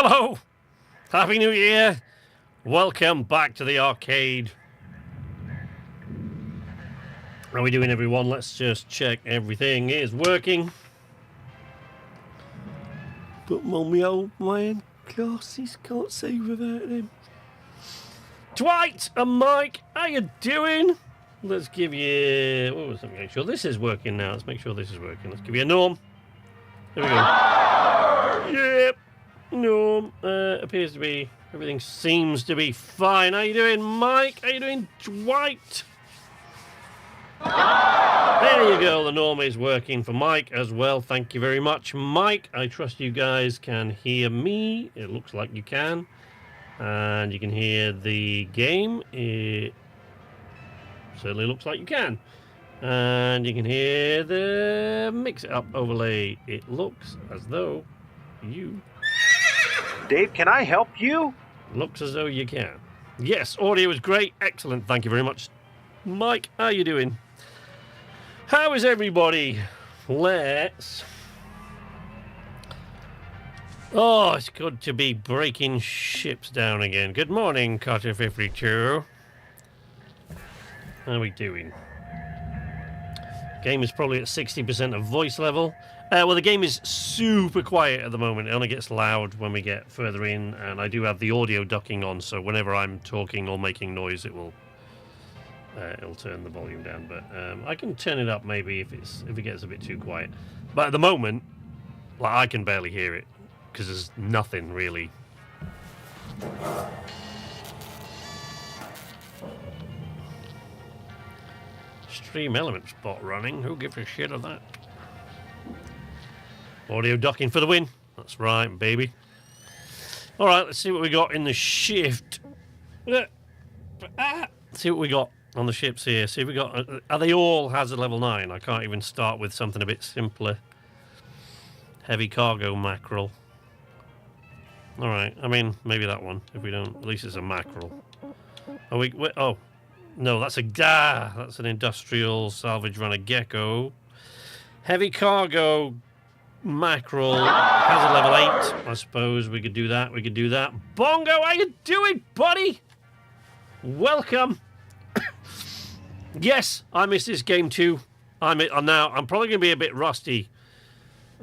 Hello! Happy New Year! Welcome back to the arcade. How are we doing, everyone? Let's just check everything is working. But my old man glasses, can't see without them. Dwight and Mike, how you doing? Let's give you... Oh, let's make sure this is working now. Let's make sure this is working. Let's give you a Norm. There we go. Yep. Norm. Appears to be... Everything seems to be fine. How you doing, Mike? How you doing, Dwight? There you go. The Norm is working for Mike as well. Thank you very much, Mike. I trust you guys can hear me. It looks like you can. And you can hear the game. It certainly looks like you can. And you can hear the mix it up overlay. It looks as though you... Dave, can I help you? Looks as though you can. Yes, audio is great. Excellent. Thank you very much. Mike, how you doing? How is everybody? Let's... Oh, it's good to be breaking ships down again. Good morning, Carter 52. How are we doing? Game is probably at 60% of voice level. Well, the game is super quiet at the moment. It only gets loud when we get further in, and I do have the audio ducking on, so whenever I'm talking or making noise, it will it'll turn the volume down. But I can turn it up maybe if it gets a bit too quiet. But at the moment, like, I can barely hear it because there's nothing really. Stream Elements bot running. Who gives a shit of that? Audio ducking for the win. That's right, baby. All right, let's see what we got in the shift. See what we got on the ships here. See if we got. Are they all hazard level 9? I can't even start with something a bit simpler. Heavy cargo mackerel. All right. I mean, maybe that one. If we don't, at least it's a mackerel. Are we? Oh, no, that's a that's an industrial salvage runner gecko. Heavy cargo mackerel, hazard level 8. I suppose we could do that. We could do that. Bongo, how you doing, buddy? Welcome. Yes, I missed this game too. I'm probably going to be a bit rusty.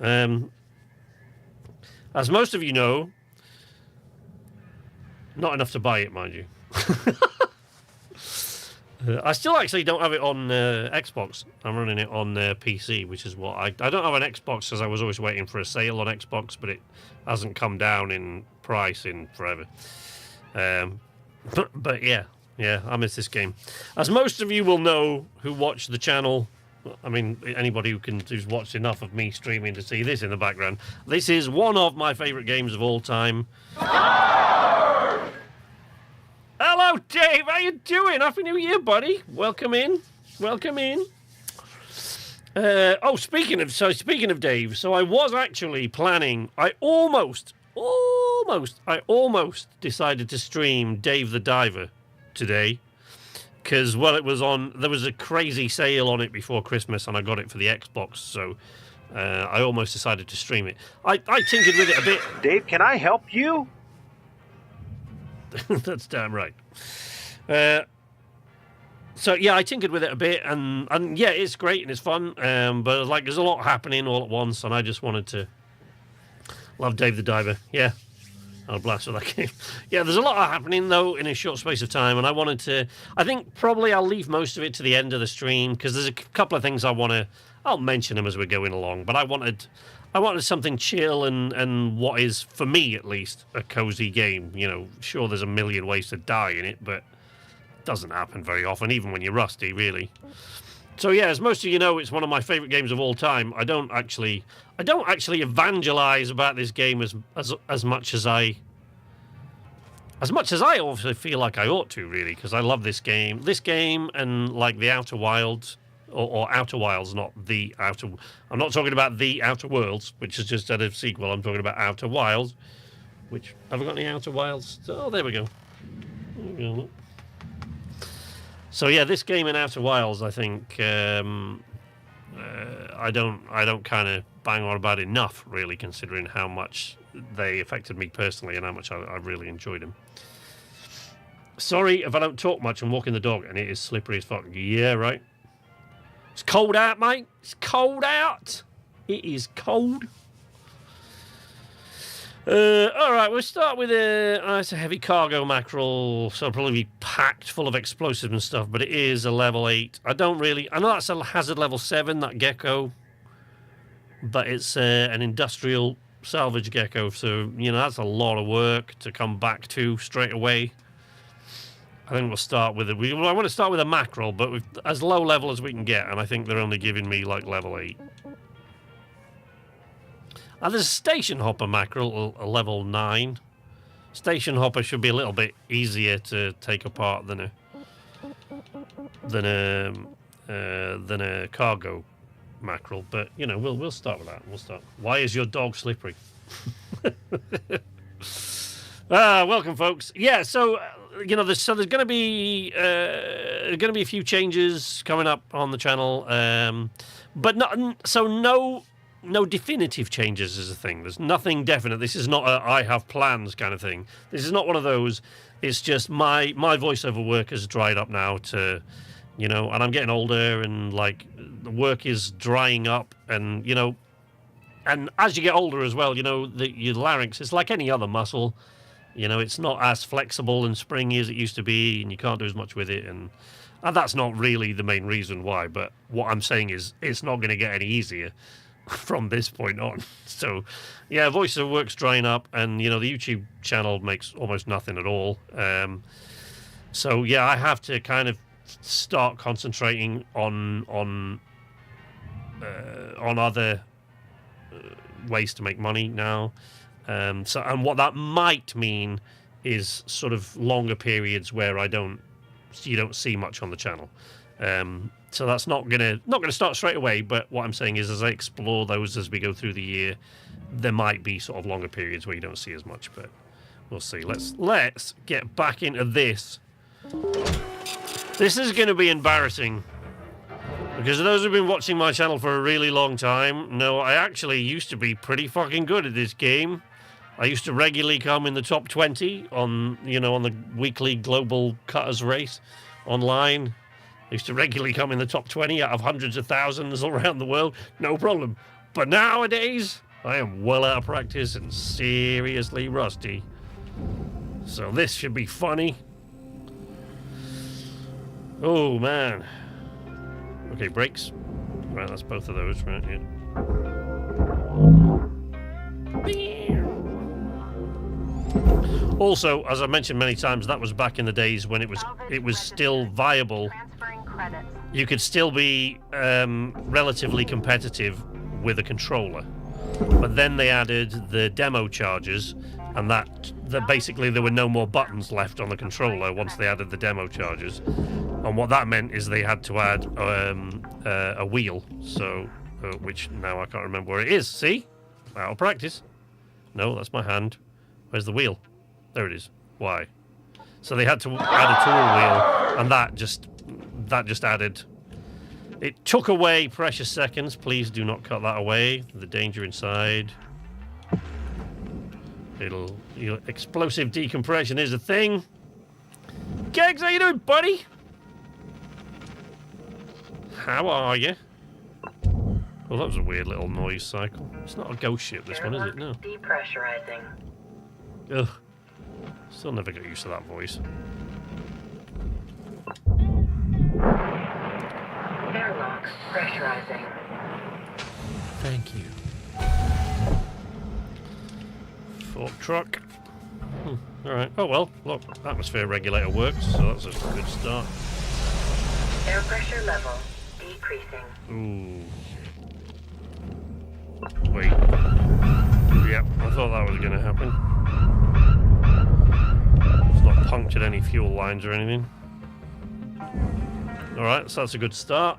As most of you know, not enough to buy it, mind you. I still actually don't have it on Xbox. I'm running it on PC, which is what I don't have an Xbox because I was always waiting for a sale on Xbox, but it hasn't come down in price in forever. But yeah, I miss this game. As most of you will know who watch the channel, I mean, anybody who's watched enough of me streaming to see this in the background, this is one of my favourite games of all time. Hello, Dave. How you doing? Happy New Year, buddy. Welcome in. Welcome in. Speaking of Dave, so I was actually planning. I almost decided to stream Dave the Diver today because there was a crazy sale on it before Christmas, and I got it for the Xbox. So I almost decided to stream it. I tinkered with it a bit. Dave, can I help you? That's damn right. So yeah, I tinkered with it a bit, and yeah, it's great and it's fun. But like, there's a lot happening all at once, and I just wanted to love Dave the Diver. Yeah, I'll blast with that game. Yeah, there's a lot happening though in a short space of time, and I think probably I'll leave most of it to the end of the stream because there's a couple of things I'll mention them as we're going along. But I wanted something chill and what is, for me at least, a cozy game. You know, sure, there's a million ways to die in it, but it doesn't happen very often, even when you're rusty, really. So yeah, as most of you know, it's one of my favourite games of all time. I don't actually evangelize about this game as much as I also feel like I ought to, really, because I love this game. This game and like the Outer Wilds. Or Outer Wilds, not the Outer... I'm not talking about the Outer Worlds, which is just a sequel. I'm talking about Outer Wilds, which... Have I got any Outer Wilds? Oh, there we go. So, yeah, this game in Outer Wilds, I think... I don't kind of bang on about enough, really, considering how much they affected me personally and how much I really enjoyed them. Sorry if I don't talk much. I'm walking the dog and it is slippery as fuck. Yeah, right. It's cold out, mate. It's cold out. It is cold. All right, we'll start with it's a heavy cargo mackerel, so it'll probably be packed full of explosives and stuff, but it is a level 8. I know that's a hazard level 7, that gecko, but it's an industrial salvage gecko, so, you know, that's a lot of work to come back to straight away. I think we'll start with I want to start with a mackerel, but with as low level as we can get, and I think they're only giving me, like, level 8. And there's a station hopper mackerel, a level 9. Station hopper should be a little bit easier to take apart than a cargo mackerel. But you know, we'll start with that. We'll start. Why is your dog slippery? Welcome, folks. Yeah, so you know, there's going to be a few changes coming up on the channel, but no definitive changes is a thing. There's nothing definite. This is not a I have plans kind of thing. This is not one of those. It's just my voiceover work has dried up now to, you know, and I'm getting older and like the work is drying up and, you know, and as you get older as well, you know, your larynx is like any other muscle. You know, it's not as flexible and springy as it used to be and you can't do as much with it. And that's not really the main reason why. But what I'm saying is it's not going to get any easier from this point on. So yeah, voiceover work's drying up and you know the YouTube channel makes almost nothing at all, so yeah, I have to kind of start concentrating on other ways to make money now, and what that might mean is sort of longer periods where you don't see much on the channel. So that's not gonna start straight away. But what I'm saying is, as I explore those as we go through the year, there might be sort of longer periods where you don't see as much. But we'll see. Let's get back into this. This is going to be embarrassing because those who've been watching my channel for a really long time know I actually used to be pretty fucking good at this game. I used to regularly come in the top 20 on the weekly global cutters race online. I used to regularly come in the top 20 out of hundreds of thousands all around the world. No problem. But nowadays, I am well out of practice and seriously rusty. So this should be funny. Oh, man. Okay, brakes. Right, that's both of those, right? Yeah. Also, as I mentioned many times, that was back in the days when it was still viable. You could still be relatively competitive with a controller. But then they added the demo charges, and that basically there were no more buttons left on the controller once they added the demo charges. And what that meant is they had to add a wheel, so which now I can't remember where it is. See? Out of practice. No, that's my hand. Where's the wheel? There it is. Why? So they had to add a tool wheel, and that just added. It took away precious seconds. Please do not cut that away. The danger inside. Explosive decompression is a thing. Kegs, how you doing, buddy? How are you? Well, that was a weird little noise cycle. It's not a ghost ship, this one, is it? No. Depressurizing. Ugh. Still never got used to that voice. Airlock pressurizing. Thank you. Fork truck. Alright. Oh well, look, atmosphere regulator works, so that's a good start. Air pressure level decreasing. Ooh. Wait. Yep, I thought that was going to happen. It's not punctured any fuel lines or anything. Alright, so that's a good start.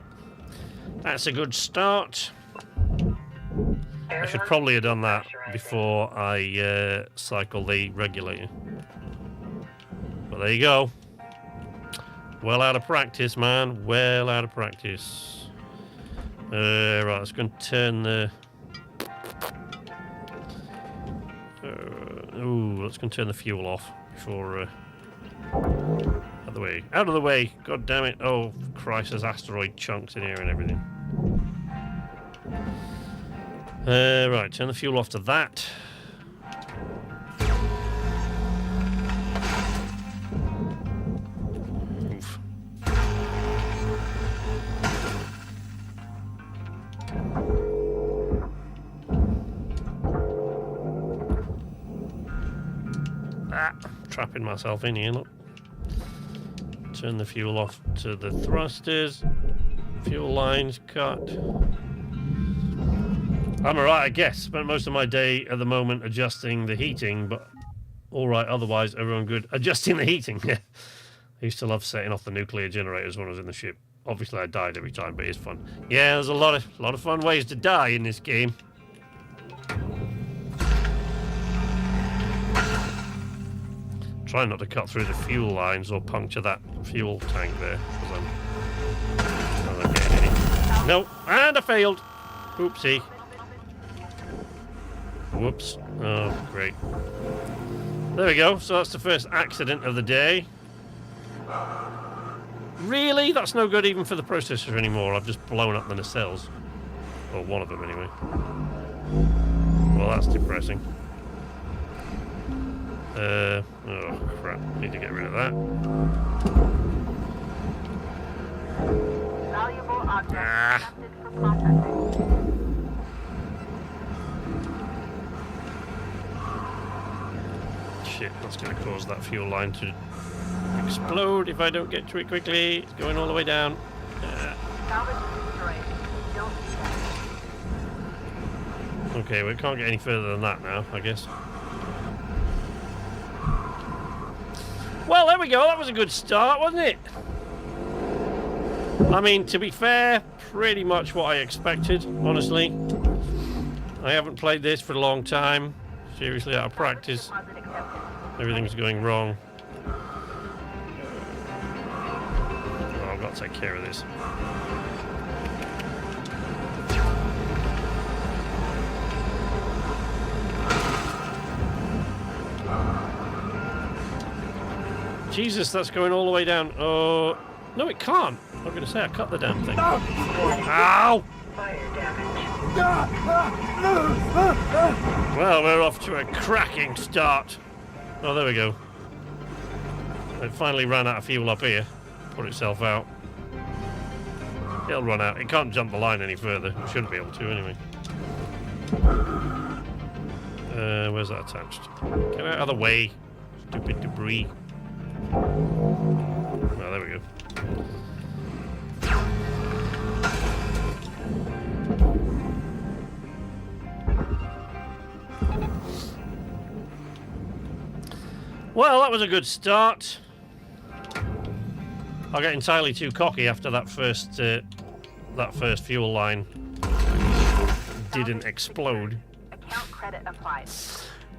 That's a good start. I should probably have done that before I cycle the regulator. But there you go. Well out of practice, man. Well out of practice. Right, let's go and turn the... Ooh, let's go and turn the fuel off before... out of the way. Out of the way! God damn it. Oh, Christ, there's asteroid chunks in here and everything. Right, turn the fuel off to that. Oof. Trapping myself in here, look. Turn the fuel off to the thrusters. Fuel lines cut. I'm alright, I guess. Spent most of my day at the moment adjusting the heating, but alright otherwise, everyone good. Adjusting the heating, yeah. I used to love setting off the nuclear generators when I was in the ship. Obviously I died every time, but it's fun. Yeah, there's a lot of fun ways to die in this game. Try not to cut through the fuel lines or puncture that fuel tank there, because I'm not getting any. No, and I failed. Oopsie. Whoops. Oh, great. There we go. So that's the first accident of the day. Really? That's no good even for the processor anymore. I've just blown up the nacelles. Or one of them, anyway. Well, that's depressing. Oh, crap. Need to get rid of that. Valuable object accepted for processing. Shit, that's going to cause that fuel line to explode if I don't get to it quickly. It's going all the way down. Salvage destroyed. Don't do that. Okay, we can't get any further than that now, I guess. Well, there we go. That was a good start, wasn't it? I mean, to be fair, pretty much what I expected, honestly. I haven't played this for a long time. Seriously, out of practice. Everything's going wrong. Oh, I've got to take care of this. Jesus, that's going all the way down. Oh, no, it can't. I'm going to say I cut the damn thing. Ow! Fire damage. Well, we're off to a cracking start. Oh, there we go. It finally ran out of fuel up here. Put itself out. It'll run out. It can't jump the line any further. It shouldn't be able to, anyway. Where's that attached? Get out of the way. Stupid debris. Oh, there we go. Well, that was a good start. I got entirely too cocky after that first fuel line didn't explode. Account credit applied.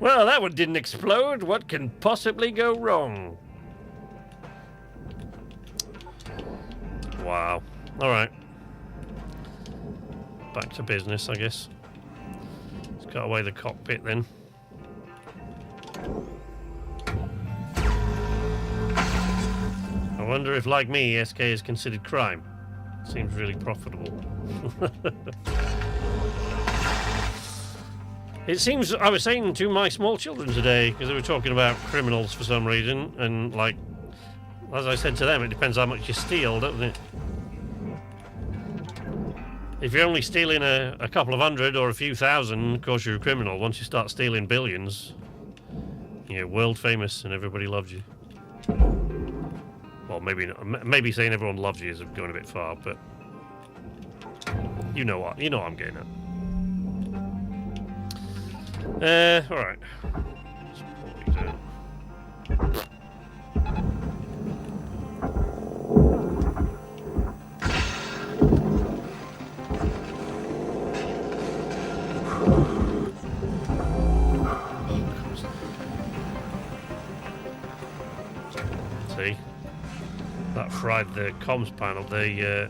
Well, that one didn't explode. What can possibly go wrong? Wow. All right. Back to business, I guess. Let's cut away the cockpit then. I wonder if, like me, SK is considered crime. Seems really profitable. It seems, I was saying to my small children today, because they were talking about criminals for some reason, and like, as I said to them, it depends how much you steal, doesn't it? If you're only stealing a couple of hundred or a few thousand, of course you're a criminal. Once you start stealing billions, you're world famous and everybody loves you. Well, maybe not, maybe saying everyone loves you is going a bit far, but you know what I'm getting at. All right. Let's pull these out. See, that fried the comms panel, the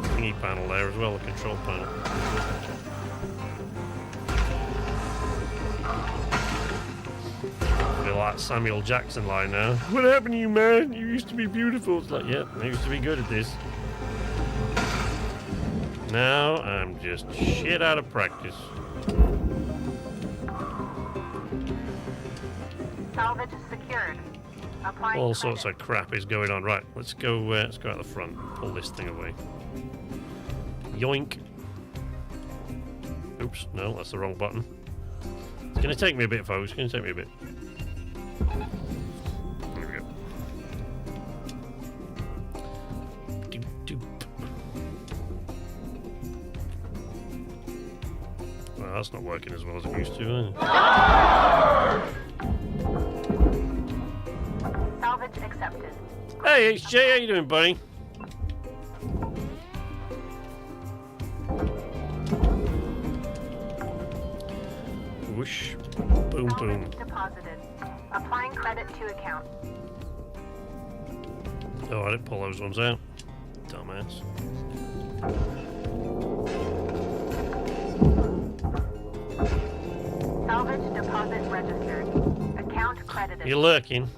thingy panel there as well, the control panel. that Samuel Jackson line now. What happened to you, man? You used to be beautiful. It's like, yeah, I used to be good at this. Now I'm just shit out of practice. Salvage secured. Applying All sorts credit. of crap is going on. Right, let's go out the front. Pull this thing away. Yoink. Oops, no, that's the wrong button. It's going to take me a bit, folks. It's going to take me a bit. There we go. Doop, doop. Well, that's not working as well as it used to, is it? Salvage accepted. Hey, HJ, how you doing, buddy? Whoosh. Boom, boom. Salvage deposited. Applying credit to account. Oh, I didn't pull those ones out. Dumbass. Salvage deposit registered. Account credited. You're lurking.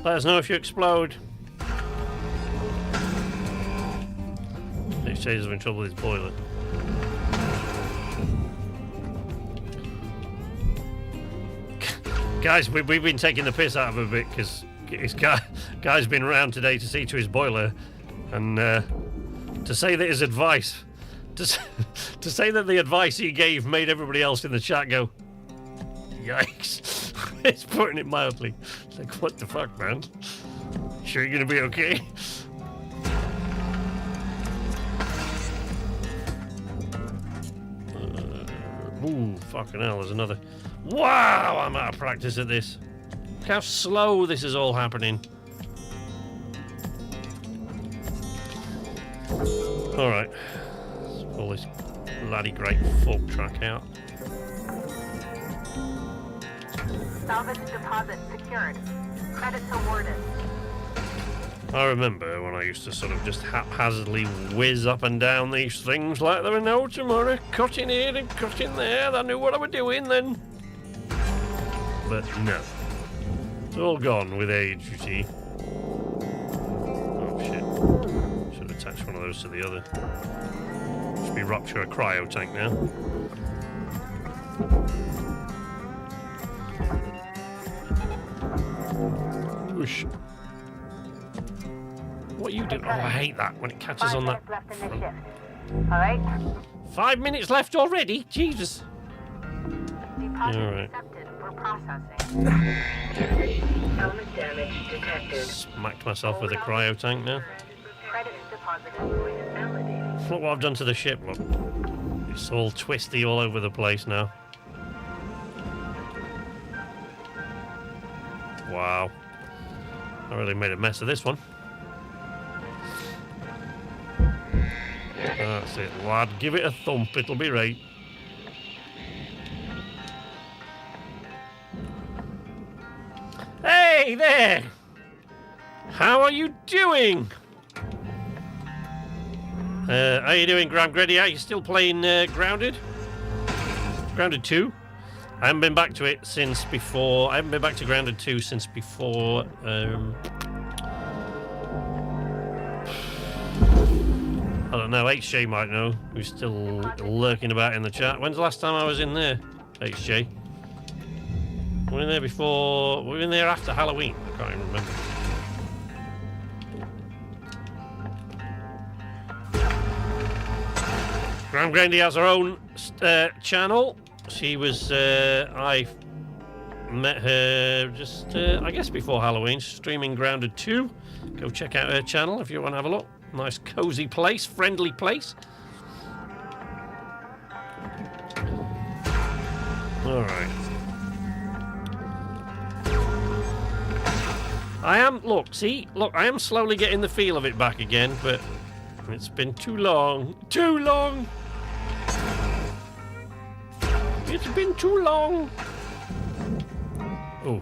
Let us know if you explode. HJ's having trouble with his boiler. Guys, we've been taking the piss out of him a bit because this guy's been around today to see to his boiler and to say that his advice, to say that the advice he gave made everybody else in the chat go, yikes. It's putting it mildly. It's like, what the fuck, man? Sure you're gonna be okay? Ooh, fucking hell, there's another. Wow, I'm out of practice at this. Look how slow this is all happening. Alright. Let's pull this bloody great folk track out. Salvage deposit secured. Credits awarded. I remember when I used to sort of just haphazardly whiz up and down these things like there were no tomorrow, cutting here and cutting there. I knew what I was doing then. But no. It's all gone with age, you see. Oh shit. Should attach one of those to the other. Should be rupture a cryo tank now. Whoosh. What are you doing? Oh, I hate that when it catches 5 on that. minutes left in the shift. Alright? 5 minutes left already? Jesus. Deposit Alright. accepted for processing. Element damage detected. Smacked myself with a cryo tank now. Credits deposited. Validating. Look what I've done to the ship, look. It's all twisty all over the place now. Wow. I really made a mess of this one. That's it, lad. Give it a thump, it'll be right. Hey there! How are you doing? How you doing, Graham Grady? Are you still playing Grounded? Grounded 2? I haven't been back to it since before. I haven't been back to Grounded 2 since before. I don't know. HJ might know. Who's still lurking about in the chat. When's the last time I was in there, HJ? We were in there before. We were in there after Halloween. I can't even remember. Graham Grandy has her own channel. She was. I met her just, I guess, before Halloween, streaming Grounded 2. Go check out her channel if you want to have a look. Nice, cozy place, friendly place. All right. I am. Look, I am slowly getting the feel of it back again, but it's been too long. Too long. It's been too long. Oh.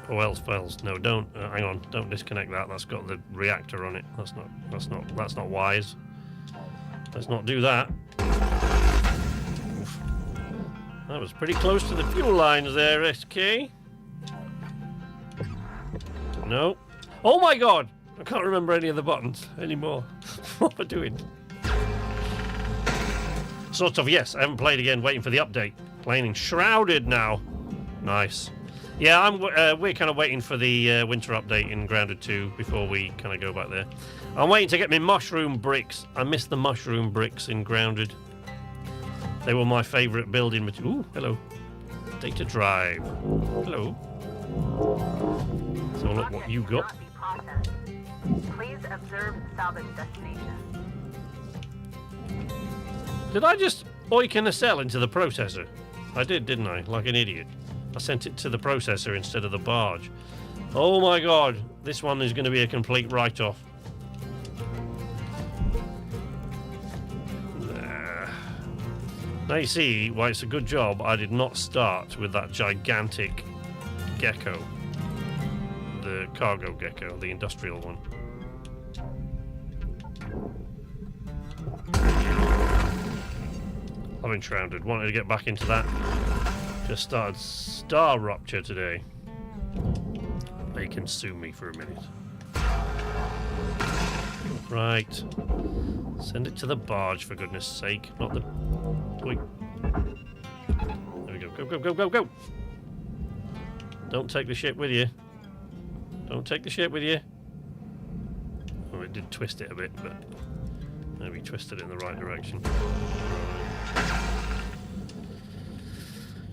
Oh, else fails. No, don't. Hang on. Don't disconnect that. That's got the reactor on it. That's not wise. Let's not do that. Oof. That was pretty close to the fuel lines there, SK. No. Oh my god! I can't remember any of the buttons anymore. What am I doing? Sort of, yes. I haven't played again, waiting for the update. Playing Enshrouded now. Nice. Yeah, we're kind of waiting for the winter update in Grounded 2 before we kind of go back there. I'm waiting to get my mushroom bricks. I missed the mushroom bricks in Grounded. They were my favourite building material. Ooh, hello. Data drive. Hello. So look what you got. Please observe salvage destination. Did I just oik a nacelle into the processor? I did, didn't I? Like an idiot. I sent it to the processor instead of the barge. Oh my god, this one is going to be a complete write-off. Now you see why it's a good job I did not start with that gigantic gecko. The cargo gecko, the industrial one. I'm enshrouded. Wanted to get back into that. Just started Star Rupture today. They can sue me for a minute. Right. Send it to the barge, for goodness sake. Not the... Wait. There we go. Go, go, go, go, go! Don't take the ship with you. Don't take the ship with you. Oh, it did twist it a bit, but... maybe twisted it in the right direction.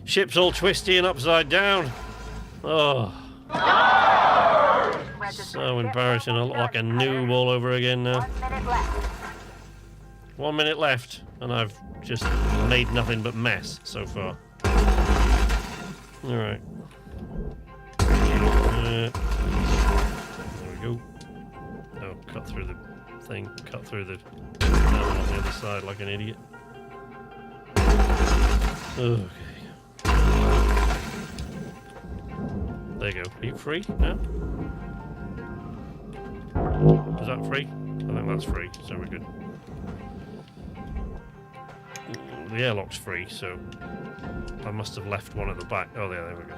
Ship's all twisty and upside down. Oh. So embarrassing. I look like a noob all over again now. 1 minute left. 1 minute left, and I've just made nothing but mess so far. Alright. There we go. Oh, cut through the thing. Cut through the... now I'm on the other side like an idiot. Okay. There you go. Are you free now? Is that free? I think that's free, so we're good. The airlock's free, so I must have left one at the back. Oh, there we go.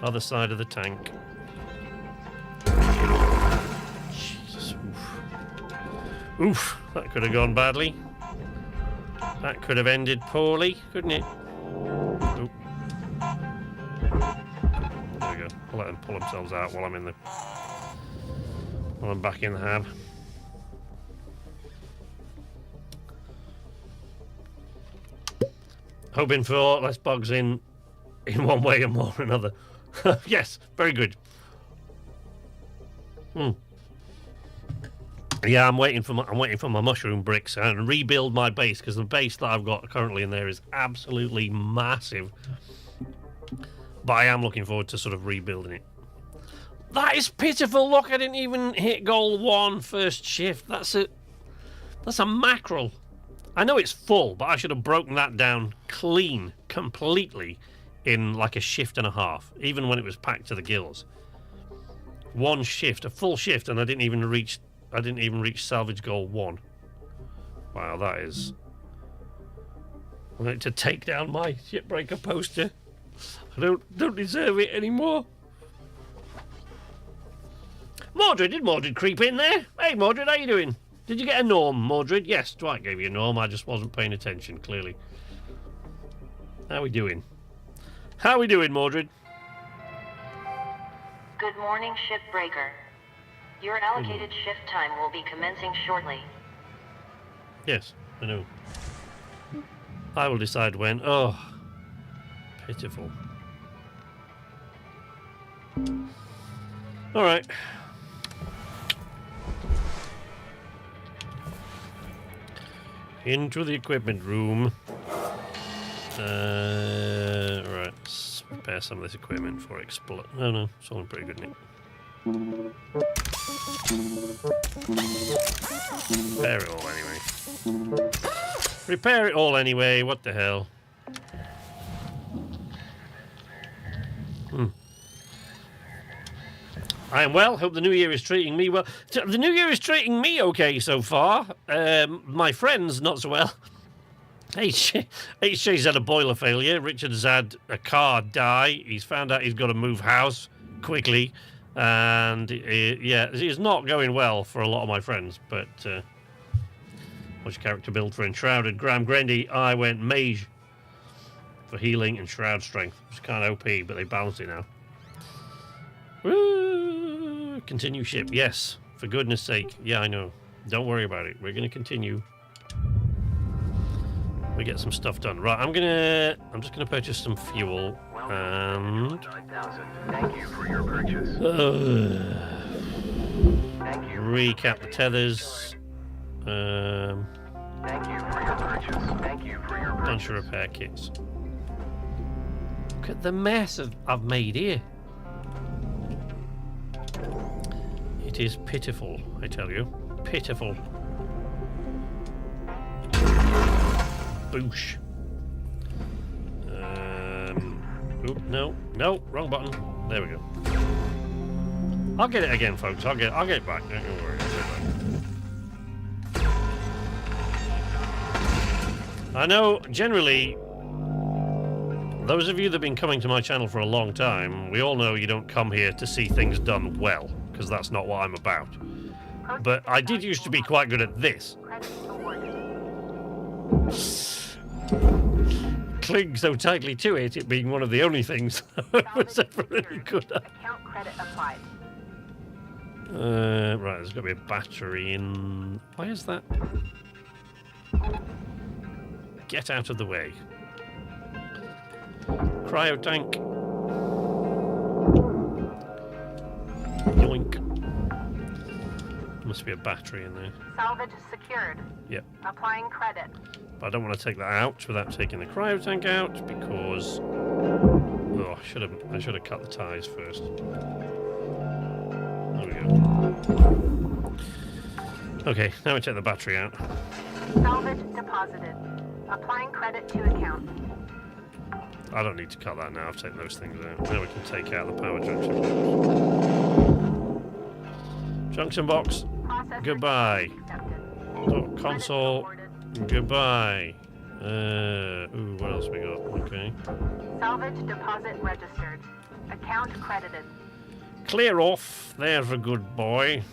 Other side of the tank. Jesus. Oof. Oof. That could have gone badly. That could have ended poorly, couldn't it? Oop. There we go. I'll let them pull themselves out while I'm in the... while I'm back in the hab. Hoping for less bugs in one way and more in another. Yes, very good. Yeah, I'm waiting for my mushroom bricks and rebuild my base, because the base that I've got currently in there is absolutely massive. But I am looking forward to sort of rebuilding it. That is pitiful. Look, I didn't even hit goal 1 first shift. That's a mackerel. I know it's full, but I should have broken that down clean, completely, in like a shift and a half, even when it was packed to the gills. One shift, a full shift, and I didn't even reach salvage goal 1. Wow, that is... I need to take down my Shipbreaker poster. I don't deserve it anymore. Mordred, did Mordred creep in there? Hey Mordred, how you doing? Did you get a norm, Mordred? Yes, Dwight gave you a norm. I just wasn't paying attention, clearly. How we doing? How we doing, Mordred? Good morning, Shipbreaker. Your allocated shift time will be commencing shortly. Yes, I know. I will decide when. Oh, pitiful. All right. Into the equipment room. Right, let's repair some of this equipment before it explodes. Oh no, it's all pretty good, Nick. Repair it all anyway. Repair it all anyway, what the hell. I am well. Hope the new year is treating me well. The new year is treating me okay so far. My friends, not so well. HJ's had a boiler failure. Richard has had a car die. He's found out he's got to move house quickly. And, yeah, it's not going well for a lot of my friends. But, what's your character build for Enshrouded? Graham Grandy, I went Mage for healing and Shroud Strength. It's kind of OP, but they balanced it now. Woo! Continue ship. Yes, for goodness sake. Yeah, I know. Don't worry about it. We're going to continue. We get some stuff done. Right, I'm just gonna purchase some fuel and Thank you for your purchase. Thank you. Recap the tethers. Thank you for your purchase. Thank you for your purchase. Bunch of repair kits. Look at the mess I've made here. It is pitiful, I tell you. Pitiful. Boosh. Oop, no, wrong button. There we go. I'll get it again, folks. I'll get it back. Don't worry. I know, generally, those of you that have been coming to my channel for a long time, we all know you don't come here to see things done well, because that's not what I'm about. But I did used to be quite good at this. Cling so tightly to it being one of the only things I was ever really good at. Account credit applied. Right, there's got to be a battery in... Why is that? Get out of the way. Cryo tank. Yoink. Must be a battery in there. Salvage secured. Yep. Applying credit. But I don't want to take that out without taking the cryo tank out because I should have cut the ties first. There we go. Okay, now we take the battery out. Salvage deposited. Applying credit to account. I don't need to cut that now. I've taken those things out. Now we can take out the power junction box. Junction box. Processor Goodbye. accepted. Oh, console. Credit Goodbye. Ooh, what else we got? Okay. awarded. Salvage deposit registered. Account credited. Clear off. There's a good boy.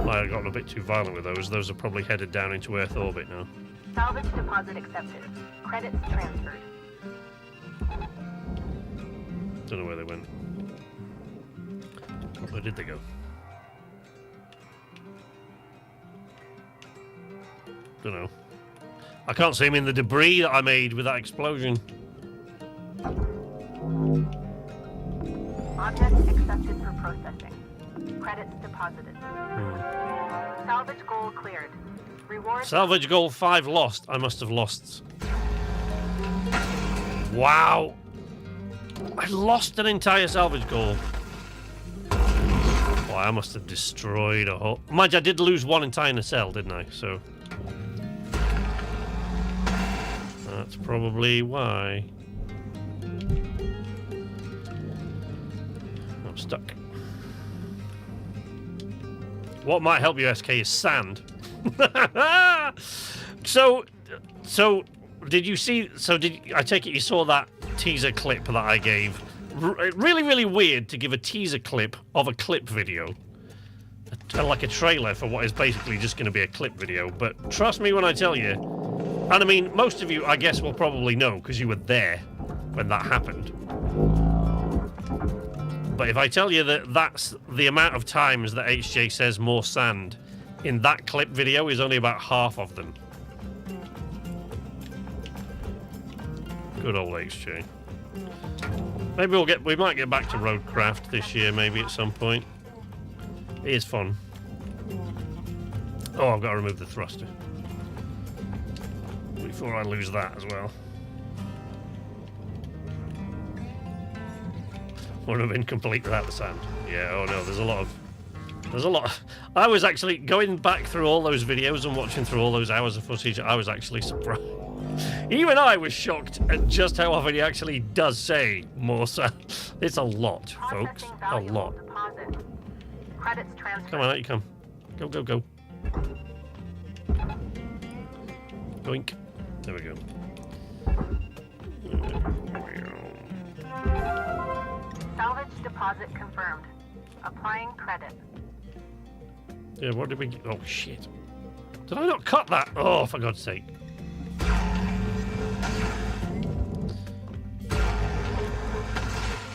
I got a bit too violent with those. Those are probably headed down into Earth orbit now. Salvage deposit accepted. Credits transferred. Don't know where they went. Where did they go? Don't know. I can't see them in the debris that I made with that explosion. Object accepted for processing. Credits deposited. Salvage goal cleared. Reward. Salvage goal 5 lost. I must have lost. Wow. I lost an entire salvage goal. Boy, I must have destroyed a whole... Mind you, I did lose one entire nacelle, didn't I? So... That's probably why. I'm stuck. What might help you, SK, is sand. So did you see? I take it you saw that teaser clip that I gave? Really, really weird to give a teaser clip of a clip video, like a trailer for what is basically just going to be a clip video. But trust me when I tell you, and I mean most of you, I guess, will probably know because you were there when that happened. But if I tell you that that's the amount of times that HJ says more sand in that clip video is only about half of them. Good old HJ. Maybe we might get back to roadcraft this year, maybe at some point. It is fun. Oh, I've got to remove the thruster before I lose that as well. Would have been complete without the sand. Yeah, oh no, there's a lot. I was actually going back through all those videos and watching through all those hours of footage. I was actually surprised. Even I was shocked at just how often he actually does say more sand. It's a lot, folks. A lot. Credits transferred. Come on, out you come. Go, go, go. Doink. There we go. Salvage deposit confirmed. Applying credit. Yeah, what did we get? Oh, shit. Did I not cut that? Oh, for God's sake.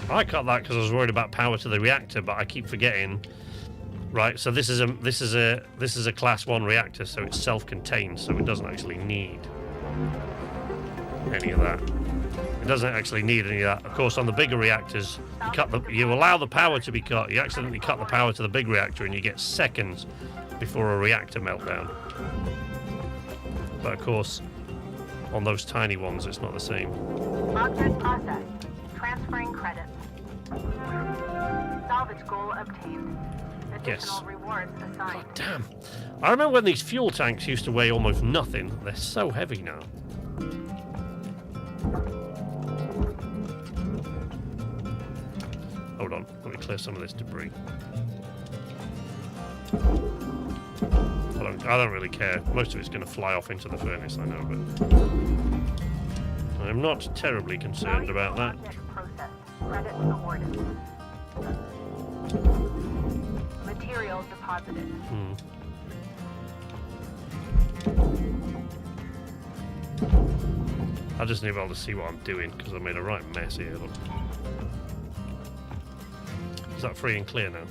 I cut that because I was worried about power to the reactor, but I keep forgetting. Right, so this is a class 1 reactor, so it's self-contained, so it doesn't actually need any of that. It doesn't actually need any of that. Of course, on the bigger reactors, you allow the power to be cut. You accidentally cut the power to the big reactor, and you get seconds before a reactor meltdown. But of course, on those tiny ones, it's not the same. Object processed. Transferring credits. Salvage goal obtained. Additional rewards assigned. God damn. I remember when these fuel tanks used to weigh almost nothing. They're so heavy now. Hold on, let me clear some of this debris. I don't really care. Most of it's going to fly off into the furnace, I know, but I'm not terribly concerned about that. Processed. Credits awarded. Material deposited. I just need to be able to see what I'm doing because I made a right mess here. Look. Is that free and clear now?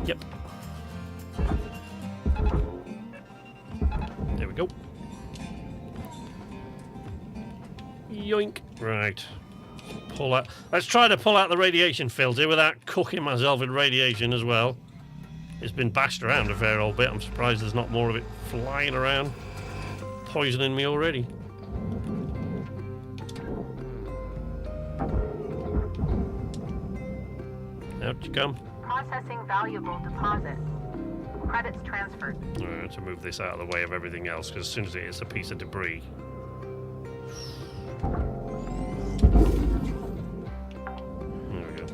Yep. There we go. Yoink. Right. Pull out. Let's try to pull out the radiation filter without cooking myself in radiation as well. It's been bashed around a fair old bit. I'm surprised there's not more of it flying around, poisoning me already. Out you come. Processing valuable deposit. Credits transferred. Alright, to move this out of the way of everything else, because as soon as it hits a piece of debris. There we go.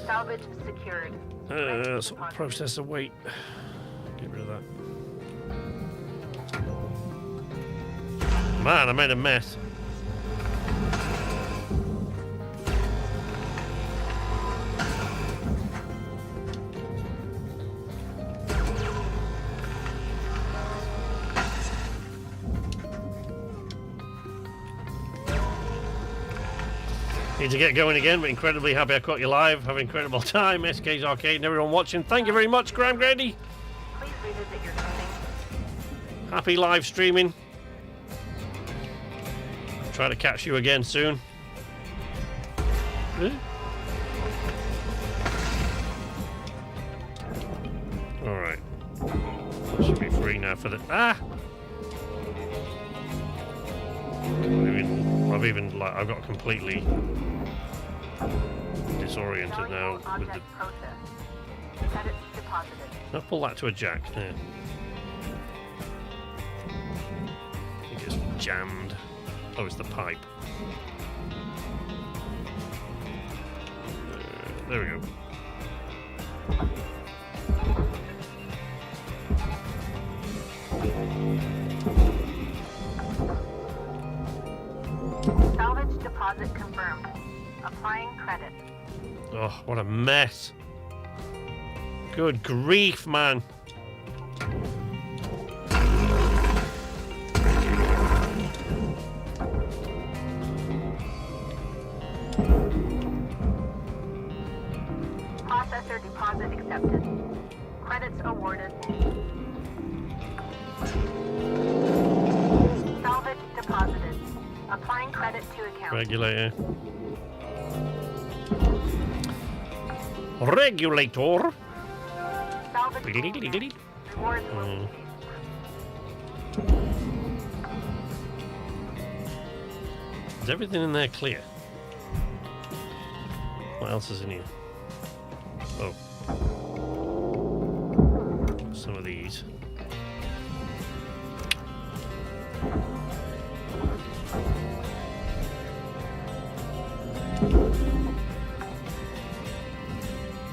Salvage secured. Sort of processor weight. Get rid of that. Man, I made a mess. Need to get going again, but incredibly happy I caught you live. Have an incredible time, SK's Arcade, and everyone watching. Thank you very much, Graham Grady. Please revisit your setting. Happy live streaming. Try to catch you again soon. Alright. Should be free now for the... Ah! I've got completely disoriented now with the... Credits deposited. I'll pull that to a jack. Yeah. It gets jammed. Oh, it's the pipe. There we go. Salvage deposit confirmed. Applying credit. Oh, what a mess. Good grief, man. Processor deposit accepted. Credits awarded. Salvage deposited. Applying credit to account. Regulator. Regulator. Salvage rewards will Is everything in there clear? What else is in here? Oh. Some of these.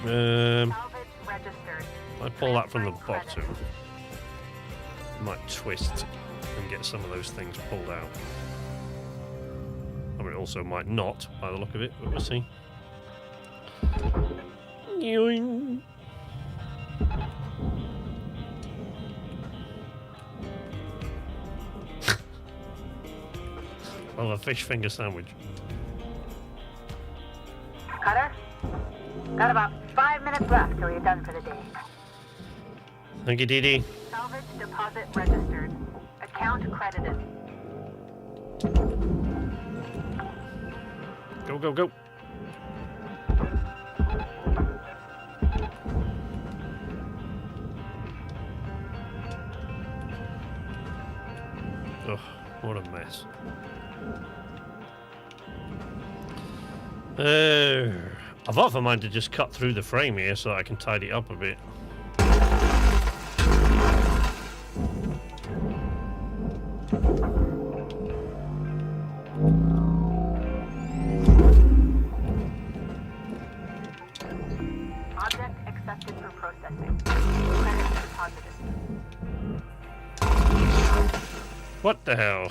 Salvage registered. pull that from the bottom, I might twist and get some of those things pulled out. I mean, it also might not, by the look of it, but we'll see. Yoing. Well, a fish finger sandwich. Cutter? Got about 5 minutes left till you're done for the day. Thank you, Dee Dee. Salvage deposit registered. Account credited. Go, go, go. Oh, what a mess. I've often mind to just cut through the frame here so I can tidy it up a bit. Object accepted for processing. Credit deposited. What the hell?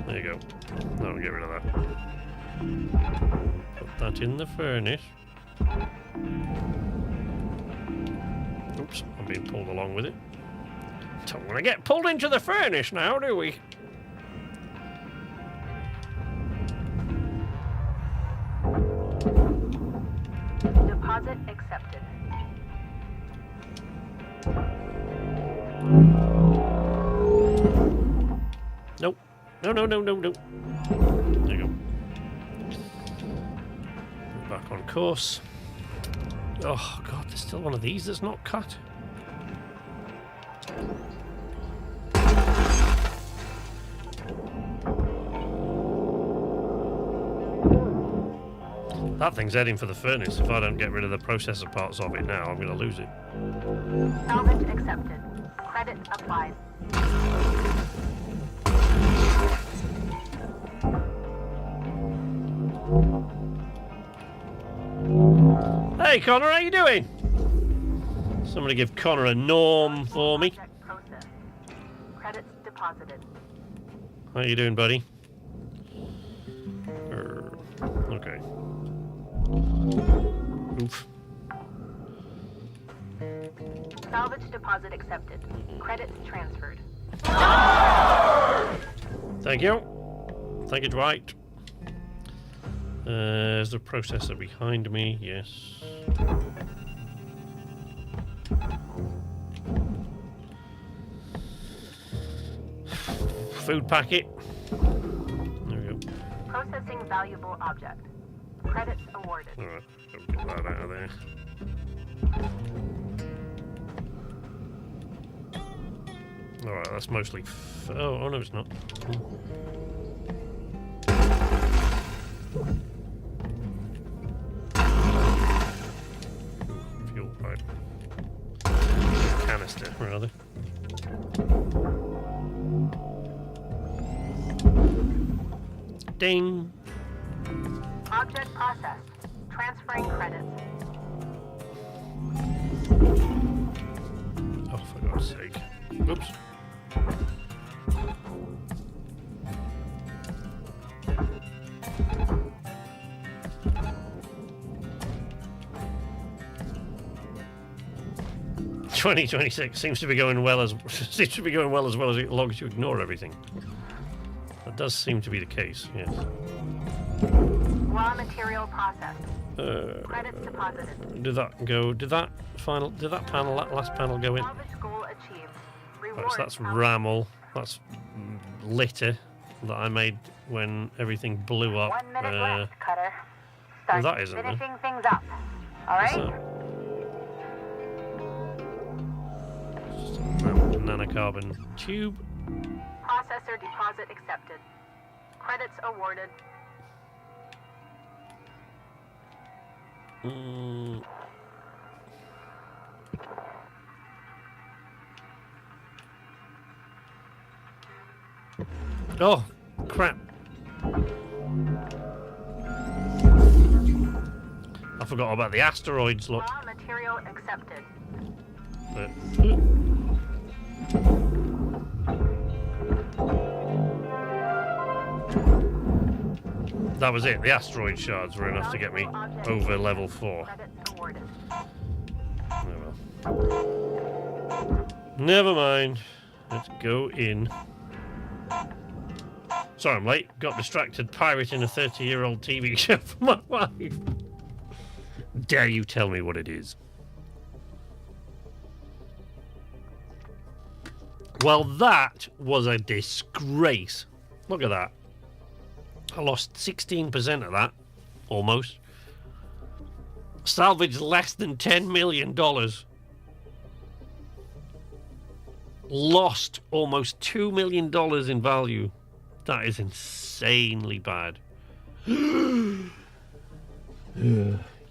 There you go. That'll get rid of that. Put that in the furnace. Oops, I'm being pulled along with it. Don't want to get pulled into the furnace now, do we? Deposit accepted. Nope. No, no, no, no, no. There you go. Back on course. Oh, God, there's still one of these that's not cut. That thing's heading for the furnace. If I don't get rid of the processor parts of it now, I'm going to lose it. Salvage accepted. Credit applied. Hey, Connor, how you doing? Somebody give Connor a norm for me. Object processed. Credits deposited. How you doing, buddy? Okay. Oof. Salvage deposit accepted. Credits transferred. Thank you. Thank you, Dwight. Is the processor behind me? Yes. Food packet. There we go. Processing valuable object. Credits awarded. Alright, don't get that out of there. Alright, that's mostly... oh, no, it's not. Fuel pipe. Canister, rather. Ding! Object processed. Transferring credits. Oh, for God's sake. Oops. $2026 seems to be going well as long as you ignore everything. That does seem to be the case, yes. Raw material processed. Credits deposited. Did that go? Did that last panel go in? Salvage goal achieved. Right, Reward so that's salvage. Rammel. That's litter that I made when everything blew up. 1 minute left, Cutter. well, Start that isn't finishing things up. All right? Just a nanocarbon tube. Processor deposit accepted. Credits awarded. Oh, crap. I forgot about the asteroids, look. Raw material accepted. But, that was it. The asteroid shards were enough to get me over level 4. Credits awarded. Oh well. Never mind. Let's go in. Sorry I'm late. Got distracted pirating a 30-year-old TV show for my wife. Dare you tell me what it is? Well, that was a disgrace. Look at that. I lost 16% of that. Almost. Salvaged less than $10 million. Lost almost $2 million in value. That is insanely bad.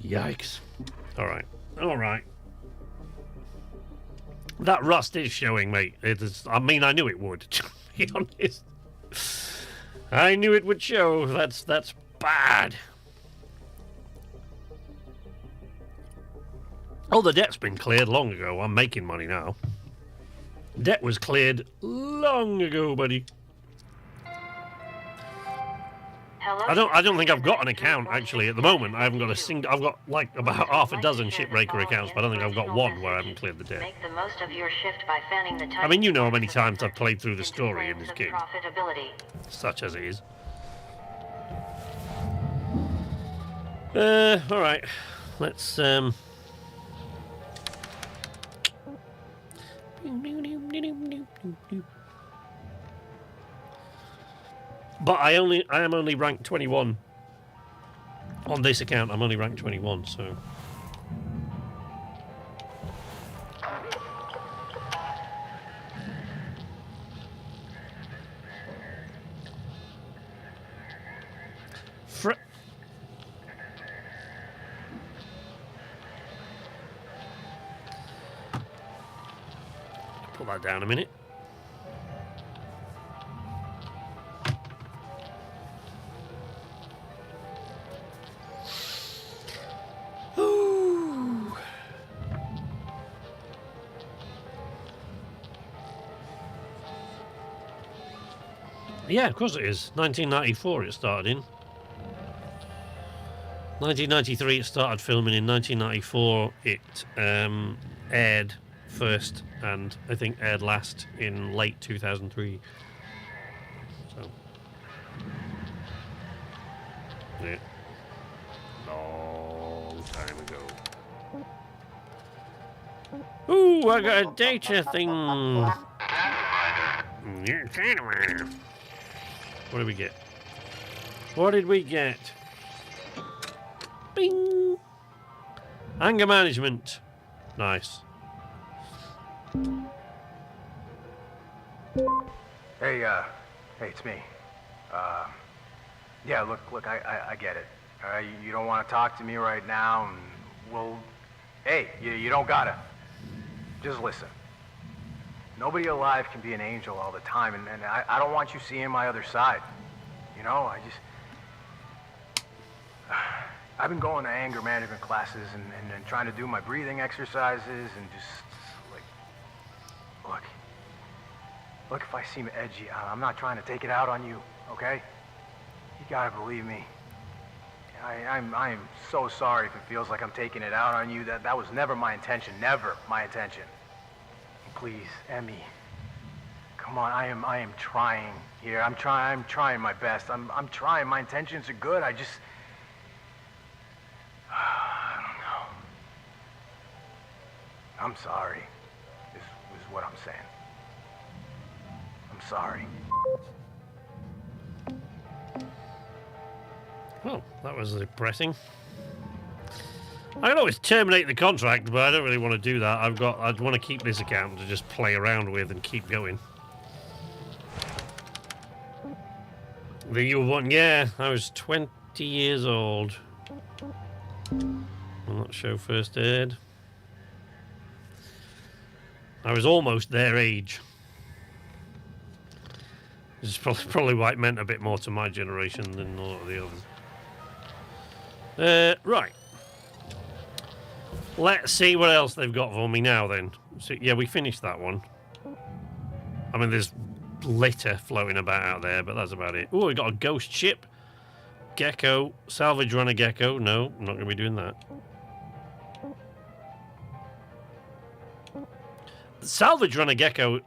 Yikes. Alright. Alright. That rust is showing, mate. It is, I mean, I knew it would, to be honest. I knew it would show. That's bad. Oh, the debt's been cleared long ago. I'm making money now. Debt was cleared long ago, buddy. Hello, I don't think I've got an account actually at the moment. I haven't got a single. I've got like about half a dozen Shipbreaker accounts, but I don't think I've got one where I haven't cleared the debt. Make the most of your shift by fanning the I mean, you know how many times I've played through the story in this game, profitability. such as it is. All right, let's But I am only ranked 21 on this account. I'm only ranked 21, so. Put that down a minute. Yeah, of course it is. 1994 it started in. 1993 it started filming. In 1994 it aired first and I think aired last in late 2003. So, yeah. Long time ago. Ooh, I got a data thing. What did we get? What did we get? Bing! Anger management. Nice. Hey, it's me. Yeah, look, I get it. You don't want to talk to me right now, and well, hey, you don't gotta. Just listen. Nobody alive can be an angel all the time, and I don't want you seeing my other side. You know, I've been going to anger management classes and trying to do my breathing exercises and just, like, look, if I seem edgy, I'm not trying to take it out on you, okay? You gotta believe me. I am so sorry if it feels like I'm taking it out on you. That was never my intention, never my intention. Please, Emmy. Come on, I am trying here. I'm trying my best. I'm trying. My intentions are good. I just I don't know. I'm sorry. Is what I'm saying. I'm sorry. Well, that was depressing. I can always terminate the contract, but I don't really want to do that. I'd want to keep this account to just play around with and keep going. The you one, yeah, I was 20 years old when that show first aired. I was almost their age. This is probably why it meant a bit more to my generation than a lot of the others. Right. Let's see what else they've got for me now then. So, yeah, we finished that one. I mean, there's litter floating about out there, but that's about it. Oh, we got a ghost ship. Gecko. Salvage runner gecko. No, I'm not going to be doing that. Salvage runner gecko.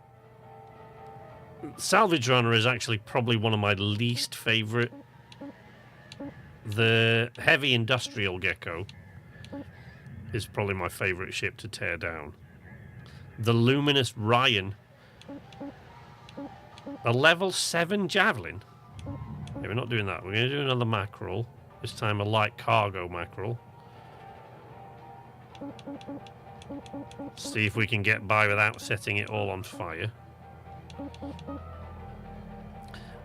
Salvage runner is actually probably one of my least favourite. The heavy industrial gecko is probably my favourite ship to tear down. The luminous Ryan. A level 7 javelin. Yeah, we're not doing that. We're going to do another mackerel. This time a light cargo mackerel. See if we can get by without setting it all on fire.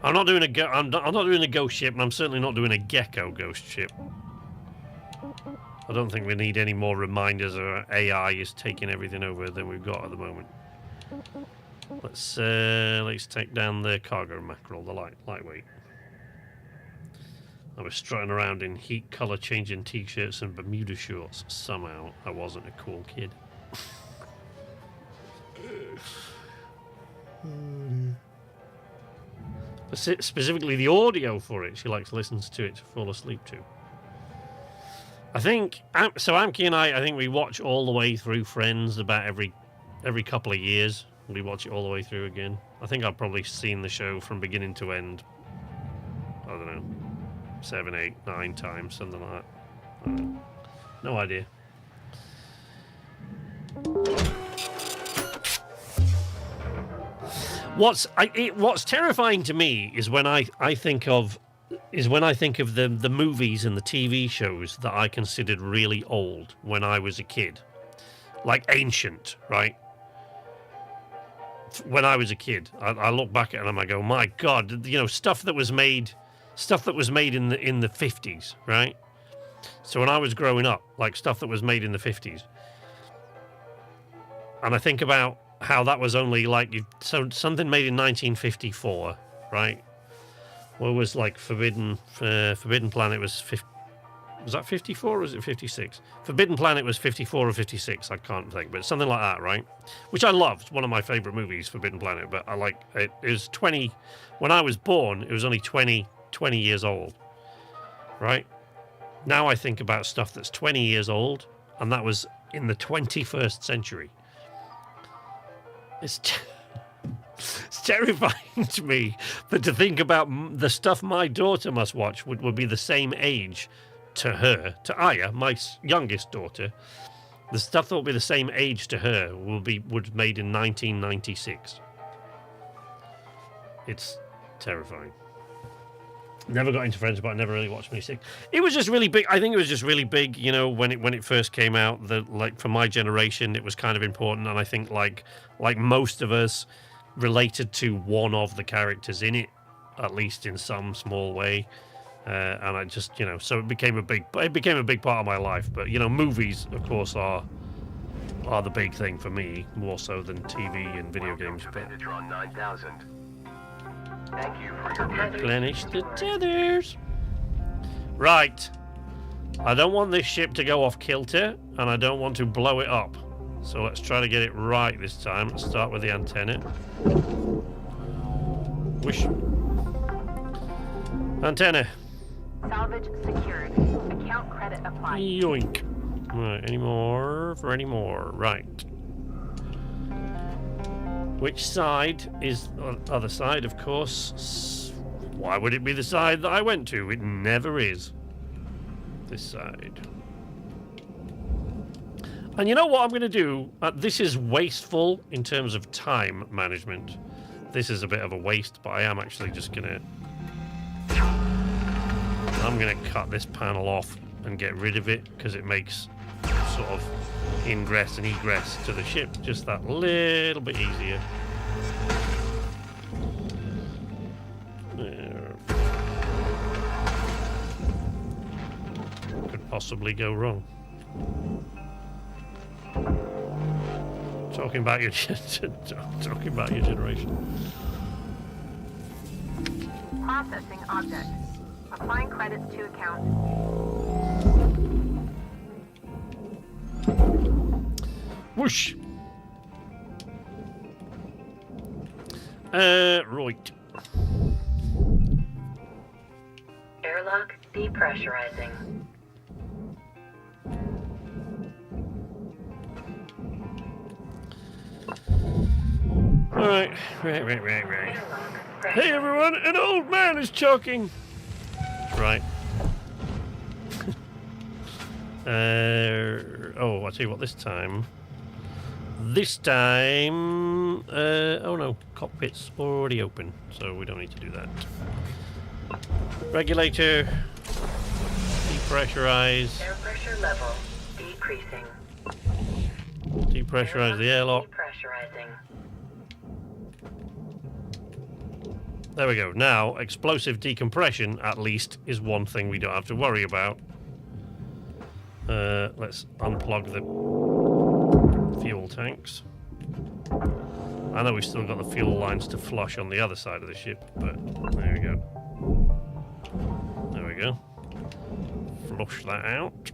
I'm not doing I'm not doing a ghost ship, and I'm certainly not doing a gecko ghost ship. I don't think we need any more reminders of AI is taking everything over than we've got at the moment. Let's take down the cargo mackerel, the lightweight. I was strutting around in heat color changing t-shirts and Bermuda shorts. Somehow I wasn't a cool kid. Specifically the audio for it, she likes listens to it to fall asleep to. I think so. Amki and I think we watch all the way through Friends about every couple of years. We watch it all the way through again. I think I've probably seen the show from beginning to end. I don't know, 7, 8, 9 times, something like that. I don't know. No idea. What's terrifying to me is when I think of the movies and the TV shows that I considered really old when I was a kid, like Ancient, right? When I was a kid, I look back at them and I go, my God, you know, stuff that was made in the 50s, right? So when I was growing up, like stuff that was made in the 50s, and I think about how that was only like something made in 1954, right? What was like Forbidden Planet was was that 54 or was it 56? Forbidden Planet was 54 or 56, I can't think, but something like that, right? Which I loved, one of my favourite movies, Forbidden Planet, but I like it. It was 20, when I was born, it was only 20 years old, right? Now I think about stuff that's 20 years old, and that was in the 21st century. It's terrifying to me, but to think about the stuff my daughter must watch would be the same age to her, to Aya, my youngest daughter. The stuff that will be the same age to her would made in 1996. It's terrifying. Never got into Friends, but I never really watched many six. It was just really big. I think it was just really big, you know, when it first came out. Like for my generation, it was kind of important, and I think like most of us related to one of the characters in it, at least in some small way. And I just, you know, so it became a big part of my life. But you know, movies, of course, are the big thing for me, more so than TV and video games. But Thank you for your replenish the tethers. Right. I don't want this ship to go off kilter, and I don't want to blow it up. So let's try to get it right this time. Let's start with the antenna. Wish. Antenna. Salvage secured. Account credit applied. Yoink. Right, any more? For any more. Right. Which side is the other side, of course? Why would it be the side that I went to? It never is. This side. And you know what I'm going to do? This is wasteful in terms of time management. This is a bit of a waste, but I am actually just going to... I'm going to cut this panel off and get rid of it, because it makes sort of ingress and egress to the ship just that little bit easier. There. Could possibly go wrong. Talking about your generation. Processing object. Applying credits to account. Whoosh. Right. Airlock depressurizing. Alright, right. Hey everyone, an old man is choking! Right. Oh, I'll tell you what, this time... oh no, cockpit's already open, so we don't need to do that. Regulator. Depressurize. Air pressure level decreasing. Depressurize the airlock. Depressurizing. There we go. Now, explosive decompression, at least, is one thing we don't have to worry about. Let's unplug the fuel tanks. I know we've still got the fuel lines to flush on the other side of the ship, but there we go. There we go. Flush that out.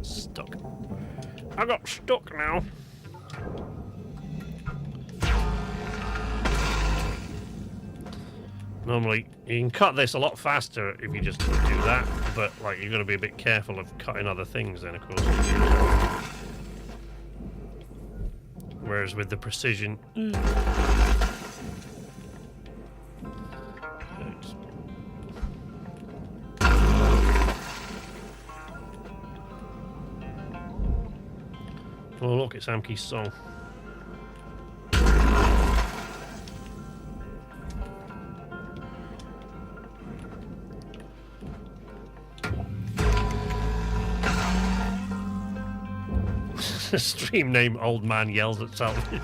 Stuck. I got stuck now. Normally, you can cut this a lot faster if you just do that, but like you've got to be a bit careful of cutting other things then, of course. Whereas with the precision... Oh look, it's Amki's song. Stream name Old Man Yells at Salvage.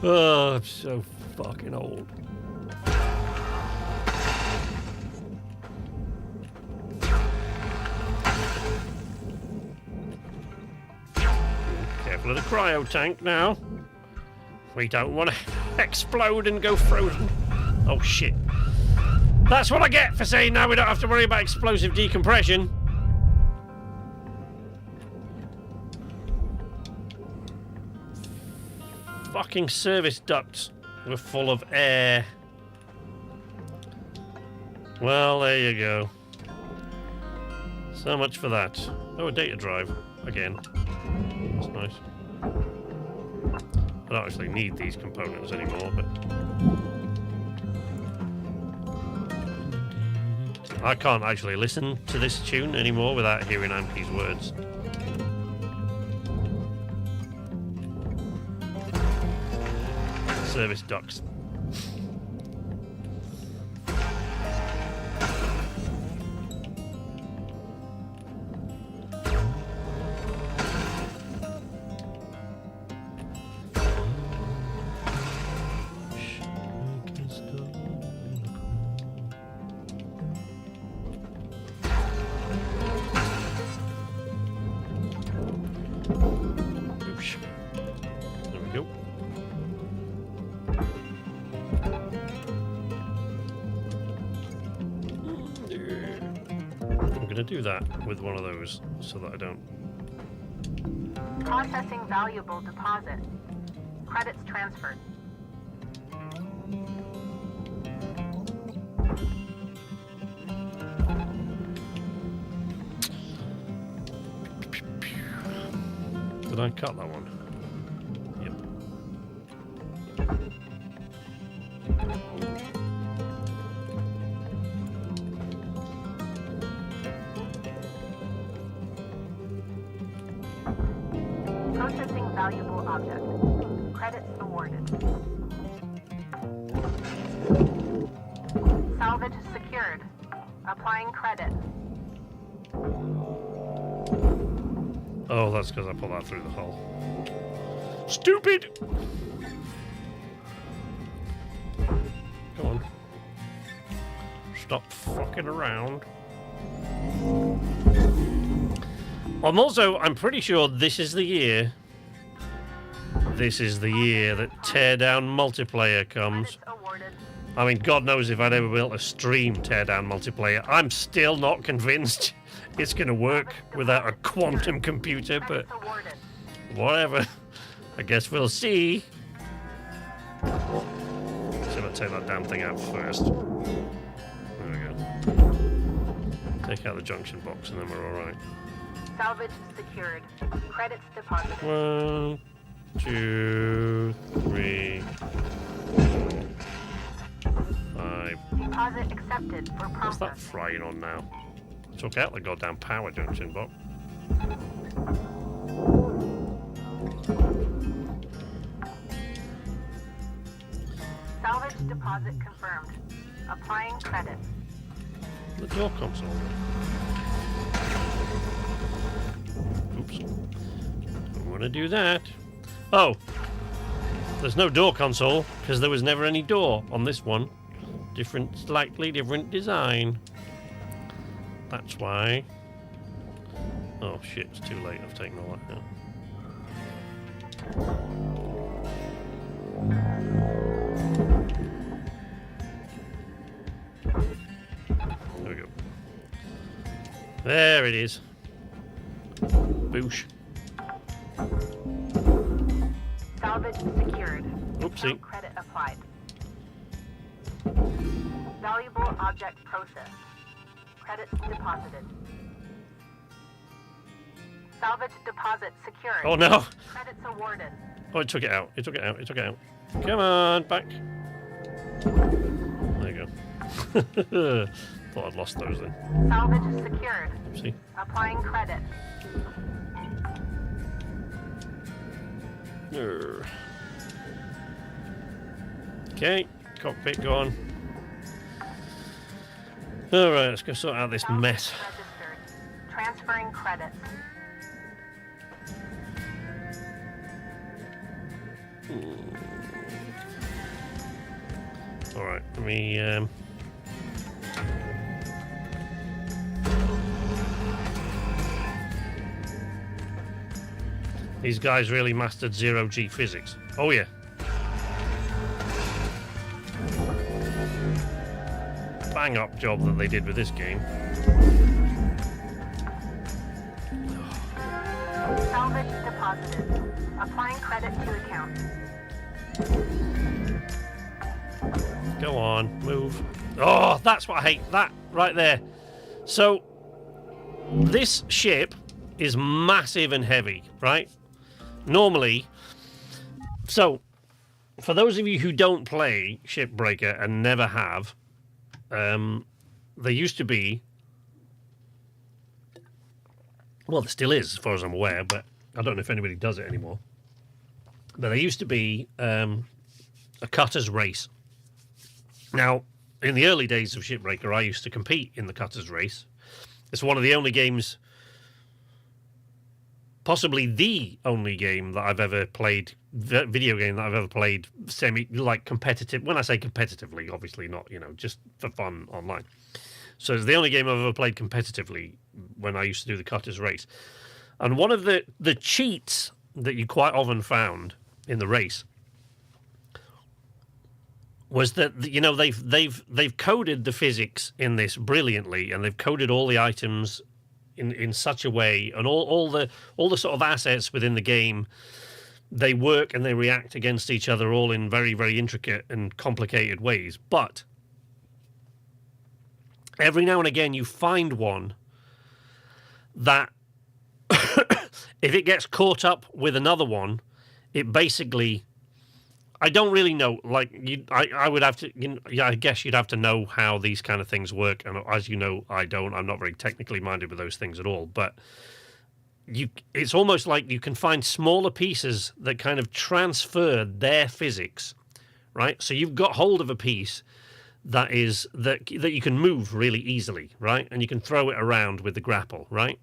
Oh, I'm so fucking old. Careful of the cryo tank now. We don't want to explode and go frozen. Oh shit. That's what I get for saying now we don't have to worry about explosive decompression. Fucking service ducts were full of air. Well, there you go. So much for that. Oh, a data drive. Again. That's nice. I don't actually need these components anymore, but... I can't actually listen to this tune anymore without hearing Amki's words. Service ducts. Do that with one of those so that I don't. Processing valuable deposit. Credits transferred. Did I cut that one? Yep. Processing valuable object. Credits awarded. Salvage secured. Applying credit. Oh, that's because I put that through the hull. Stupid! Come on. Stop fucking around. I'm pretty sure this is the year this is the year that teardown multiplayer comes. I mean, God knows if I'd ever be able to stream teardown multiplayer. I'm still not convinced it's going to work without a quantum computer, but whatever. I guess we'll see. So let's take that damn thing out first. There we go. Take out the junction box and then we're alright. Salvage secured. Credits deposited. 1, 2, 3, 5. Deposit accepted for What's that processing. frying on now? I took out the goddamn power junction box. Salvage deposit confirmed. Applying credits. The door console. Oops. Don't want to do that. Oh. There's no door console because there was never any door on this one. Slightly different design. That's why. Oh shit, it's too late. I've taken all that out. There we go. There it is. Boosh. Salvage secured. Oopsie. Account credit applied. Valuable object processed. Credits deposited. Salvage deposit secured. Oh no! Credits awarded. Oh, it took it out. It took it out. It took it out. Come on, back. There you go. Thought I'd lost those then. Salvage secured. Oopsie. Applying credit. Okay, cockpit gone. Alright, let's go sort out this Salvage mess. registered. Transferring credits. Alright, let me these guys really mastered zero-G physics. Oh yeah. Bang up job that they did with this game. Salvage deposited. Applying credit to account. Go on, move. Oh, that's what I hate. That right there. So, this ship is massive and heavy, right? Normally, so, for those of you who don't play Shipbreaker and never have, there used to be, well, there still is, as far as I'm aware, but I don't know if anybody does it anymore. But there used to be a cutters race. Now, in the early days of Shipbreaker, I used to compete in the cutters race. It's one of the only games, possibly the only game that I've ever played, video game that I've ever played like competitive. When I say competitively, obviously not, just for fun online. So it's the only game I've ever played competitively when I used to do the cutters race. And one of the cheats that you quite often found in the race was that they've coded the physics in this brilliantly, and they've coded all the items in such a way, and all the sort of assets within the game, they work and they react against each other all in very, very intricate and complicated ways. But every now and again you find one that if it gets caught up with another one, it basically, I don't really know. Like I would have to. I guess you'd have to know how these kind of things work. And as you know, I don't. I'm not very technically minded with those things at all. But it's almost like you can find smaller pieces that kind of transfer their physics, right? So you've got hold of a piece that you can move really easily, right? And you can throw it around with the grapple, right?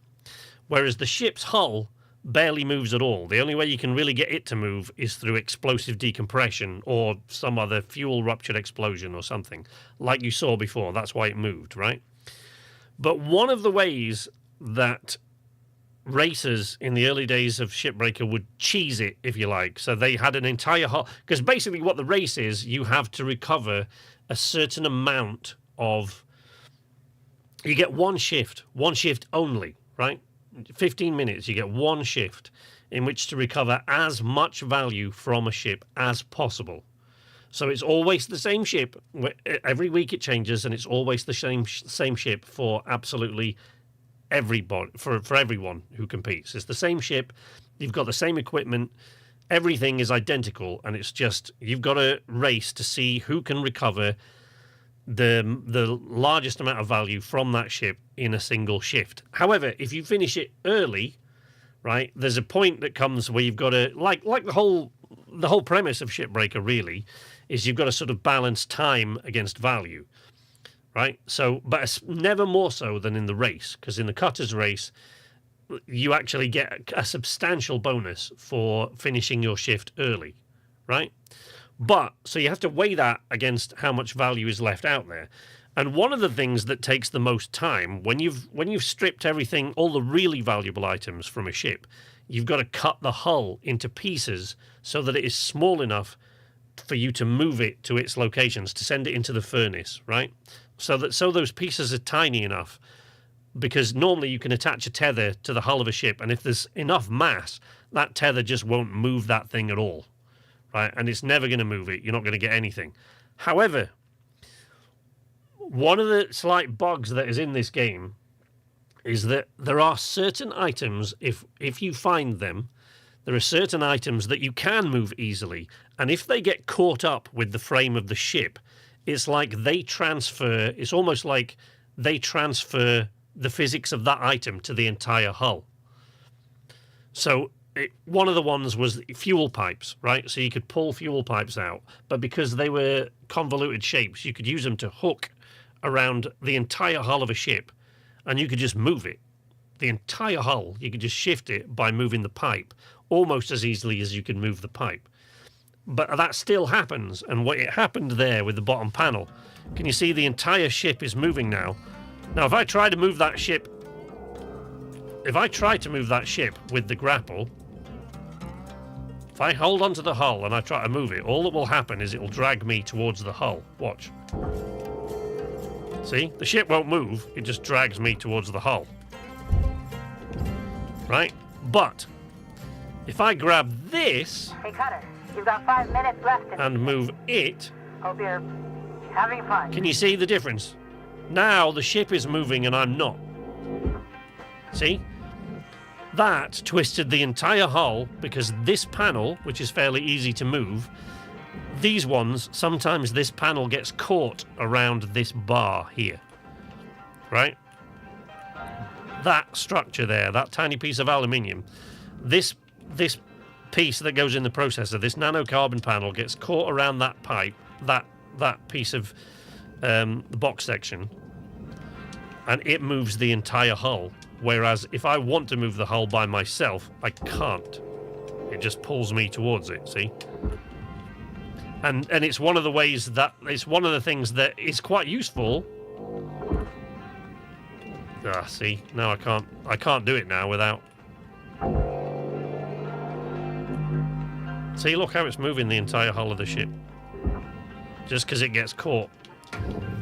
Whereas the ship's hull barely moves at all. The only way you can really get it to move is through explosive decompression or some other fuel ruptured explosion or something, like you saw before. That's why it moved, right? But one of the ways that racers in the early days of Shipbreaker would cheese it, if you like. So they had an entire hull, because basically what the race is, you have to recover a certain amount of. You get one shift only, right? 15 minutes. You get one shift in which to recover as much value from a ship as possible. So it's always the same ship. Every week it changes, and it's always the same ship for absolutely everybody, for everyone who competes. It's the same ship. You've got the same equipment. Everything is identical, and it's just you've got to race to see who can recover the largest amount of value from that ship in a single shift. However, if you finish it early, right, there's a point that comes where you've got to like the whole premise of Shipbreaker really is you've got to sort of balance time against value, right? So, but it's never more so than in the race, because in the cutters race, you actually get a substantial bonus for finishing your shift early, right? But so you have to weigh that against how much value is left out there. And one of the things that takes the most time when you've stripped everything, all the really valuable items from a ship, you've got to cut the hull into pieces so that it is small enough for you to move it to its locations, to send it into the furnace, right? So those pieces are tiny enough, because normally you can attach a tether to the hull of a ship, and if there's enough mass, that tether just won't move that thing at all, right? And it's never going to move it. You're not going to get anything. However, one of the slight bugs that is in this game is that there are certain items, if you find them, there are certain items that you can move easily, and if they get caught up with the frame of the ship, it's like they transfer, it's almost like they transfer the physics of that item to the entire hull. So one of the ones was fuel pipes, right? So you could pull fuel pipes out, but because they were convoluted shapes, you could use them to hook around the entire hull of a ship, and you could just move it. The entire hull, you could just shift it by moving the pipe, almost as easily as you can move the pipe. But that still happens, and what it happened there with the bottom panel, can you see the entire ship is moving now? Now, if I try to move that ship with the grapple, if I hold onto the hull and I try to move it, all that will happen is it will drag me towards the hull. Watch. See? The ship won't move, it just drags me towards the hull. Right? But if I grab this Hey, Cutter, you've got 5 minutes left. And move it, Hope you're having fun. can you see the difference? Now the ship is moving and I'm not. See? That twisted the entire hull, because this panel, which is fairly easy to move, these ones, sometimes this panel gets caught around this bar here. Right? That structure there, that tiny piece of aluminium, this piece that goes in the processor, this nanocarbon panel, gets caught around that pipe, that piece of the box section, and it moves the entire hull. Whereas if I want to move the hull by myself, I can't. It just pulls me towards it, see? And it's one of the ways that, it's one of the things that is quite useful. Ah, see, now I can't do it now without. See, look how it's moving the entire hull of the ship. Just because it gets caught.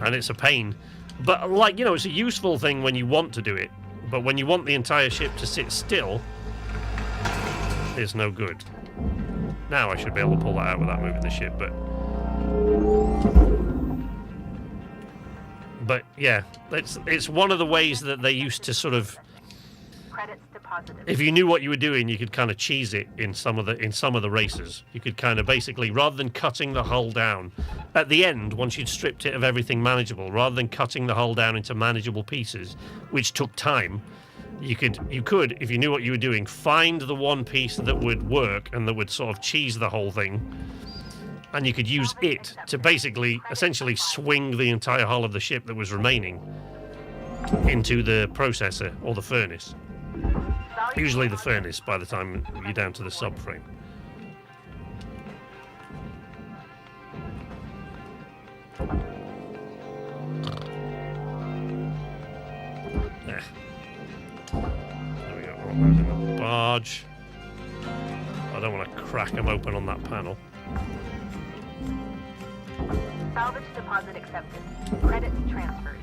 And it's a pain. But, like, you know, it's a useful thing when you want to do it. But when you want the entire ship to sit still, it's no good. Now I should be able to pull that out without moving the ship, but yeah, it's one of the ways that they used to sort of, Credits deposited. if you knew what you were doing, you could kind of cheese it in some of the races. You could kind of basically, rather than cutting the hull down at the end, once you'd stripped it of everything manageable, rather than cutting the hull down into manageable pieces, which took time, you could, if you knew what you were doing, find the one piece that would work and that would sort of cheese the whole thing, and you could use it to basically, essentially swing the entire hull of the ship that was remaining into the processor or the furnace. Usually the furnace by the time you're down to the subframe. There we go. I don't want to crack them open on that panel. Salvage deposit accepted. Credits transferred.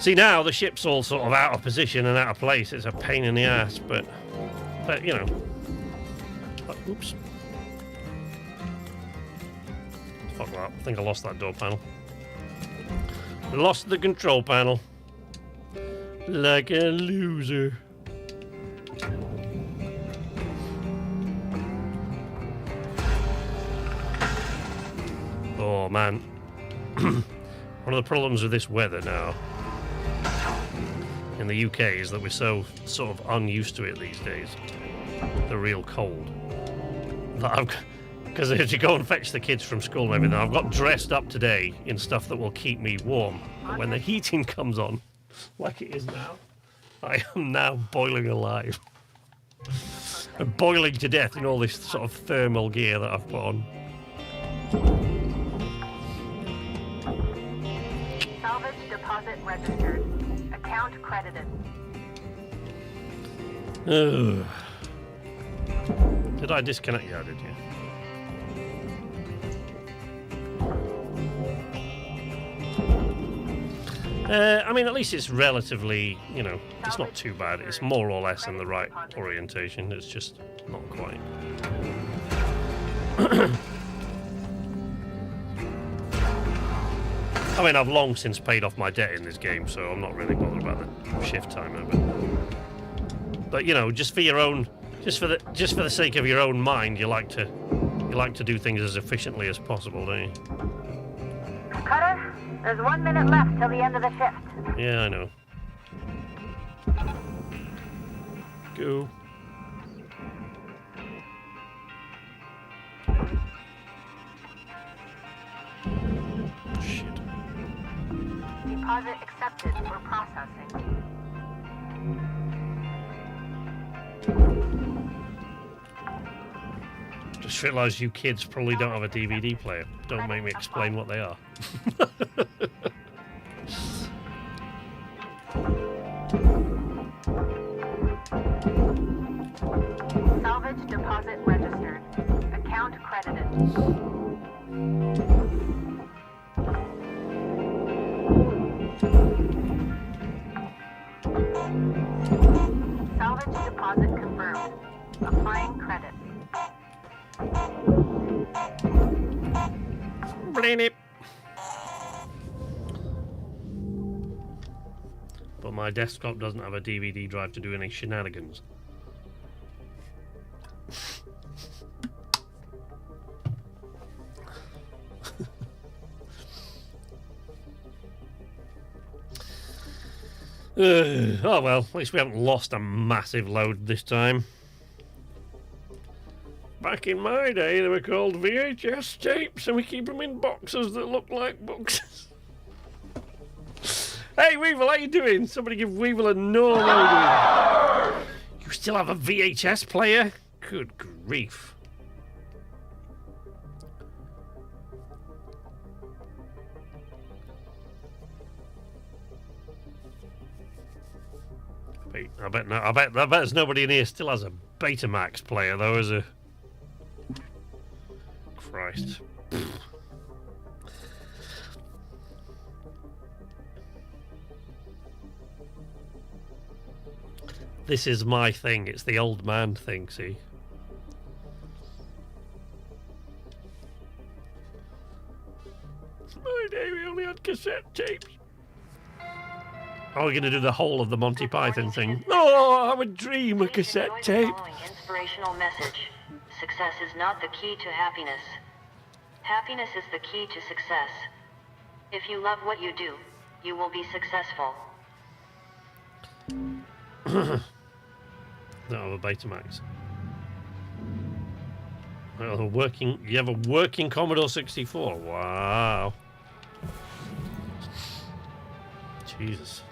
See, now the ship's all sort of out of position and out of place. It's a pain in the ass, but you know. Oh, oops. Fuck that. I think I lost that door panel. Lost the control panel. Like a loser. Oh, man. One of the problems with this weather now in the UK is that we're so sort of unused to it these days. The real cold. That because I had to go and fetch the kids from school and everything. I've got dressed up today in stuff that will keep me warm. But when the heating comes on, like it is now, I am now boiling alive. I'm boiling to death in all this sort of thermal gear that I've put on. Salvage deposit registered. Account credited. Ugh. Did I disconnect? Yeah, I did, yeah. I mean, at least it's relatively, you know, it's not too bad. It's more or less in the right orientation. It's just not quite. I mean, I've long since paid off my debt in this game, so I'm not really bothered about the shift time of it. But you know, just for your own, just for the sake of your own mind, you like to do things as efficiently as possible, don't you? Cutter, there's 1 minute left till the end of the shift. Yeah, I know. Go. Shit. Deposit accepted for processing. Just realised you kids probably don't have a DVD player. Don't make me explain what they are. Salvage deposit registered. Account credited. Salvage deposit confirmed. Applying credit. Blame it. But my desktop doesn't have a DVD drive to do any shenanigans. Oh well, at least we haven't lost a massive load this time. Back in my day, they were called VHS tapes, and we keep them in boxes that look like books. Hey, Weevil, how you doing? Somebody give Weevil a no. You still have a VHS player? Good grief. I bet there's nobody in here still has a Betamax player though, is there? Christ. This is my thing. It's the old man thing, see? My day we only had cassette tapes. Are we going to do the whole of the Monty Python thing? Oh, I would dream a cassette tape. Inspirational message. Success is not the key to happiness. Happiness is the key to success. If you love what you do, you will be successful. No, a Betamax. Well, you have a working Commodore 64. Wow. Jesus.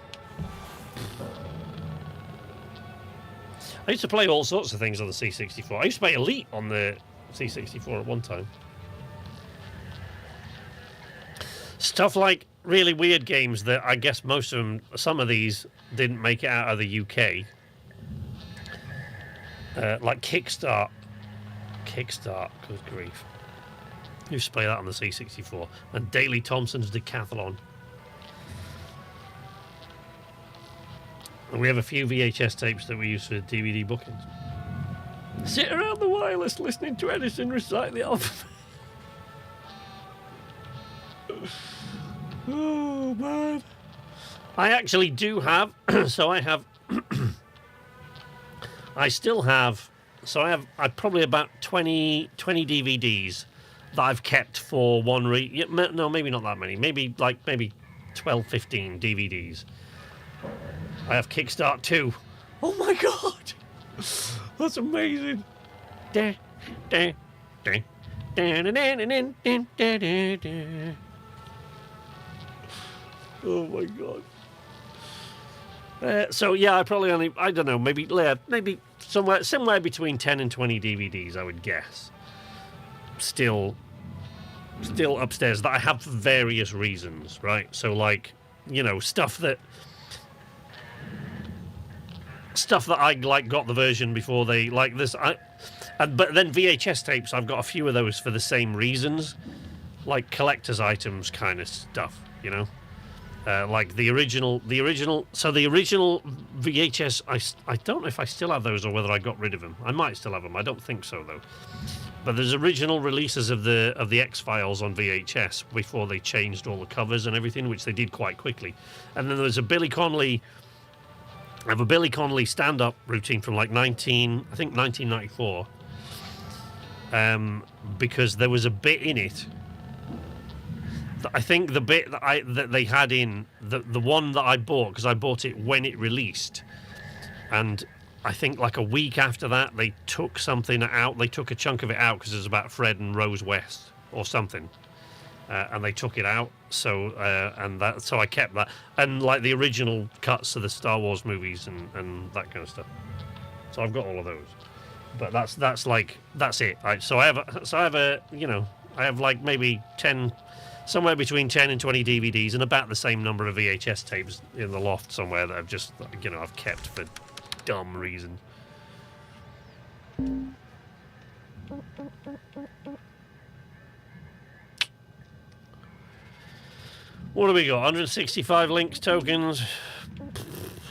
I used to play all sorts of things on the C64. I used to play Elite on the C64 at one time. Stuff like really weird games that I guess some of these didn't make it out of the UK. Like Kickstart. Kickstart, good grief. You play that on the C64. And Daley Thompson's Decathlon. And we have a few VHS tapes that we use for DVD bookings. Sit around the wireless listening to Edison recite the alphabet. Oh, man. I actually do have... so I have... I still have... So I probably about 20 DVDs that I've kept for one no, maybe not that many. Maybe 12, 15 DVDs. I have Kickstart 2. Oh my god! That's amazing. Oh my god. So yeah, I probably only, I don't know, maybe somewhere between 10 and 20 DVDs, I would guess. Still upstairs that I have for various reasons, right? So like, you know, stuff that I like got the version before they like this. But then VHS tapes, I've got a few of those for the same reasons, like collector's items kind of stuff, you know. Like the original. So the original VHS, I don't know if I still have those or whether I got rid of them. I might still have them. I don't think so though. But there's original releases of the X-Files on VHS before they changed all the covers and everything, which they did quite quickly. And then there's a Billy Connolly. I have a Billy Connolly stand-up routine from like 1994. Because there was a bit in it. I think the bit that they had in the one that I bought, because I bought it when it released, and I think like a week after that they took something out. They took a chunk of it out because it was about Fred and Rose West or something, and they took it out. So so I kept that, and like the original cuts of the Star Wars movies and that kind of stuff. So I've got all of those, but that's it. So I have like maybe 10. Somewhere between 10 and 20 DVDs and about the same number of VHS tapes in the loft somewhere that I've just, you know, I've kept for dumb reasons. What do we got? 165 links tokens.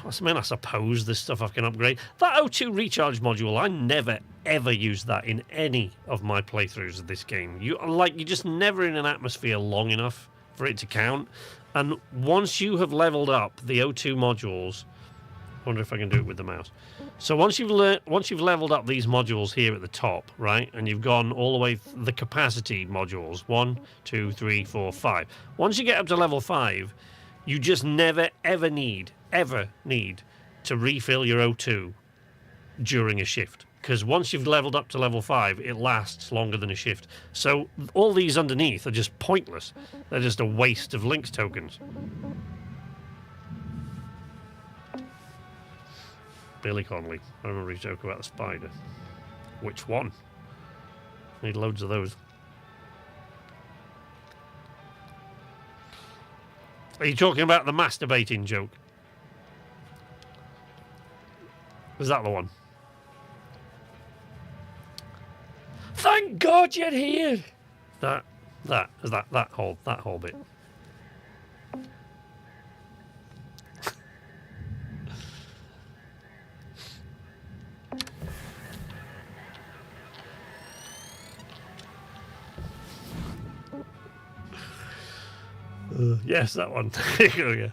I suppose there's stuff I can upgrade. That O2 recharge module, I never ever used that in any of my playthroughs of this game. You're just never in an atmosphere long enough for it to count. And once you have leveled up the O2 modules, I wonder if I can do it with the mouse. So once you've leveled up these modules here at the top, right, and you've gone all the way the capacity modules 1, 2, 3, 4, 5. Once you get up to level 5, you just never ever need to refill your O2 during a shift, because once you've leveled up to level 5, it lasts longer than a shift. So all these underneath are just pointless. They're just a waste of links tokens. Billy Connolly. I remember his joke about the spider. Which one? Need loads of those. Are you talking about the masturbating joke? Was that the one? Thank God you're here. That whole bit. Yes, that one. There you go, yeah.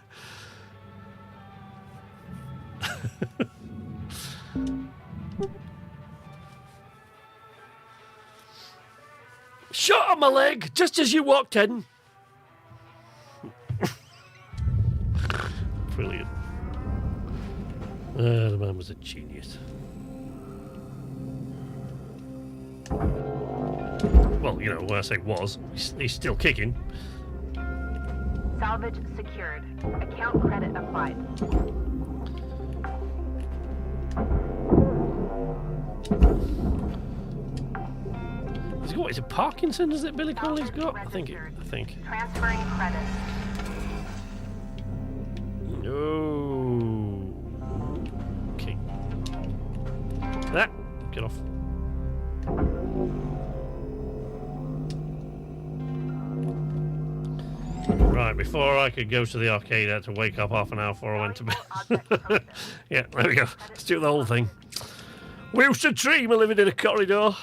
Shot on my leg just as you walked in. Brilliant. The man was a genius. Well, you know, when I say was, he's still kicking. Salvage secured. Account credit applied. Is it Parkinson's that Billy Connolly's got? I think. Transferring credit. No. Okay. That. Right, before I could go to the arcade, I had to wake up half an hour before I went to bed. Yeah, there we go. Let's do the whole thing. We used to dream of living in a corridor.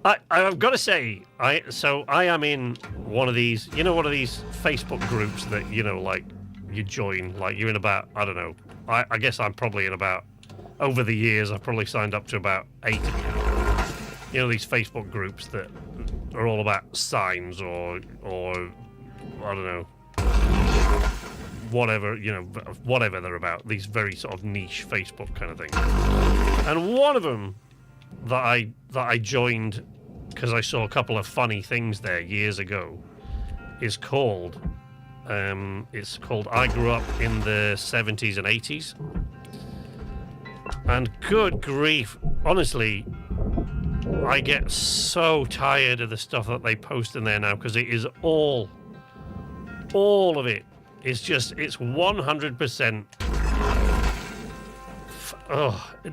I've got to say, I am in one of these, one of these Facebook groups that, like, you join, like, you're in about, I don't know, I guess I'm probably in about, over the years, I've probably signed up to about 8 of you. These Facebook groups that are all about signs or I don't know, whatever, whatever they're about, these very sort of niche Facebook kind of things. And one of them that I joined because I saw a couple of funny things there years ago is called I Grew Up in the 70s and 80s. And good grief, honestly, I get so tired of the stuff that they post in there now, because it is all of it is just, it's 100%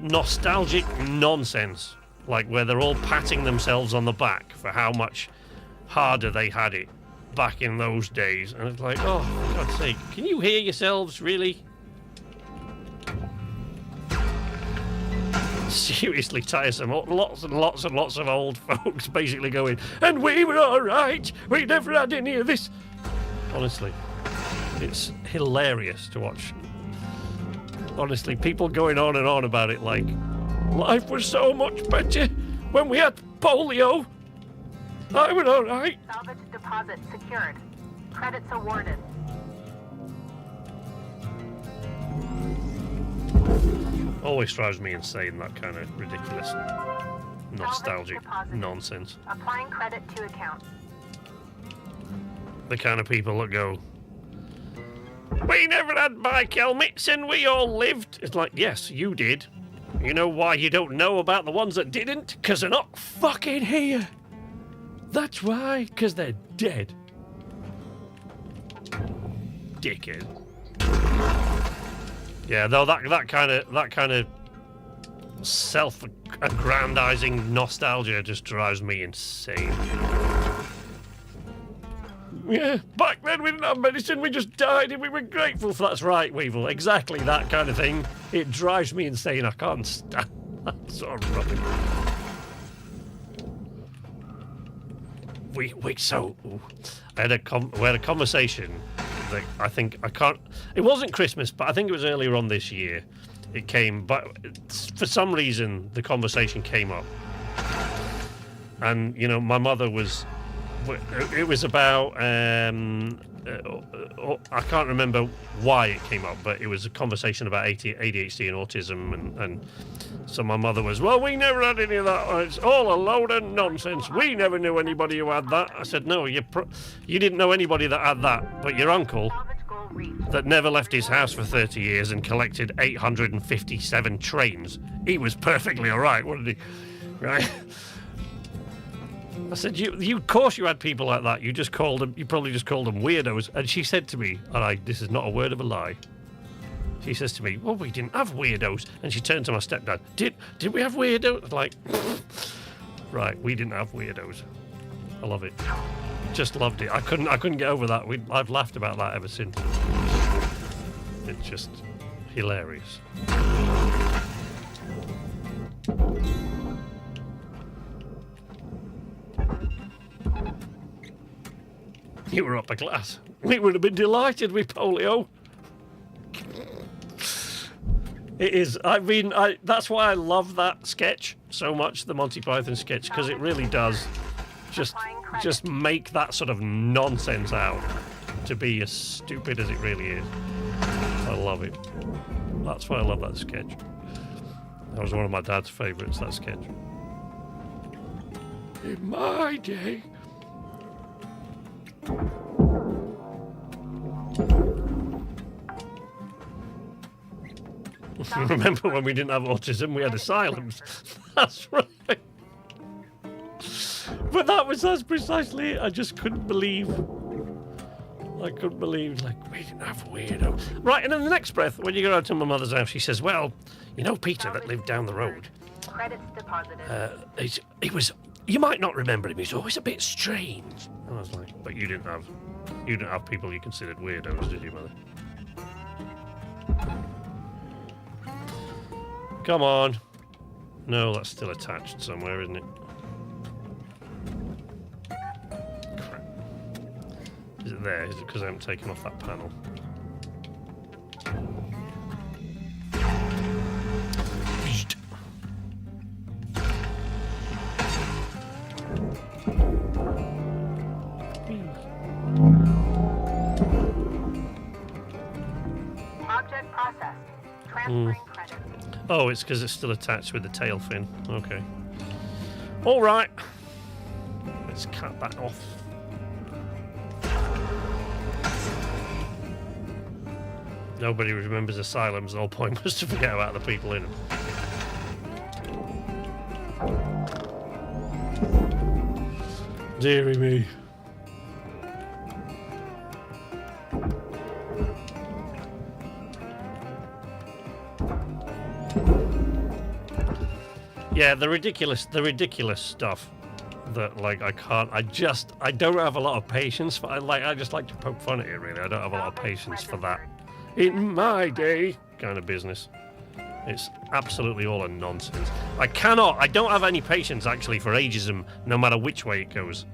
nostalgic nonsense, like where they're all patting themselves on the back for how much harder they had it back in those days. And it's like, oh, for God's sake, can you hear yourselves, really? Seriously tiresome. Lots and lots and lots of old folks basically going, and we were all right, we never had any of this. Honestly, it's hilarious to watch. Honestly, people going on and on about it like, life was so much better when we had polio. I was all right. Salvage deposit secured. Credits awarded. Always drives me insane, that kind of ridiculous, nostalgic nonsense. Applying credit to account. The kind of people that go, we never had bike helmets and we all lived. It's like, yes, you did. You know why you don't know about the ones that didn't? Because they're not fucking here. That's why, because they're dead. Dickhead. Yeah, though that kind of self-aggrandizing nostalgia just drives me insane. Yeah, back then we didn't have medicine, we just died and we were grateful for. That's right, Weevil, exactly that kind of thing. It drives me insane. I can't stand that sort of rubbish. We had a conversation. It wasn't Christmas, but I think it was earlier on this year. It came, but for some reason the conversation came up, and my mother was. It was about I can't remember why it came up, but it was a conversation about ADHD and autism, and so my mother was, well, we never had any of that. It's all a load of nonsense. We never knew anybody who had that. I said, no, you didn't know anybody that had that, but your uncle that never left his house for 30 years and collected 857 trains, he was perfectly all right, wasn't he? Right? I said, of course you had people like that. You probably just called them weirdos. And she said to me, and this is not a word of a lie. She says to me, well, we didn't have weirdos. And she turned to my stepdad, did we have weirdos? Like, right, we didn't have weirdos. I love it. Just loved it. I couldn't get over that. I've laughed about that ever since. It's just hilarious. You were upper class. We would have been delighted with polio. It is. I mean, that's why I love that sketch so much, the Monty Python sketch, because it really does just make that sort of nonsense out to be as stupid as it really is. I love it. That's why I love that sketch. That was one of my dad's favourites, that sketch. In my day... Remember when we didn't have autism, we had asylums. That's right. But that's precisely it. I just couldn't believe. Like, we didn't have weirdo. Right, and in the next breath, when you go out to my mother's house, she says, well, Peter that lived down the road. Credits deposited. You might not remember him. He's always a bit strange. And I was like, but you didn't have people you considered weirdos, did you, Mother? Come on. No, that's still attached somewhere, isn't it? Crap. Is it there? Is it because I haven't taken off that panel? Object processed. Transferring credit. Oh, it's because it's still attached with the tail fin. Okay. All right. Let's cut that off. Nobody remembers asylums. The whole point was to forget about the people in them. Deary me. Yeah, the ridiculous stuff that, like, I don't have a lot of patience for. I just like to poke fun at it, really. I don't have a lot of patience for that. In my day, kind of business. It's absolutely all a nonsense. I don't have any patience, actually, for ageism, no matter which way it goes.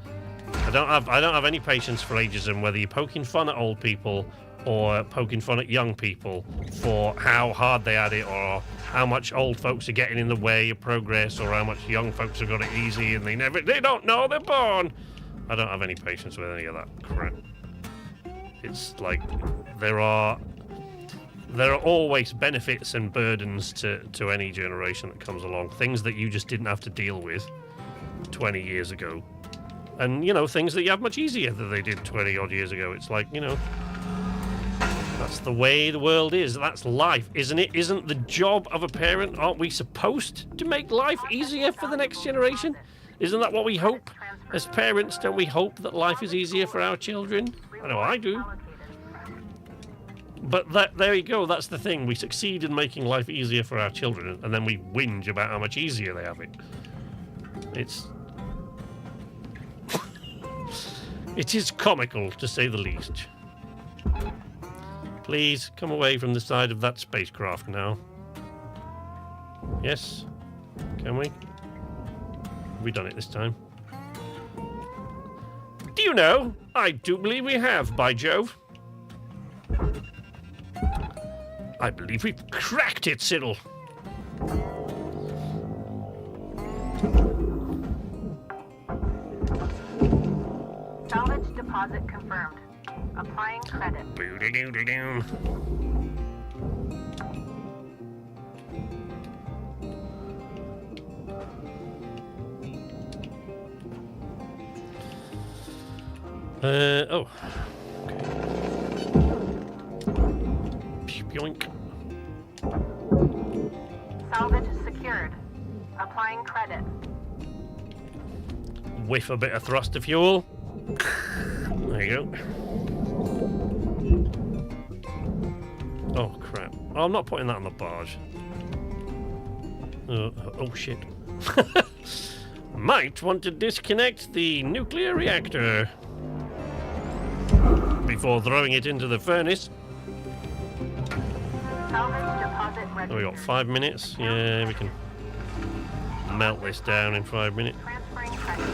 I don't have any patience for ageism, whether you're poking fun at old people or poking fun at young people for how hard they had it, or how much old folks are getting in the way of progress, or how much young folks have got it easy and they don't know they're born. I don't have any patience with any of that crap. It's like there are always benefits and burdens to any generation that comes along. Things that you just didn't have to deal with 20 years ago. And, you know, things that you have much easier than they did 20 odd years ago. It's like, you know, that's the way the world is. That's life, isn't it? Isn't the job of a parent, aren't we supposed to make life easier for the next generation? Isn't that what we hope? As parents, don't we hope that life is easier for our children? I know I do. But there you go, that's the thing. We succeed in making life easier for our children, and then we whinge about how much easier they have it. It is comical, to say the least. Please, come away from the side of that spacecraft now. Yes? Can we? Have we done it this time? Do you know? I do believe we have, by Jove. I believe we've cracked it, Cyril. Salvage deposit confirmed. Applying credit. Boo-doo-doo-doo-doo. Oh. Okay. Yoink. Salvage secured. Applying credit. Whiff a bit of thruster fuel. There you go. Oh, crap. Oh, I'm not putting that on the barge. Oh, shit. Might want to disconnect the nuclear reactor before throwing it into the furnace. Salvage deposit registered. Oh, we got 5 minutes. Yeah, we can melt this down in 5 minutes. Transferring credit.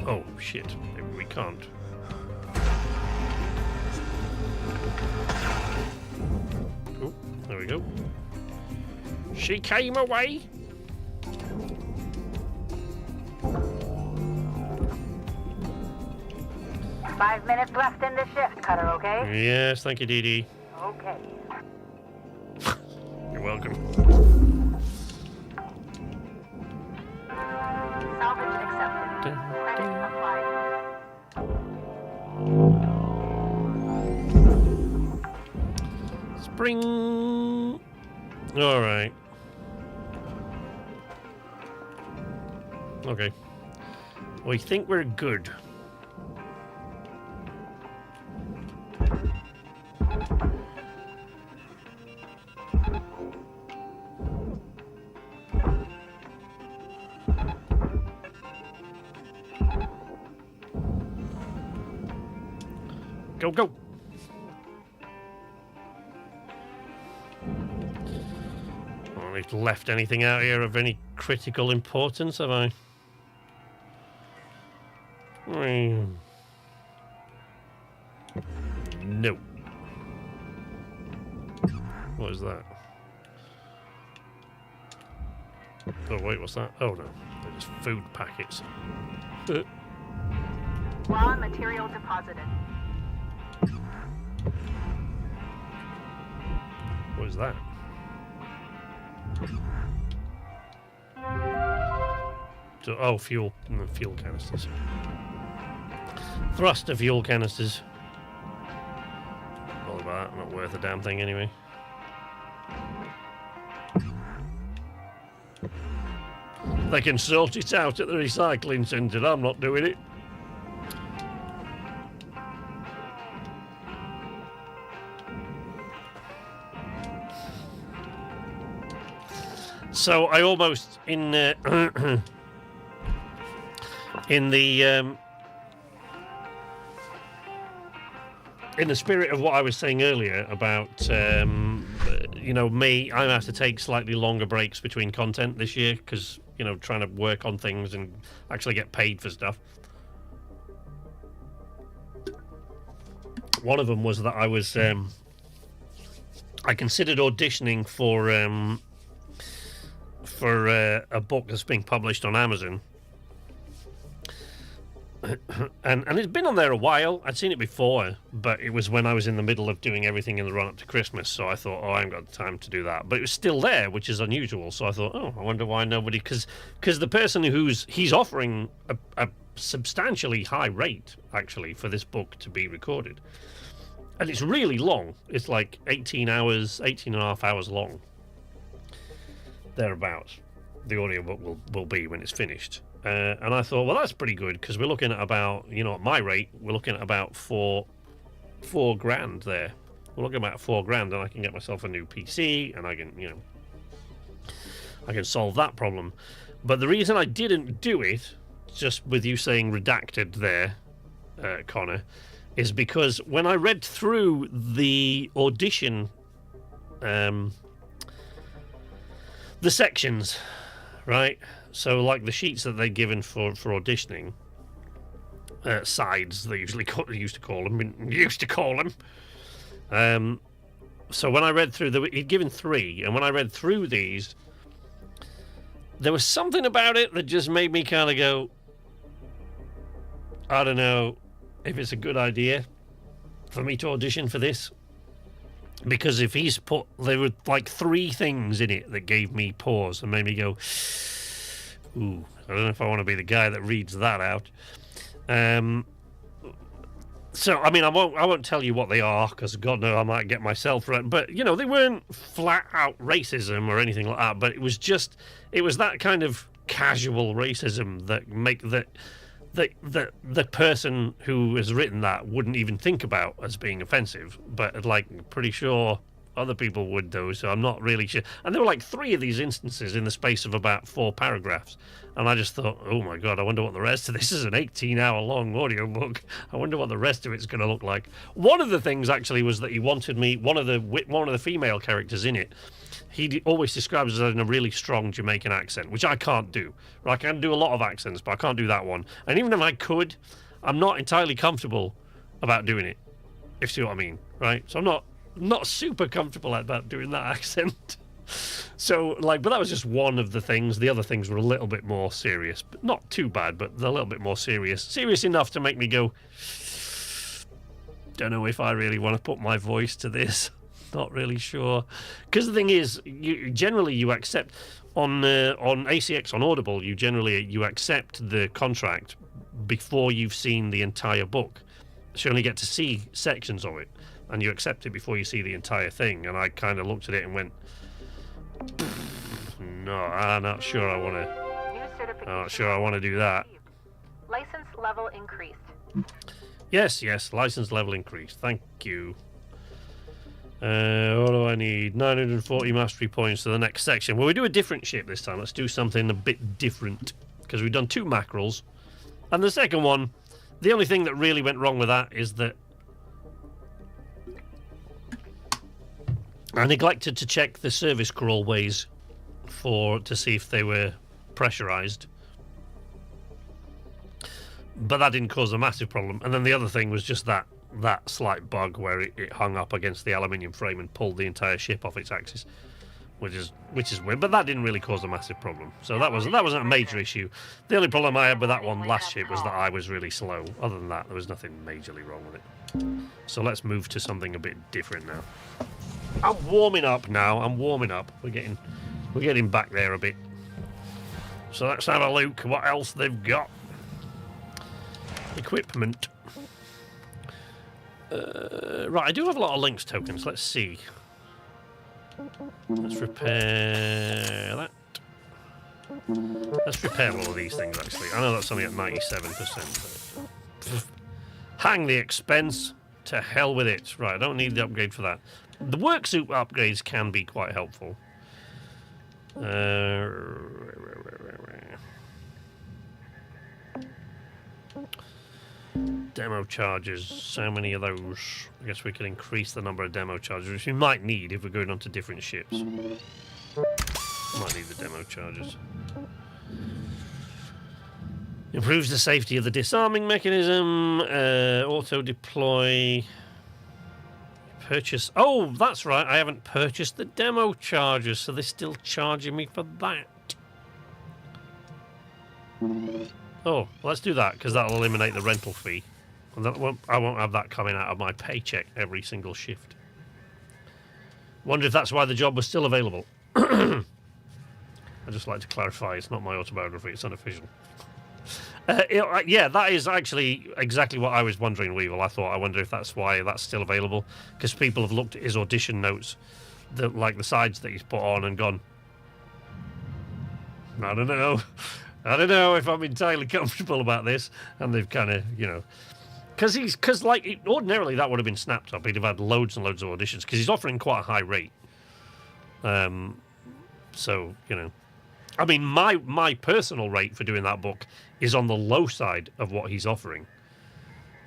Oh, shit. Maybe we can't. Oh, there we go. She came away. Five minutes left in the shift, Cutter, okay? Yes, thank you, Dee Dee. Okay. You're welcome. Salvage accepted. Credit applied. Spring. All right. Okay. We think we're good. Go, go. I haven't left anything out here of any critical importance, have I? No. What is that? Oh, wait, what's that? Oh, no. They're just food packets. Raw material deposited. What is that? So, oh, fuel canisters. Thruster fuel canisters. All that, not worth a damn thing anyway. They can sort it out at the recycling centre. I'm not doing it. So I almost in the spirit of what I was saying earlier about you know, me, I have to take slightly longer breaks between content this year because, you know, trying to work on things and actually get paid for stuff. One of them was that I was I considered auditioning for a book that's being published on Amazon. And it's been on there a while. I'd seen it before, but it was when I was in the middle of doing everything in the run-up to Christmas, so I thought, oh, I haven't got time to do that. But it was still there, which is unusual, so I thought, oh, I wonder why nobody... Because the person he's offering a substantially high rate, actually, for this book to be recorded. And it's really long. It's like 18 and a half hours long. Thereabouts. The audiobook will be when it's finished. And I thought, well, that's pretty good because we're looking at about, you know, at my rate, we're looking at about $4 grand there. We're looking at about $4 grand, and I can get myself a new PC, and I can, you know, I can solve that problem. But the reason I didn't do it, just with you saying redacted there, Connor, is because when I read through the audition, the sections, right? So, like the sheets that they're given for auditioning, sides they used to call them. So when I read through he'd given 3, and when I read through these, there was something about it that just made me kind of go, I don't know if it's a good idea for me to audition for this. Because if he's there were like 3 things in it that gave me pause and made me go, ooh, I don't know if I want to be the guy that reads that out. So, I mean, I won't tell you what they are, because God knows I might get myself right. But, you know, they weren't flat-out racism or anything like that, but it was that kind of casual racism that the person who has written that wouldn't even think about as being offensive, but like pretty sure other people would though, so I'm not really sure. And there were like 3 of these instances in the space of about 4 paragraphs, and I just thought, oh my God, I wonder what the rest of this is. An 18-hour long audiobook. I wonder what the rest of it's going to look like. One of the things actually was that he wanted me, one of the female characters in it, he always describes it in a really strong Jamaican accent, which I can't do. I can do a lot of accents, but I can't do that one. And even if I could, I'm not entirely comfortable about doing it, if you see what I mean, right? So I'm not super comfortable about doing that accent. So, like, but that was just one of the things. The other things were a little bit more serious, but not too bad, but a little bit more serious. Serious enough to make me go, don't know if I really want to put my voice to this. Not really sure, because the thing is, you accept on ACX on Audible. You accept the contract before you've seen the entire book. So you only get to see sections of it, and you accept it before you see the entire thing. And I kind of looked at it and went, no, I'm not sure I want to. I'm not sure I want to do that. License level increased. Yes, license level increased. Thank you. What do I need? 940 mastery points to the next section. Well, we do a different ship this time. Let's do something a bit different, because we've done 2 mackerels. And the second one, the only thing that really went wrong with that is that I neglected to check the service crawlways to see if they were pressurized. But that didn't cause a massive problem. And then the other thing was just that slight bug where it hung up against the aluminium frame and pulled the entire ship off its axis, which is weird. But that didn't really cause a massive problem. So that wasn't a major issue. The only problem I had with that one last ship was that I was really slow. Other than that, there was nothing majorly wrong with it. So let's move to something a bit different now. I'm warming up now. We're getting back there a bit. So let's have a look what else they've got. Equipment. Right, I do have a lot of links tokens. Let's see. Let's repair that. Let's repair all of these things, actually. I know that's only at 97%. But hang the expense. To hell with it. Right, I don't need the upgrade for that. The work suit upgrades can be quite helpful. Demo charges. So many of those. I guess we can increase the number of demo charges, which we might need if we're going on to different ships. Might need the demo charges. Improves the safety of the disarming mechanism. Auto deploy. Purchase. Oh, that's right. I haven't purchased the demo charges, so they're still charging me for that. Oh, let's do that because that'll eliminate the rental fee. And I won't have that coming out of my paycheck every single shift. Wonder if that's why the job was still available. I'd just like to clarify, it's not my autobiography, it's unofficial. Yeah, that is actually exactly what I was wondering, Weevil. I wonder if that's why that's still available. Because people have looked at his audition notes, like the sides that he's put on, and gone, I don't know if I'm entirely comfortable about this. And they've kind of, because like ordinarily that would have been snapped up. He'd have had loads and loads of auditions because he's offering quite a high rate. So, I mean, my personal rate for doing that book is on the low side of what he's offering.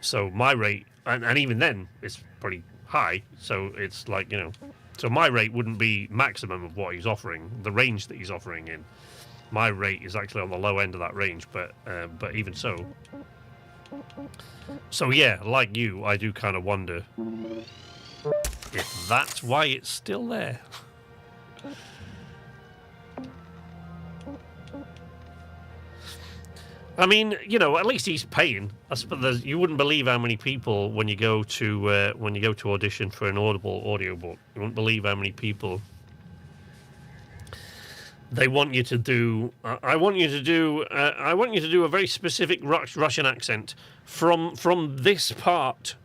So my rate, and even then, it's pretty high. So it's like, so my rate wouldn't be maximum of what he's offering, the range that he's offering in. My rate is actually on the low end of that range, but even so. So yeah, like you, I do kind of wonder if that's why it's still there. I mean, at least he's paying. You wouldn't believe how many people when you go to audition for an Audible audiobook, you wouldn't believe how many people they want you to do. I want you to do a very specific Russian accent from this part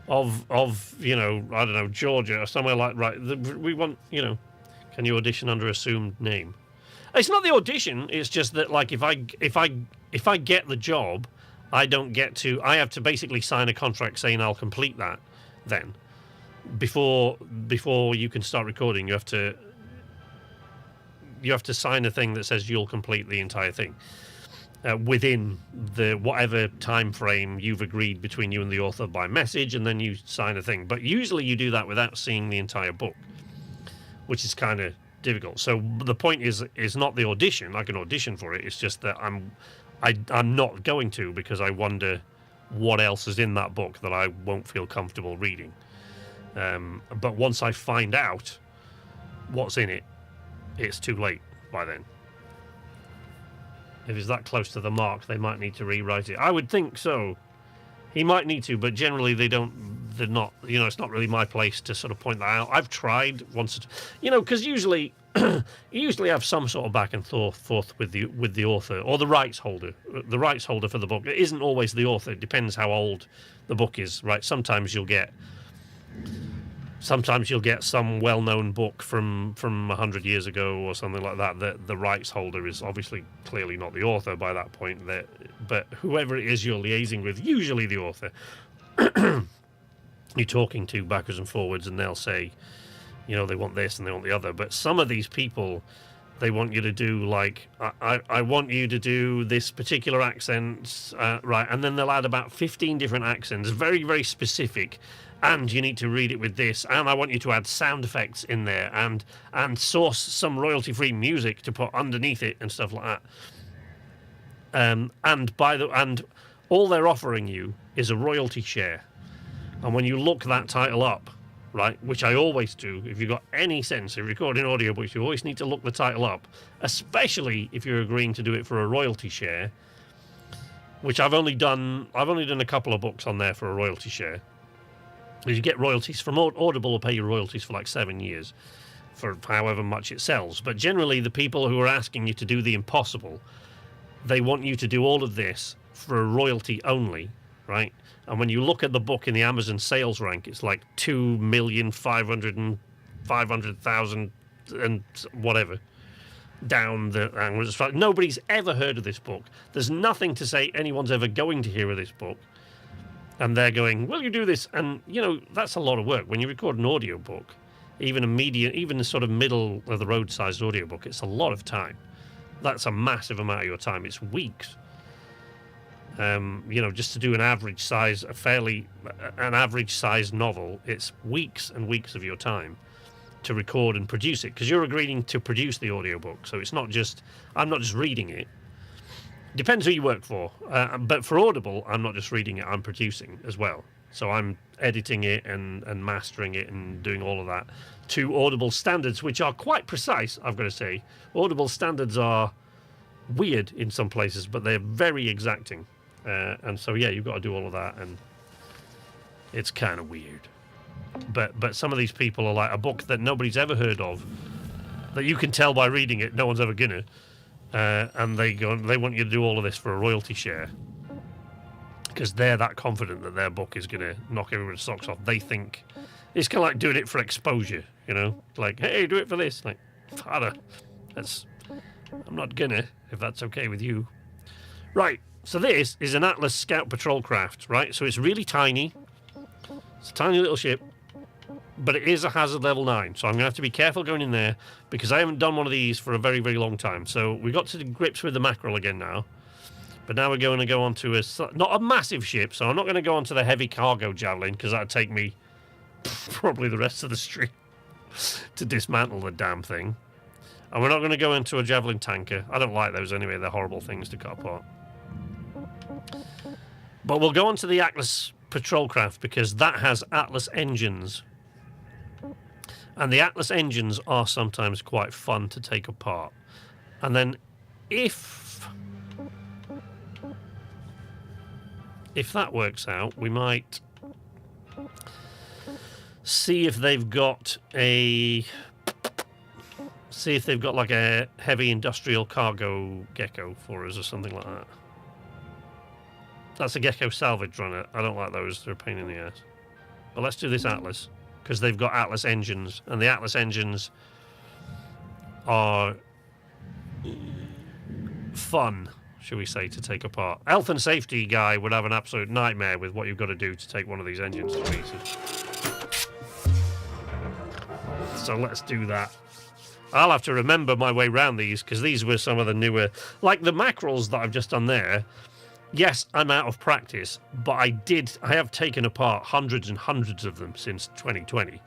of I don't know, Georgia or somewhere like right. We want can you audition under assumed name? It's not the audition. It's just that like if I get the job, I have to basically sign a contract saying I'll complete that. Then, before you can start recording, you have to sign a thing that says you'll complete the entire thing within the whatever time frame you've agreed between you and the author by message, and then you sign a thing. But usually you do that without seeing the entire book, which is kind of difficult. So the point is not the audition. I can audition for it. It's just that I'm not going to, because I wonder what else is in that book that I won't feel comfortable reading. But once I find out what's in it, it's too late by then. If it's that close to the mark, they might need to rewrite it. I would think so. He might need to, but generally they're not, it's not really my place to sort of point that out. I've tried once, because usually you usually have some sort of back and forth with the author or the rights holder. The rights holder for the book. It isn't always the author. It depends how old the book is, right? Sometimes you'll get some well-known book from 100 years ago or something like that. That the rights holder is obviously clearly not the author by that point. But whoever it is you're liaising with, usually the author, you're talking to backwards and forwards, and they'll say, they want this and they want the other. But some of these people, they want you to do like, I want you to do this particular accent, right? And then they'll add about 15 different accents, very, very specific. and you need to read it with this, and I want you to add sound effects in there, and source some royalty-free music to put underneath it and stuff like that. And all they're offering you is a royalty share. And when you look that title up, right, which I always do, if you've got any sense of recording audiobooks, you always need to look the title up, especially if you're agreeing to do it for a royalty share, which I've only done a couple of books on there for a royalty share. You get royalties from Audible will pay you royalties for like 7 years for however much it sells. But generally, the people who are asking you to do the impossible, they want you to do all of this for a royalty only, right? And when you look at the book in the Amazon sales rank, it's like 2,500,000 and whatever down the. And it's like nobody's ever heard of this book. There's nothing to say anyone's ever going to hear of this book. And they're going, well, you do this, and that's a lot of work. When you record an audiobook, even a sort of middle of the road sized audiobook, it's a lot of time. That's a massive amount of your time. It's weeks. Just to do an average size novel, it's weeks and weeks of your time to record and produce it, because you're agreeing to produce the audiobook. So it's not just, I'm not just reading it. Depends who you work for. But for Audible, I'm not just reading it, I'm producing as well. So I'm editing it and mastering it and doing all of that to Audible standards, which are quite precise, I've got to say. Audible standards are weird in some places, but they're very exacting. And so, yeah, you've got to do all of that, and it's kind of weird. But some of these people are like a book that nobody's ever heard of, that you can tell by reading it, no one's ever gonna. And they want you to do all of this for a royalty share because they're that confident that their book is going to knock everybody's socks off. They think it's kind of like doing it for exposure, like, hey, do it for this. Like, Father, I'm not gonna, if that's okay with you. Right, so this is an Atlas Scout Patrol craft, right? So it's really tiny. It's a tiny little ship. But it is a hazard level 9, so I'm going to have to be careful going in there because I haven't done one of these for a very, very long time. So we got to grips with the mackerel again now. But now we're going to go on to not a massive ship, so I'm not going to go on to the heavy cargo javelin because that would take me probably the rest of the stream to dismantle the damn thing. And we're not going to go into a javelin tanker. I don't like those anyway, they're horrible things to cut apart. But we'll go on to the Atlas Patrol craft because that has Atlas engines. And the Atlas engines are sometimes quite fun to take apart. And then if that works out, we might see if they've got like a heavy industrial cargo gecko for us or something like that. That's a gecko salvage runner. I don't like those. They're a pain in the ass. But let's do this Atlas, because they've got Atlas engines, and the Atlas engines are fun, shall we say, to take apart. Health and safety guy would have an absolute nightmare with what you've got to do to take one of these engines to pieces. So let's do that. I'll have to remember my way around these, because these were some of the newer, like the mackerels that I've just done there. Yes, I'm out of practice, but I have taken apart hundreds and hundreds of them since 2020.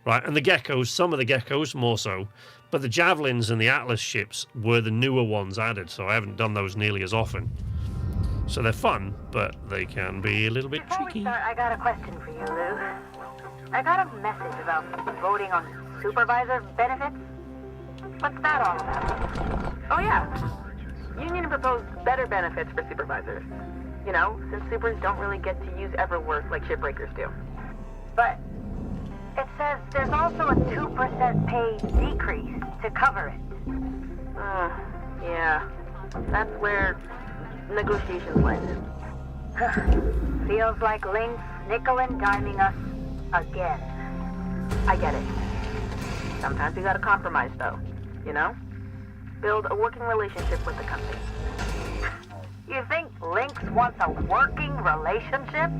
Right, and the geckos, some of the geckos more so, but the javelins and the Atlas ships were the newer ones added, so I haven't done those nearly as often. So they're fun, but they can be a little bit Before tricky. we start, I got a question for you, Lou. I got a message about voting on supervisor benefits. What's that all about? Oh, yeah. Union proposed better benefits for supervisors. Since supers don't really get to use Everworth like shipbreakers do. But it says there's also a 2% pay decrease to cover it. Yeah. That's where negotiations landed. Feels like Link's nickel and diming us again. I get it. Sometimes you gotta compromise, though. Build a working relationship with the company. You think Lynx wants a working relationship?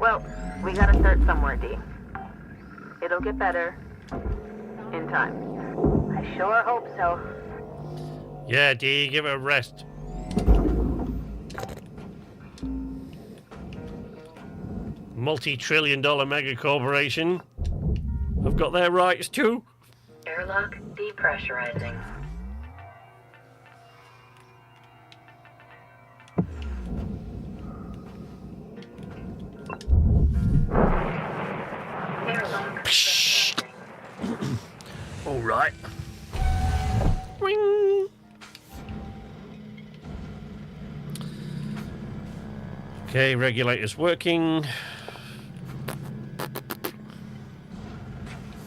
Well, we gotta start somewhere, D. It'll get better in time. I sure hope so. Yeah, D, give it a rest. multi-trillion-dollar mega corporation have got their rights too. Airlock depressurizing. Airlock pressurizing. All right. Ring. Okay, regulators working.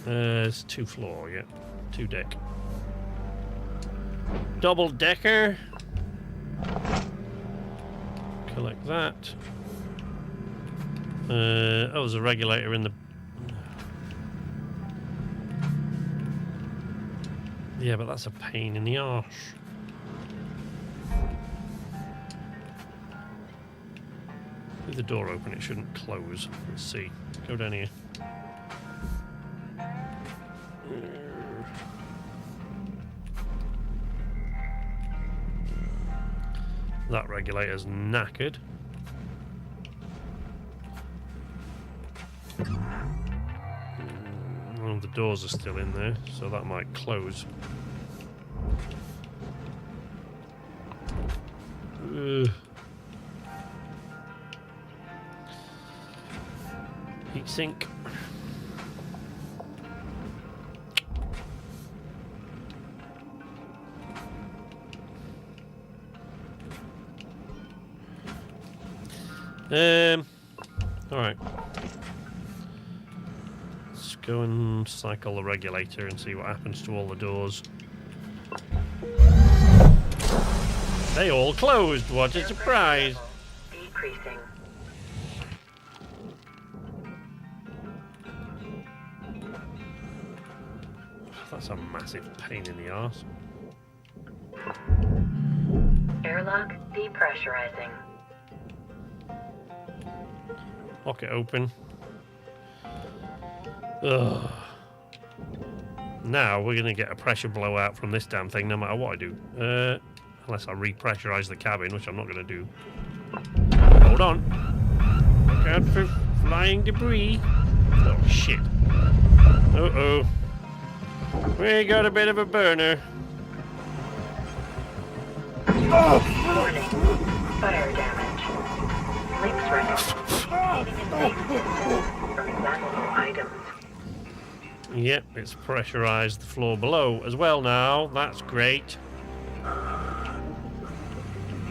It's 2 floor, yeah. 2 deck. Double decker. Collect that. Oh, there's a regulator in the... Yeah, but that's a pain in the arse. Leave the door open, it shouldn't close. Let's see. Go down here. That regulator's knackered. Well, the doors are still in there, so that might close. Heat sink. Alright. Let's go and cycle the regulator and see what happens to all the doors. They all closed, what a surprise! Decreasing. That's a massive pain in the arse. Airlock depressurizing. Lock it open. Ugh. Now we're going to get a pressure blowout from this damn thing no matter what I do. Unless I repressurize the cabin, which I'm not going to do. Hold on. Look out for flying debris. Oh, shit. Uh-oh. We got a bit of a burner. Warning. Fire damage. Links ready. From examinable items. Yep, it's pressurized the floor below as well now. That's great.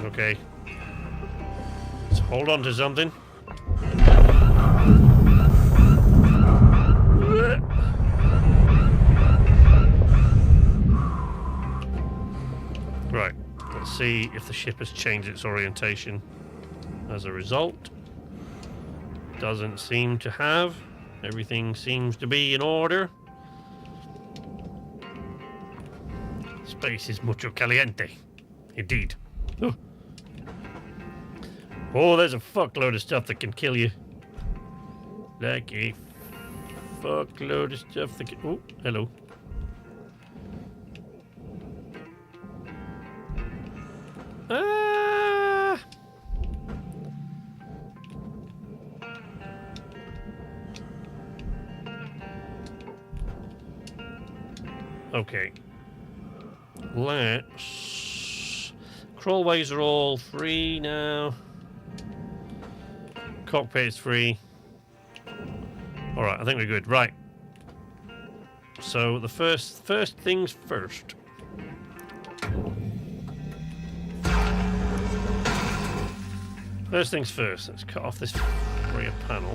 Okay. Let's hold on to something. Right. Let's see if the ship has changed its orientation as a result. Doesn't seem to have. Everything seems to be in order. Space is mucho caliente. Indeed. Oh, there's a fuckload of stuff that can kill you. Like a fuckload of stuff that can... Oh, hello. Ah! Okay. Let's... Crawlways are all free now. Cockpit is free. Alright, I think we're good. Right. So the first things first. First things first. Let's cut off this rear panel.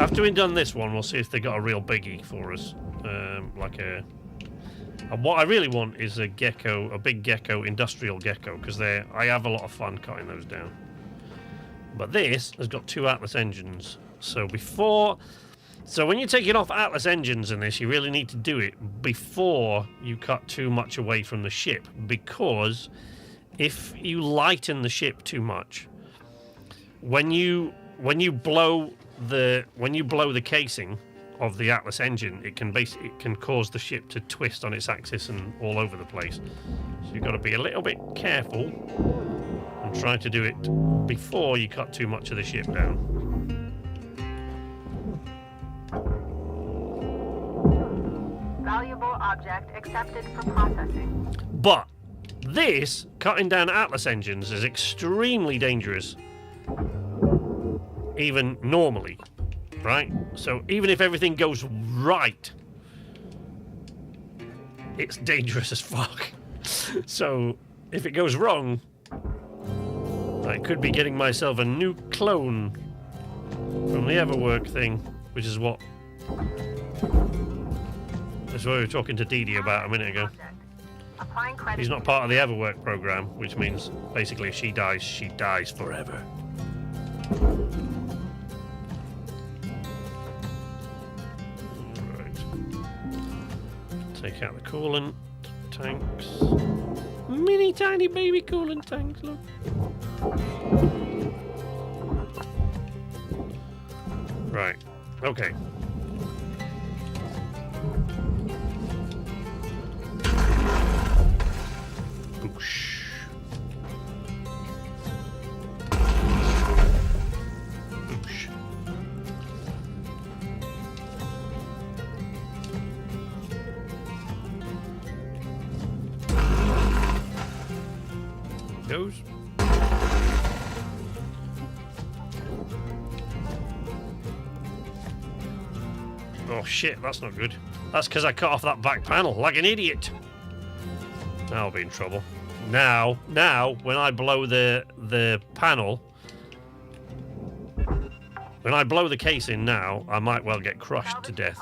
After we've done this one, we'll see if they got a real biggie for us. Like a... And what I really want is a gecko, a big gecko, industrial gecko, because I have a lot of fun cutting those down. But this has got 2 Atlas engines. So when you're taking off Atlas engines in this, you really need to do it before you cut too much away from the ship, because if you lighten the ship too much, when you blow the casing of the Atlas engine, it can cause the ship to twist on its axis and all over the place. So you've got to be a little bit careful and try to do it before you cut too much of the ship down. Valuable object accepted for processing. But this, cutting down Atlas engines, is extremely dangerous, even normally, right? So even if everything goes right, it's dangerous as fuck. So if it goes wrong, I could be getting myself a new clone from the Everwork thing, which is what we were talking to Dee Dee about a minute ago. He's not part of the Everwork program, which means basically if she dies forever. Right. Take out the coolant tanks. Mini tiny baby coolant tanks, look. Right. Okay. Boosh. Boosh. Goes. Oh shit, that's not good. That's because I cut off that back panel like an idiot. Now I'll be in trouble. Now, when I blow the panel, when I blow the casing now, I might well get crushed to death.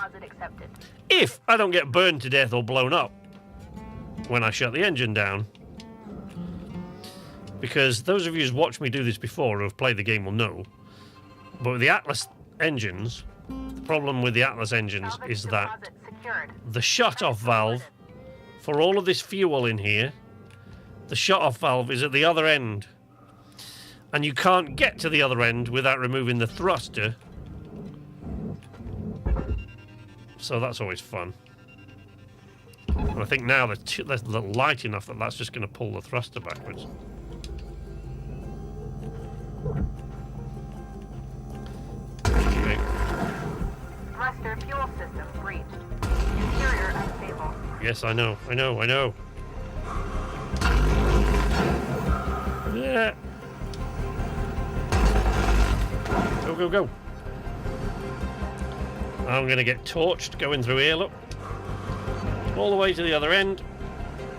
If I don't get burned to death or blown up when I shut the engine down. Because those of you who've watched me do this before, who have played the game, will know. But with the Atlas engines, the problem with the Atlas engines is that the shut-off valve for all of this fuel in here, the shut-off valve is at the other end. And you can't get to the other end without removing the thruster. So that's always fun. And I think now they're light enough that that's just going to pull the thruster backwards. Okay. Thruster fuel system breached. Interior unstable. Yes, I know. Yeah. Go. I'm going to get torched going through here, look. All the way to the other end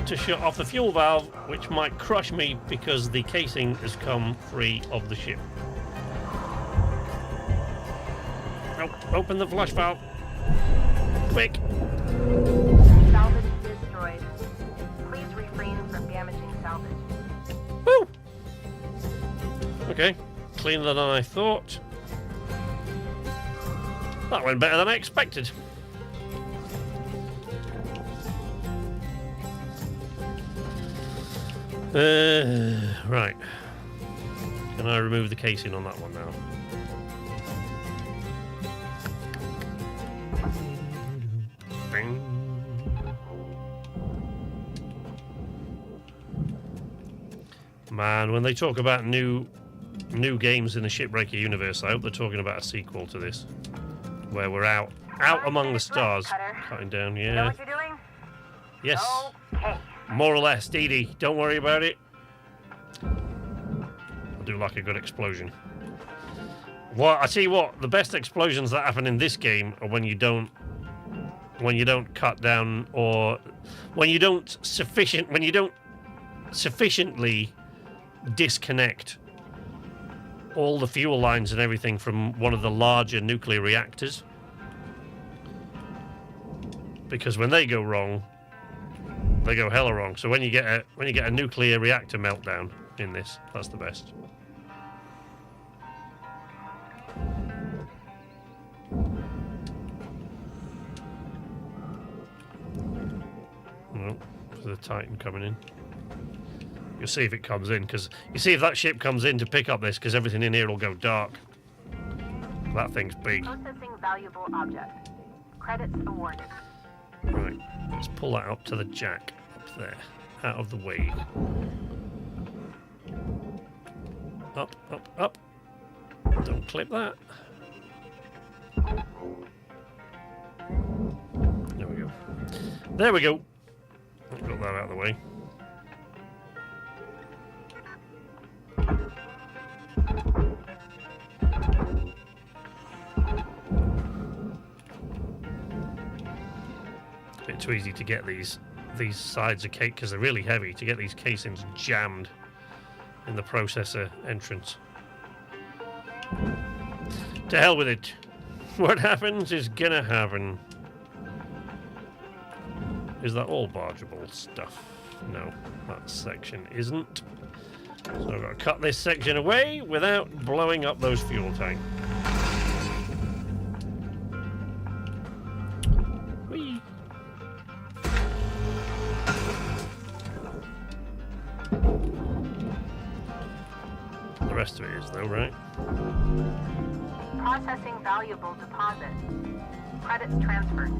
to shut off the fuel valve, which might crush me because the casing has come free of the ship. Oh, open the flush valve. Quick. Salvage destroyed. Please refrain from damaging salvage. Woo! Okay, cleaner than I thought. That went better than I expected. Right. Can I remove the casing on that one now? Bing. Man, when they talk about new games in the Shipbreaker universe, I hope they're talking about a sequel to this, where we're out among the stars, cutting down. Yeah. You know what you're doing? Yes. Okay. More or less, Dee Dee. Don't worry about it. I do like a good explosion. Well, I tell you what, the best explosions that happen in this game are when you don't cut down, or when you don't sufficiently disconnect all the fuel lines and everything from one of the larger nuclear reactors. Because when they go wrong, they go hella wrong. So when you get a nuclear reactor meltdown in this, that's the best. Oh, there's the Titan coming in. You'll see if it comes in, because you see if that ship comes in to pick up this, because everything in here will go dark. That thing's big. Processing valuable object. Credits awarded. Right, let's pull that up to the jack up there, out of the way. Up, up, up. Don't clip that. There we go. There we go. Got that out of the way. It's a bit too easy to get these sides of cake because they're really heavy, to get these casings jammed in the processor entrance. To hell with it. What happens is gonna happen. Is that all bargeable stuff? No, that section isn't. So I've got to cut this section away without blowing up those fuel tanks. Whee! The rest of it is though, right? Processing valuable deposit. Credits transferred.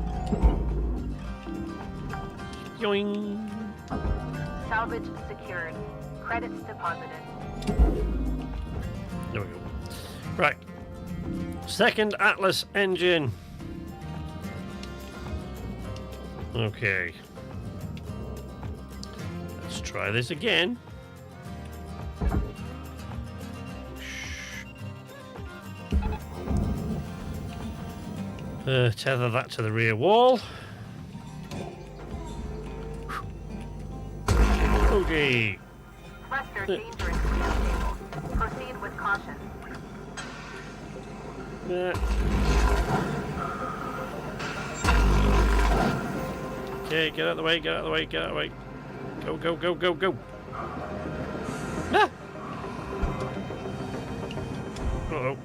Yoing! Salvage secured. Credits deposited. There we go. Right. Second Atlas engine. Okay. Let's try this again. Tether that to the rear wall. Okay. Thruster dangerously unstable. Proceed with caution. Okay, get out of the way, get out of the way, get out of the way. Go, go, go, go, go. Ah! Uh-oh.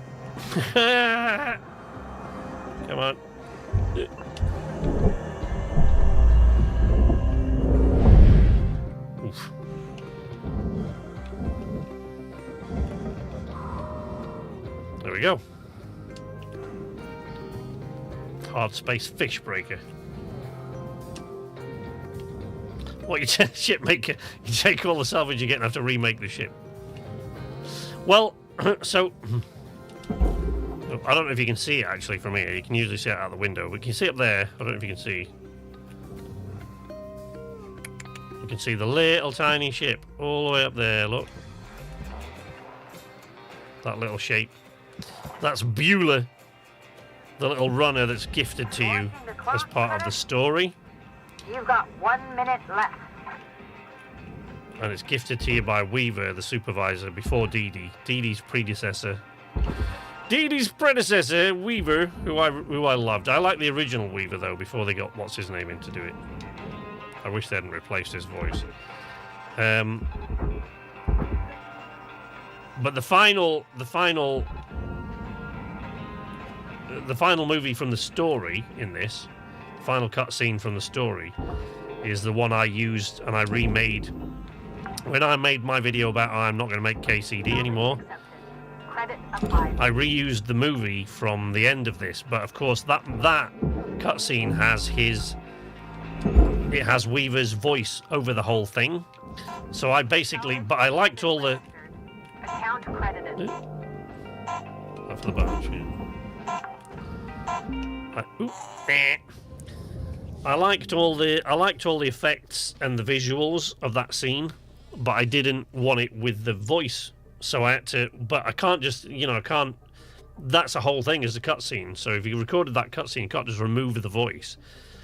Come on. Oof. There we go. Hardspace Fishbreaker. What, you ship maker? You take all the salvage you get and have to remake the ship. Well, so I don't know if you can see it actually from here. You can usually see it out the window, but you can see up there. I don't know if you can see. You can see the little tiny ship all the way up there. Look, that little shape. That's Beulah, the little runner that's gifted to you as part of the story. You've got 1 minute left. And it's gifted to you by Weaver, the supervisor, before Dee Dee. Dee Dee's predecessor. Dee Dee's predecessor, Weaver, who I loved. I like the original Weaver, though, before they got what's his name in to do it. I wish they hadn't replaced his voice. But the final movie from the story in this, final cutscene from the story, is the one I used and I remade when I made my video about I'm not going to make KCD anymore. I reused the movie from the end of this, but of course that cutscene has it has Weaver's voice over the whole thing. So I basically, but I liked all the Account credited. off the bunch. I liked all the effects and the visuals of that scene, but I didn't want it with the voice. So I had to, but I can't just, I can't. That's a whole thing as a cutscene. So if you recorded that cutscene, you can't just remove the voice.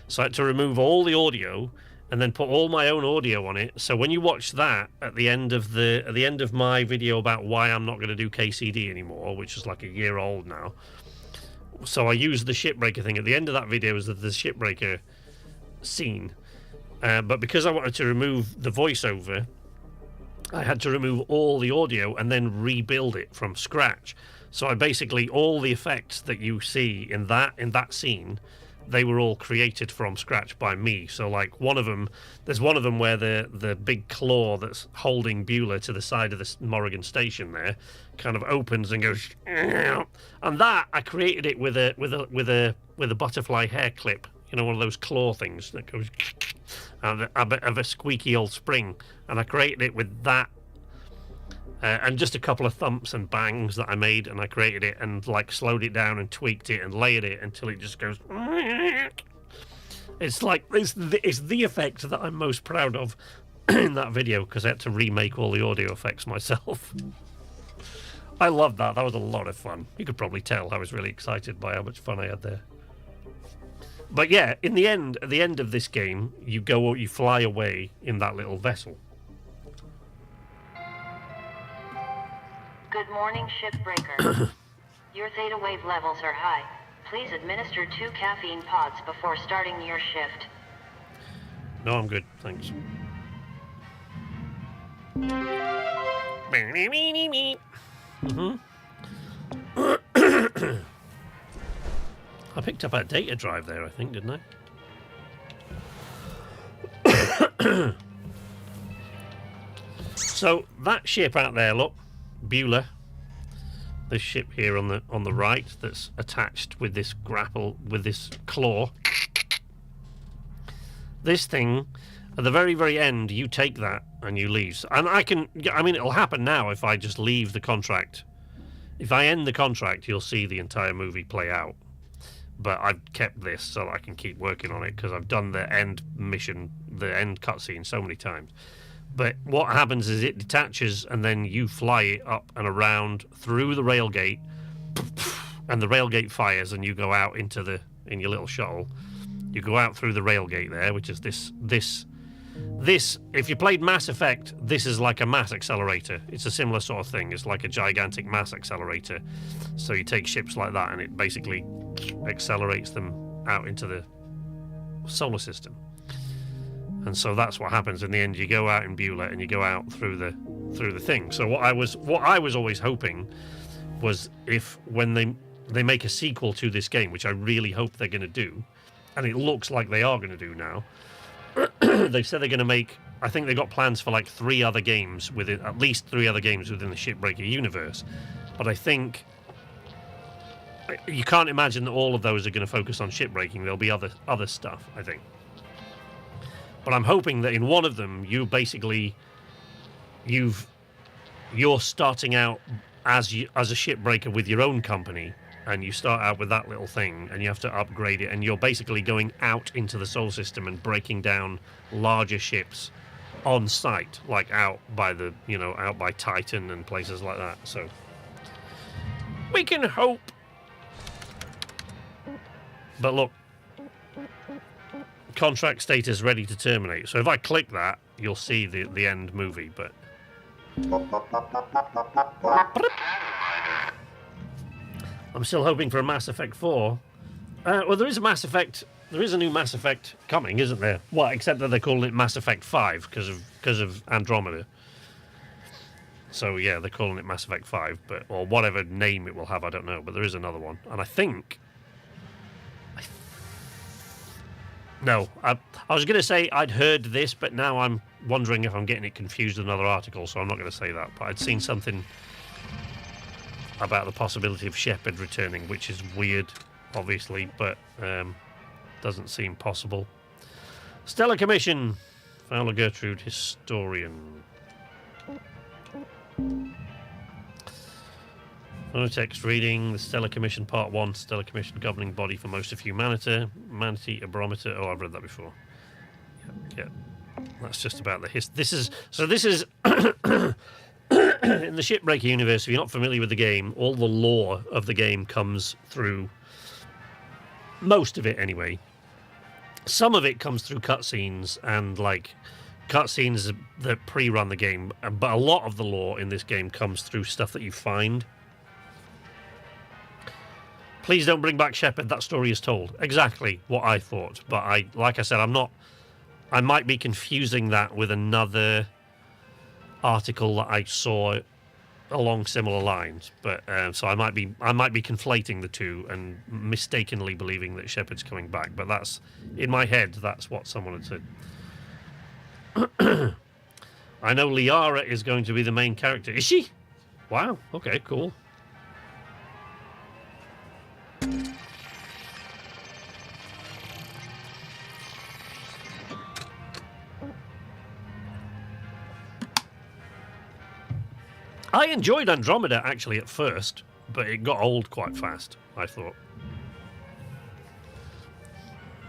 So I had to remove all the audio and then put all my own audio on it. So when you watch that at the end of my video about why I'm not going to do KCD anymore, which is like a year old now. So I used the Shipbreaker thing at the end of that video as the Shipbreaker scene. But because I wanted to remove the voiceover, I had to remove all the audio and then rebuild it from scratch. So I basically, all the effects that you see in that scene, they were all created from scratch by me. So like there's one of them where the big claw that's holding Beulah to the side of the Morrigan station there kind of opens and goes, and that I created it with a with a butterfly hair clip. You know, one of those claw things that goes, and a bit of a squeaky old spring. And I created it with that, and just a couple of thumps and bangs that I made, and I created it and like slowed it down and tweaked it and layered it until it just goes. It's like it's the effect that I'm most proud of in that video, because I had to remake all the audio effects myself. I loved that. That was a lot of fun. You could probably tell I was really excited by how much fun I had there. But yeah, in the end, at the end of this game, you fly away in that little vessel. Good morning, Shipbreaker. Your theta wave levels are high. Please administer 2 caffeine pods before starting your shift. No, I'm good, thanks. I picked up our data drive there, I think, didn't I? So that ship out there, look, Beulah. This ship here on the right that's attached with this grapple, with this claw. This thing, at the very, very end, you take that and you leave. And I mean, it'll happen now if I just leave the contract. If I end the contract, you'll see the entire movie play out. But I've kept this so that I can keep working on it, because I've done the end mission, the end cutscene so many times. But what happens is it detaches, and then you fly it up and around through the railgate, and the railgate fires, and you go out in your little shuttle. You go out through the railgate there, which is this. If you played Mass Effect, this is like a mass accelerator. It's a similar sort of thing. It's like a gigantic mass accelerator. So you take ships like that, and it basically accelerates them out into the solar system. And so that's what happens in the end. You go out in Beulah and you go out through the thing. So what I was always hoping was, if when they make a sequel to this game, which I really hope they're going to do, and it looks like they are going to do now. They said they're going to make, I think they got plans for like at least 3 other games within the Shipbreaker universe. But I think you can't imagine that all of those are going to focus on shipbreaking. There'll be other stuff, I think. But I'm hoping that in one of them, you're starting out as a shipbreaker with your own company, and you start out with that little thing, and you have to upgrade it, and you're basically going out into the solar system and breaking down larger ships on site, like out by Titan and places like that. So we can hope. But look, contract status ready to terminate. So if I click that, you'll see the end movie. But I'm still hoping for a Mass Effect 4. Well, there is a new Mass Effect coming, isn't there? Well, except that they're calling it Mass Effect 5 because of Andromeda. So yeah, they're calling it Mass Effect 5, or whatever name it will have, I don't know. But there is another one, and I think. No, I was going to say I'd heard this, but now I'm wondering if I'm getting it confused with another article, so I'm not going to say that. But I'd seen something about the possibility of Shepard returning, which is weird, obviously, but doesn't seem possible. Stellar Commission, Fowler Gertrude, historian. Text reading, the Stellar Commission Part 1, Stellar Commission governing body for most of humanity, a barometer. Oh, I've read that before. Yeah. That's just about the This is in the Shipbreaker universe. If you're not familiar with the game, all the lore of the game comes through, most of it anyway. Some of it comes through cutscenes and like cutscenes that pre-run the game, but a lot of the lore in this game comes through stuff that you find. Please don't bring back Shepard. That story is told. Exactly what I thought. But like I said, I might be confusing that with another article that I saw along similar lines. But so I might be conflating the two and mistakenly believing that Shepard's coming back. But that's in my head. That's what someone had said. I know Liara is going to be the main character. Is she? Wow. Okay. Cool. I enjoyed Andromeda, actually, at first, but it got old quite fast, I thought.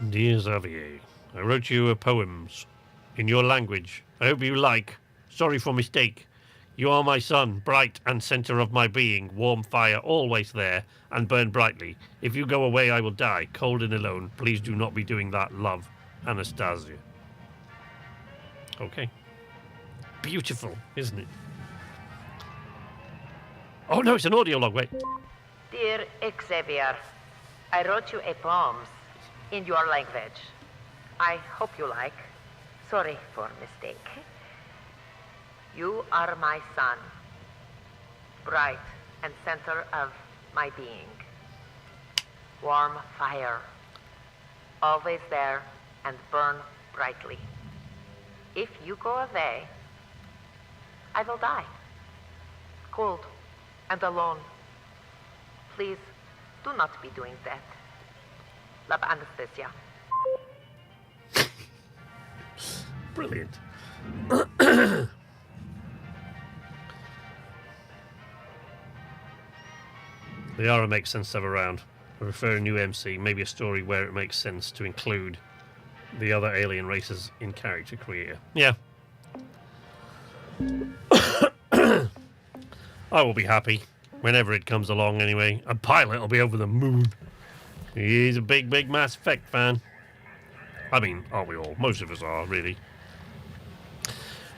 Dear Xavier, I wrote you a poems in your language. I hope you like. Sorry for mistake. You are my sun, bright and center of my being, warm fire always there, and burn brightly. If you go away, I will die, cold and alone. Please do not be doing that, love. Anastasia. Okay. Beautiful, isn't it? Oh no, it's an audio log, wait. Dear Xavier, I wrote you a poem in your language. I hope you like. Sorry for mistake. You are my sun, bright and center of my being. Warm fire, always there and burn brightly. If you go away, I will die, cold and alone. Please do not be doing that. Love, Anastasia. Brilliant. The Yara makes sense to have around. I prefer a new MC, maybe a story where it makes sense to include the other alien races in character creator. Yeah. I will be happy whenever it comes along anyway. A pilot will be over the moon. He's a big, big Mass Effect fan. I mean, aren't we all? Most of us are, really.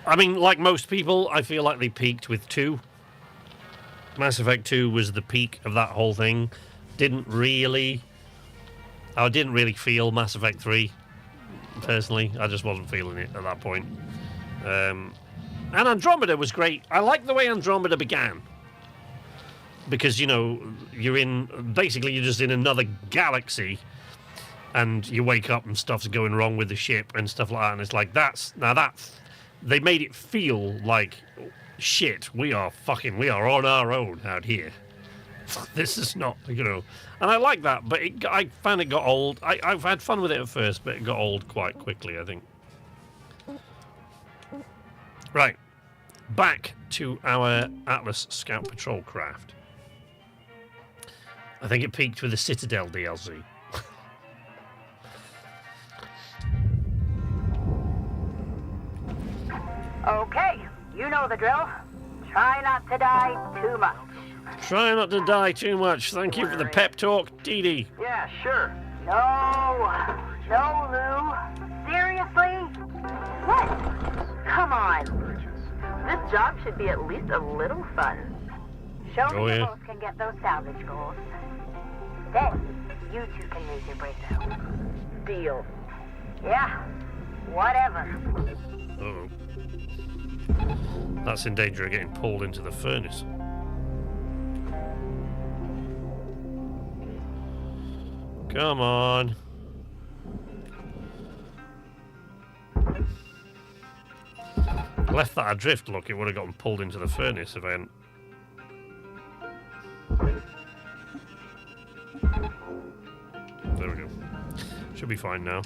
I mean, like most people, I feel like they peaked with 2. Mass Effect 2 was the peak of that whole thing. I didn't really feel Mass Effect 3, personally. I just wasn't feeling it at that point. And Andromeda was great. I like the way Andromeda began. Because, you know, you're just in another galaxy, and you wake up and stuff's going wrong with the ship and stuff like that, and it's like, they made it feel like, shit, we are on our own out here. This is not, you know, and I like that, but I found it got old. I've had fun with it at first, but it got old quite quickly, I think. Right, back to our Atlas Scout Patrol craft. I think it peaked with the Citadel DLC. Okay, you know the drill. Try not to die too much. Try not to die too much. Thank you for the pep talk, Dee Dee. Yeah, sure. No, Lou. Seriously? What? Come on. This job should be at least a little fun. Show Oh, me you yeah. both can get those salvage goals. Then, you two can raise your breakdown. Deal. Yeah, whatever. Uh-oh. That's in danger of getting pulled into the furnace. Come on. Left that adrift, look, it would have gotten pulled into the furnace if I hadn't. There we go. Should be fine now.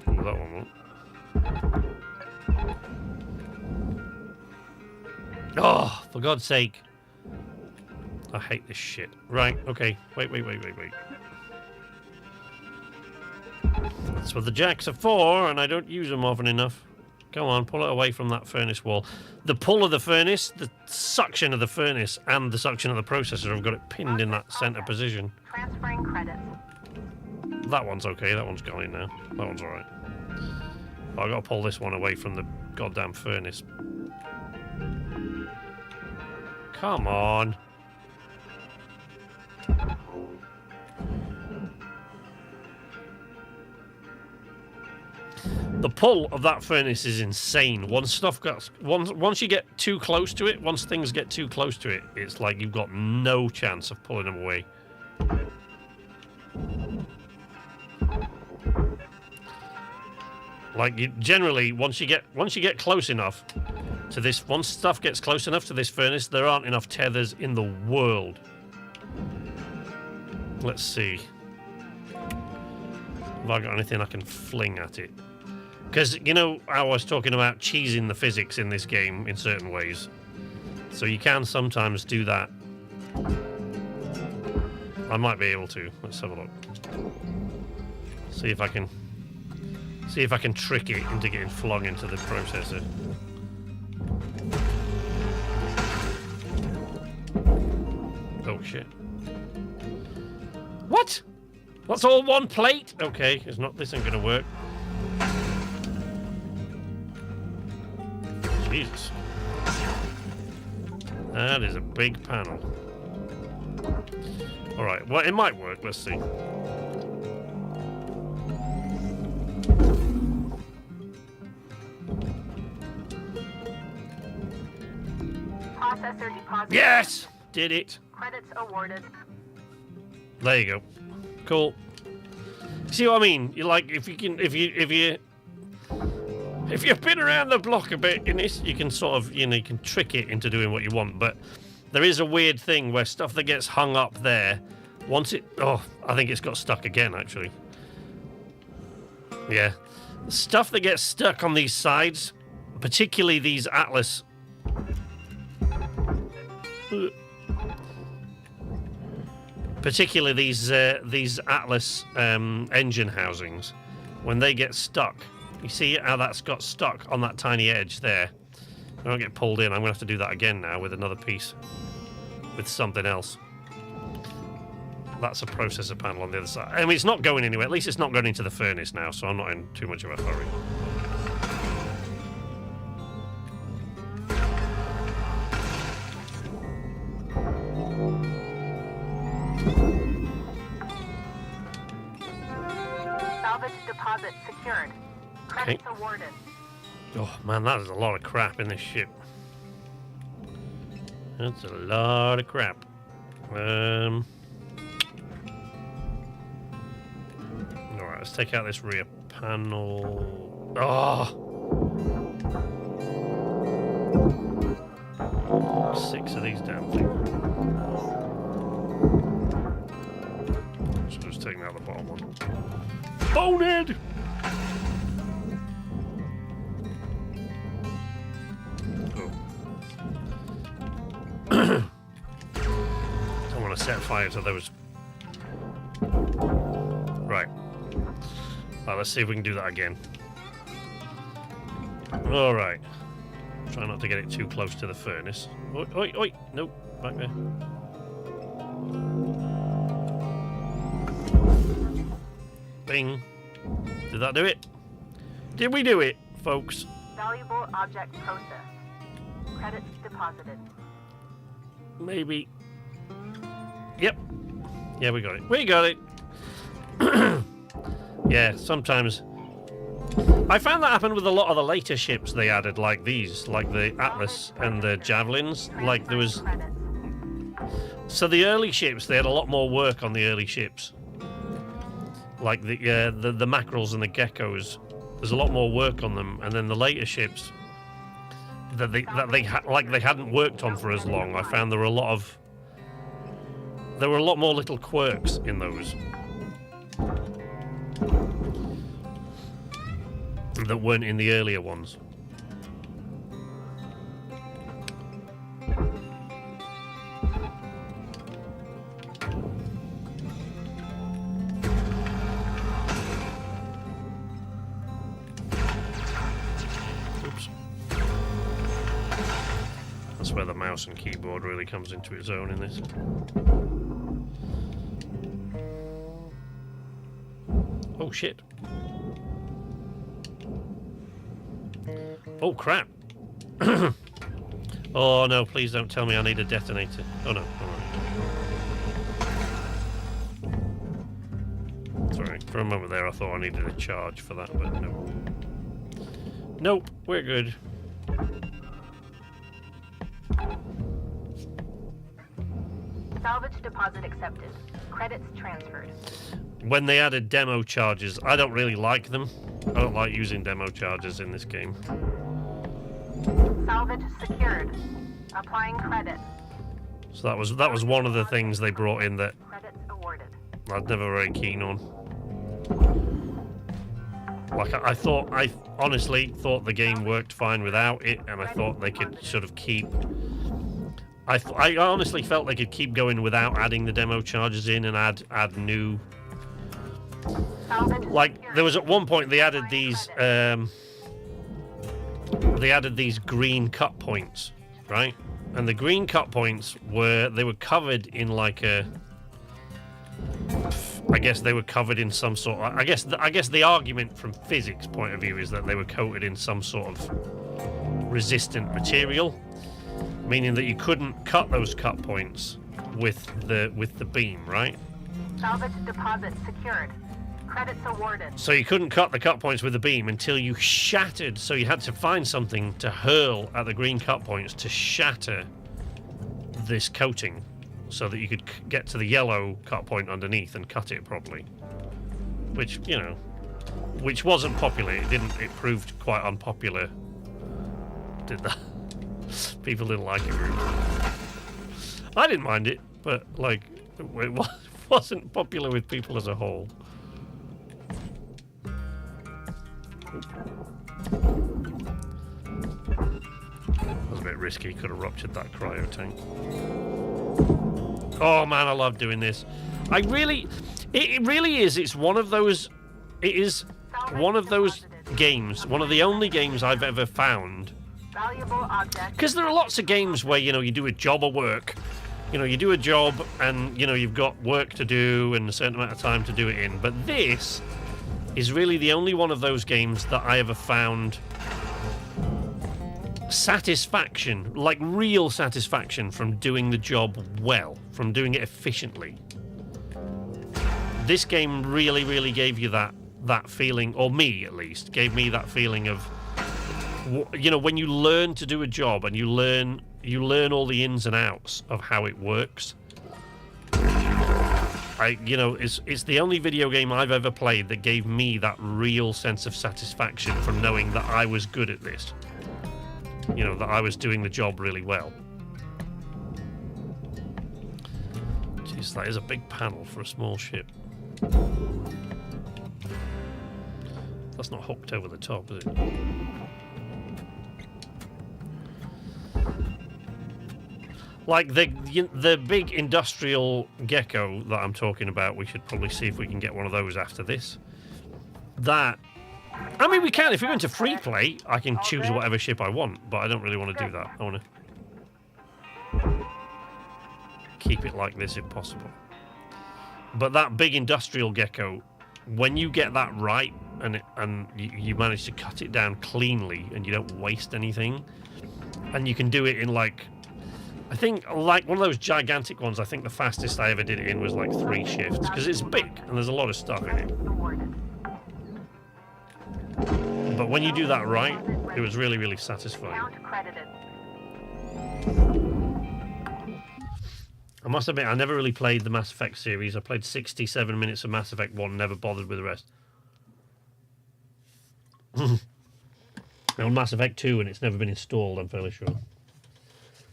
Oh, that one won't. Oh, for God's sake. I hate this shit. Right, okay. Wait. That's what the jacks are for, and I don't use them often enough. Come on, pull it away from that furnace wall. The pull of the furnace, the suction of the furnace, and the suction of the processor have got it pinned in that center position. Transferring credits. That one's okay, that one's going now. That one's alright. I've got to pull this one away from the goddamn furnace. Come on. The pull of that furnace is insane. Once you get too close to it, once things get too close to it, it's like you've got no chance of pulling them away. Like generally, once you get close enough to this, once stuff gets close enough to this furnace, there aren't enough tethers in the world. Let's see. Have I got anything I can fling at it? Because, you know, I was talking about cheesing the physics in this game in certain ways. So you can sometimes do that. I might be able to. Let's have a look. See if I can trick it into getting flung into the processor. Oh shit. What? That's all one plate? Okay, it's not. This ain't gonna work. Jesus. That is a big panel. Alright, well, it might work. Let's see. Processor deposit. Yes! Did it. Credits awarded. There you go. Cool. See what I mean? You like if you've been around the block a bit in this, you can sort of, you know, you can trick it into doing what you want, but there is a weird thing where stuff that gets hung up there, once it... Oh, I think it's got stuck again, actually. Yeah. Stuff that gets stuck on these sides, particularly these Atlas... Particularly these Atlas engine housings, when they get stuck. You see how that's got stuck on that tiny edge there? I don't get pulled in. I'm going to have to do that again now with another piece. With something else. That's a processor panel on the other side. I mean, it's not going anywhere. At least it's not going into the furnace now, so I'm not in too much of a hurry. Salvage deposit secured. Credits Okay. awarded. Oh, man, that is a lot of crap in this ship. That's a lot of crap. Alright, let's take out this rear panel. Oh! 6 of these damn things. So just taking out the bottom one. Bonehead! Don't want to set fire to those. Right. Well, let's see if we can do that again. Alright. Try not to get it too close to the furnace. Oi, oi, oi! Nope, back there. Bing. Did that do it? Did we do it, folks? Valuable object processed. Credits deposited. Maybe. Yep. Yeah, we got it. We got it. Yeah, sometimes. I found that happened with a lot of the later ships they added, like these, like the Atlas and the Javelins. Like there was. So the early ships, they had a lot more work on the early ships. Like the mackerels and the geckos. There's a lot more work on them, and then the later ships that they hadn't worked on for as long. I found there were a lot more little quirks in those that weren't in the earlier ones. Oops. That's where the mouse and keyboard really comes into its own in this. Oh shit. Oh crap. Oh no, please don't tell me I need a detonator. Oh no, alright. Sorry, for a moment there I thought I needed a charge for that, but no. Nope, we're good. Salvage deposit accepted. Credits transferred. When they added demo charges, I don't really like them. I don't like using demo charges in this game. Salvage secured. Applying credit. So that was one of the things they brought in that Credits awarded. I was never very keen on. Like I honestly thought the game worked fine without it, and I thought they could sort of keep I honestly felt they could keep going without adding the demo charges in and add new. Like there was at one point they added these green cut points, right? And the green cut points were covered in like a. I guess they were covered in some sort of, I guess the argument from physics point of view is that they were coated in some sort of resistant material, meaning that you couldn't cut those cut points with the beam, right? Salvage deposit secured. Credits awarded. So you couldn't cut the cut points with the beam until you shattered, so you had to find something to hurl at the green cut points to shatter this coating, so that you could get to the yellow cut point underneath and cut it properly. Which, you know, which wasn't popular. It proved quite unpopular. Did that? People didn't like it really. I didn't mind it, but like it wasn't popular with people as a whole. That was a bit risky. Could have ruptured that cryo tank. Oh man, I love doing this. It really is. It's one of those. It is one of those games. One of the only games I've ever found. Because there are lots of games where, you know, you do a job of work. You know, you do a job and, you know, you've got work to do and a certain amount of time to do it in. But this is really the only one of those games that I ever found satisfaction, like real satisfaction from doing the job well, from doing it efficiently. This game really, really gave you that feeling, or me at least, gave me that feeling of, you know, when you learn to do a job and you learn all the ins and outs of how it works. You know, it's the only video game I've ever played that gave me that real sense of satisfaction from knowing that I was good at this. You know, that I was doing the job really well. Jeez, that is a big panel for a small ship. That's not hooked over the top, is it? Like the big industrial gecko that I'm talking about, we should probably see if we can get one of those after this. That, I mean, we can. If we go into free play, I can choose whatever ship I want, but I don't really want to do that. I want to keep it like this if possible. But that big industrial gecko, when you get that right and you manage to cut it down cleanly and you don't waste anything, and you can do it in like, I think like one of those gigantic ones, I think the fastest I ever did it in was like 3 shifts, because it's big and there's a lot of stuff in it. But when you do that right, it was really, really satisfying. I must admit, I never really played the Mass Effect series. I played 67 minutes of Mass Effect 1, never bothered with the rest. On Mass Effect 2, and it's never been installed, I'm fairly sure.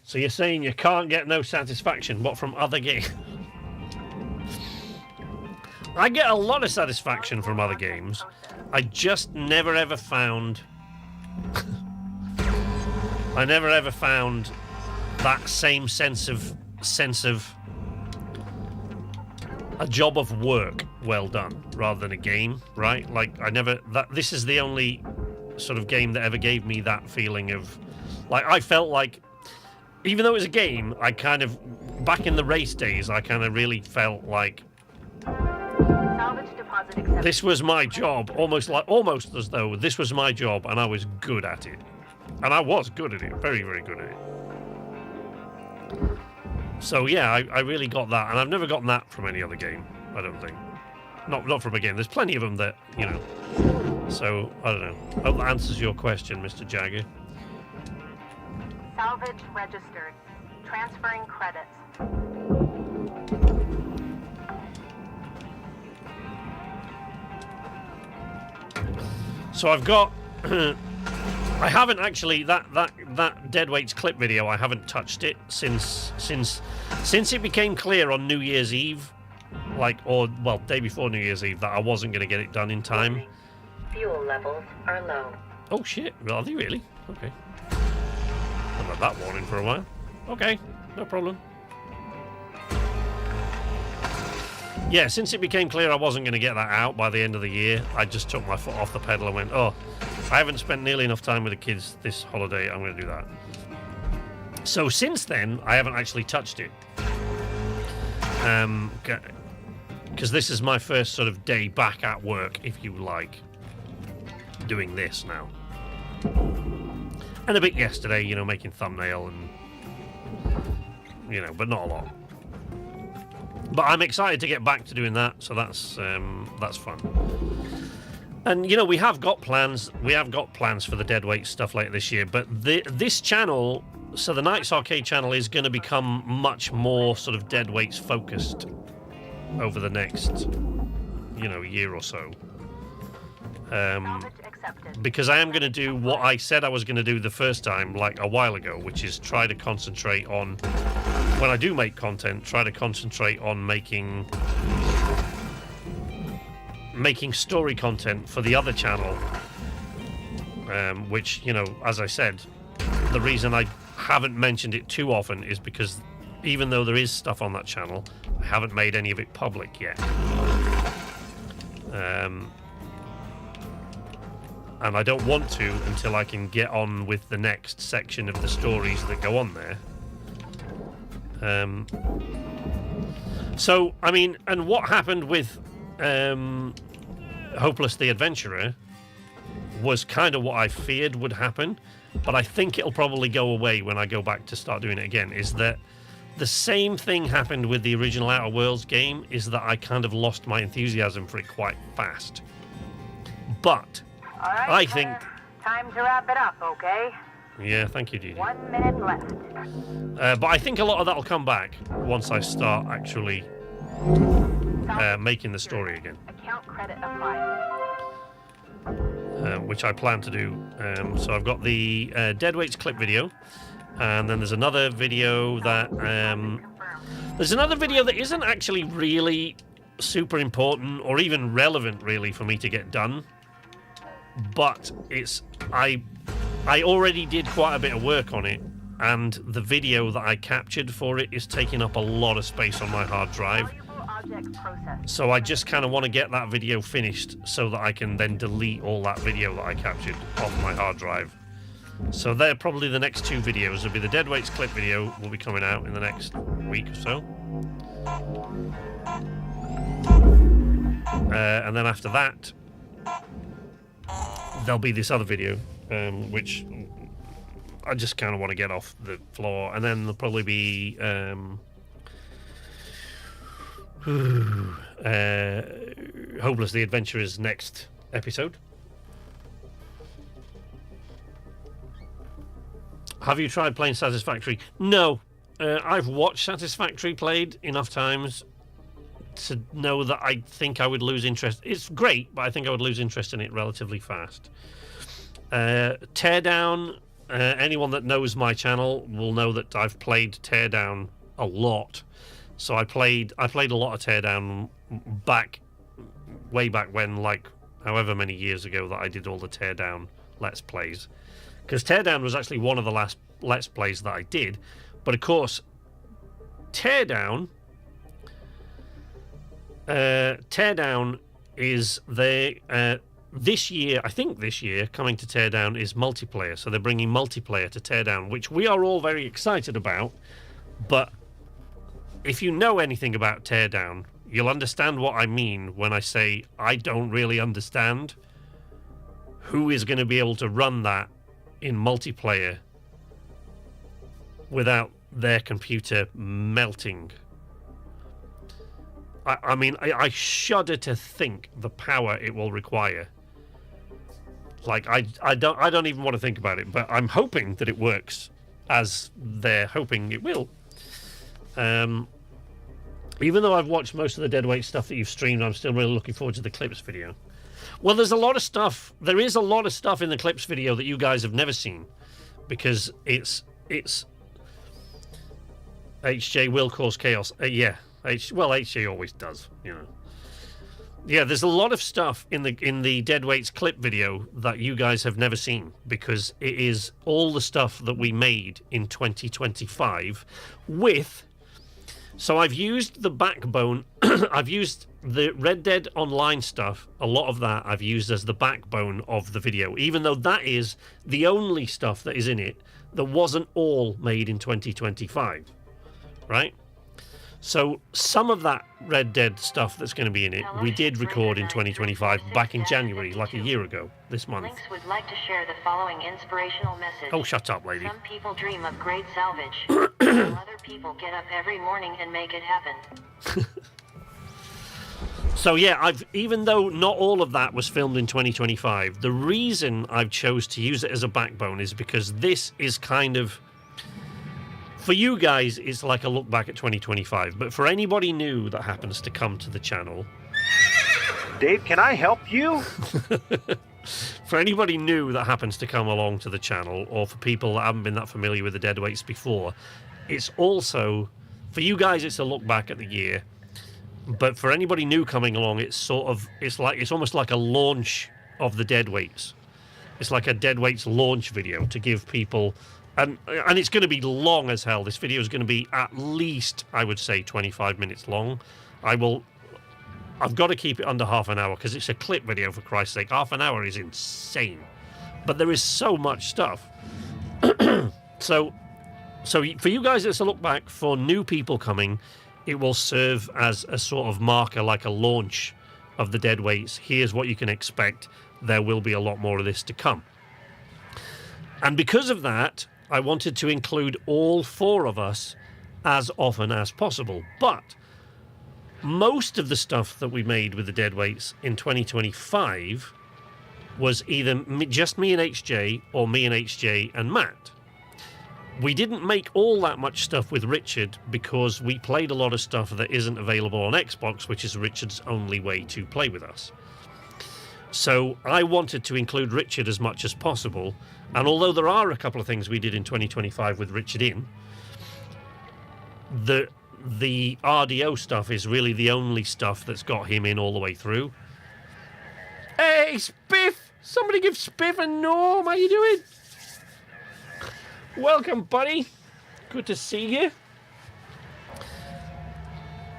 So you're saying you can't get no satisfaction, what, from other games? I get a lot of satisfaction from other games. I just never ever found... I never ever found that same sense of a job of work well done rather than a game, right? Like this is the only sort of game that ever gave me that feeling of, like, I felt like, even though it was a game, I kind of, back in the race days, I kind of really felt like this was my job, almost as though this was my job and I was good at it. And I was good at it, very, very good at it. So yeah, I really got that, and I've never gotten that from any other game, I don't think. Not from a game. There's plenty of them that, you know. So, I don't know. I hope that answers your question, Mr. Jagger. Salvage registered. Transferring credits. So I've got... I haven't actually, that Deadweight's clip video, I haven't touched it since it became clear on New Year's Eve, day before New Year's Eve, that I wasn't going to get it done in time. Fuel levels are low. Oh shit, are they really? Okay. I've had that warning for a while. Okay. no problem. Yeah, since it became clear I wasn't going to get that out by the end of the year, I just took my foot off the pedal and went, oh, I haven't spent nearly enough time with the kids this holiday, I'm going to do that. So since then, I haven't actually touched it. Because this is my first sort of day back at work, if you like, doing this now. And a bit yesterday, you know, making thumbnail and, you know, but not a lot. But I'm excited to get back to doing that, so that's fun. And you know, we have got plans. We have got plans for the Deadweight stuff later this year. But this channel, so the Knights Arcade channel, is going to become much more sort of Deadweights focused over the next, you know, year or so. Because I am going to do what I said I was going to do the first time, like a while ago, which is try to concentrate on, when I do make content, try to concentrate on making story content for the other channel, which, you know, as I said, the reason I haven't mentioned it too often is because even though there is stuff on that channel, I haven't made any of it public yet. And I don't want to until I can get on with the next section of the stories that go on there. So, I mean, and what happened with Hopeless the Adventurer was kind of what I feared would happen, but I think it'll probably go away when I go back to start doing it again, is that the same thing happened with the original Outer Worlds game, is that I kind of lost my enthusiasm for it quite fast. But All right, I think... Time to wrap it up, okay? Yeah, thank you, Didi. 1 minute left. But I think a lot of that will come back once I start actually making the story again. Account credit applied. Which I plan to do. So I've got the Deadweights clip video, and then there's another video that isn't actually really super important or even relevant really for me to get done, but it's I already did quite a bit of work on it, and the video that I captured for it is taking up a lot of space on my hard drive. So I just kind of want to get that video finished so that I can then delete all that video that I captured off my hard drive. So they're probably the next two videos. Will be the Deadweights clip video will be coming out in the next week or so. And then after that, there'll be this other video, which I just kind of want to get off the floor. And then there'll probably be... Hopeless the Adventurer's next episode. Have you tried playing Satisfactory? No. I've watched Satisfactory played enough times to know that I think I would lose interest. It's great, but I think I would lose interest in it relatively fast. Teardown, anyone that knows my channel will know that I've played Teardown a lot. So I played a lot of Teardown way back when, like however many years ago that I did all the Teardown Let's Plays. Because Teardown was actually one of the last Let's Plays that I did. But of course, Teardown is this year, I think this year, coming to Teardown is multiplayer. So they're bringing multiplayer to Teardown, which we are all very excited about. But if you know anything about Teardown, you'll understand what I mean when I say I don't really understand who is going to be able to run that in multiplayer without their computer melting. I mean, I shudder to think the power it will require. Like, I don't even want to think about it, but I'm hoping that it works as they're hoping it will. Even though I've watched most of the Deadweight stuff that you've streamed, I'm still really looking forward to the clips video. Well, there is a lot of stuff in the clips video that you guys have never seen, because it's HJ will cause chaos. Yeah, HJ always does, you know. Yeah, there's a lot of stuff in the Deadweights clip video that you guys have never seen, because it is all the stuff that we made in 2025 with... So I've used the backbone, I've used the Red Dead Online stuff, a lot of that I've used as the backbone of the video, even though that is the only stuff that is in it that wasn't all made in 2025, right? So some of that Red Dead stuff that's going to be in it, we did record in 2025 back in January, like a year ago, this month. Lynx would like to share the following inspirational message. Oh, shut up, lady. Some people dream of great salvage, while other people get up every morning and make it happen. So yeah, even though not all of that was filmed in 2025, the reason I've chose to use it as a backbone is because this is kind of... For you guys, it's like a look back at 2025, but for anybody new that happens to come to the channel... Dave, can I help you? For anybody new that happens to come along to the channel, or for people that haven't been that familiar with the Deadweights before, it's also... For you guys, it's a look back at the year, but for anybody new coming along, it's sort of... It's almost like a launch of the Deadweights. It's like a Deadweights launch video to give people... And it's going to be long as hell. This video is going to be at least, I would say, 25 minutes long. I've got to keep it under half an hour because it's a clip video, for Christ's sake. Half an hour is insane. But there is so much stuff. So for you guys, it's a look back. For new people coming, it will serve as a sort of marker, like a launch of the Deadweights. Here's what you can expect. There will be a lot more of this to come. And because of that, I wanted to include all four of us as often as possible. But most of the stuff that we made with the Deadweights in 2025 was either just me and HJ or me and HJ and Matt. We didn't make all that much stuff with Richard because we played a lot of stuff that isn't available on Xbox, which is Richard's only way to play with us. So I wanted to include Richard as much as possible. And although there are a couple of things we did in 2025 with Richard in, the RDO stuff is really the only stuff that's got him in all the way through. Hey, Spiff! Somebody give Spiff a norm. How you doing? Welcome, buddy. Good to see you.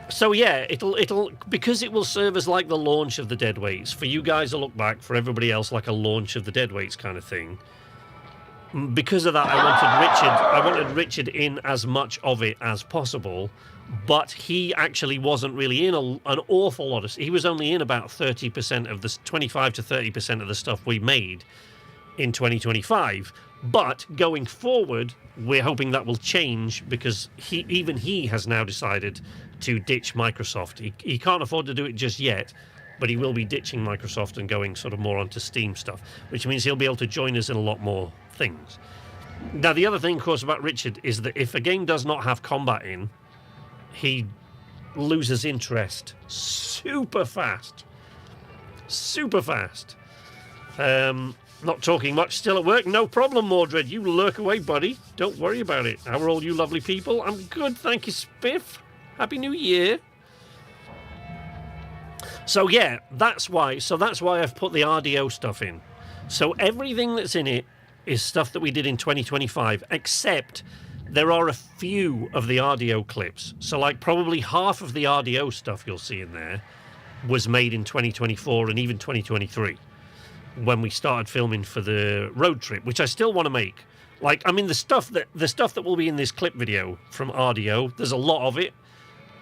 So yeah, it'll because it will serve as like the launch of the Deadweights. For you guys, a look back. For everybody else, like a launch of the Deadweights kind of thing. Because of that, I wanted Richard in as much of it as possible, but he actually wasn't really in an awful lot of... He was only in about 30% of the 25 to 30% of the stuff we made in 2025. But going forward, we're hoping that will change because he has now decided to ditch Microsoft. He can't afford to do it just yet, but he will be ditching Microsoft and going sort of more onto Steam stuff, which means he'll be able to join us in a lot more things. Now, the other thing, of course, about Richard is that if a game does not have combat in, he loses interest super fast. Super fast. Not talking much, still at work. No problem, Mordred. You lurk away, buddy. Don't worry about it. How are all you lovely people? I'm good, thank you, Spiff. Happy New Year. So yeah, that's why I've put the RDO stuff in. So everything that's in it is stuff that we did in 2025, except there are a few of the RDO clips. So like probably half of the RDO stuff you'll see in there was made in 2024 and even 2023 when we started filming for the road trip, which I still want to make. Like, I mean, the stuff that will be in this clip video from RDO, there's a lot of it,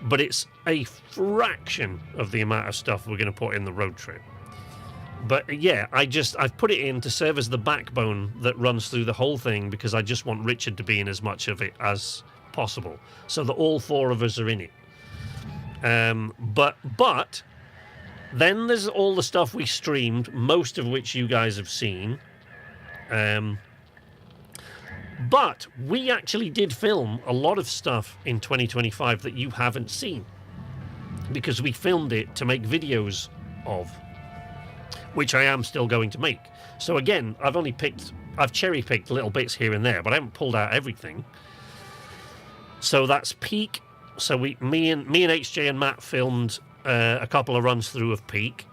but it's a fraction of the amount of stuff we're going to put in the road trip. But yeah, I've put it in to serve as the backbone that runs through the whole thing because I just want Richard to be in as much of it as possible so that all four of us are in it. But then there's all the stuff we streamed, most of which you guys have seen. But we actually did film a lot of stuff in 2025 that you haven't seen because we filmed it to make videos of, which I am still going to make. So again, I've cherry-picked little bits here and there, but I haven't pulled out everything. So that's Peak. So me and HJ and Matt filmed a couple of runs through of Peak.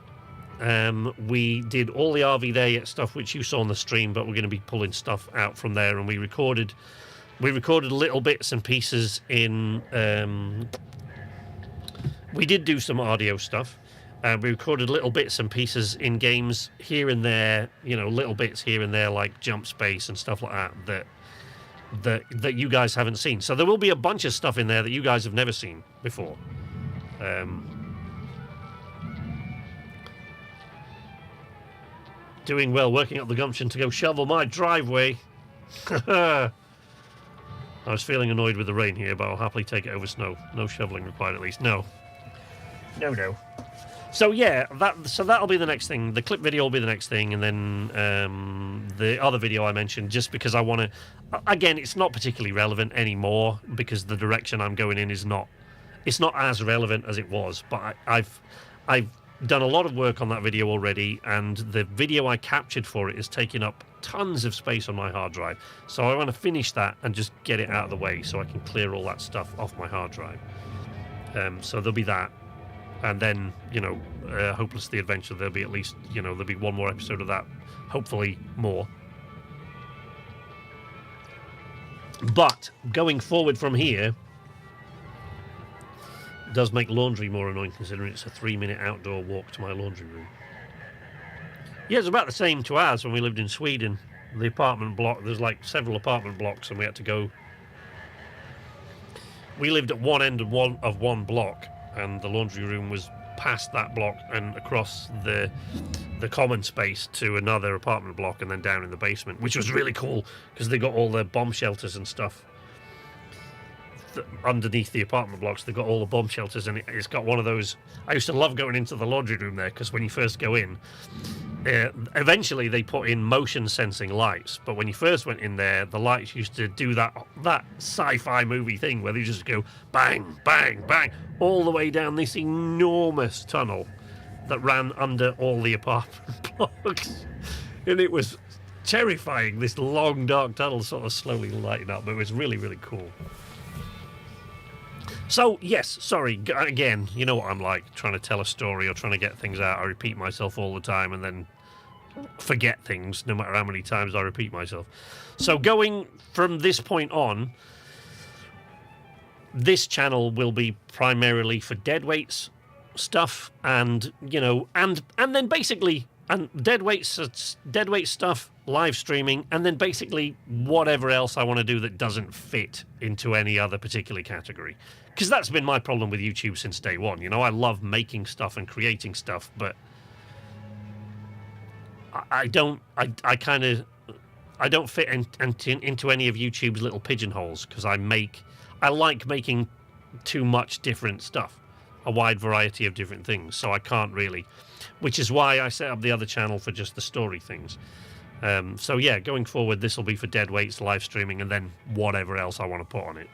We did all the RV there yet stuff which you saw on the stream, but we're going to be pulling stuff out from there, and we recorded little bits and pieces in we did do some audio stuff. We recorded little bits and pieces in games here and there, little bits here and there like Jump Space and stuff like that you guys haven't seen. So there will be a bunch of stuff in there that you guys have never seen before. Doing well, working up the gumption to go shovel my driveway. I was feeling annoyed with the rain here, but I'll happily take it over snow. No shoveling required, at least. No. So yeah, that'll be the next thing. The clip video will be the next thing, and then the other video I mentioned, just because I want to. Again, it's not particularly relevant anymore because the direction I'm going in is not. It's not as relevant as it was. But I've done a lot of work on that video already, and the video I captured for it is taking up tons of space on my hard drive. So I want to finish that and just get it out of the way so I can clear all that stuff off my hard drive. So there'll be that. And then, Hopeless the Adventure, there'll be at least, there'll be one more episode of that. Hopefully more. But going forward from here does make laundry more annoying, considering it's a 3-minute outdoor walk to my laundry room. Yeah, it's about the same to ours when we lived in Sweden. The apartment block, there's like several apartment blocks, and we had to go. We lived at one end of one block, and the laundry room was past that block and across the common space to another apartment block, and then down in the basement, which was really cool because they got all the bomb shelters and stuff underneath the apartment blocks. They've got all the bomb shelters, and it's got one of those. I used to love going into the laundry room there because when you first go in, eventually they put in motion sensing lights, but when you first went in there, the lights used to do that sci-fi movie thing where they just go bang, bang, bang all the way down this enormous tunnel that ran under all the apartment blocks, and it was terrifying, this long dark tunnel sort of slowly lighting up, but it was really, really cool. So, yes, sorry, again, you know what I'm like, trying to tell a story or trying to get things out. I repeat myself all the time and then forget things no matter how many times I repeat myself. So going from this point on, this channel will be primarily for deadweights stuff and, and then basically, and deadweight stuff, live streaming, and then basically whatever else I want to do that doesn't fit into any other particular category. Because that's been my problem with YouTube since day one. I love making stuff and creating stuff, but I don't fit into any of YouTube's little pigeonholes, because I like making too much different stuff, a wide variety of different things, so I can't really, which is why I set up the other channel for just the story things. So yeah, going forward, this will be for deadweights, live streaming, and then whatever else I want to put on it.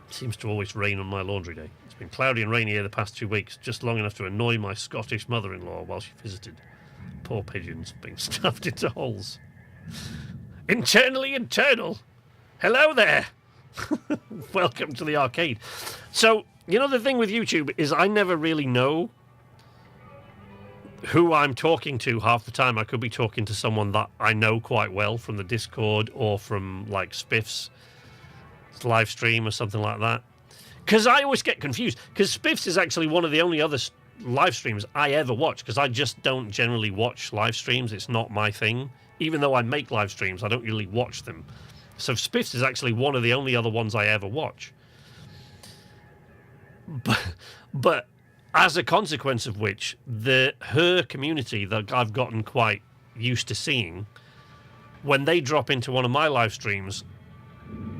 Seems to always rain on my laundry day. It's been cloudy and rainy here the past 2 weeks, just long enough to annoy my Scottish mother-in-law while she visited. Poor pigeons being stuffed into holes. Internally internal. Hello there. Welcome to the arcade. So, the thing with YouTube is I never really know who I'm talking to half the time. I could be talking to someone that I know quite well from the Discord or from, like, Spiff's live stream or something like that. Because I always get confused. Because Spiff's is actually one of the only other live streams I ever watch, because I just don't generally watch live streams. It's not my thing. Even though I make live streams, I don't really watch them. So Spiff's is actually one of the only other ones I ever watch. But as a consequence of which, her community that I've gotten quite used to seeing, when they drop into one of my live streams,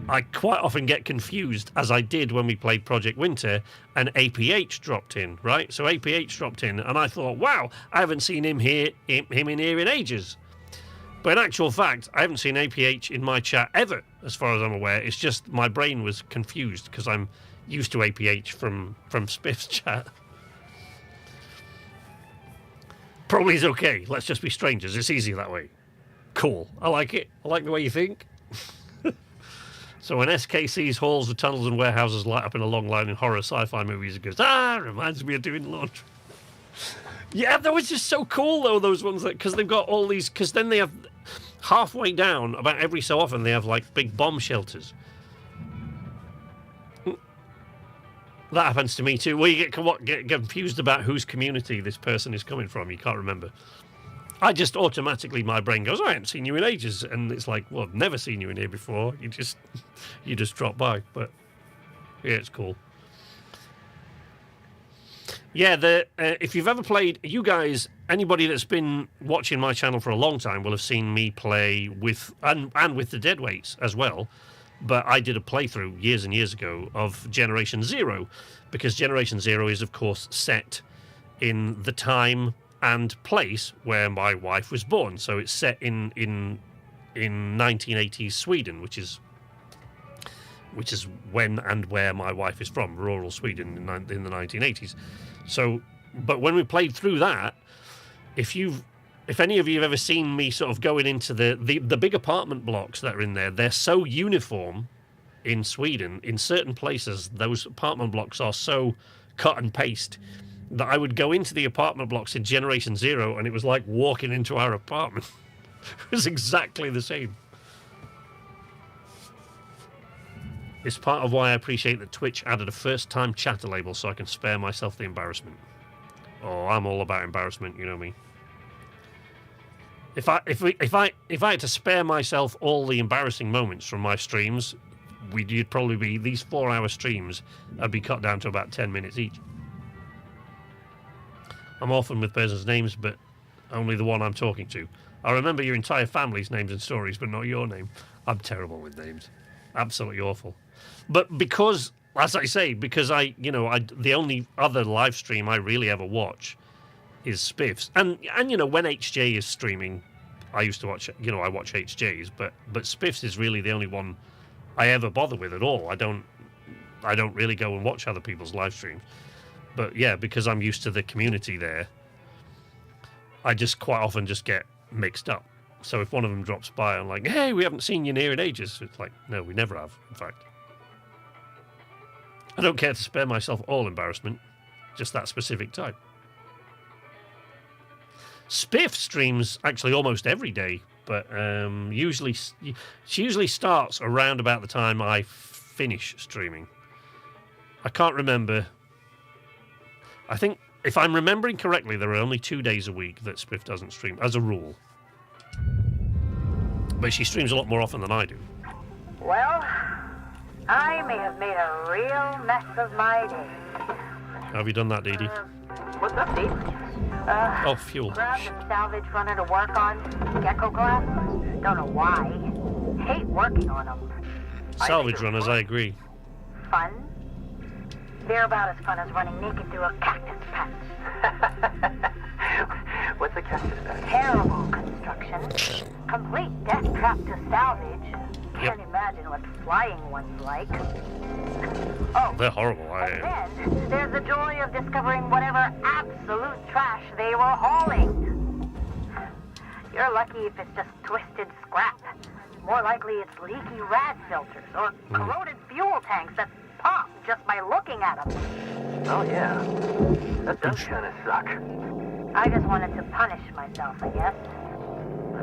I quite often get confused, as I did when we played Project Winter, and APH dropped in, right? So APH dropped in, and I thought, wow, I haven't seen him in here in ages. But in actual fact, I haven't seen APH in my chat ever, as far as I'm aware. It's just my brain was confused, because I'm used to APH from Spiff's chat. Probably is okay. Let's just be strangers. It's easier that way. Cool. I like it. I like the way you think. So when SK sees halls of tunnels and warehouses light up in a long line in horror sci-fi movies, it goes, reminds me of doing laundry. Yeah, that was just so cool, though, those ones, because they've got all these, because then they have, halfway down, about every so often, they have, like, big bomb shelters. That happens to me, too. Well, you get confused about whose community this person is coming from. You can't remember. I just automatically, my brain goes, I haven't seen you in ages. And it's like, well, I've never seen you in here before. You just drop by. But, yeah, it's cool. Yeah, if you've ever played, you guys, anybody that's been watching my channel for a long time will have seen me play with, and with the Deadweights as well. But I did a playthrough years and years ago of Generation Zero, because Generation Zero is, of course, set in the time and place where my wife was born. So it's set in 1980s Sweden, which is when and where my wife is from, rural Sweden in the 1980s. So, but when we played through that, if any of you have ever seen me sort of going into the big apartment blocks that are in there, they're so uniform in Sweden. In certain places, those apartment blocks are so cut and paste that I would go into the apartment blocks in Generation Zero and it was like walking into our apartment. It was exactly the same. It's part of why I appreciate that Twitch added a first-time chatter label so I can spare myself the embarrassment. Oh, I'm all about embarrassment, you know me. If I had to spare myself all the embarrassing moments from my streams, you'd probably be, these 4-hour streams, I'd be cut down to about 10 minutes each. I'm often with persons' names, but only the one I'm talking to. I remember your entire family's names and stories, but not your name. I'm terrible with names. Absolutely awful. But because, as I say, because the only other live stream I really ever watch is Spiff's. And when HJ is streaming, I used to watch, I watch HJ's, but Spiff's is really the only one I ever bother with at all. I don't really go and watch other people's live streams. But yeah, because I'm used to the community there, I just quite often just get mixed up. So if one of them drops by, I'm like, hey, we haven't seen you near in ages. It's like, no, we never have, in fact. I don't care to spare myself all embarrassment, just that specific type. Spiff streams actually almost every day, but she usually starts around about the time I finish streaming. I can't remember. I think, if I'm remembering correctly, there are only 2 days a week that Spiff doesn't stream, as a rule. But she streams a lot more often than I do. Well, I may have made a real mess of my day. Have you done that, Dee Dee? What's up, Dee? Oh, fuel. Grabbed a salvage runner to work on. Gecko glass. Don't know why. Hate working on them. Salvage runners, I agree. Fun? They're about as fun as running naked through a cactus patch. What's a cactus patch? Terrible construction. Complete death trap to salvage. Can't imagine what flying one's like. Oh, They're horrible. and then there's the joy of discovering whatever absolute trash they were hauling. You're lucky if it's just twisted scrap. More likely it's leaky rad filters or corroded fuel tanks that pop just by looking at them. Oh, yeah. That does kind of suck. I just wanted to punish myself, I guess.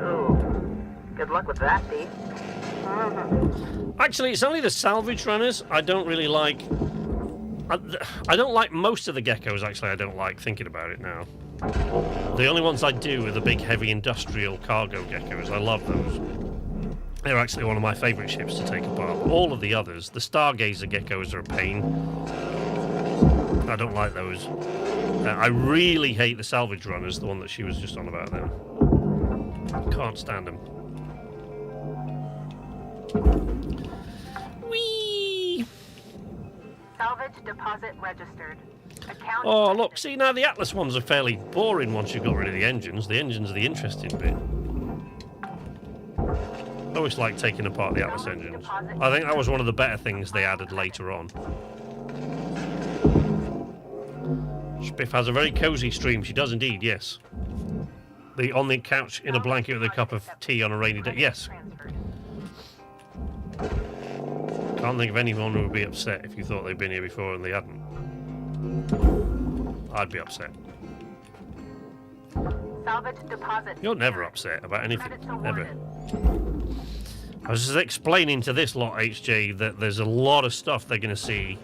Ooh. Good luck with that, Dee. Actually, it's only the salvage runners I don't really like. I don't like most of the geckos, actually. I don't like, thinking about it now. The only ones I do are the big, heavy industrial cargo geckos. I love those. They're actually one of my favourite ships to take apart. All of the others, the Stargazer geckos, are a pain. I don't like those. I really hate the salvage runners, the one that she was just on about there. Can't stand them. Whee! Salvage deposit registered. Account. Oh, look, see, now the Atlas ones are fairly boring once you've got rid of the engines. The engines are the interesting bit. I always like taking apart the Atlas engines. I think that was one of the better things they added later on. Spiff has a very cosy stream. She does indeed, yes. On the couch in a blanket with a cup of tea on a rainy day. Yes. Can't think of anyone who would be upset if you thought they'd been here before and they hadn't. I'd be upset. Salvage deposit. You're never upset about anything. Credits Never. awarded. I was just explaining to this lot, HJ, that there's a lot of stuff they're going to see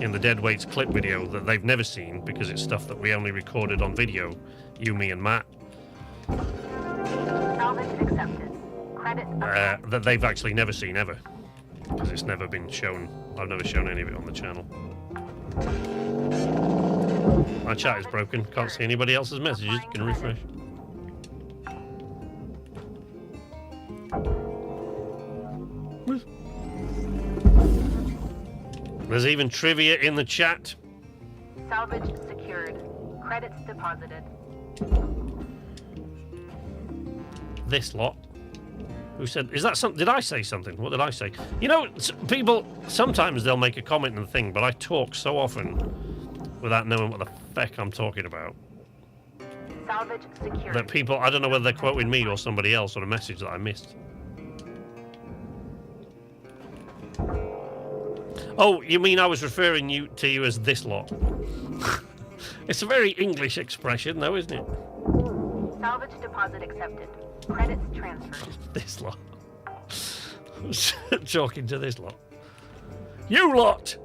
in the Deadweights clip video that they've never seen because it's stuff that we only recorded on video, you, me, and Matt. Salvage accepted. Credit applied. That they've actually never seen ever because it's never been shown. I've never shown any of it on the channel. My chat is broken. Can't see anybody else's messages. Can refresh. There's even trivia in the chat. Salvage secured. Credits deposited. This lot. Who said, is that something? Did I say something? What did I say? You know, people, sometimes they'll make a comment and thing, but I talk so often without knowing what the feck I'm talking about. Salvage secured. That people, I don't know whether they're quoting me or somebody else on a message that I missed. Oh, you mean I was referring to you as this lot? It's a very English expression, though, isn't it? Salvage deposit accepted. Credits transferred. This lot. Talking to this lot. You lot!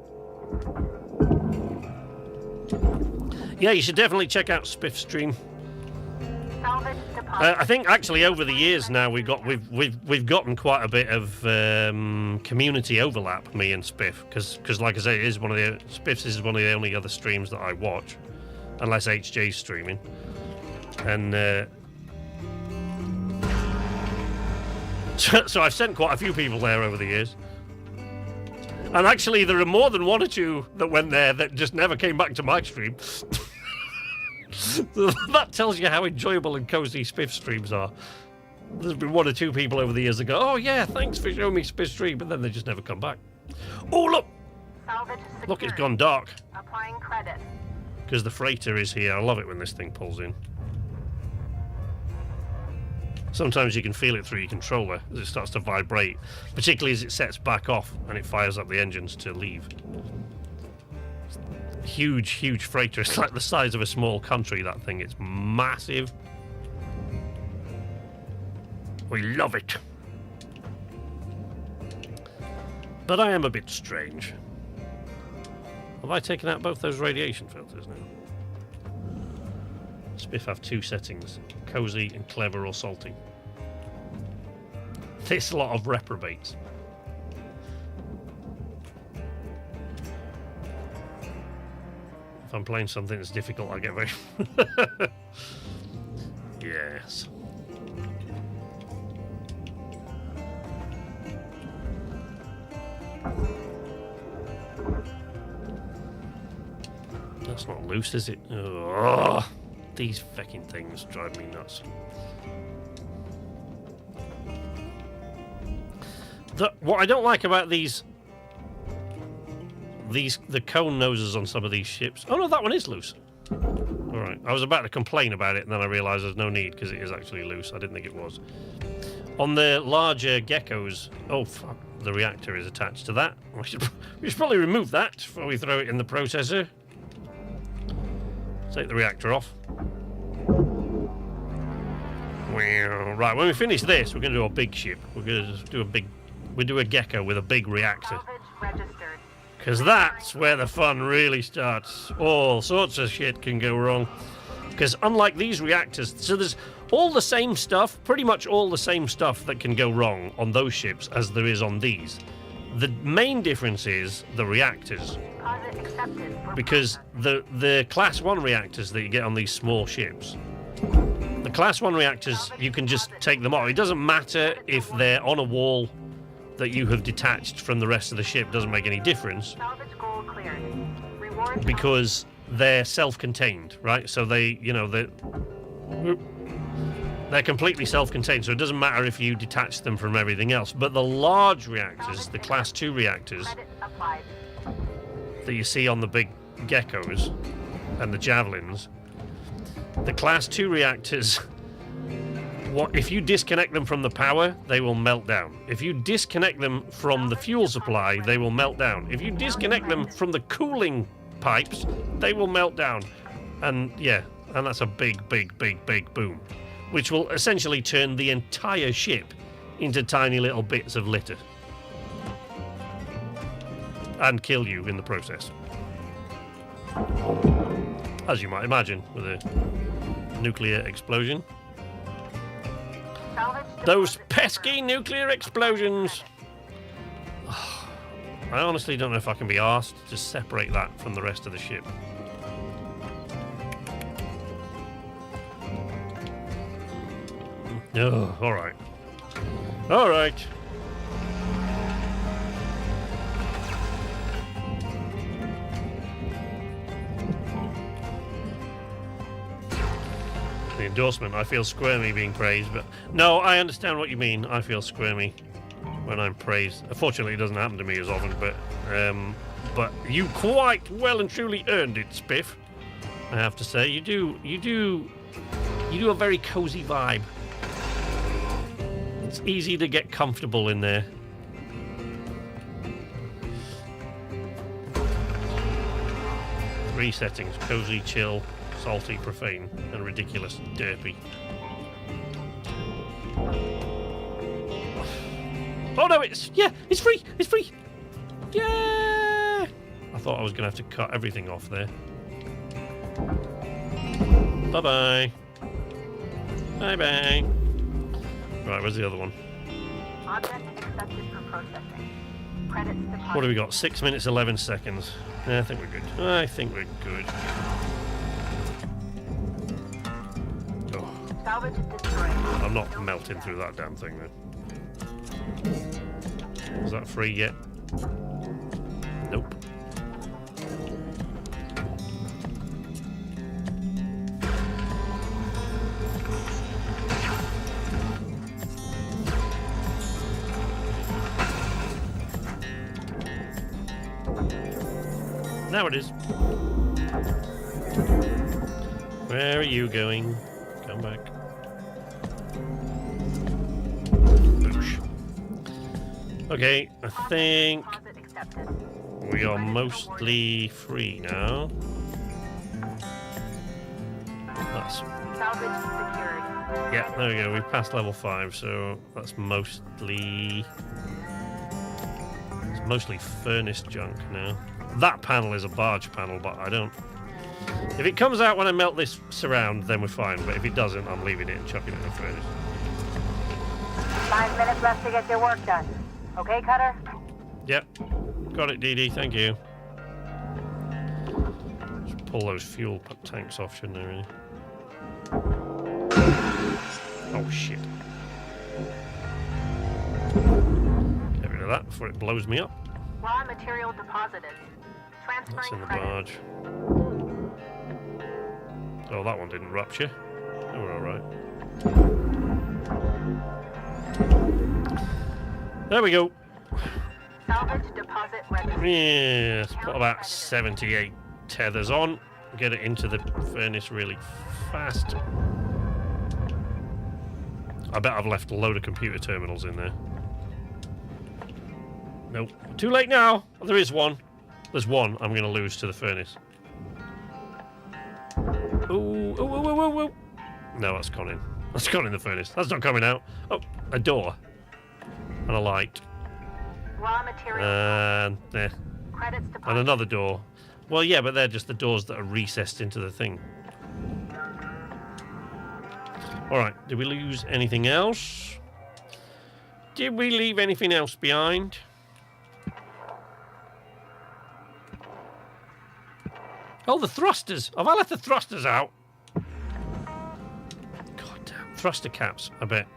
Yeah, you should definitely check out Spiff's stream. Salvage deposit. I think actually over the years now we've gotten quite a bit of community overlap, me and Spiff, because like I say, it is Spiff's is one of the only other streams that I watch, unless HJ's streaming, and so I've sent quite a few people there over the years, and actually there are more than one or two that went there that just never came back to my stream. That tells you how enjoyable and cozy Spiff streams are. There's been one or two people over the years that go, oh yeah, thanks for showing me Spiff stream, but then they just never come back. Oh look! Salvage secured. Look, it's gone dark. Applying credit. Because the freighter is here. I love it when this thing pulls in. Sometimes you can feel it through your controller as it starts to vibrate, particularly as it sets back off and it fires up the engines to leave. Huge freighter. It's like the size of a small country, that thing. It's massive. We love it. But I am a bit strange. Have I taken out both those radiation filters now? Spiff have two settings, cozy and clever or salty. This lot of reprobates. If I'm playing something that's difficult, I get very... Yes. That's not loose, is it? Ugh. These fucking things drive me nuts. What I don't like about the cone noses on some of these ships. Oh no, that one is loose. Alright, I was about to complain about it and then I realised there's no need because it is actually loose. I didn't think it was. On the larger geckos, oh fuck, the reactor is attached to that. We should probably remove that before we throw it in the processor. Take the reactor off. Right, when we finish this, we're going to do a big ship. We're going to do we do a gecko with a big reactor. Because that's where the fun really starts. All sorts of shit can go wrong. Because unlike these reactors, so there's all the same stuff, pretty much all the same stuff that can go wrong on those ships as there is on these. The main difference is the reactors. Because the Class 1 reactors that you get on these small ships, the Class 1 reactors, you can just take them off. It doesn't matter if they're on a wall that you have detached from the rest of the ship. It doesn't make any difference. Because they're self-contained, right? So they, you know, they're completely self-contained, so it doesn't matter if you detach them from everything else. But the large reactors, the Class 2 reactors that you see on the big geckos and the javelins, the Class 2 reactors if you disconnect them from the power, they will melt down. If you disconnect them from the fuel supply, they will melt down. If you disconnect them from the cooling pipes, they will melt down. And yeah, and that's a big boom, which will essentially turn the entire ship into tiny little bits of litter. And kill you in the process. As you might imagine, with a nuclear explosion. Those pesky nuclear explosions! I honestly don't know if I can be arsed to separate that from the rest of the ship. Oh, alright. Alright. The endorsement, I feel squirmy being praised, but no, I understand what you mean. I feel squirmy when I'm praised. Unfortunately, it doesn't happen to me as often, but you quite well and truly earned it, Spiff. I have to say, you do a very cozy vibe. It's easy to get comfortable in there. Three settings: cozy, chill, salty, profane, and ridiculous, derpy. Oh no, it's free! It's free! Yeah! I thought I was going to have to cut everything off there. Bye-bye. Bye-bye. Right, where's the other one? Object accepted for processing. Credits deposited. What do we got? 6 minutes, 11 seconds. Yeah, I think we're good. I think we're good. Oh. Salvage destroyed. I'm not melting through that damn thing, though. Is that free yet? Nope. Now it is. Where are you going? Come back. Boosh. Okay, I think we are mostly free now. That's... Salvage secured. Yeah, there we go. We passed level 5, so that's mostly... It's mostly furnace junk now. That panel is a barge panel, but I don't... If it comes out when I melt this surround, then we're fine. But if it doesn't, I'm leaving it and chucking it in the furnace. 5 minutes left to get your work done. Okay, Cutter? Yep. Got it, Dee. Thank you. Just pull those fuel tanks off, shouldn't I, really? Oh, shit. Get rid of that before it blows me up. Raw material deposited. That's Transferring in the credits. barge. Oh, that one didn't rupture. Oh, we're alright. There we go. Salvage deposit registered. Yes, put about 78 tethers on. Get it into the furnace really fast. I bet I've left a load of computer terminals in there. Nope. Too late now. Oh, there is one. There's one I'm going to lose to the furnace. Ooh, ooh, ooh, ooh, ooh, ooh. No, that's gone in. That's gone in the furnace. That's not coming out. Oh, a door. And a light. Raw material. And Credits deposited. and another door. Well, yeah, but they're just the doors that are recessed into the thing. Alright, did we lose anything else? Did we leave anything else behind? Oh, the thrusters! Have I left the thrusters out? God damn. Thruster caps, I bet.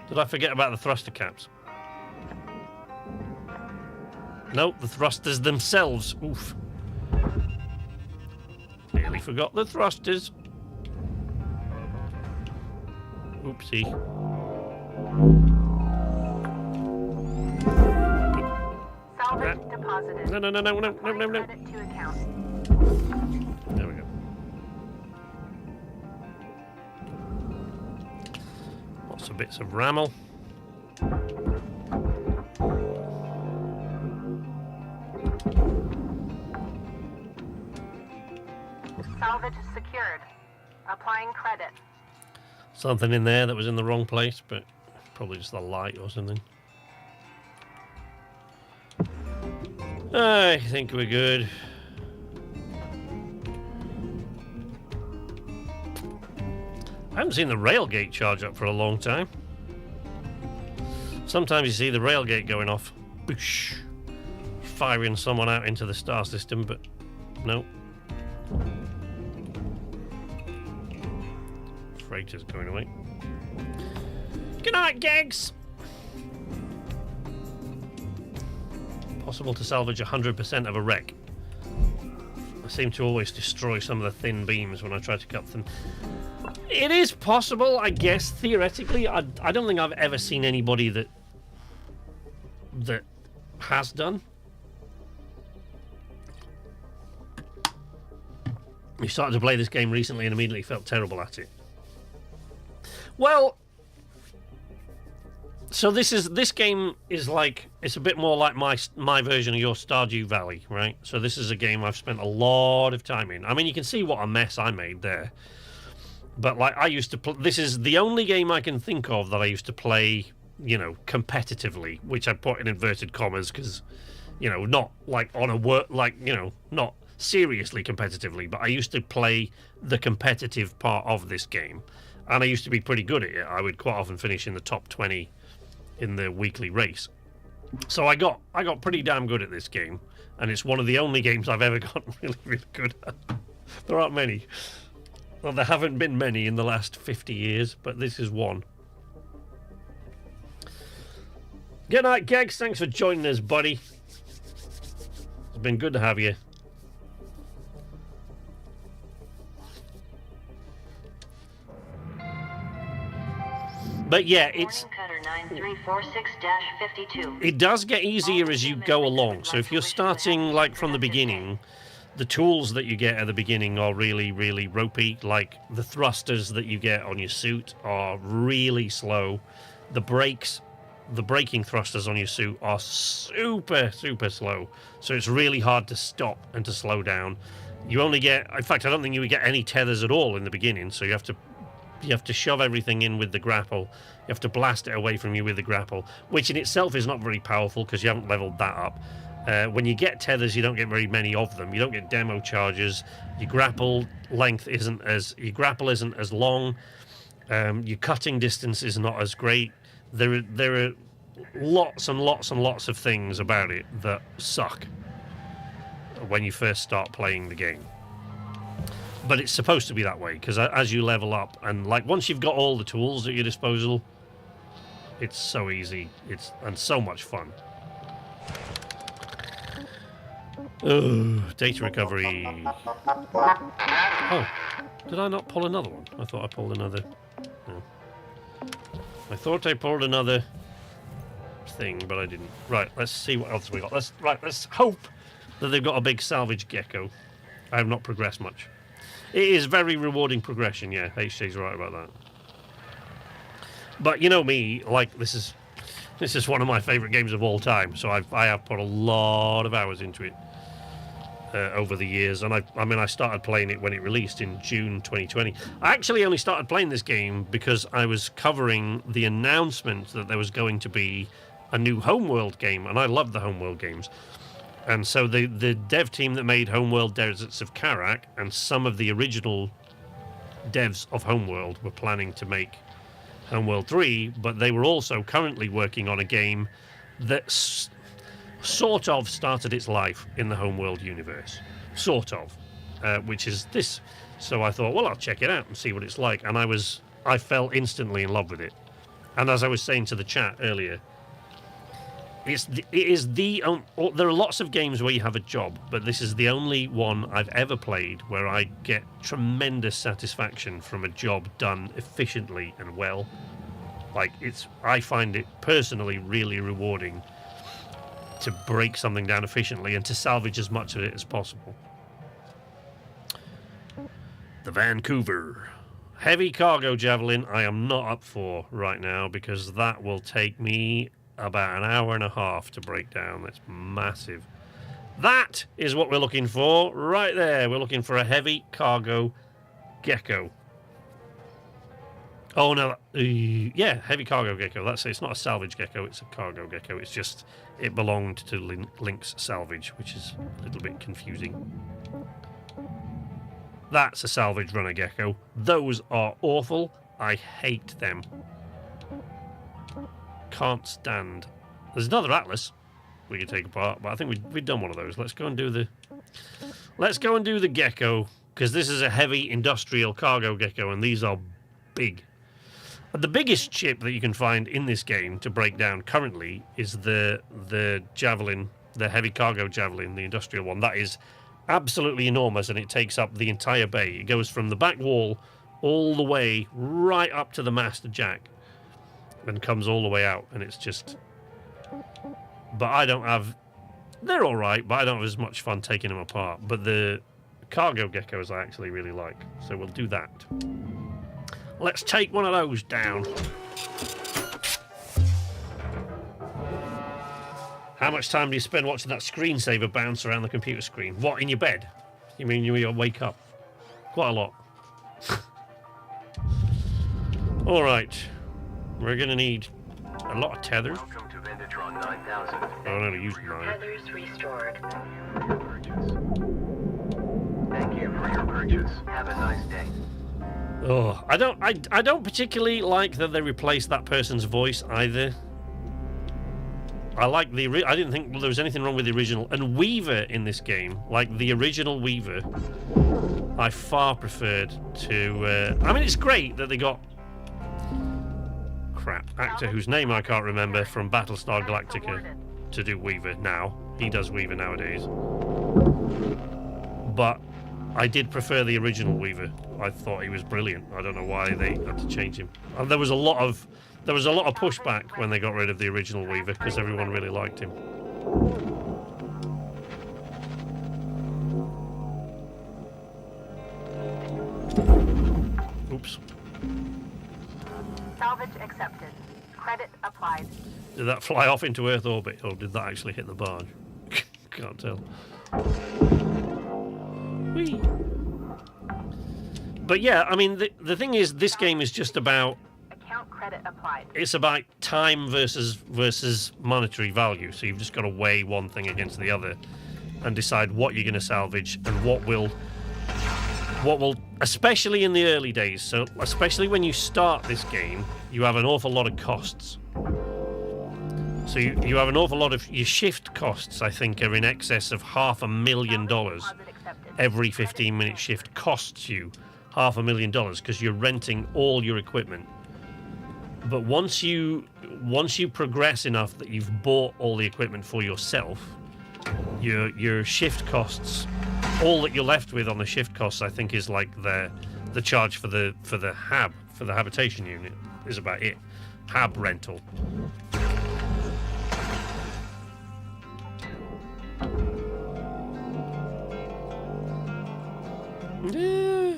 Did I forget about the thruster caps? Nope, the thrusters themselves. Oof. Nearly forgot the thrusters. Oopsie. Salvage deposited. No. Credit to account. There we go. Lots of bits of rammel. Salvage secured. Applying credit. Something in there that was in the wrong place, but probably just the light or something. I think we're good. I haven't seen the railgate charge up for a long time. Sometimes you see the railgate going off. Boosh! Firing someone out into the star system, but no. Freighter's going away. Good night, Gegs! Possible to salvage 100% of a wreck. I seem to always destroy some of the thin beams when I try to cut them. It is possible, I guess, theoretically. I don't think I've ever seen anybody that has done. We started to play this game recently and immediately felt terrible at it. Well, so this game is like, it's a bit more like my version of your Stardew Valley, right? So this is a game I've spent a lot of time in. I mean, you can see what a mess I made there. But like I used to this is the only game I can think of that I used to play, you know, competitively, which I put in inverted commas because, you know, not like on a work, like, you know, not seriously competitively, but I used to play the competitive part of this game. And I used to be pretty good at it. I would quite often finish in the top 20 in the weekly race. So I got pretty damn good at this game, and it's one of the only games I've ever gotten really, really good at. There aren't many. Well, there haven't been many in the last 50 years, but this is one. Good night, Gegs. Thanks for joining us, buddy. It's been good to have you. But yeah, it does get easier as you go along. So if you're starting like from the beginning, the tools that you get at the beginning are really, really ropey. Like the thrusters that you get on your suit are really slow. The braking thrusters on your suit are super, super slow. So it's really hard to stop and to slow down. You only get, in fact, I don't think you would get any tethers at all in the beginning. So you have to shove everything in with the grapple. You have to blast it away from you with the grapple, which in itself is not very powerful because you haven't leveled that up. When you get tethers, you don't get very many of them. You don't get demo charges. Your grapple length isn't as long. Your cutting distance is not as great. There are lots and lots and lots of things about it that suck when you first start playing the game. But it's supposed to be that way because as you level up and like once you've got all the tools at your disposal, it's so easy. And so much fun. Oh, data recovery. Oh, did I not pull another one? I thought I pulled another. No. I thought I pulled another thing, but I didn't. Right, let's see what else we got. Let's hope that they've got a big salvage gecko. I have not progressed much. It is very rewarding progression, yeah. HJ's right about that. But you know me, like this is one of my favourite games of all time. So I have put a lot of hours into it over the years, and I started playing it when it released in June 2020. I actually only started playing this game because I was covering the announcement that there was going to be a new Homeworld game, and I love the Homeworld games. And so the dev team that made Homeworld Deserts of Karak and some of the original devs of Homeworld were planning to make Homeworld 3, but they were also currently working on a game that sort of started its life in the Homeworld universe. Sort of. Which is this. So I thought, well, I'll check it out and see what it's like. And I fell instantly in love with it. And as I was saying to the chat earlier, there are lots of games where you have a job, but this is the only one I've ever played where I get tremendous satisfaction from a job done efficiently and well. Like I find it personally really rewarding to break something down efficiently and to salvage as much of it as possible. The Vancouver. Heavy cargo javelin I am not up for right now because that will take me about an hour and a half to break down. That's massive. That is what we're looking for right there. We're looking for a heavy cargo gecko. Oh no, yeah, heavy cargo gecko. That's it. It's not a salvage gecko, it's a cargo gecko. It's just, it belonged to Link's salvage, which is a little bit confusing. That's a salvage runner gecko. Those are awful. I hate them. Can't stand. There's another Atlas we can take apart, but I think we've done one of those. Let's go and do the gecko, because this is a heavy industrial cargo gecko, and these are big. The biggest ship that you can find in this game to break down currently is the javelin, the heavy cargo javelin, the industrial one. That is absolutely enormous, and it takes up the entire bay. It goes from the back wall all the way right up to the master jack and comes all the way out, and it's just... But I don't have... They're all right, but I don't have as much fun taking them apart. But the cargo geckos I actually really like, so we'll do that. Let's take one of those down. How much time do you spend watching that screensaver bounce around the computer screen? What, in your bed? You mean you wake up? Quite a lot. Alright. We're going to need a lot of tethers. Welcome to Vendatron 9000. I don't know how to use mine. Tethers restored. Thank you for your purchase. Have a nice day. Oh, I don't particularly like that they replaced that person's voice either. I like I didn't think there was anything wrong with the original. And Weaver in this game, like the original Weaver, I far preferred to... I mean, it's great that they got... actor whose name I can't remember from Battlestar Galactica to do Weaver now. He does Weaver nowadays. But I did prefer the original Weaver. I thought he was brilliant. I don't know why they had to change him. And there was a lot of pushback when they got rid of the original Weaver because everyone really liked him. Oops. Salvage accepted. Credit applied. Did that fly off into Earth orbit, or did that actually hit the barge? Can't tell. Whee! But yeah, I mean, the thing is, this game is just about... Account credit applied. It's about time versus monetary value. So you've just got to weigh one thing against the other and decide what you're going to salvage and what will, especially in the early days. So especially when you start this game, you have an awful lot of costs. So you have an awful lot of... Your shift costs, I think, are in excess of $500,000. Every 15-minute shift costs you $500,000 because you're renting all your equipment. But once you progress enough that you've bought all the equipment for yourself, your shift costs, all that you're left with on the shift costs, I think, is like the charge for the habitation unit is about it. Hab rental. Yeah.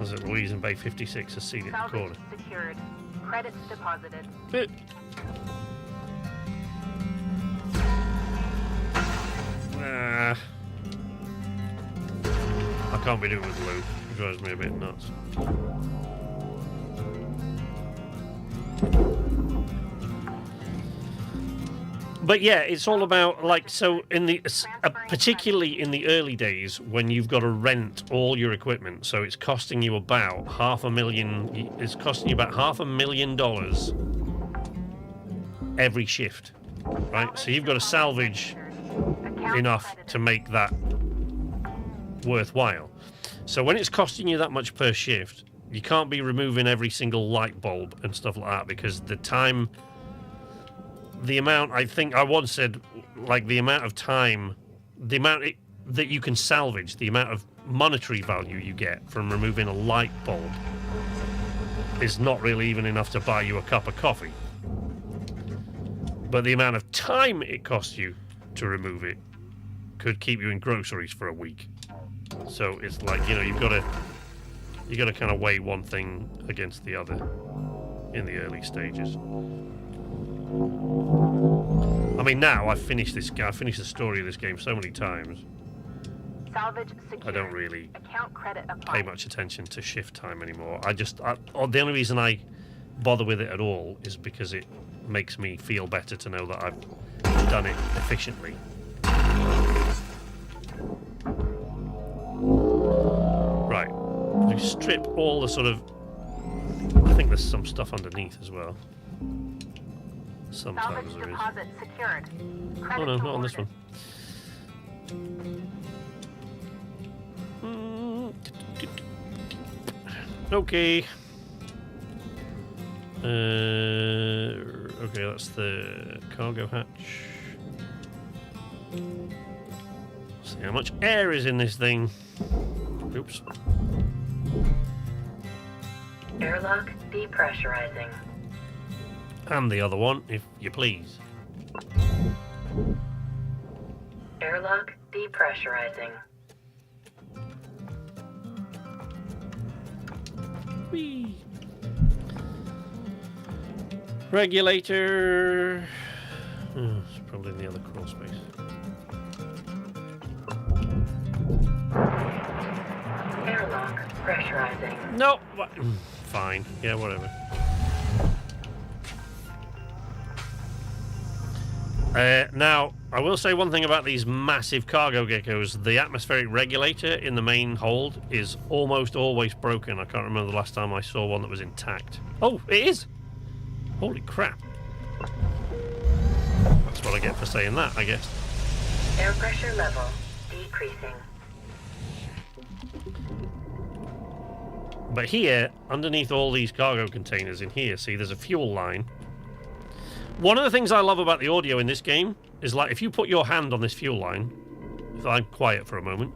Was it Louise in Bay 56 has seen it recorded? Secured. Credits deposited. Nah. I can't be doing with Lou. It drives me a bit nuts. But yeah, it's all about, like, so in the particularly in the early days when you've got to rent all your equipment, so it's costing you about $500,000. It's costing you about $500,000 every shift, right? So you've got to salvage enough to make that worthwhile. So when it's costing you that much per shift, you can't be removing every single light bulb and stuff like that because the time. The amount, I think I once said, like the amount of time, the amount that you can salvage, the amount of monetary value you get from removing a light bulb is not really even enough to buy you a cup of coffee. But the amount of time it costs you to remove it could keep you in groceries for a week. So it's like, you know, you got to kind of weigh one thing against the other in the early stages. I mean, now I've finished this. I finished the story of this game so many times. Salvage secured. I don't really Account credit pay applied. much attention to shift time anymore. The only reason I bother with it at all is because it makes me feel better to know that I've done it efficiently. Right, we strip all the sort of. I think there's some stuff underneath as well. Sometimes Salvage there is. deposit secured. Oh Credit no, not on this awarded. one. Okay. Okay, that's the cargo hatch. See how much air is in this thing. Oops. Airlock depressurizing. And the other one, if you please. Airlock depressurizing. Whee. Regulator. Oh, it's probably in the other crawl space. Airlock pressurizing. No. Fine. Yeah, whatever. Now, I will say one thing about these massive cargo geckos. The atmospheric regulator in the main hold is almost always broken. I can't remember the last time I saw one that was intact. Oh, it is! Holy crap. That's what I get for saying that, I guess. Air pressure level decreasing. But here, underneath all these cargo containers in here, see, there's a fuel line. One of the things I love about the audio in this game is, like, if you put your hand on this fuel line, if I'm quiet for a moment.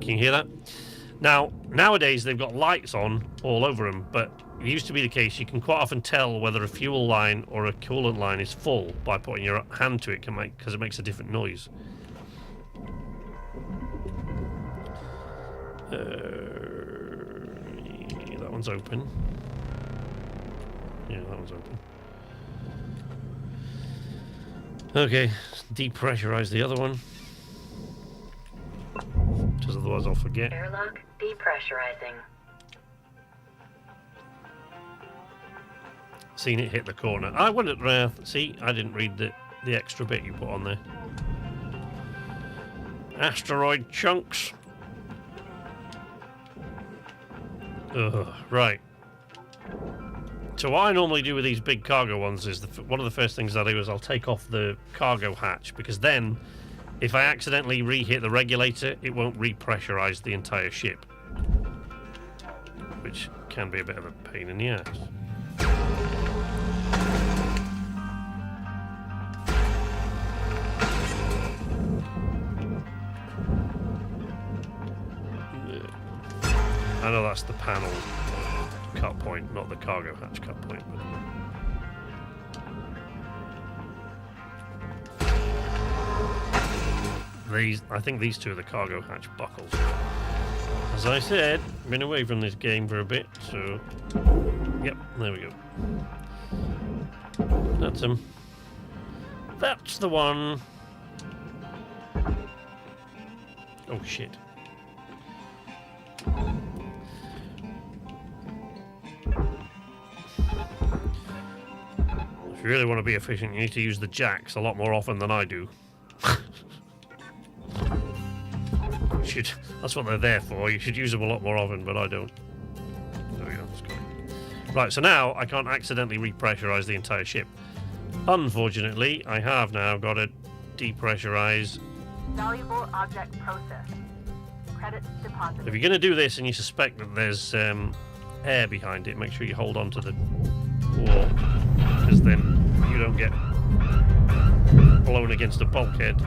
Can you hear that? Now, nowadays they've got lights on all over them, but it used to be the case you can quite often tell whether a fuel line or a coolant line is full by putting your hand to it, because it makes a different noise. That one's open. Yeah, that one's open. Okay, depressurize the other one. Because otherwise I'll forget. Airlock depressurizing. Seen it hit the corner. I wondered, see, I didn't read the extra bit you put on there. Asteroid chunks. Ugh, right. So what I normally do with these big cargo ones is one of the first things I do is I'll take off the cargo hatch, because then if I accidentally re-hit the regulator, it won't repressurize the entire ship, which can be a bit of a pain in the ass. I know that's the panel cut point, not the cargo hatch cut point. But I think these two are the cargo hatch buckles. As I said, I've been away from this game for a bit, so yep, there we go. That's him. That's the one. Oh shit. If you really want to be efficient, you need to use the jacks a lot more often than I do. That's what they're there for. You should use them a lot more often, but I don't. There we go. That's great. Right, so now I can't accidentally repressurize the entire ship. Unfortunately, I have now got to depressurize. Valuable object processed. Credit deposit. If you're going to do this and you suspect that there's air behind it, make sure you hold on to the wall, because then you don't get blown against a bulkhead.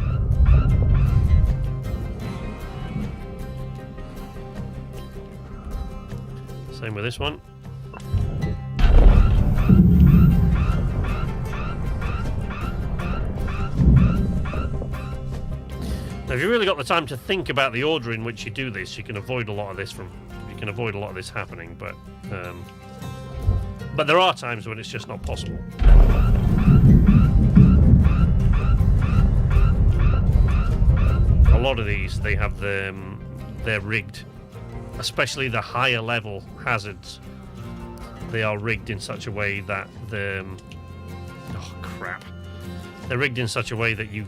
Same with this one. Now, if you really got the time to think about the order in which you do this, you can avoid a lot of this happening. But there are times when it's just not possible. A lot of these, they have they're rigged, especially the higher level hazards. They are rigged in such a way that they're rigged in such a way that you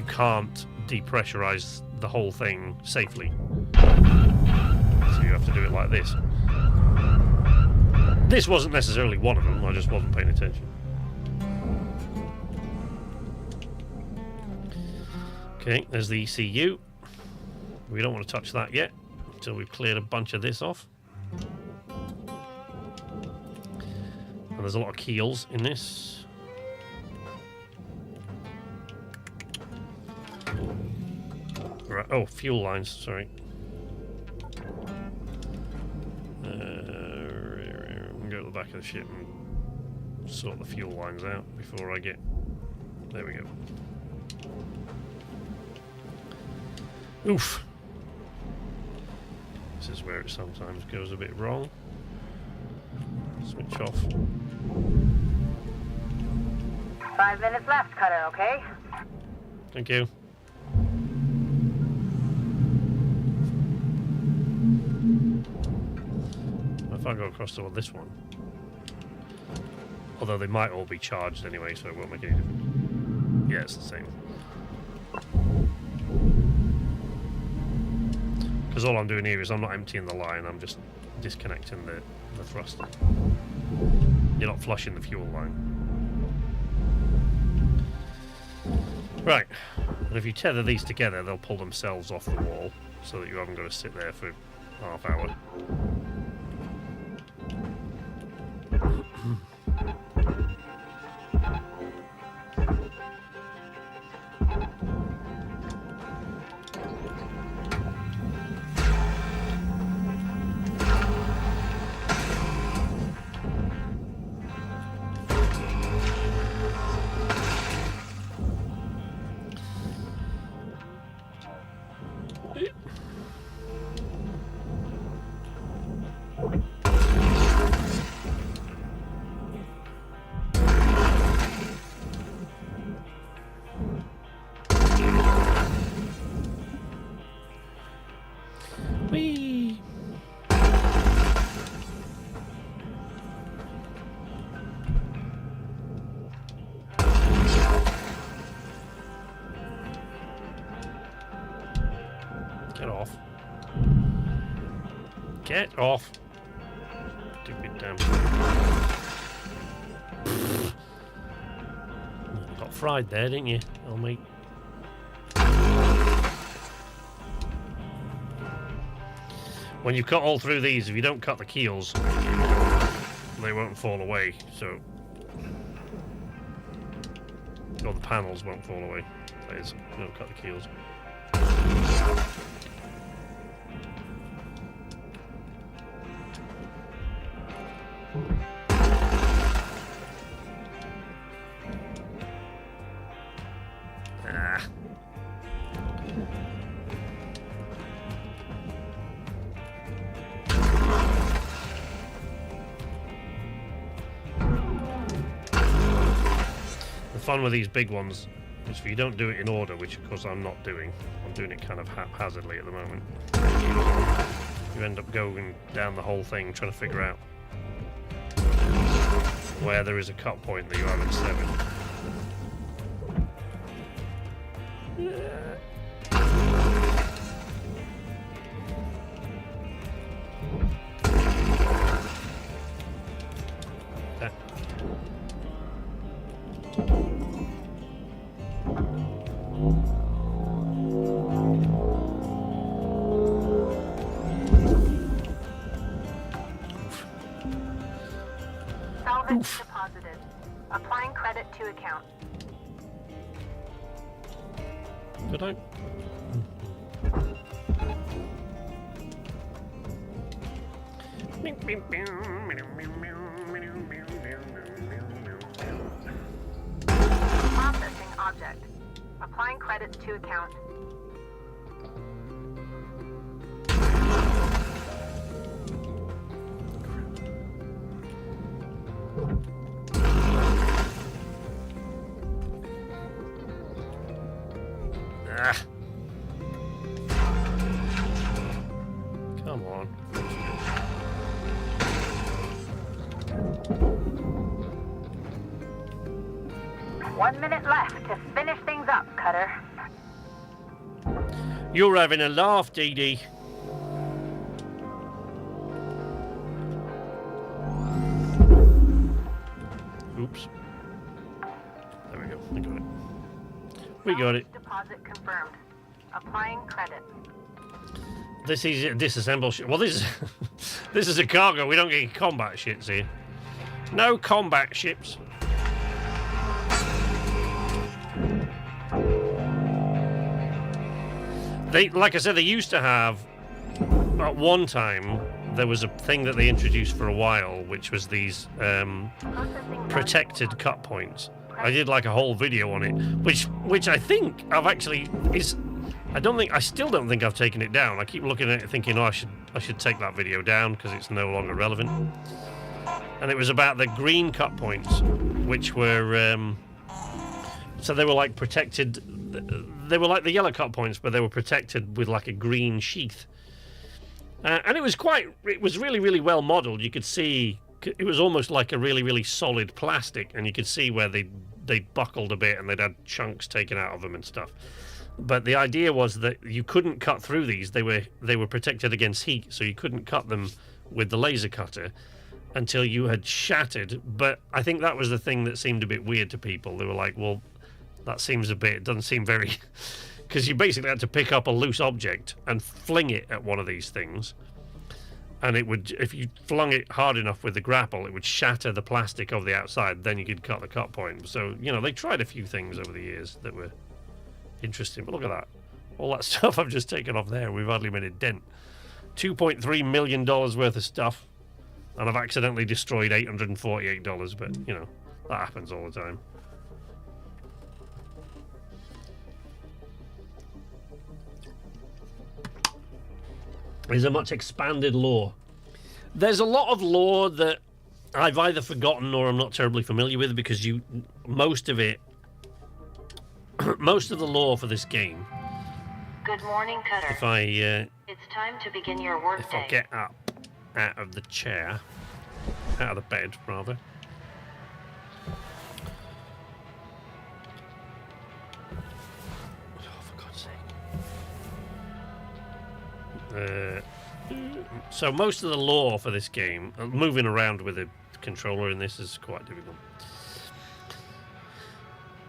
can't depressurize the whole thing safely. So you have to do it like this. This wasn't necessarily one of them, I just wasn't paying attention. Okay, there's the ECU. We don't want to touch that yet until we've cleared a bunch of this off. And there's a lot of keels in this. Right. Oh, fuel lines, sorry. Go to the back of the ship and sort the fuel lines out before I get... There we go. Oof. This is where it sometimes goes a bit wrong. Switch off. 5 minutes left, Cutter, okay? Thank you. If I go across to this one. Although they might all be charged anyway, so it won't make any difference. Yeah, it's the same. Because all I'm doing here is I'm not emptying the line, I'm just disconnecting the thruster. You're not flushing the fuel line. Right, and if you tether these together, they'll pull themselves off the wall, so that you haven't got to sit there for half hour. Get off. Get off. Stupid damn. Got fried there, didn't you, old mate? When you cut all through these, if you don't cut the keels, they won't fall away, so... Or the panels won't fall away. That is, you don't cut the keels. The fun with these big ones is if you don't do it in order, which of course I'm not doing. I'm doing it kind of haphazardly at the moment. You end up going down the whole thing trying to figure out where there is a cut point that you haven't severed. Salvage deposited. Applying credit to account. Did I? Processing object. Applying credits to account. Ah. Come on. 1 minute left to finish things up, Cutter. You're having a laugh, Dee Dee. Oops. There we go. We got it. We got it. Deposit confirmed. Applying credit. This is a disassemble ship. Well, this is this is a cargo. We don't get combat ships here. No combat ships. They, like I said, they used to have. At one time, there was a thing that they introduced for a while, which was these protected cut points. I did like a whole video on it, which I think I've actually is. I still don't think I've taken it down. I keep looking at it thinking, oh, I should take that video down because it's no longer relevant. And it was about the green cut points, which were so they were like protected. They were like the yellow cut points, but they were protected with like a green sheath. And it was really, really well modelled. You could see it was almost like a really, really solid plastic, and you could see where they buckled a bit and they'd had chunks taken out of them and stuff. But the idea was that you couldn't cut through these. They were protected against heat, so you couldn't cut them with the laser cutter until you had shattered. But I think that was the thing that seemed a bit weird to people. They were like, well, that seems it doesn't seem very... Because you basically had to pick up a loose object and fling it at one of these things. And it would, if you flung it hard enough with the grapple, it would shatter the plastic of the outside. Then you could cut the cut point. So, you know, they tried a few things over the years that were interesting. But look at that. All that stuff I've just taken off there, we've hardly made a dent. $2.3 million worth of stuff. And I've accidentally destroyed $848. But, you know, that happens all the time. Is a much expanded lore. There's a lot of lore that I've either forgotten or I'm not terribly familiar with, because most of the lore for this game. Good morning, Cutter. If I It's time to begin your work if day. I get up out of the chair, out of the bed rather. So most of the lore for this game, moving around with a controller in this is quite difficult.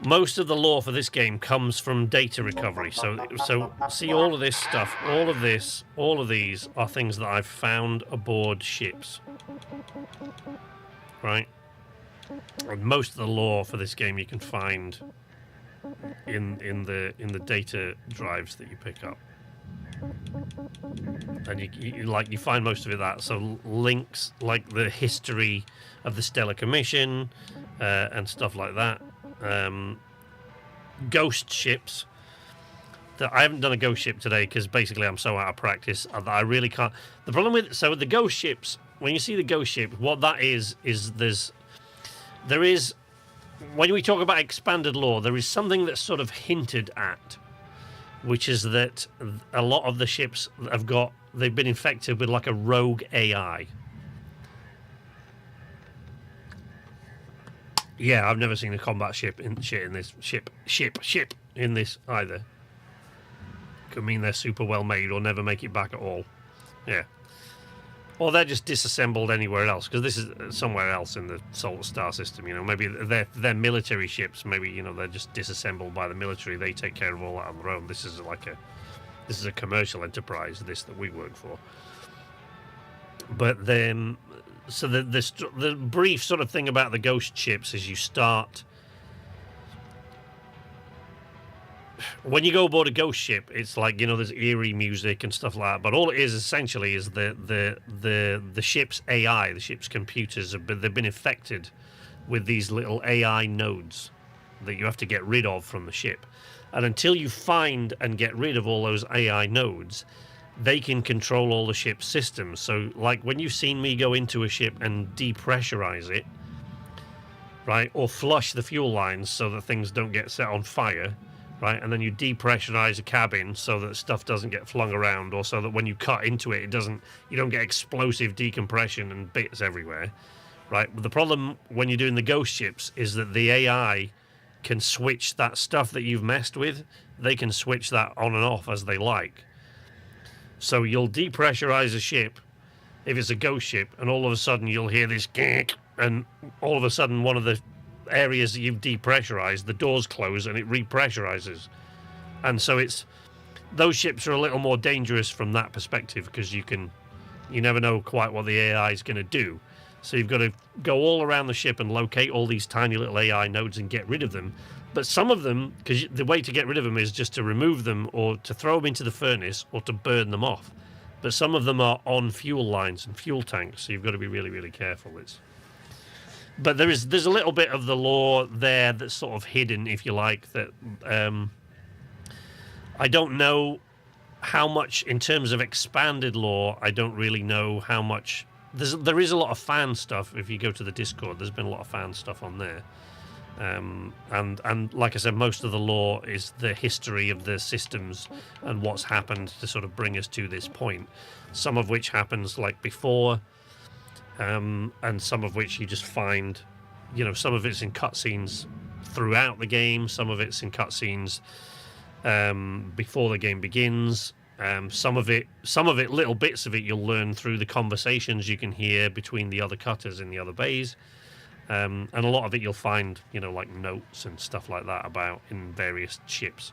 Most of the lore for this game comes from data recovery. So see, all of this stuff, all of these are things that I've found aboard ships. Right? And most of the lore for this game you can find in the data drives that you pick up. And you find most of it that, so links like the history of the Stellar Commission and stuff like that. Ghost ships. That I haven't done a ghost ship today because basically I'm so out of practice that I really can't. The problem with the ghost ships, when you see the ghost ship, what that is there is when we talk about expanded lore, there is something that's sort of hinted at, which is that a lot of the ships they've been infected with like a rogue AI. Yeah, I've never seen a combat ship in this ship in this either. Could mean they're super well made or never make it back at all. Yeah. Or they're just disassembled anywhere else, because this is somewhere else in the solar star system. You know, maybe they're military ships. Maybe, you know, they're just disassembled by the military. They take care of all that on their own. This is a commercial enterprise. This that we work for. But then, so the brief sort of thing about the ghost ships is you start. When you go aboard a ghost ship, it's like, you know, there's eerie music and stuff like that. But all it is essentially is the ship's AI, the ship's computers, they've been infected with these little AI nodes that you have to get rid of from the ship. And until you find and get rid of all those AI nodes, they can control all the ship's systems. So, like when you've seen me go into a ship and depressurize it, right, or flush the fuel lines so that things don't get set on fire, right? And then you depressurize a cabin so that stuff doesn't get flung around, or so that when you cut into it, you don't get explosive decompression and bits everywhere, right? But the problem when you're doing the ghost ships is that the AI can switch that stuff that you've messed with. They can switch that on and off as they like. So you'll depressurize a ship if it's a ghost ship, and all of a sudden you'll hear this gink, and all of a sudden one of the areas that you've depressurized, the doors close and it repressurizes. And so those ships are a little more dangerous from that perspective, because you never know quite what the AI is going to do. So you've got to go all around the ship and locate all these tiny little AI nodes and get rid of them. But some of them, because the way to get rid of them is just to remove them, or to throw them into the furnace, or to burn them off. But some of them are on fuel lines and fuel tanks, so you've got to be really, really careful. But there's a little bit of the lore there that's sort of hidden, if you like, that I don't know how much, in terms of expanded lore, I don't really know how much. There is a lot of fan stuff. If you go to the Discord, there's been a lot of fan stuff on there. And like I said, most of the lore is the history of the systems and what's happened to sort of bring us to this point. Some of which happens like before, and some of which you just find, some of it's in cutscenes throughout the game, some of it's in cutscenes before the game begins. Some of it, little bits of it, you'll learn through the conversations you can hear between the other cutters in the other bays. And a lot of it you'll find, like notes and stuff like that about in various ships,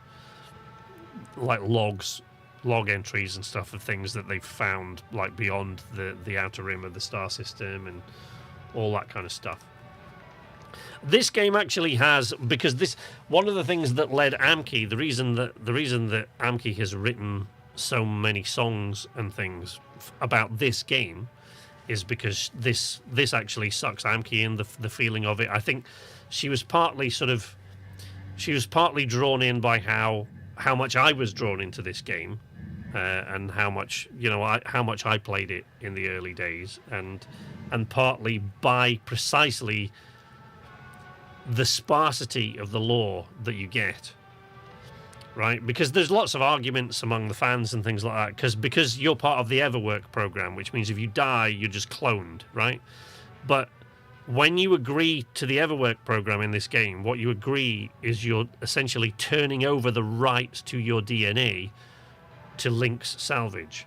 like log entries and stuff of things that they've found, like beyond the outer rim of the star system and all that kind of stuff. This game actually has, because one of the things that led Amki, the reason that Amki has written so many songs and things about this game, is because this actually sucks Amki in, the feeling of it. I think she was partly drawn in by how much I was drawn into this game, and how much I played it in the early days, and partly by precisely the sparsity of the lore that you get. Right, because there's lots of arguments among the fans and things like that, because you're part of the Everwork program, which means if you die, you're just cloned, right? But when you agree to the Everwork program in this game, what you agree is you're essentially turning over the rights to your DNA to Link's salvage.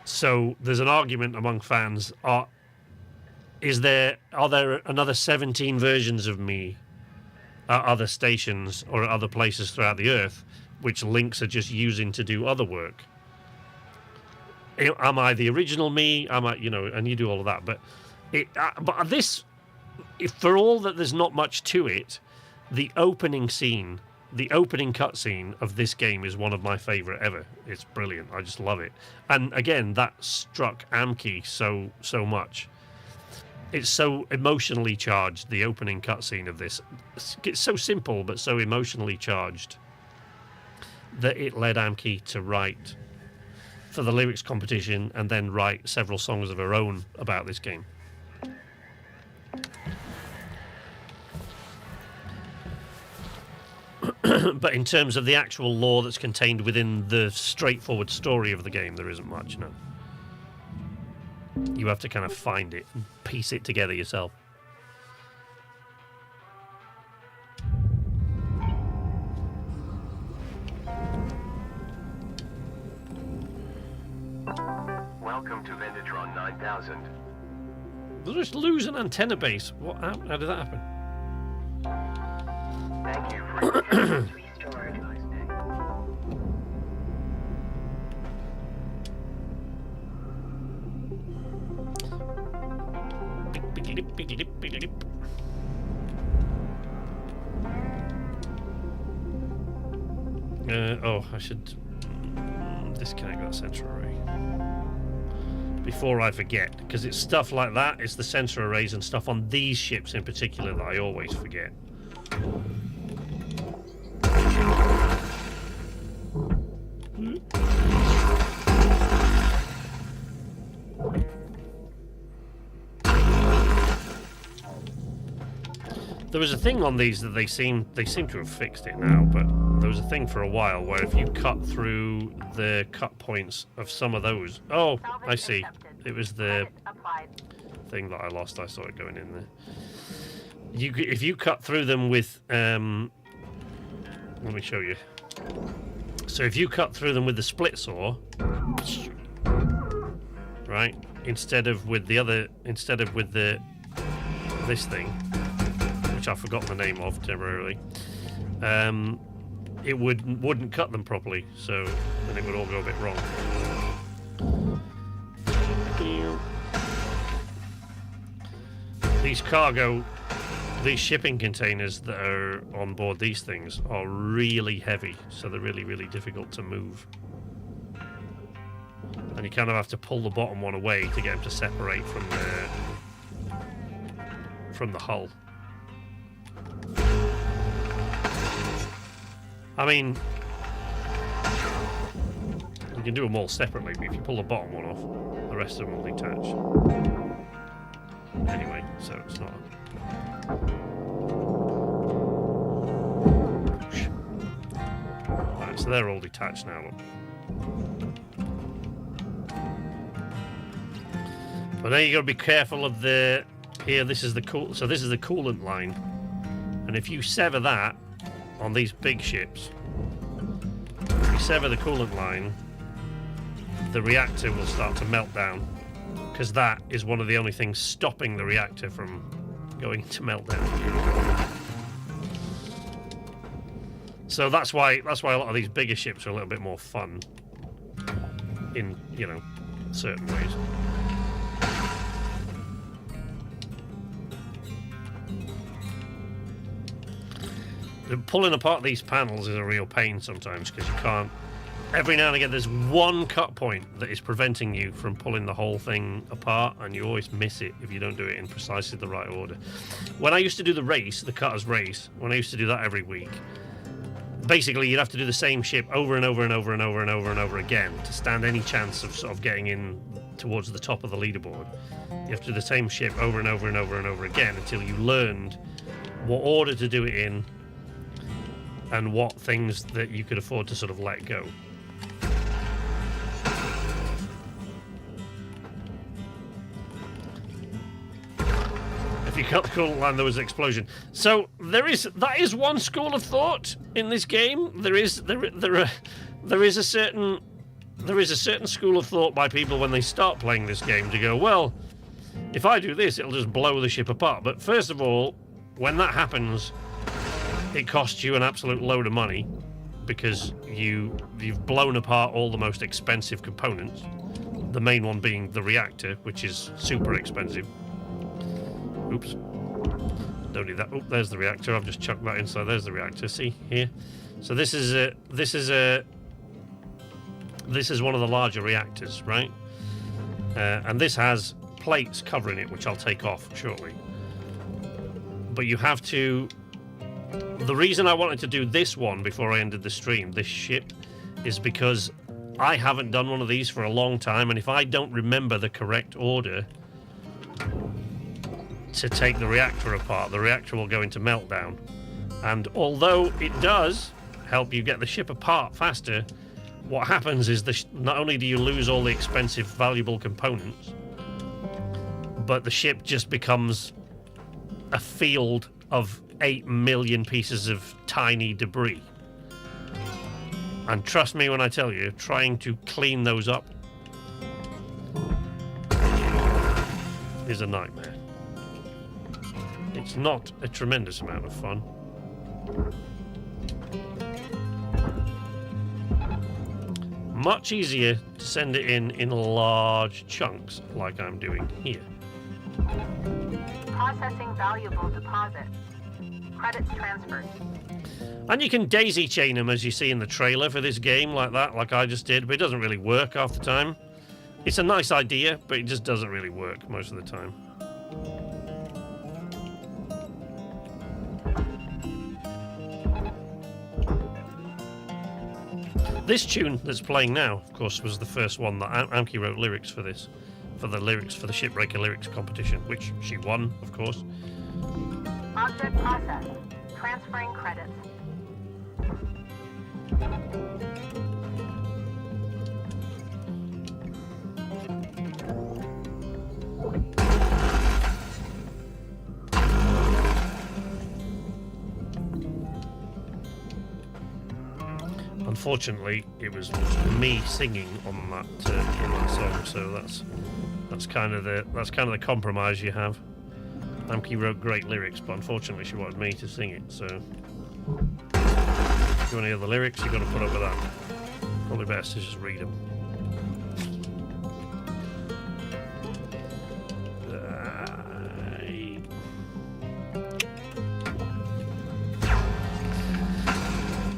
So there's an argument among fans: are there another 17 versions of me at other stations or at other places throughout the Earth, which Links are just using to do other work? Am I the original me? Am I, and you do all of that. But for all that there's not much to it, the opening cutscene of this game is one of my favorite ever. It's brilliant. I just love it. And again, that struck Amki so much. It's so emotionally charged, the opening cutscene of this. It's so simple, but so emotionally charged, that it led Amki to write for the lyrics competition and then write several songs of her own about this game. But in terms of the actual lore that's contained within the straightforward story of the game, there isn't much, no. You have to kind of find it and piece it together yourself. Welcome to Vendatron 9000. Did I just lose an antenna base? How did that happen? Thank you for your service restored. Nice day. I should disconnect that sensor array before I forget, because it's stuff like that, it's the sensor arrays and stuff on these ships in particular that I always forget. There was a thing on these that they seem to have fixed it now, but there was a thing for a while where if you cut through the cut points of some of those... Oh, I see. It was the thing that I lost. I saw it going in there. If you cut through them with... let me show you. So if you cut through them with the split saw, right, instead of with this thing, which I've forgotten the name of temporarily, it wouldn't cut them properly, so then it would all go a bit wrong. These shipping containers that are on board these things are really heavy, so they're really, really difficult to move. And you kind of have to pull the bottom one away to get them to separate from the hull. I mean, you can do them all separately, but if you pull the bottom one off, the rest of them will detach. Anyway, so it's not... Right, so they're all detached now, look. But then you got to be careful of the... Here, this is the this is the coolant line. And if you sever that on these big ships, if you sever the coolant line, the reactor will start to melt down, because that is one of the only things stopping the reactor from going into meltdown. So that's why a lot of these bigger ships are a little bit more fun in, you know, certain ways. Pulling apart these panels is a real pain sometimes, because you can't... Every now and again there's one cut point that is preventing you from pulling the whole thing apart, and you always miss it if you don't do it in precisely the right order. When I used to do the race, the cutter's race, when I used to do that every week, basically you'd have to do the same ship over and over and over and over and over and over again to stand any chance of sort of getting in towards the top of the leaderboard. You have to do the same ship over and over and over and over again until you learned what order to do it in, and what things that you could afford to sort of let go. If you cut the coolant line, there was an explosion. So that is one school of thought in this game. There is a certain school of thought by people when they start playing this game to go, well, if I do this, it'll just blow the ship apart. But first of all, when that happens, it costs you an absolute load of money, because you've blown apart all the most expensive components, the main one being the reactor, which is super expensive. Oops, don't need that. Oh, there's the reactor. I've just chucked that inside. There's the reactor. See here. So this is one of the larger reactors, right? And this has plates covering it, which I'll take off shortly. But you have to... The reason I wanted to do this one before I ended the stream, this ship, is because I haven't done one of these for a long time, and if I don't remember the correct order to take the reactor apart, the reactor will go into meltdown. And although it does help you get the ship apart faster, what happens is not only do you lose all the expensive, valuable components, but the ship just becomes a field of 8 million pieces of tiny debris. And trust me when I tell you, trying to clean those up is a nightmare. It's not a tremendous amount of fun. Much easier to send it in large chunks like I'm doing here. Processing valuable deposit. Credits transferred. And you can daisy chain them, as you see in the trailer for this game, like that, like I just did, but it doesn't really work half the time. It's a nice idea, but it just doesn't really work most of the time. This tune that's playing now, of course, was the first one that Amki wrote lyrics for this, for the Shipbreaker lyrics competition, which she won, of course. Object processed. Transferring credits. Unfortunately, it was me singing on that song, so that's kind of the compromise you have. Amki wrote great lyrics, but unfortunately she wanted me to sing it, so if you want to hear the lyrics, you've got to put up with that. Probably best to just read them.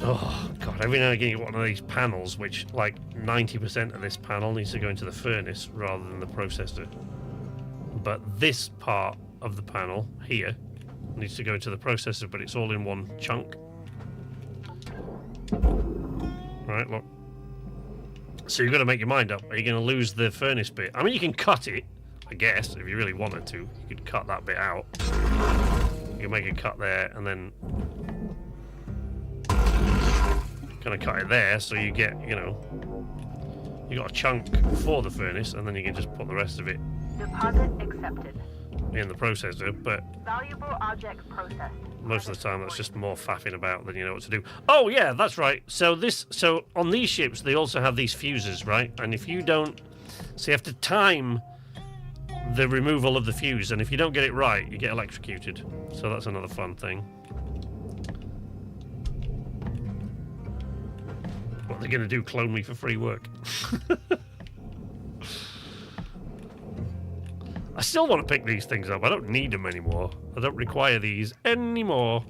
Oh god, every now and again you get one of these panels which like 90% of this panel needs to go into the furnace rather than the processor. But this part of the panel here needs to go into the processor, but it's all in one chunk. Right, look. So you've got to make your mind up. Are you going to lose the furnace bit? I mean, you can cut it, I guess, if you really wanted to. You could cut that bit out. You can make a cut there and then kind of cut it there, so you get, you know, you got a chunk for the furnace, and then you can just put the rest of it Deposit accepted. in the processor. But Valuable object processed. most of the time that's just more faffing about than you know what to do. Oh yeah, that's right. So on these ships they also have these fuses, right? And if you don't, so you have to time the removal of the fuse, and if you don't get it right, you get electrocuted. So that's another fun thing. What they're going to do, clone me for free work. I still want to pick these things up. I don't need them anymore. I don't require these anymore.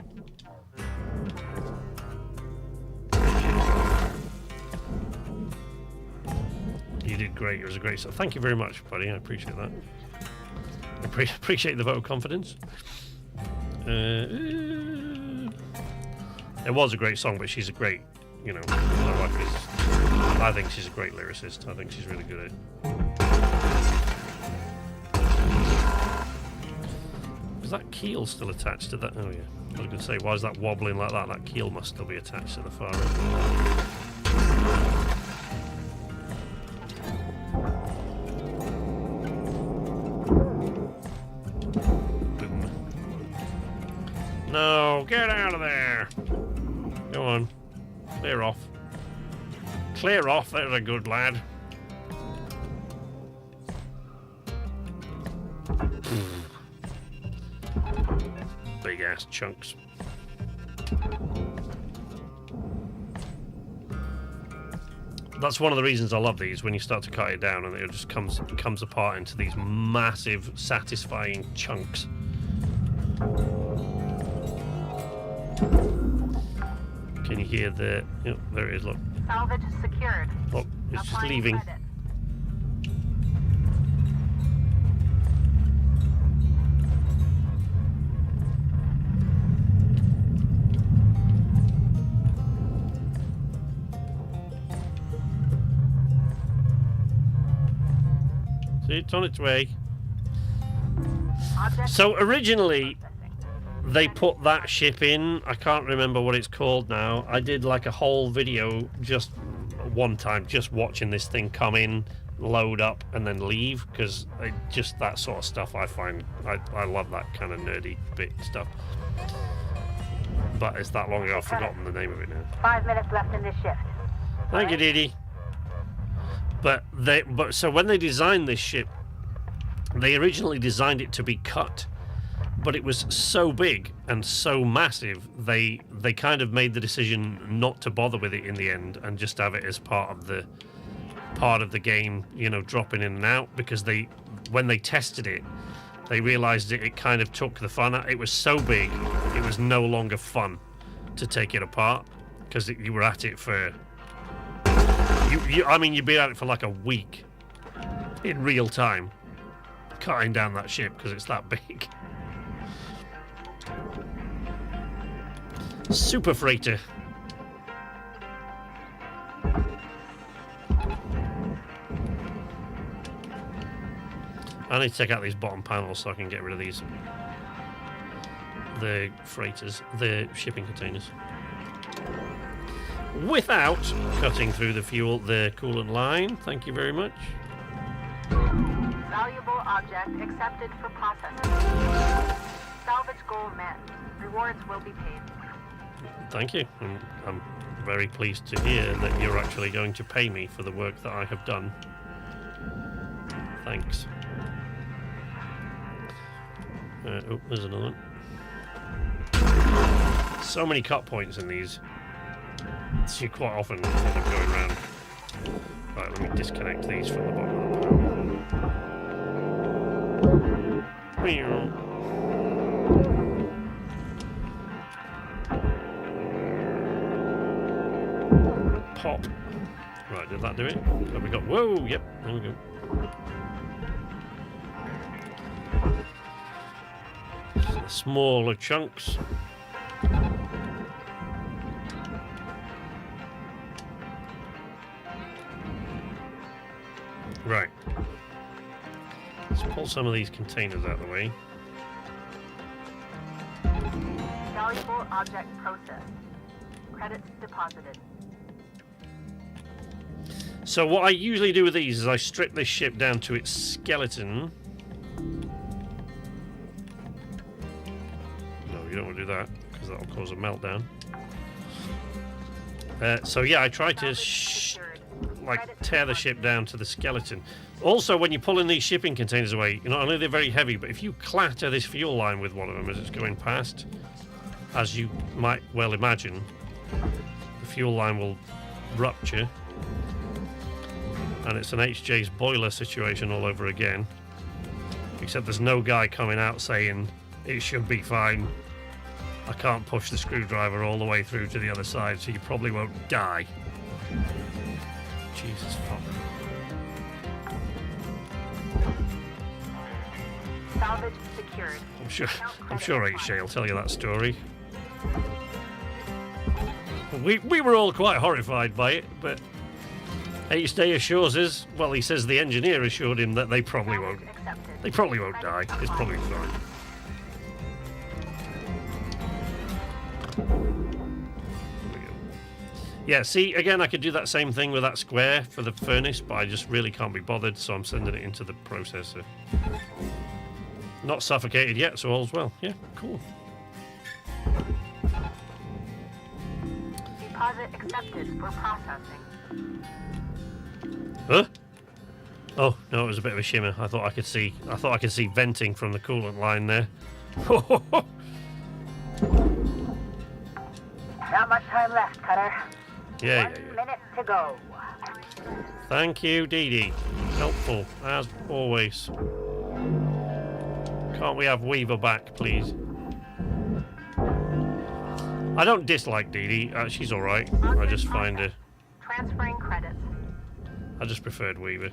You did great. It was a great song. Thank you very much, buddy. I appreciate that. I appreciate the vote of confidence. It was a great song, but she's a great, you know, my wife is, I think she's a great lyricist. I think she's really good at it. Is that keel still attached to that? Oh yeah. I was going to say, why is that wobbling like that? That keel must still be attached to the far end. Boom. No, get out of there. Go on. Clear off. Clear off, there's a good lad. Big ass chunks. That's one of the reasons I love these, when you start to cut it down and it just comes apart into these massive, satisfying chunks. Can you hear the... Oh, there it is, look. Salvage secured. Look, it's just Applying leaving. credit. See, it's on its way. Object So originally, processing. they put that ship in. I can't remember what it's called now. I did like a whole video just one time, just watching this thing come in, load up, and then leave, because just that sort of stuff I find, I love that kind of nerdy bit stuff. But it's that long ago, I've forgotten the name of it now. 5 minutes left in this shift. Thank you, Didi. But so when they designed this ship, they originally designed it to be cut, but it was so big and so massive, they kind of made the decision not to bother with it in the end and just have it as part of the game, you know, dropping in and out, because when they tested it, they realized it kind of took the fun out. It was so big, it was no longer fun to take it apart, because you were at it for you'd be at it for like a week in real time, cutting down that ship because it's that big. Super freighter. I need to take out these bottom panels so I can get rid of these the freighters, the shipping containers, without cutting through the coolant line. Thank you very much. Valuable object accepted for processing. Salvage goal met. Rewards will be paid. Thank you. I'm very pleased to hear that you're actually going to pay me for the work that I have done. Thanks. Oh, there's another one. So many cut points in these. So you quite often end up going around. Right, let me disconnect these from the bottom of the panel. Pop. Right, did that do it? Have we got... Whoa, yep, there we go. Smaller chunks. Right. Let's pull some of these containers out of the way. Valuable object processed. Credits deposited. So what I usually do with these is I strip this ship down to its skeleton. No, you don't want to do that, because that'll cause a meltdown. So yeah, I try to tear the ship down to the skeleton. Also, when you're pulling these shipping containers away, not only they're very heavy, but if you clatter this fuel line with one of them as it's going past, as you might well imagine, the fuel line will rupture. And it's an HJ's boiler situation all over again. Except there's no guy coming out saying, it should be fine. I can't push the screwdriver all the way through to the other side, so you probably won't die. Jesus fuck. Salvage secured. I'm sure HJ will tell you that story. We were all quite horrified by it, but HJ assures us, well, he says the engineer assured him that they probably won't die. It's probably fine. Yeah, see, again, I could do that same thing with that square for the furnace, but I just really can't be bothered, so I'm sending it into the processor. Not suffocated yet, so all's well. Yeah, cool. Deposit accepted for processing. Huh? Oh no, it was a bit of a shimmer. I thought I could see venting from the coolant line there. Not much time left, Cutter. Yeah. 1 minute to go. Thank you, Dee Dee. Helpful, as always. Can't we have Weaver back, please? I don't dislike Dee Dee. She's alright. I just find her... Transferring credits. I just preferred Weaver.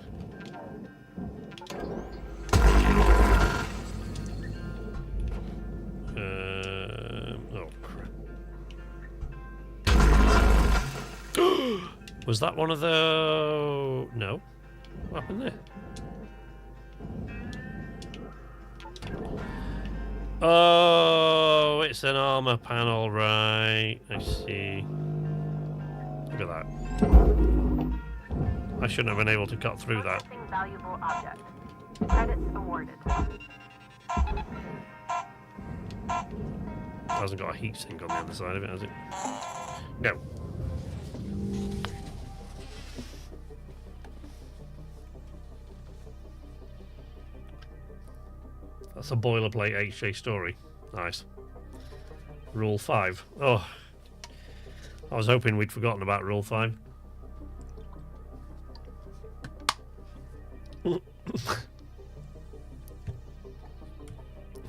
Oh, crap. Was that one of the... No. What happened there? Oh, it's an armor panel, right. I see. Look at that. I shouldn't have been able to cut through that. Valuable object. Credits awarded. It hasn't got a heat sink on the other side of it, has it? No. That's a boilerplate HJ story. Nice. Rule 5. Oh. I was hoping we'd forgotten about Rule 5. For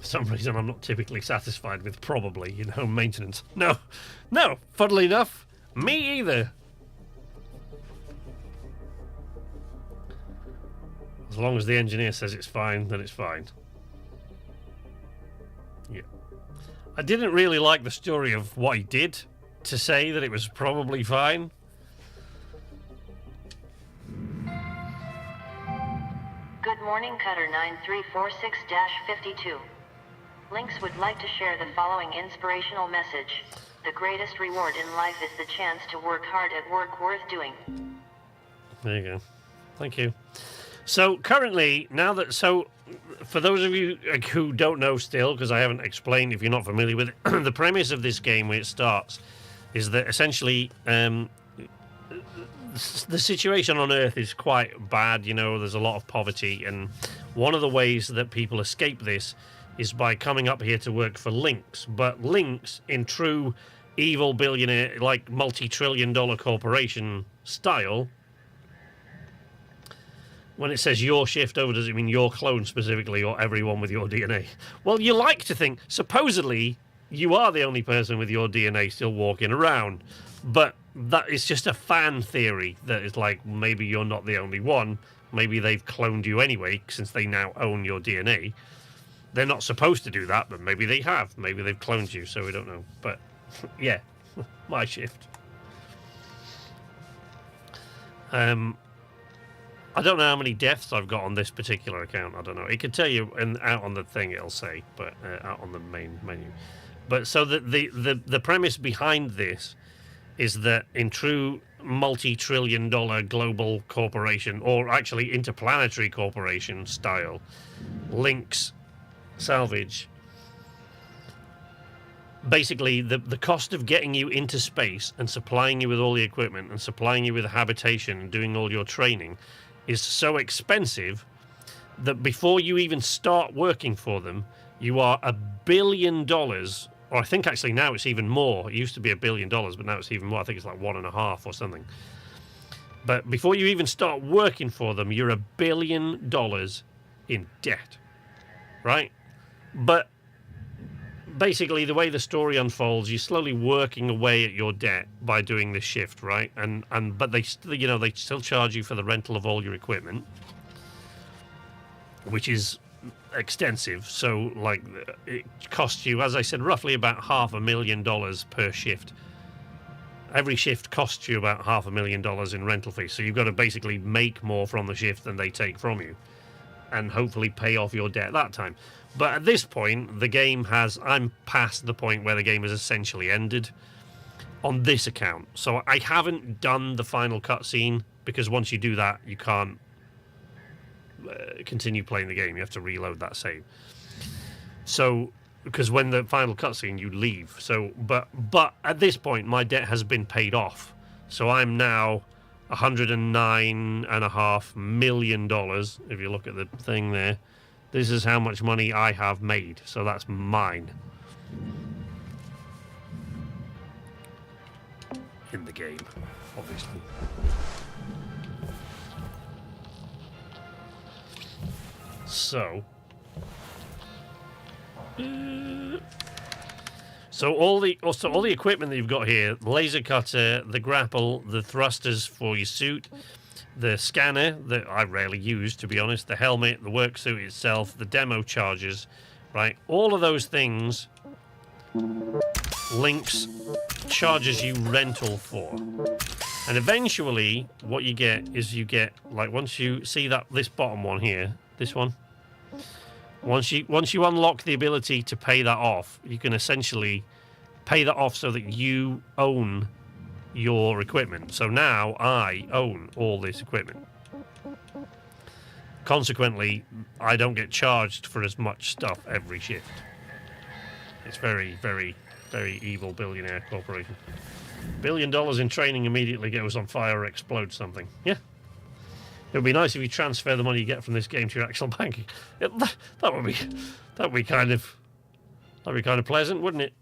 some reason I'm not typically satisfied with probably, maintenance. No, funnily enough, me either. As long as the engineer says it's fine, then it's fine. Yeah. I didn't really like the story of what he did to say that it was probably fine. Good morning, Cutter 9346-52. Lynx would like to share the following inspirational message. The greatest reward in life is the chance to work hard at work worth doing. There you go. Thank you. So currently, for those of you who don't know still, because I haven't explained if you're not familiar with it, the premise of this game when it starts is that essentially the situation on Earth is quite bad. There's a lot of poverty, and one of the ways that people escape this is by coming up here to work for Lynx. But Lynx, in true evil billionaire, like multi-trillion-dollar corporation style, when it says your shift over, does it mean your clone specifically or everyone with your DNA? Well, you like to think, supposedly, you are the only person with your DNA still walking around. But that is just a fan theory that is like, maybe you're not the only one. Maybe they've cloned you anyway, since they now own your DNA. They're not supposed to do that, but maybe they have. Maybe they've cloned you, so we don't know. But, yeah, my shift. I don't know how many deaths I've got on this particular account. I don't know. It could tell you out on the thing, it'll say, but out on the main menu. But so the premise behind this is that in true multi-trillion-dollar global corporation, or actually interplanetary corporation style, Lynx Salvage, basically the cost of getting you into space and supplying you with all the equipment and supplying you with habitation and doing all your training is so expensive that before you even start working for them, you are $1 billion, or I think actually now it's even more. It used to be $1 billion, but now it's even more. I think it's like 1.5 or something. But before you even start working for them, you're $1 billion in debt, right? But basically, the way the story unfolds, you're slowly working away at your debt by doing this shift, right? But they still charge you for the rental of all your equipment, which is extensive. So, like, it costs you, as I said, roughly about $500,000 per shift. Every shift costs you about $500,000 in rental fees. So you've got to basically make more from the shift than they take from you, and hopefully pay off your debt that time. But at this point, the game I'm past the point where the game has essentially ended on this account. So I haven't done the final cutscene, because once you do that, you can't continue playing the game. You have to reload that save. So, because when the final cutscene, you leave. So, but at this point, my debt has been paid off. So I'm now $109.5 million. If you look at the thing there. This is how much money I have made, so that's mine. In the game, obviously. So all the equipment that you've got here, the laser cutter, the grapple, the thrusters for your suit, the scanner that I rarely use, to be honest, the helmet, the work suit itself, the demo charges, right? All of those things, Lynx charges you rental for. And eventually, what you get is like, once you see this bottom one here, this one, once you unlock the ability to pay that off, you can essentially pay that off so that you own your equipment. So now I own all this equipment. Consequently, I don't get charged for as much stuff every shift. It's very, very, very evil billionaire corporation. $1 billion in training immediately goes on fire or explodes something. Yeah. It would be nice if you transfer the money you get from this game to your actual bank. That would be kind of pleasant, wouldn't it?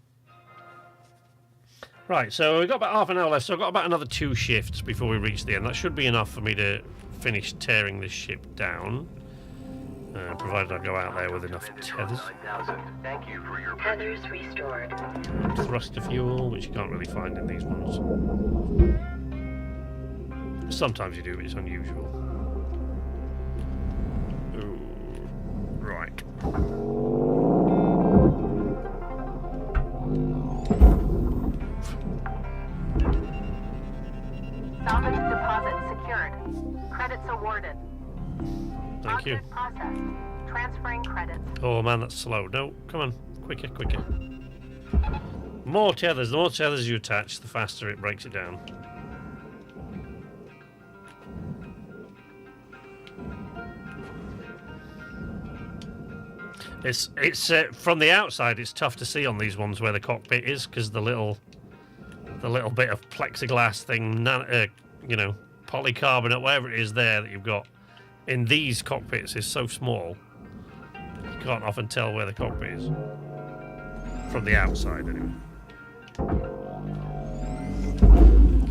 Right, so we've got about half an hour left, so I've got about another 2 shifts before we reach the end. That should be enough for me to finish tearing this ship down, provided I go out there with enough tethers. Thank you for your Tethers restored. Thruster fuel, which you can't really find in these ones. Sometimes you do, but it's unusual. Ooh, right. Salvage deposit secured. Credits awarded. Thank you. Object processed. Transferring credits. Oh man, that's slow. No, come on. Quicker, quicker. More tethers. The more tethers you attach, the faster it breaks it down. It's from the outside. It's tough to see on these ones where the cockpit is because the little bit of plexiglass thing, you know, polycarbonate, whatever it is there that you've got in these cockpits is so small. You can't often tell where the cockpit is from the outside, anyway.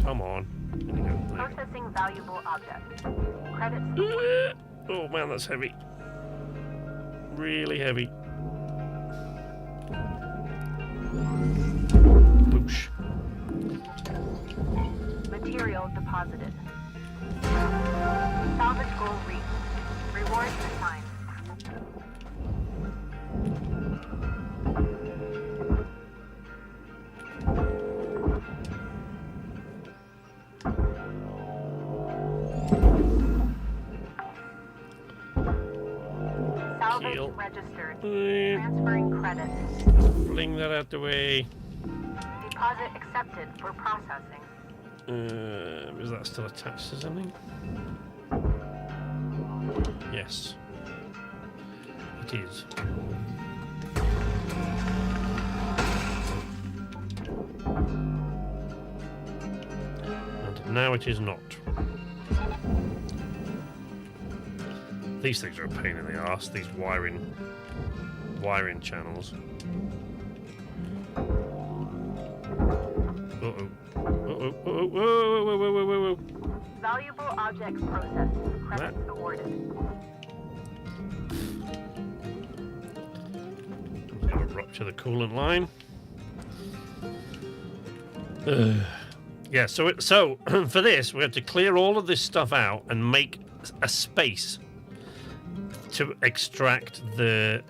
Come on. There you go. Processing valuable object. Credits. Oh man, that's heavy. Really heavy. Boosh. Material deposited. Salvage goal reached. Reward assigned. Salvage registered. Transferring credits. Fling that out the way. Deposit accepted for processing. Is that still attached to something? Yes. It is. And now it is not. These things are a pain in the arse, these wiring channels. Uh-oh. Uh-oh. Whoa. Valuable objects processed. Credits awarded. Gotta rupture the coolant line. Yeah, so for this we have to clear all of this stuff out and make a space to extract the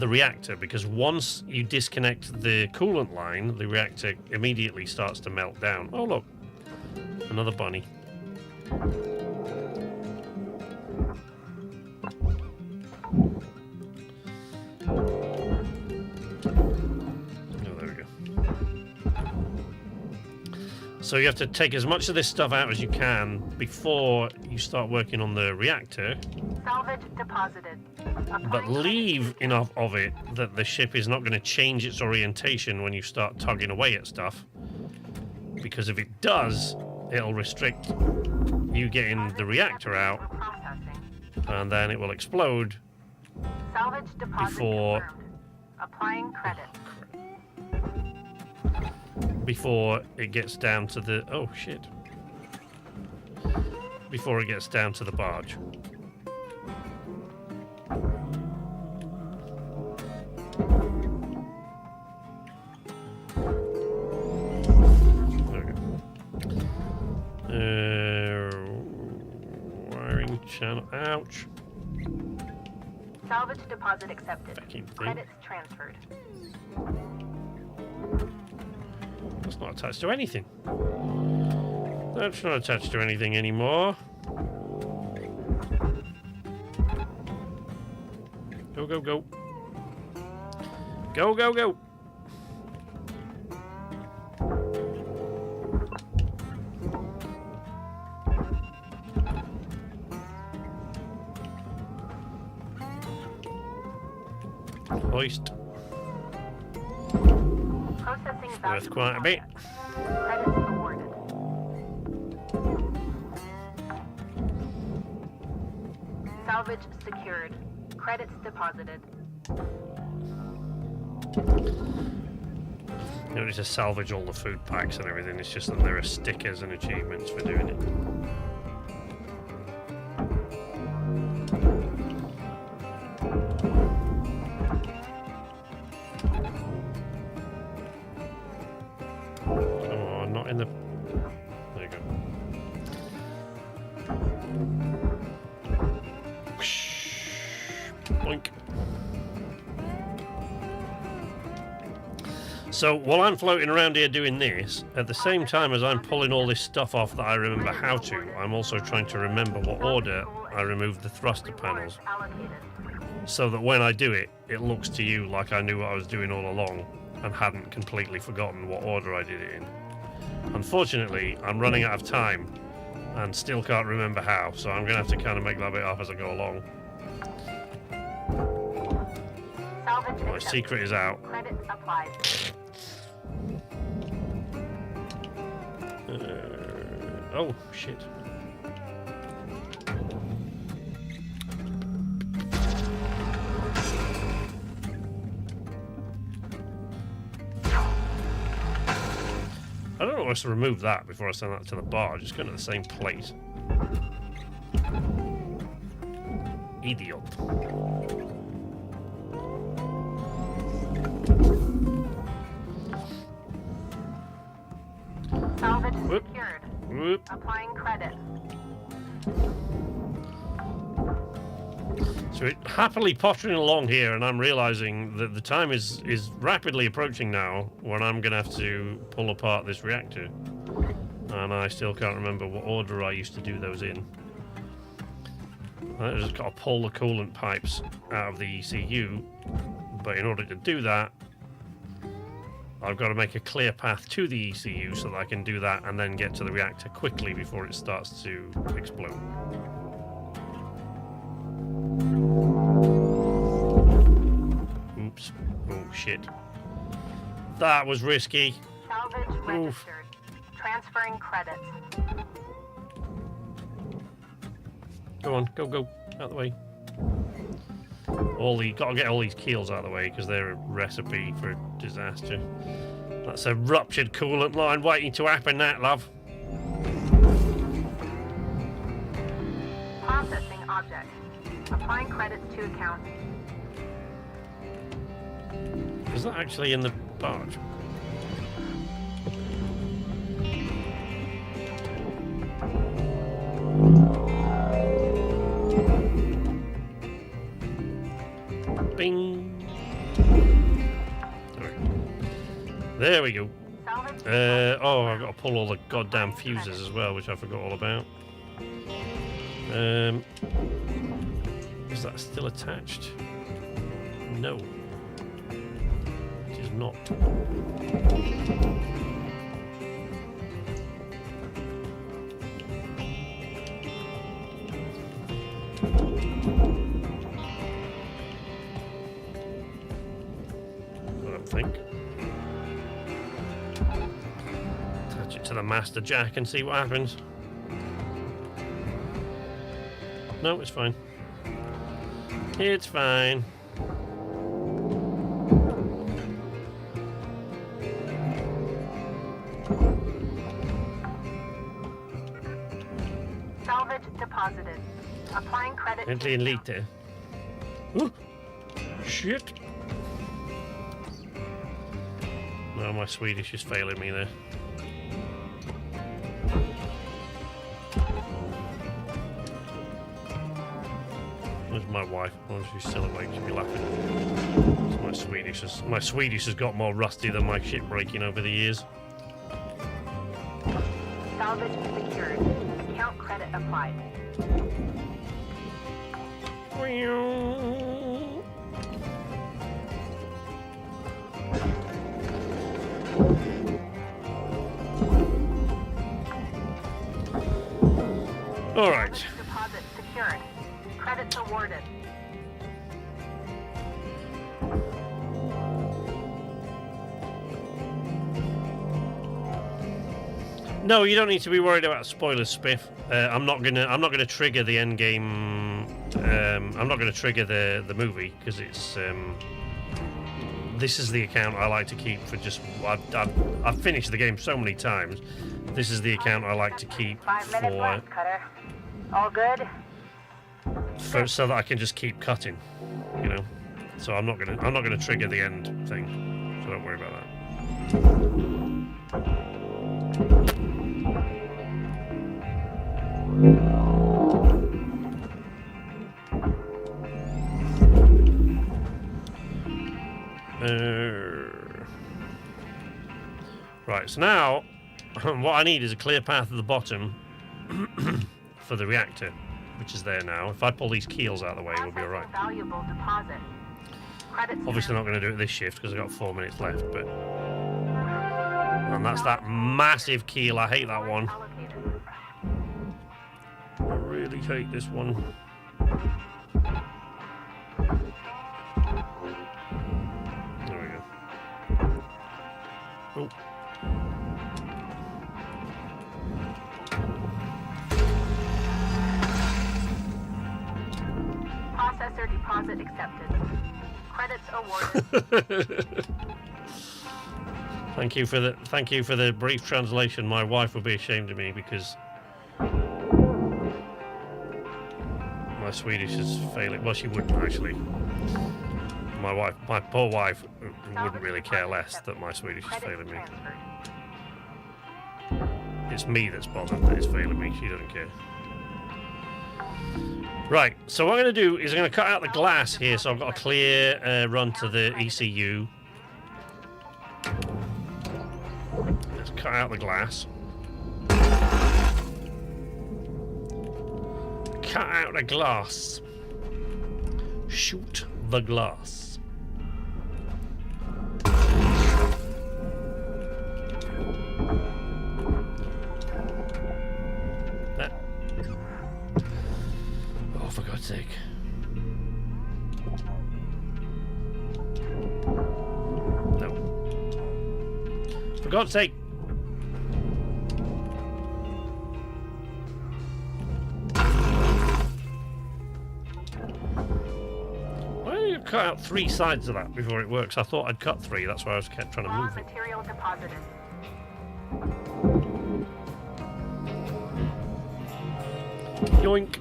reactor, because once you disconnect the coolant line, the reactor immediately starts to melt down. Oh look, another bunny. So you have to take as much of this stuff out as you can before you start working on the reactor. Salvage deposited. But leave enough of it that the ship is not going to change its orientation when you start tugging away at stuff. Because if it does, it'll restrict you getting the reactor out, and then it will explode Salvage deposit before... confirmed. Applying credit. Before it gets down to the... Oh, shit. Before it gets down to the barge. There we go. Wiring channel... Ouch. Salvage deposit accepted. Vacuum thing. Credits transferred. That's not attached to anything. That's not attached to anything anymore. Go, go, go. Go, go, go. Hoist. Processing Worth quite a bit. Credits awarded. Salvage secured. Credits deposited. You don't need to salvage all the food packs and everything. It's just that there are stickers and achievements for doing it. Come on, not in the... There you go. Whoosh. Boink. So while I'm floating around here doing this, at the same time as I'm pulling all this stuff off that I remember how to, I'm also trying to remember what order I removed the thruster panels. Allocated. so that when I do it, it looks to you like I knew what I was doing all along and hadn't completely forgotten what order I did it in. Unfortunately, I'm running out of time and still can't remember how, so I'm going to have to kind of make that bit up as I go along. Salvage My accepted. secret is out. Credit applied. Oh, shit. I don't know what's to remove that before I send that to the bar. Just going to the same place. Idiot. Salvage Whoop. secured. Whoop. Applying credit. So it happily pottering along here, and I'm realizing that the time is rapidly approaching now when I'm going to have to pull apart this reactor. And I still can't remember what order I used to do those in. I've just got to pull the coolant pipes out of the ECU, but in order to do that, I've got to make a clear path to the ECU so that I can do that and then get to the reactor quickly before it starts to explode. Oops. Oh, shit. That was risky. Salvage registered. Transferring credits. Go on, go. Out the way. Gotta get all these keels out of the way because they're a recipe for disaster. That's a ruptured coolant line waiting to happen, that, love. Processing object. Applying credits to account. Is that actually in the barge? Bing. There we go. Oh, I've got to pull all the goddamn fuses as well, which I forgot all about. Is that still attached? No. It is not. I don't think. Attach it to the master jack and see what happens. No, it's fine. It's fine. Salvage deposited. Applying credit. Äntligen lite. Shit. No, my Swedish is failing me there. Where's my wife? Oh, she's still awake. She'll be laughing. So my Swedish has got more rusty than my shipbreaking over the years. Salvage secured. Account credit applied. All right. Deposit secured. Credits awarded. No, you don't need to be worried about spoilers, Spiff. I'm not gonna trigger the end game. I'm not gonna trigger the movie because it's. This is the account I like to keep for just. I've finished the game so many times. This is the account I like to keep 5 minutes left, Cutter. All good? so that I can just keep cutting, you know. So I'm not gonna trigger the end thing. So don't worry about that. Right, so now what I need is a clear path at the bottom for the reactor. which is there now. If I pull these keels out of the way, we'll be all right. Valuable deposit. Credits. Obviously not going to do it this shift because I've got 4 minutes left, but... And that's that massive keel. I hate that one. I really hate this one. There we go. Oh. Processor deposit accepted. Credits awarded. Thank you for the brief translation. My wife will be ashamed of me because my Swedish is failing. Well, she wouldn't actually. My poor wife, wouldn't really care less that my Swedish is failing me. It's me that's bothered that it's failing me. She doesn't care. Right, so what I'm going to do is I'm going to cut out the glass here, so I've got a clear run to the ECU. Let's cut out the glass. Cut out the glass. Shoot the glass. Oh, for God's sake. No. For God's sake. Why don't you cut out 3 sides of that before it works? I thought I'd cut 3. That's why I was kept trying to move it. Material deposited. Yoink.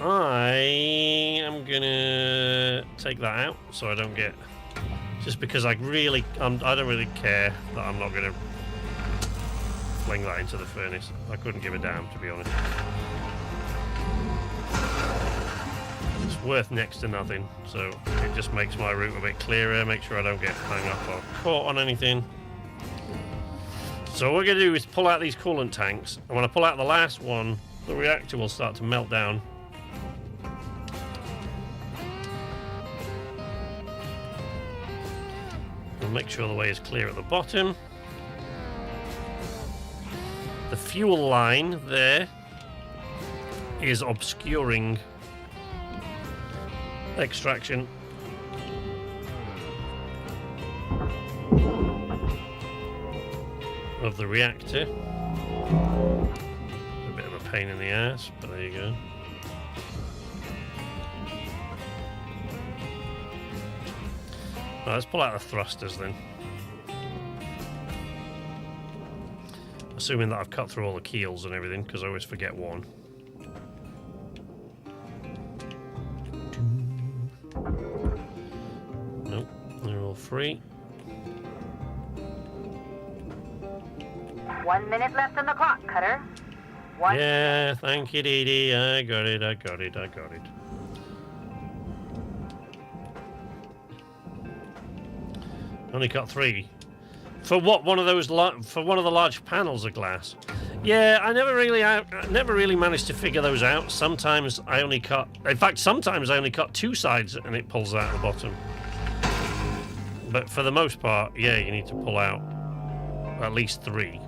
I am gonna take that out so I don't get, just because I don't really care that I'm not gonna fling that into the furnace. I couldn't give a damn, to be honest. It's worth next to nothing, so it just makes my route a bit clearer, make sure I don't get hung up or caught on anything. So what we're going to do is pull out these coolant tanks, and when I pull out the last one, the reactor will start to melt down. And make sure the way is clear at the bottom. The fuel line there is obscuring extraction. Of the reactor. A bit of a pain in the ass, but there you go. Right, let's pull out the thrusters then. Assuming that I've cut through all the keels and everything, because I always forget one. Nope, they're all free. 1 minute left on the clock, Cutter. Yeah, thank you, Dee Dee. I got it. Only got 3. For what? One of the large panels of glass. Yeah, I never really managed to figure those out. Sometimes I only cut. In fact, sometimes I only cut 2 sides and it pulls out the bottom. But for the most part, yeah, you need to pull out at least 3.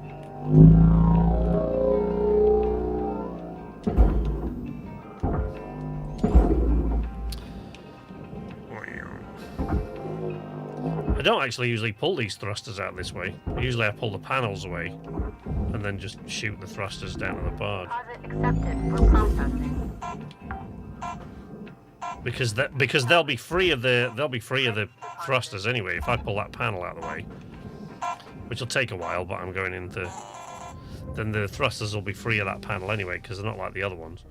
I don't actually usually pull these thrusters out this way. Usually I pull the panels away and then just shoot the thrusters down to the barge. Accepted for processing. Because they'll be free of the thrusters anyway if I pull that panel out of the way. Which will take a while, but I'm going into... Then the thrusters will be free of that panel anyway, because they're not like the other ones.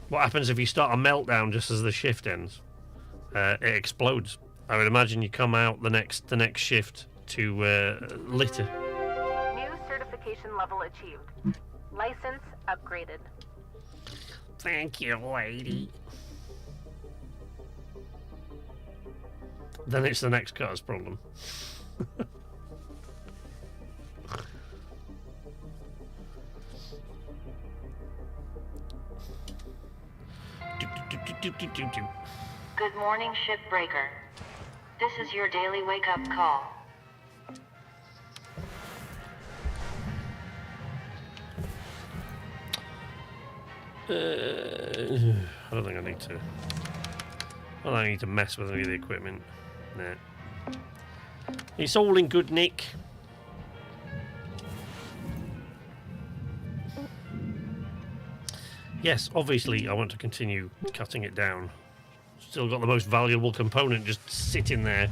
What happens if you start a meltdown just as the shift ends? It explodes. I would imagine you come out the next shift to litter. New certification level achieved. License upgraded. Thank you, lady. Then it's the next car's problem. Good morning, Shipbreaker. This is your daily wake-up call. I don't think I need to. I don't need to mess with any of the equipment. Nah. It's all in good nick. Yes, obviously I want to continue cutting it down. Still got the most valuable component just sitting there.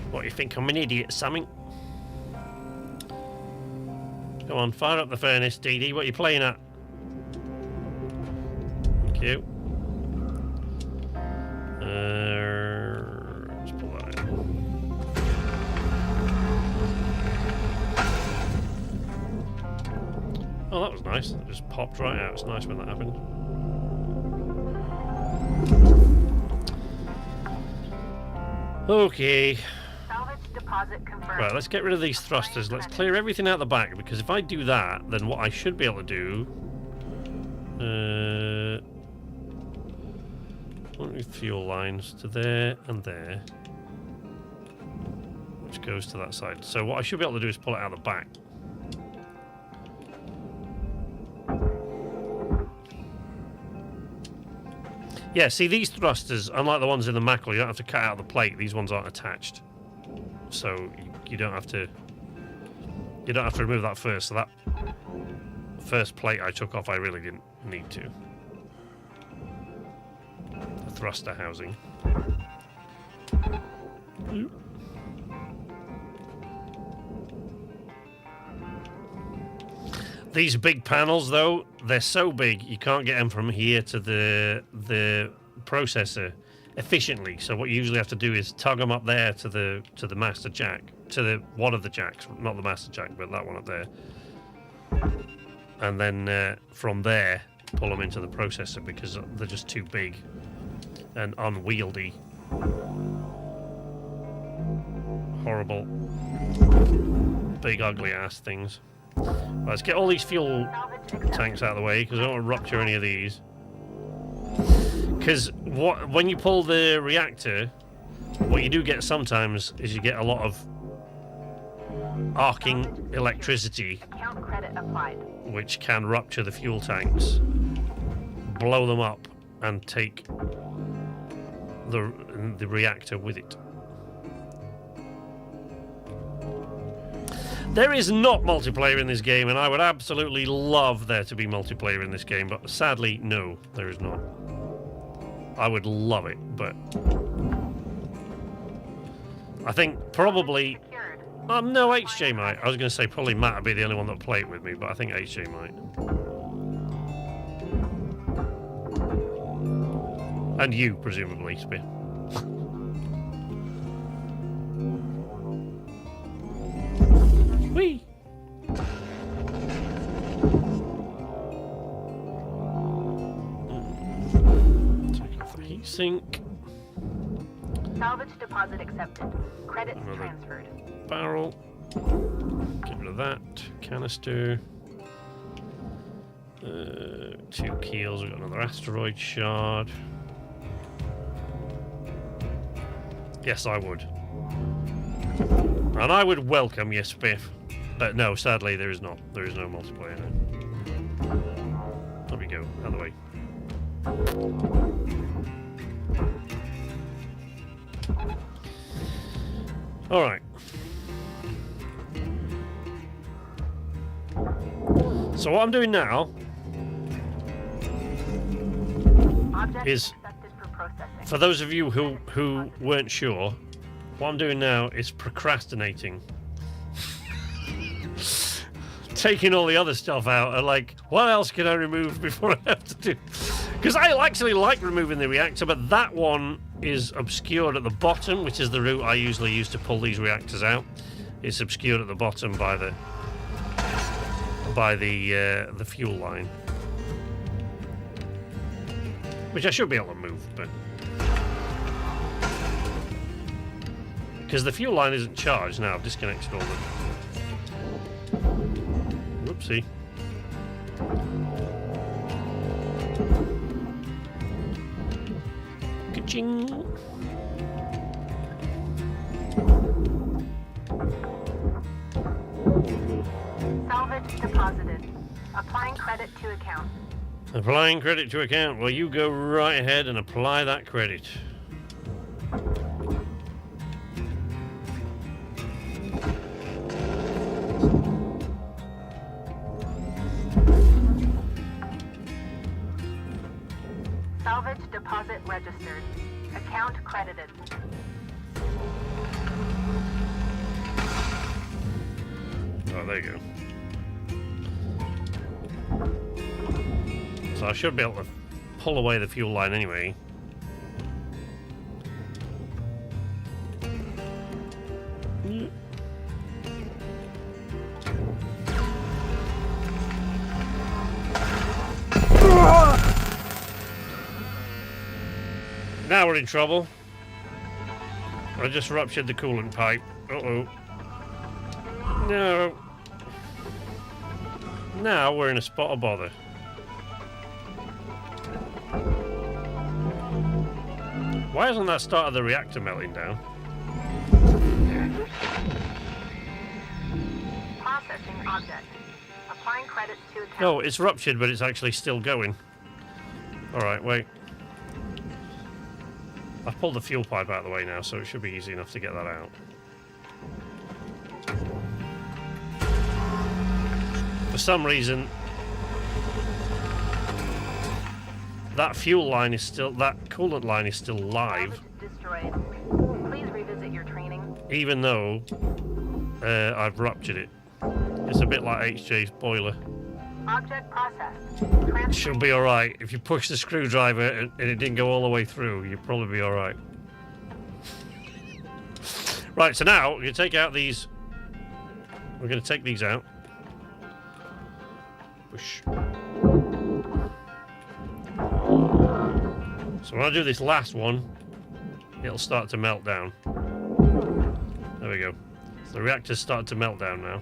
What, you think I'm an idiot or something? Come on, fire up the furnace, DD. What are you playing at? Thank you. Let's pull that in. Oh, that was nice. That just popped right out. It's nice when that happened. Okay. Salvage deposit confirmed. Right, let's get rid of these thrusters. Let's clear everything out the back, because if I do that, then what I should be able to do... fuel lines to there and there. Which goes to that side. So what I should be able to do is pull it out the back. Yeah, see, these thrusters, unlike the ones in the Mackerel, you don't have to cut out the plate. These ones aren't attached. So you don't have to... You don't have to remove that first. So that first plate I took off, I really didn't need to. The thruster housing. These big panels, though, they're so big you can't get them from here to the processor efficiently. So what you usually have to do is tug them up there to the master jack, to the one of the jacks, not the master jack, but that one up there, and then from there pull them into the processor because they're just too big and unwieldy. Horrible, big, ugly ass things. Right, let's get all these fuel tanks out of the way because I don't want to rupture any of these. Because when you pull the reactor, what you do get sometimes is you get a lot of arcing electricity, Account credit applied. which can rupture the fuel tanks, blow them up, and take the reactor with it. There is not multiplayer in this game, and I would absolutely love there to be multiplayer in this game, but sadly, no, there is not. I would love it, but I think probably... no, HJ might. I was going to say probably Matt would be the only one that would play it with me, but I think HJ might. And you, presumably, Spear. Whee! Take off the heatsink. Salvage deposit accepted. Credits Another transferred. barrel. Get rid of that. Canister. 2 keels. We've got another asteroid shard. Yes, I would. And I would welcome your spiff. But no, sadly, there is not. There is no multiplayer now. There we go. Out of the way. Alright. So what I'm doing now Object is, accepted for processing. for those of you who weren't sure, what I'm doing now is procrastinating. Taking all the other stuff out and like, what else can I remove before I have to do? Because I actually like removing the reactor, but that one is obscured at the bottom, which is the route I usually use to pull these reactors out. It's obscured at the bottom by the fuel line, which I should be able to move, but because the fuel line isn't charged now, I've disconnected all the. Whoopsie. Ching. Salvage deposited. Applying credit to account. Applying credit to account. Well, you go right ahead and apply that credit. Salvage deposit registered. Account credited. Oh, there you go. So I should be able to pull away the fuel line anyway. Now we're in trouble. I just ruptured the coolant pipe. Uh-oh. No. Now we're in a spot of bother. Why hasn't that started the reactor melting down? Processing object. Applying credits to account. No, it's ruptured, but it's actually still going. Alright, wait. I've pulled the fuel pipe out of the way now, so it should be easy enough to get that out. For some reason, that fuel line is still, that coolant line is still live. Destroyed. Please revisit your training. Even though I've ruptured it. It's a bit like HJ's boiler. Object processed. It should be alright. If you push the screwdriver and it didn't go all the way through, you'll probably be alright. Right, so now we're going to take out these. We're going to take these out. Push. So when I do this last one, it'll start to melt down. There we go. So the reactor's started to melt down now.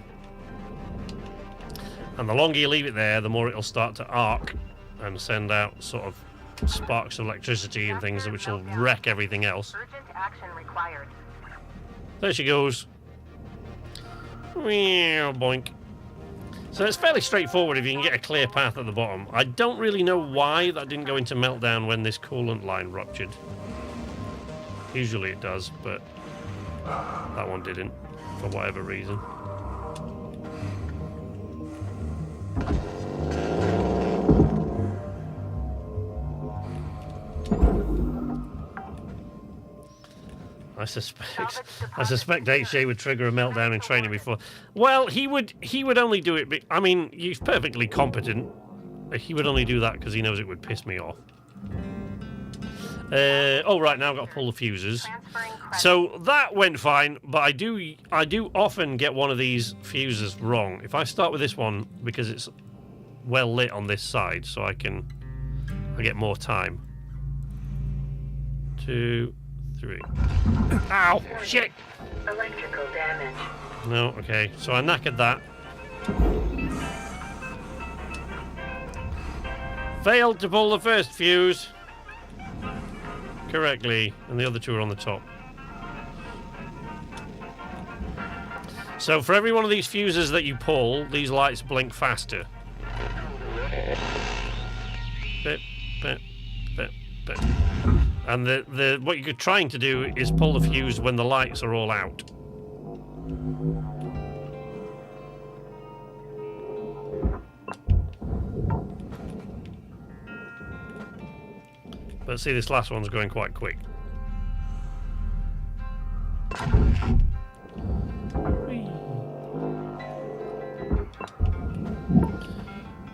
And the longer you leave it there, the more it'll start to arc and send out sort of sparks of electricity and things which will wreck everything else. Urgent action required. There she goes. Boink. So it's fairly straightforward if you can get a clear path at the bottom. I don't really know why that didn't go into meltdown when this coolant line ruptured. Usually it does, but that one didn't, for whatever reason. I suspect HJ would trigger a meltdown in training before. Well, he would only do it. I mean, he's perfectly competent. He would only do that because he knows it would piss me off. Oh, right, now I've got to pull the fuses. So that went fine, but I do often get one of these fuses wrong. If I start with this one because it's well lit on this side, so I get more time. 2, 3. Ow! Shit! Electrical damage. No, okay. So I knackered that. Failed to pull the first fuse correctly, and the other two are on the top. So for every one of these fuses that you pull, these lights blink faster. Bip, bip, bip, bip. And what you're trying to do is pull the fuse when the lights are all out. But see, this last one's going quite quick.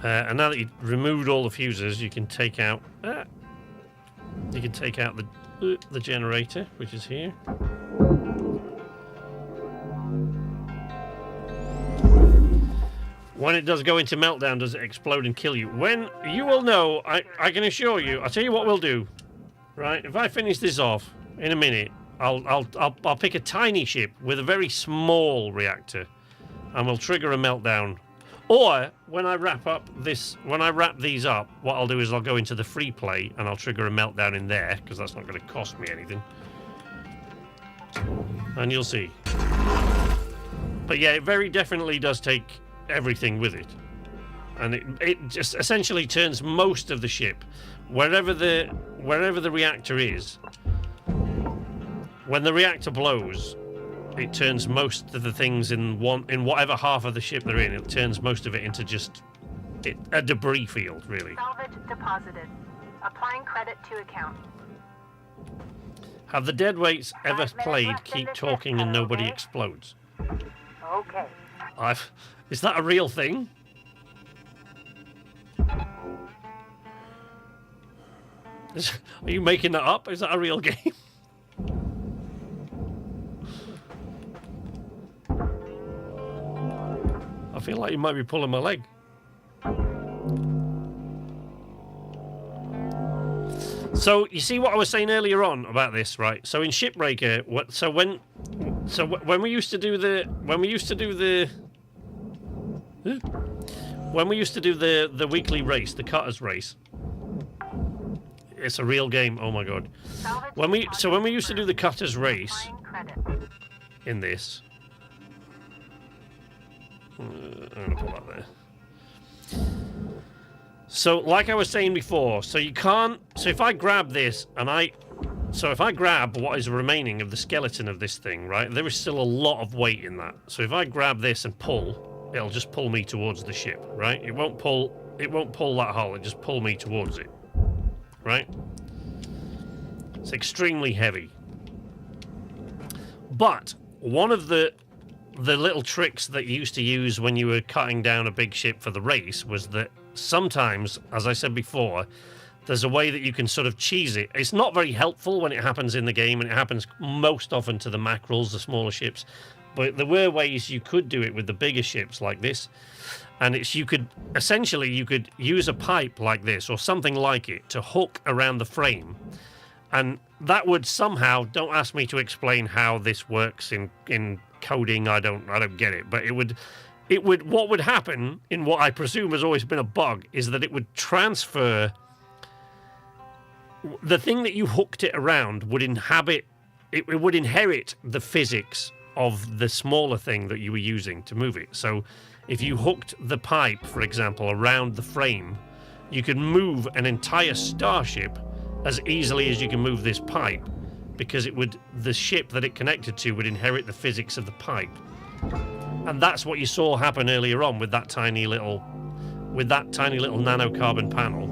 And now that you've removed all the fuses, you can take out the generator, which is here. When it does go into meltdown, does it explode and kill you? When you will know, I can assure you. I'll tell you what we'll do. Right, if I finish this off in a minute, I'll pick a tiny ship with a very small reactor, and we'll trigger a meltdown. Or when I wrap these up, what I'll do is I'll go into the free play and I'll trigger a meltdown in there because that's not going to cost me anything. And you'll see. But yeah, it very definitely does take everything with it. And it just essentially turns most of the ship, wherever the reactor is, when the reactor blows, it turns most of the things in whatever half of the ship they're in, it turns most of it into just a debris field, really. Salvage deposited. Applying credit to account. Have the deadweights ever 5 minutes played left in Keep the Talking test and code, Nobody okay? Explodes? Okay. Is that a real thing? Are you making that up? Is that a real game? I feel like you might be pulling my leg. So you see what I was saying earlier on about this, right? So in Shipbreaker, when we used to do the weekly race, the cutters race. It's a real game. Oh my god. When we used to do the cutters race in this, I'm gonna pull that there. So, like I was saying before, so if I grab this and if I grab what is remaining of the skeleton of this thing, right, there is still a lot of weight in that. So if I grab this and pull, it'll just pull me towards the ship, right? It won't pull that hull, it just pull me towards it, right? It's extremely heavy. But one of the little tricks that you used to use when you were cutting down a big ship for the race was that sometimes, as I said before, there's a way that you can sort of cheese it. It's not very helpful when it happens in the game, and it happens most often to the mackerels, the smaller ships. But there were ways you could do it with the bigger ships like this. And you could use a pipe like this or something like it to hook around the frame. And that would somehow, don't ask me to explain how this works in coding, I don't get it, but what would happen in what I presume has always been a bug is that it would transfer the thing that you hooked it around would inherit the physics of the smaller thing that you were using to move it. So if you hooked the pipe, for example, around the frame, you could move an entire starship as easily as you can move this pipe, because the ship that it connected to would inherit the physics of the pipe. And that's what you saw happen earlier on with that tiny little nanocarbon panel.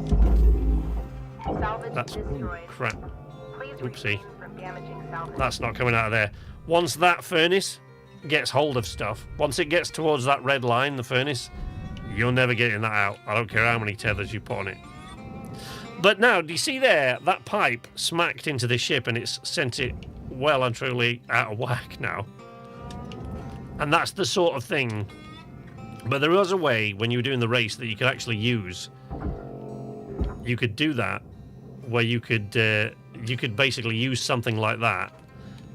Salvage That's destroyed. crap. Please Oopsie. refrain from damaging salvage. That's not coming out of there. Once that furnace gets hold of stuff, once it gets towards that red line, the furnace, you're never getting that out. I don't care how many tethers you put on it. But now, do you see there, that pipe smacked into this ship and it's sent it well and truly out of whack now. And that's the sort of thing. But there was a way when you were doing the race that you could actually use. You could do that, where you could basically use something like that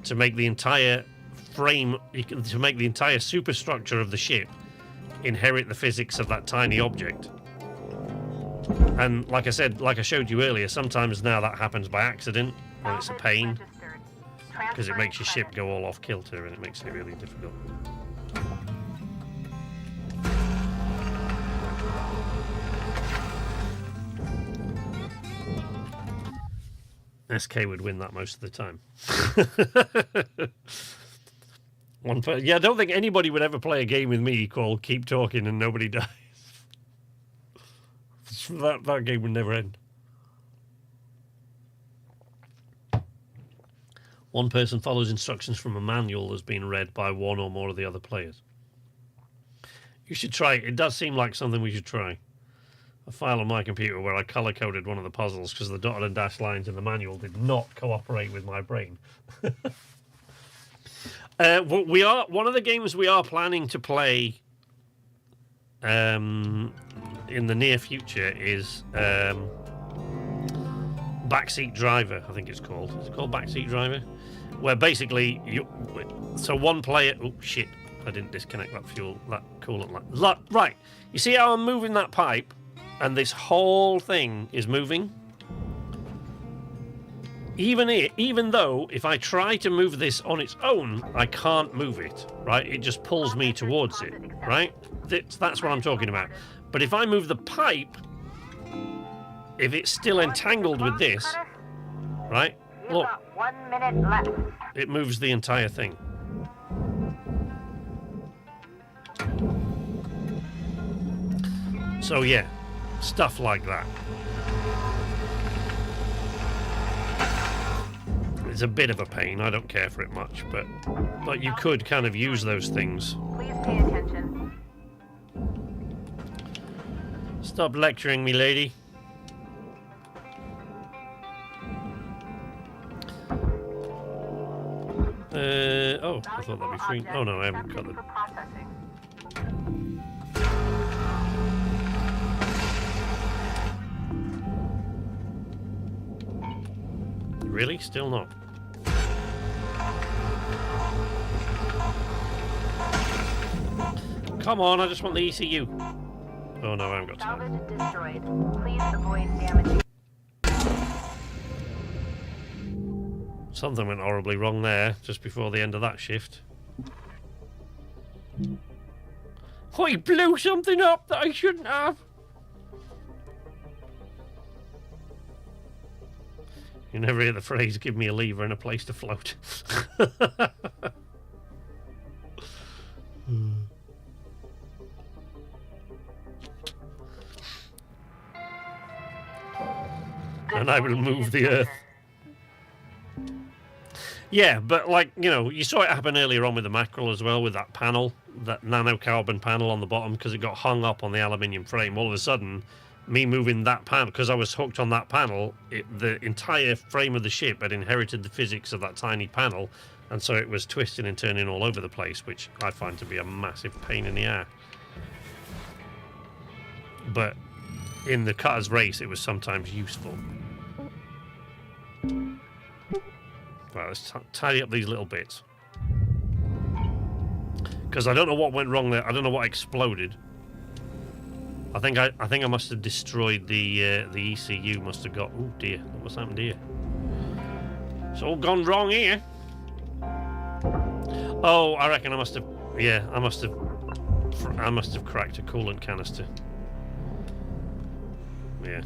to make the entire frame, to make the entire superstructure of the ship inherit the physics of that tiny object. And like I said, like I showed you earlier, sometimes now that happens by accident, and it's a pain, because it makes your ship go all off kilter and it makes it really difficult. SK would win that most of the time. Yeah, I don't think anybody would ever play a game with me called Keep Talking and Nobody Dies. That game would never end. One person follows instructions from a manual that's been read by one or more of the other players. You should try it. It does seem like something we should try. A file on my computer where I color-coded one of the puzzles because the dotted and dashed lines in the manual did not cooperate with my brain. One of the games we are planning to play in the near future is Backseat Driver, I think it's called. Is it called Backseat Driver? Where basically, so one player... Oh, shit. I didn't disconnect that coolant line. Right, you see how I'm moving that pipe, and this whole thing is moving. Even though if I try to move this on its own, I can't move it. Right, it just pulls me towards it. Right, that's what I'm talking about. But if I move the pipe, if it's still entangled with this, right? Look, 1 minute left. it moves the entire thing. So yeah, stuff like that. It's a bit of a pain. I don't care for it much, but you could kind of use those things. Please pay attention. Stop lecturing me, lady. Oh, I thought that'd be free. Oh no, I haven't got them. Really? Still not. Come on, I just want the ECU. Oh no, I haven't got time. Salvage destroyed. Please avoid damaging. Something went horribly wrong there, just before the end of that shift. Oh, he blew something up that I shouldn't have. You never hear the phrase, give me a lever and a place to float. And I will move the earth. Yeah, but like, you know, you saw it happen earlier on with the mackerel as well, with that panel, that nanocarbon panel on the bottom, because it got hung up on the aluminium frame. All of a sudden, me moving that panel, because I was hooked on that panel, the entire frame of the ship had inherited the physics of that tiny panel, and so it was twisting and turning all over the place, which I find to be a massive pain in the ass. But in the cutter's race, it was sometimes useful. Right, let's tidy up these little bits. Because I don't know what went wrong there. I don't know what exploded. I think I must have destroyed the ECU. Must have got. Oh dear, what's happened here? It's all gone wrong here. Oh, I reckon I must have. Yeah, I must have cracked a coolant canister. Yeah.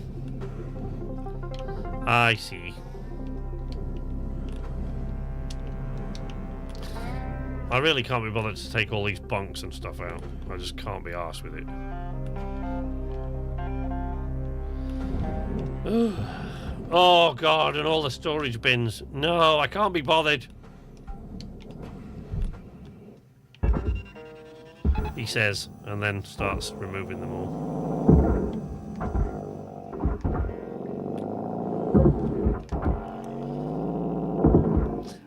I see. I really can't be bothered to take all these bunks and stuff out. I just can't be arsed with it. Oh god, and all the storage bins. No, I can't be bothered. He says, and then starts removing them all.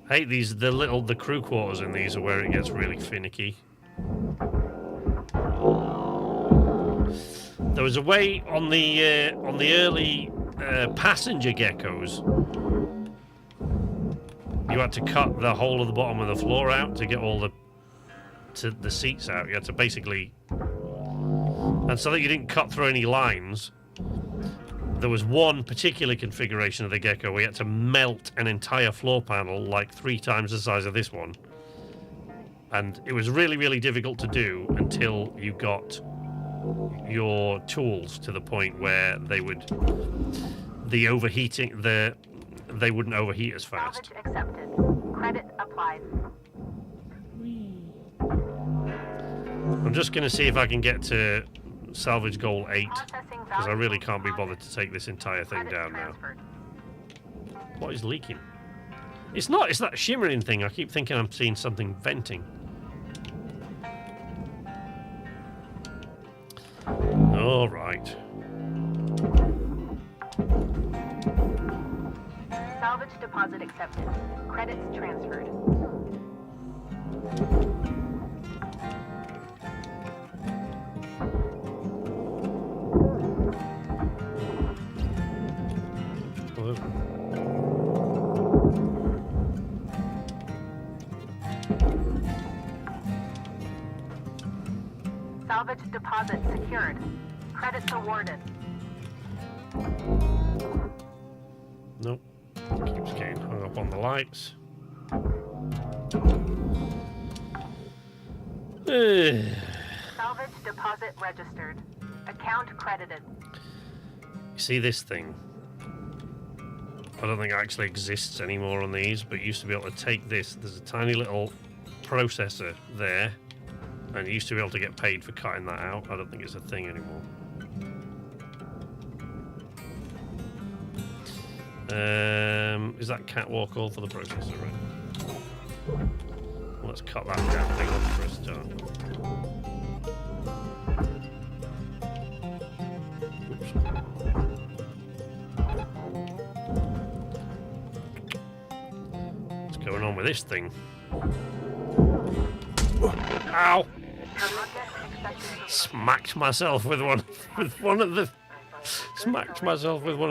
I hate these, the crew quarters in these are where it gets really finicky. There was a way on the early passenger geckos, you had to cut the whole of the bottom of the floor out to get all the seats out. You had to basically, and so that you didn't cut through any lines, there was one particular configuration of the gecko where you had to melt an entire floor panel like 3 times the size of this one. And it was really, really difficult to do until you got your tools to the point where they would, they wouldn't overheat as fast. Salvage accepted. Credit applied. I'm just going to see if I can get to salvage goal 8, because I really can't be bothered to take this entire thing down now. What is leaking? It's not, it's that shimmering thing. I keep thinking I'm seeing something venting. All right. Salvage deposit accepted. Credits transferred. Salvage deposit secured. Credits awarded. Nope. Keeps getting hung up on the lights. Salvage deposit registered. Account credited. You see this thing? I don't think it actually exists anymore on these, but you used to be able to take this. There's a tiny little processor there, and you used to be able to get paid for cutting that out. I don't think it's a thing anymore. Is that catwalk all for the processor, right? Let's cut that damn thing off for a start. Oops. What's going on with this thing? Ow! Smacked myself with one of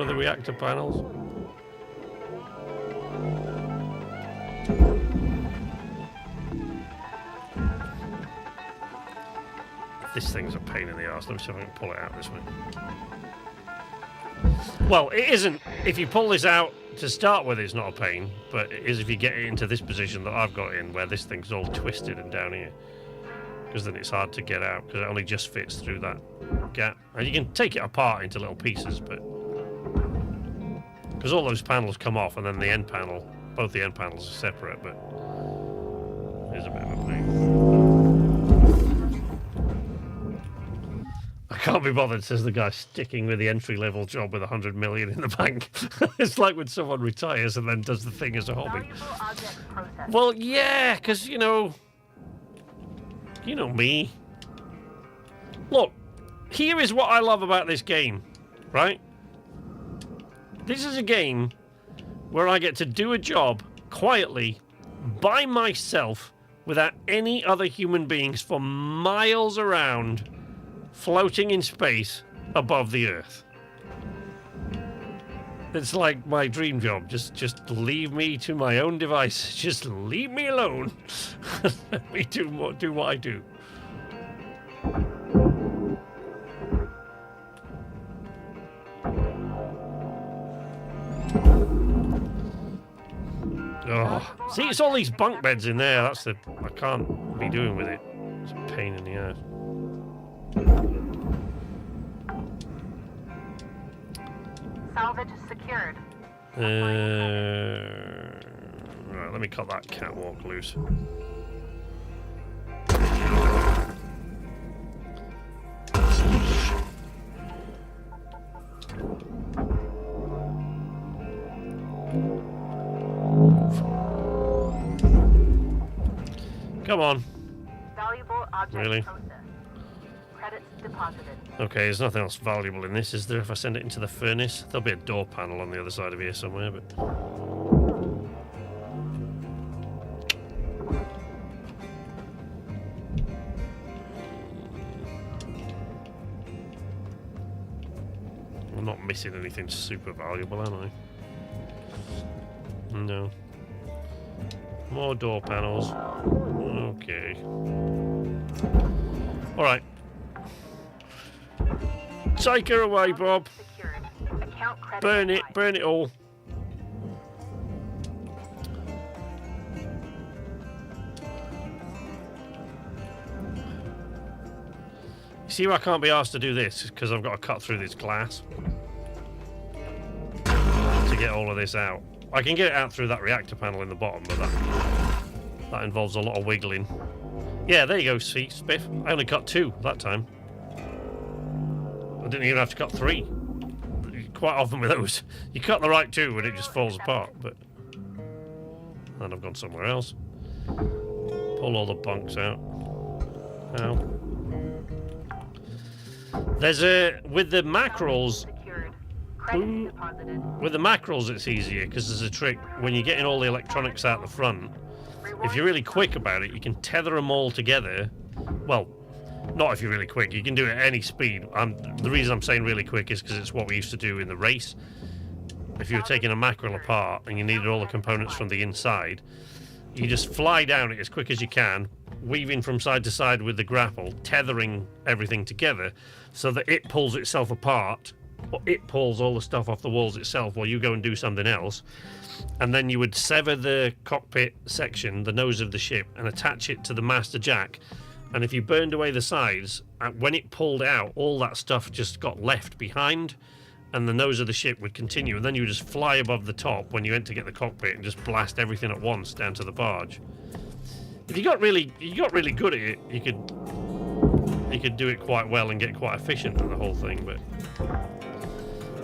the reactor panels. This thing's a pain in the arse. Let me see if I can pull it out this way. Well, it isn't. If you pull this out to start with, it's not a pain, but it is if you get it into this position that I've got in, where this thing's all twisted and down here. Because then it's hard to get out, because it only just fits through that gap. And you can take it apart into little pieces, but... because all those panels come off, and then the end panel, both the end panels are separate, but... it's a bit of a pain. I can't be bothered, says the guy sticking with the entry-level job with 100 million in the bank. It's like when someone retires and then does the thing as a hobby. Well, yeah, because, you know me. Look, here is what I love about this game, right? This is a game where I get to do a job quietly, by myself, without any other human beings for miles around, floating in space above the Earth. It's like my dream job. Just leave me to my own devices. Just leave me alone. Let me do what I do. Oh, see, it's all these bunk beds in there. That's the I can't be doing with it. It's a pain in the ass. Salvage secured. Right, let me cut that catwalk loose. Come on. Valuable object Really? processed. Credits deposited. Okay, there's nothing else valuable in this, is there? If I send it into the furnace, there'll be a door panel on the other side of here somewhere, but... I'm not missing anything super valuable, am I? No. More door panels. Okay. Alright. Take her away, Bob. Burn it all. See why I can't be asked to do this? Because I've got to cut through this glass to get all of this out. I can get it out through that reactor panel in the bottom, but that involves a lot of wiggling. Yeah, there you go, see, Spiff. I only cut 2 that time. I didn't even have to cut 3. Quite often with those, you cut the right 2 and it just falls apart, but... then I've gone somewhere else. Pull all the bunks out. Ow. There's a... with the mackerels... with the mackerels it's easier, because there's a trick. When you're getting all the electronics out the front, if you're really quick about it, you can tether them all together. Well, not if you're really quick. You can do it at any speed. The reason I'm saying really quick is because it's what we used to do in the race. If you were taking a mackerel apart and you needed all the components from the inside, you just fly down it as quick as you can, weaving from side to side with the grapple, tethering everything together so that it pulls itself apart, or it pulls all the stuff off the walls itself while you go and do something else. And then you would sever the cockpit section, the nose of the ship, and attach it to the master jack. And if you burned away the sides, when it pulled out, all that stuff just got left behind, and the nose of the ship would continue. And then you would just fly above the top when you went to get the cockpit and just blast everything at once down to the barge. If you got really good at it, you could do it quite well and get quite efficient at the whole thing. But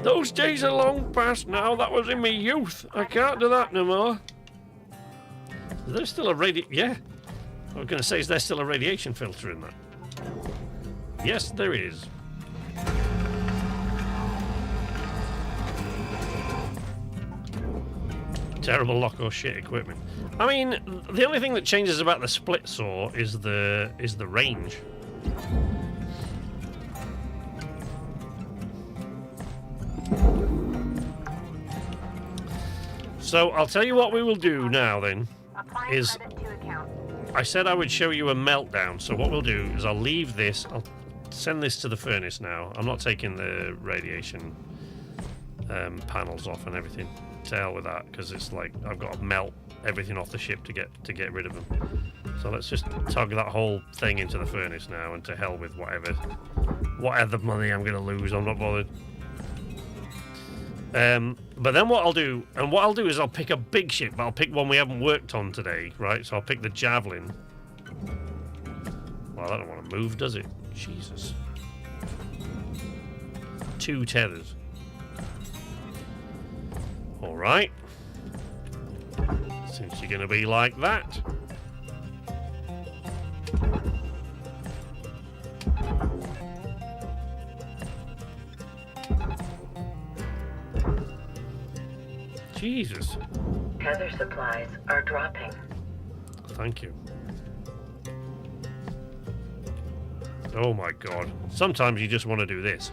those days are long past now. That was in my youth. I can't do that no more. Is there still a yeah. I was going to say, is there still a radiation filter in that? Yes, there is. Terrible lock or shit equipment. I mean, the only thing that changes about the split saw is the range. So I'll tell you what we will do now then. Is I said I would show you a meltdown. So what we'll do is I'll leave this. I'll send this to the furnace now. I'm not taking the radiation panels off and everything. To hell with that, because it's like I've got to melt everything off the ship to get rid of them. So let's just tug that whole thing into the furnace now, and to hell with whatever money I'm going to lose. I'm not bothered. But then what I'll do is I'll pick a big ship, but I'll pick one we haven't worked on today, right? So I'll pick the Javelin. Well, that don't want to move, does it? Jesus. 2 tethers. Alright. Since you're going to be like that. Jesus. Tether supplies are dropping. Thank you. Oh my god. Sometimes you just want to do this.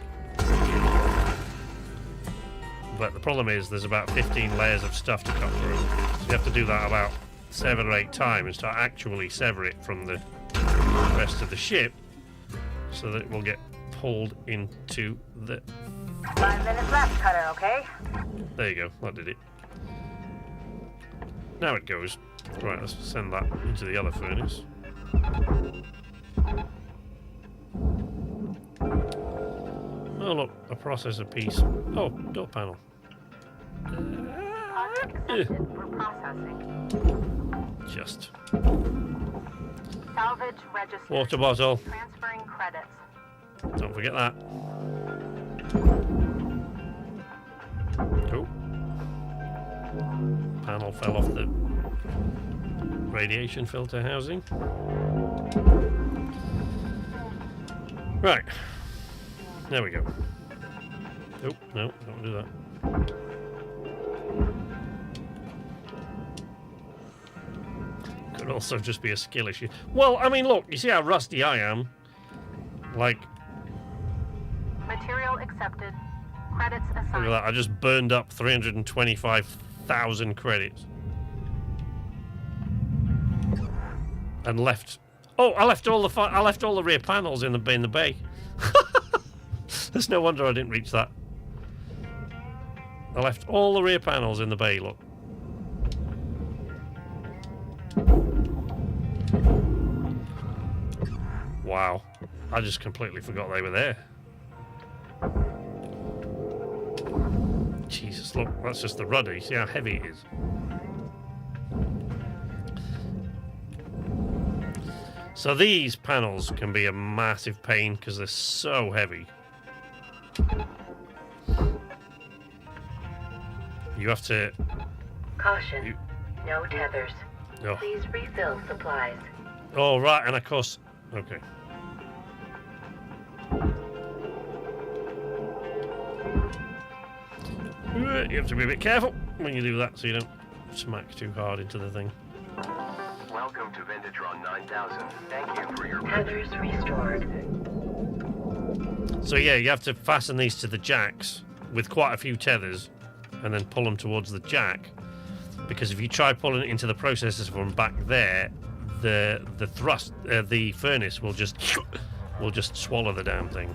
But the problem is there's about 15 layers of stuff to cut through. So you have to do that about 7 or 8 times to actually sever it from the rest of the ship so that it will get pulled into the... 5 minutes left, Cutter, okay? There you go, that did it. Now it goes. Right, let's send that into the other furnace. Oh look, a processor piece. Oh, door panel. For processing. Just. Salvage register. Water bottle. Transferring credits. Don't forget that. Cool. Panel fell off the radiation filter housing. Right. There we go. Oh, no, don't do that. Could also just be a skill issue. Well, I mean, look, you see how rusty I am? Like... Material accepted. Credits assigned. Look at that, I just burned up 325,000 credits. And left... Oh, I left all the rear panels in the bay. There's no wonder I didn't reach that. I left all the rear panels in the bay, look. Wow. I just completely forgot they were there. Jesus, look, that's just the rudder. You see how heavy it is? So these panels can be a massive pain because they're so heavy. You have to... Caution. No tethers. Oh. Please refill supplies. Oh, right, and of course... Okay. You have to be a bit careful when you do that so you don't smack too hard into the thing. Welcome to Vintatron 9000. Thank you for your Tethers restored. So yeah, you have to fasten these to the jacks with quite a few tethers and then pull them towards the jack, because if you try pulling it into the processors from back there, the thrust, the furnace will just swallow the damn thing.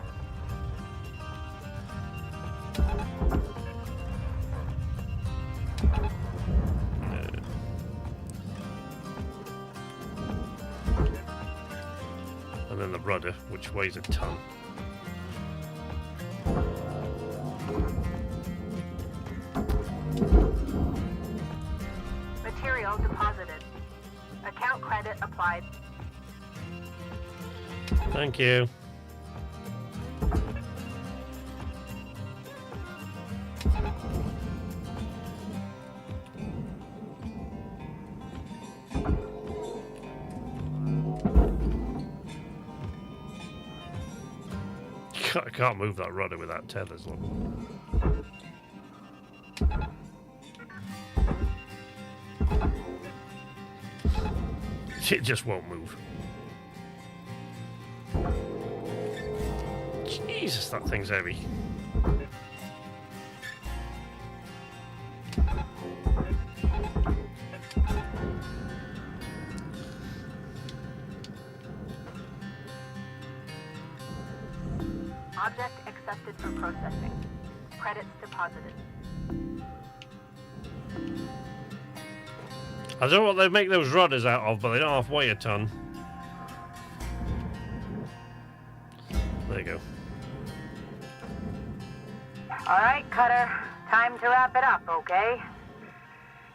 And then the rudder, which weighs a ton. Material deposited. Account credit applied. Thank you. I can't move that rudder without tethers. Look. It just won't move. Jesus, that thing's heavy. Object accepted for processing. Credits deposited. I don't know what they make those rudders out of, but they don't half weigh a ton. There you go. All right, Cutter. Time to wrap it up, okay?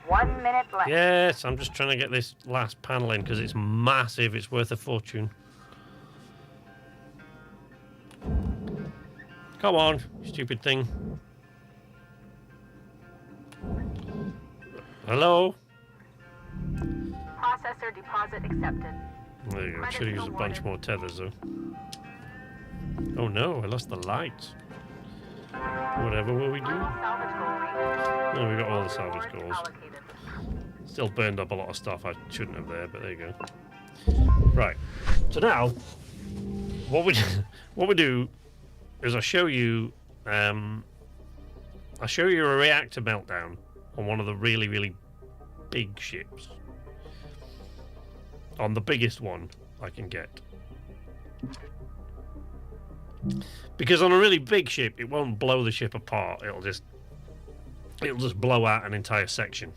1 minute left. Yes, I'm just trying to get this last panel in because it's massive. It's worth a fortune. Come on, stupid thing. Hello? Processor deposit accepted. There you go. Should have used a bunch more tethers, though. Oh no, I lost the lights. Whatever will we do? Salvage goal reached. No, we got all the salvage Reward goals. allocated. Still burned up a lot of stuff I shouldn't have there, but there you go. Right. So now, what we do is I show you a reactor meltdown on one of the really, really big ships. On the biggest one I can get. Because on a really big ship, it won't blow the ship apart. It'll just blow out an entire section.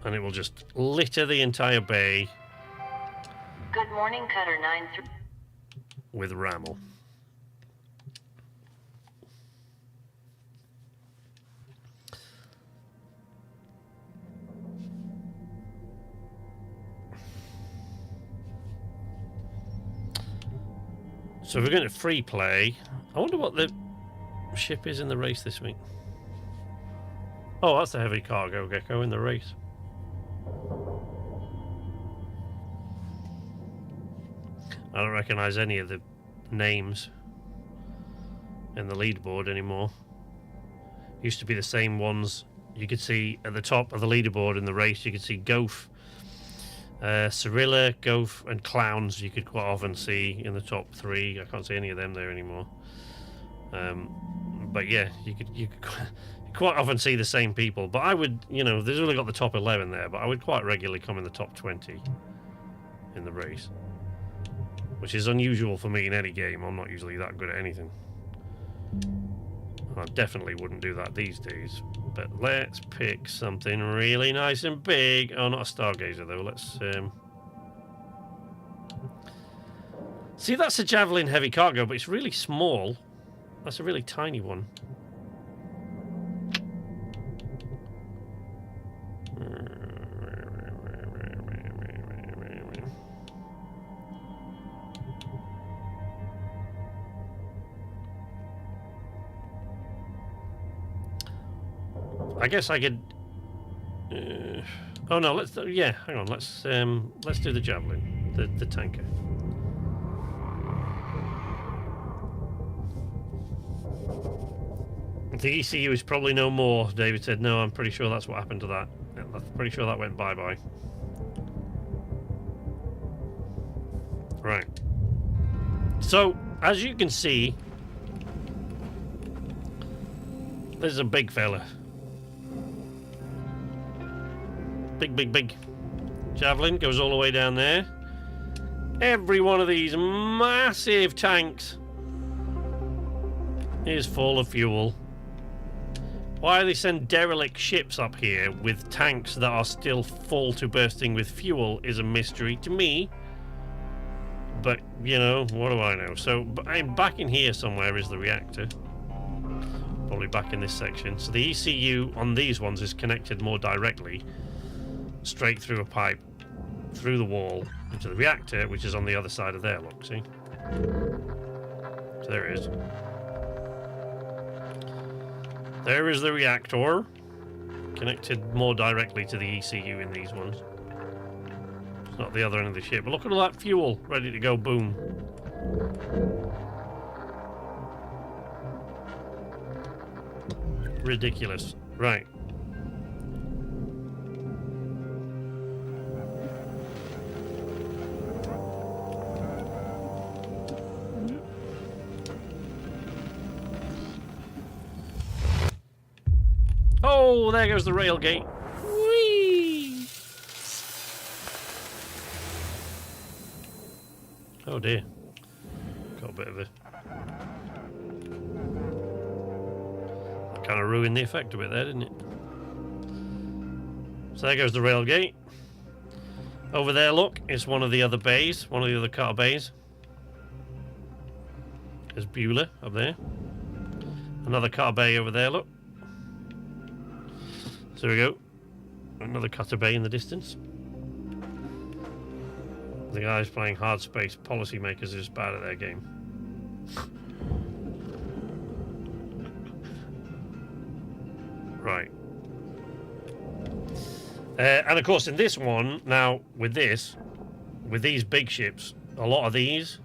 And it will just litter the entire bay Good morning, Cutter 9-3. with ramel. So we're going to free play. I wonder what the ship is in the race this week. Oh, that's a heavy cargo gecko in the race. I don't recognise any of the names in the leaderboard anymore. Used to be the same ones. You could see at the top of the leaderboard in the race, you could see Goaf, Cirilla, Goaf, and Clowns. You could quite often see in the top three. I can't see any of them there anymore. But yeah, you could quite often see the same people. But I would, there's only got the top 11 there, but I would quite regularly come in the top 20 in the race. Which is unusual for me in any game. I'm not usually that good at anything. I definitely wouldn't do that these days. But let's pick something really nice and big. Oh, not a Stargazer though. Let's see, that's a Javelin heavy cargo, but it's really small. That's a really tiny one. I guess I could. Oh no, let's. Yeah, hang on. Let's do the Javelin, the tanker. The ECU is probably no more. David said no. I'm pretty sure that's what happened to that. I'm pretty sure that went bye-bye. Right. So as you can see, this is a big fella. big javelin goes all the way down there. Every one of these massive tanks is full of fuel. Why they send derelict ships up here with tanks that are still full to bursting with fuel is a mystery to me. But, you know, what do I know? So, back in here somewhere is the reactor. Probably back in this section. So the ECU on these ones is connected more directly, straight through a pipe, through the wall, into the reactor, which is on the other side of there, look, see? So there it is. There is the reactor, connected more directly to the ECU in these ones. It's not the other end of the ship, but look at all that fuel ready to go boom. Ridiculous. Right. Oh, there goes the rail gate. Whee! Oh dear. Got a bit of a... That kind of ruined the effect a bit there, didn't it? So there goes the rail gate. Over there, look, it's one of the other bays, one of the other car bays. There's Beulah up there. Another car bay over there, look. So there we go. Another cutter bay in the distance. The guys playing Hardspace policymakers is bad at their game. Right. And of course in this one, now with these big ships, a lot of these,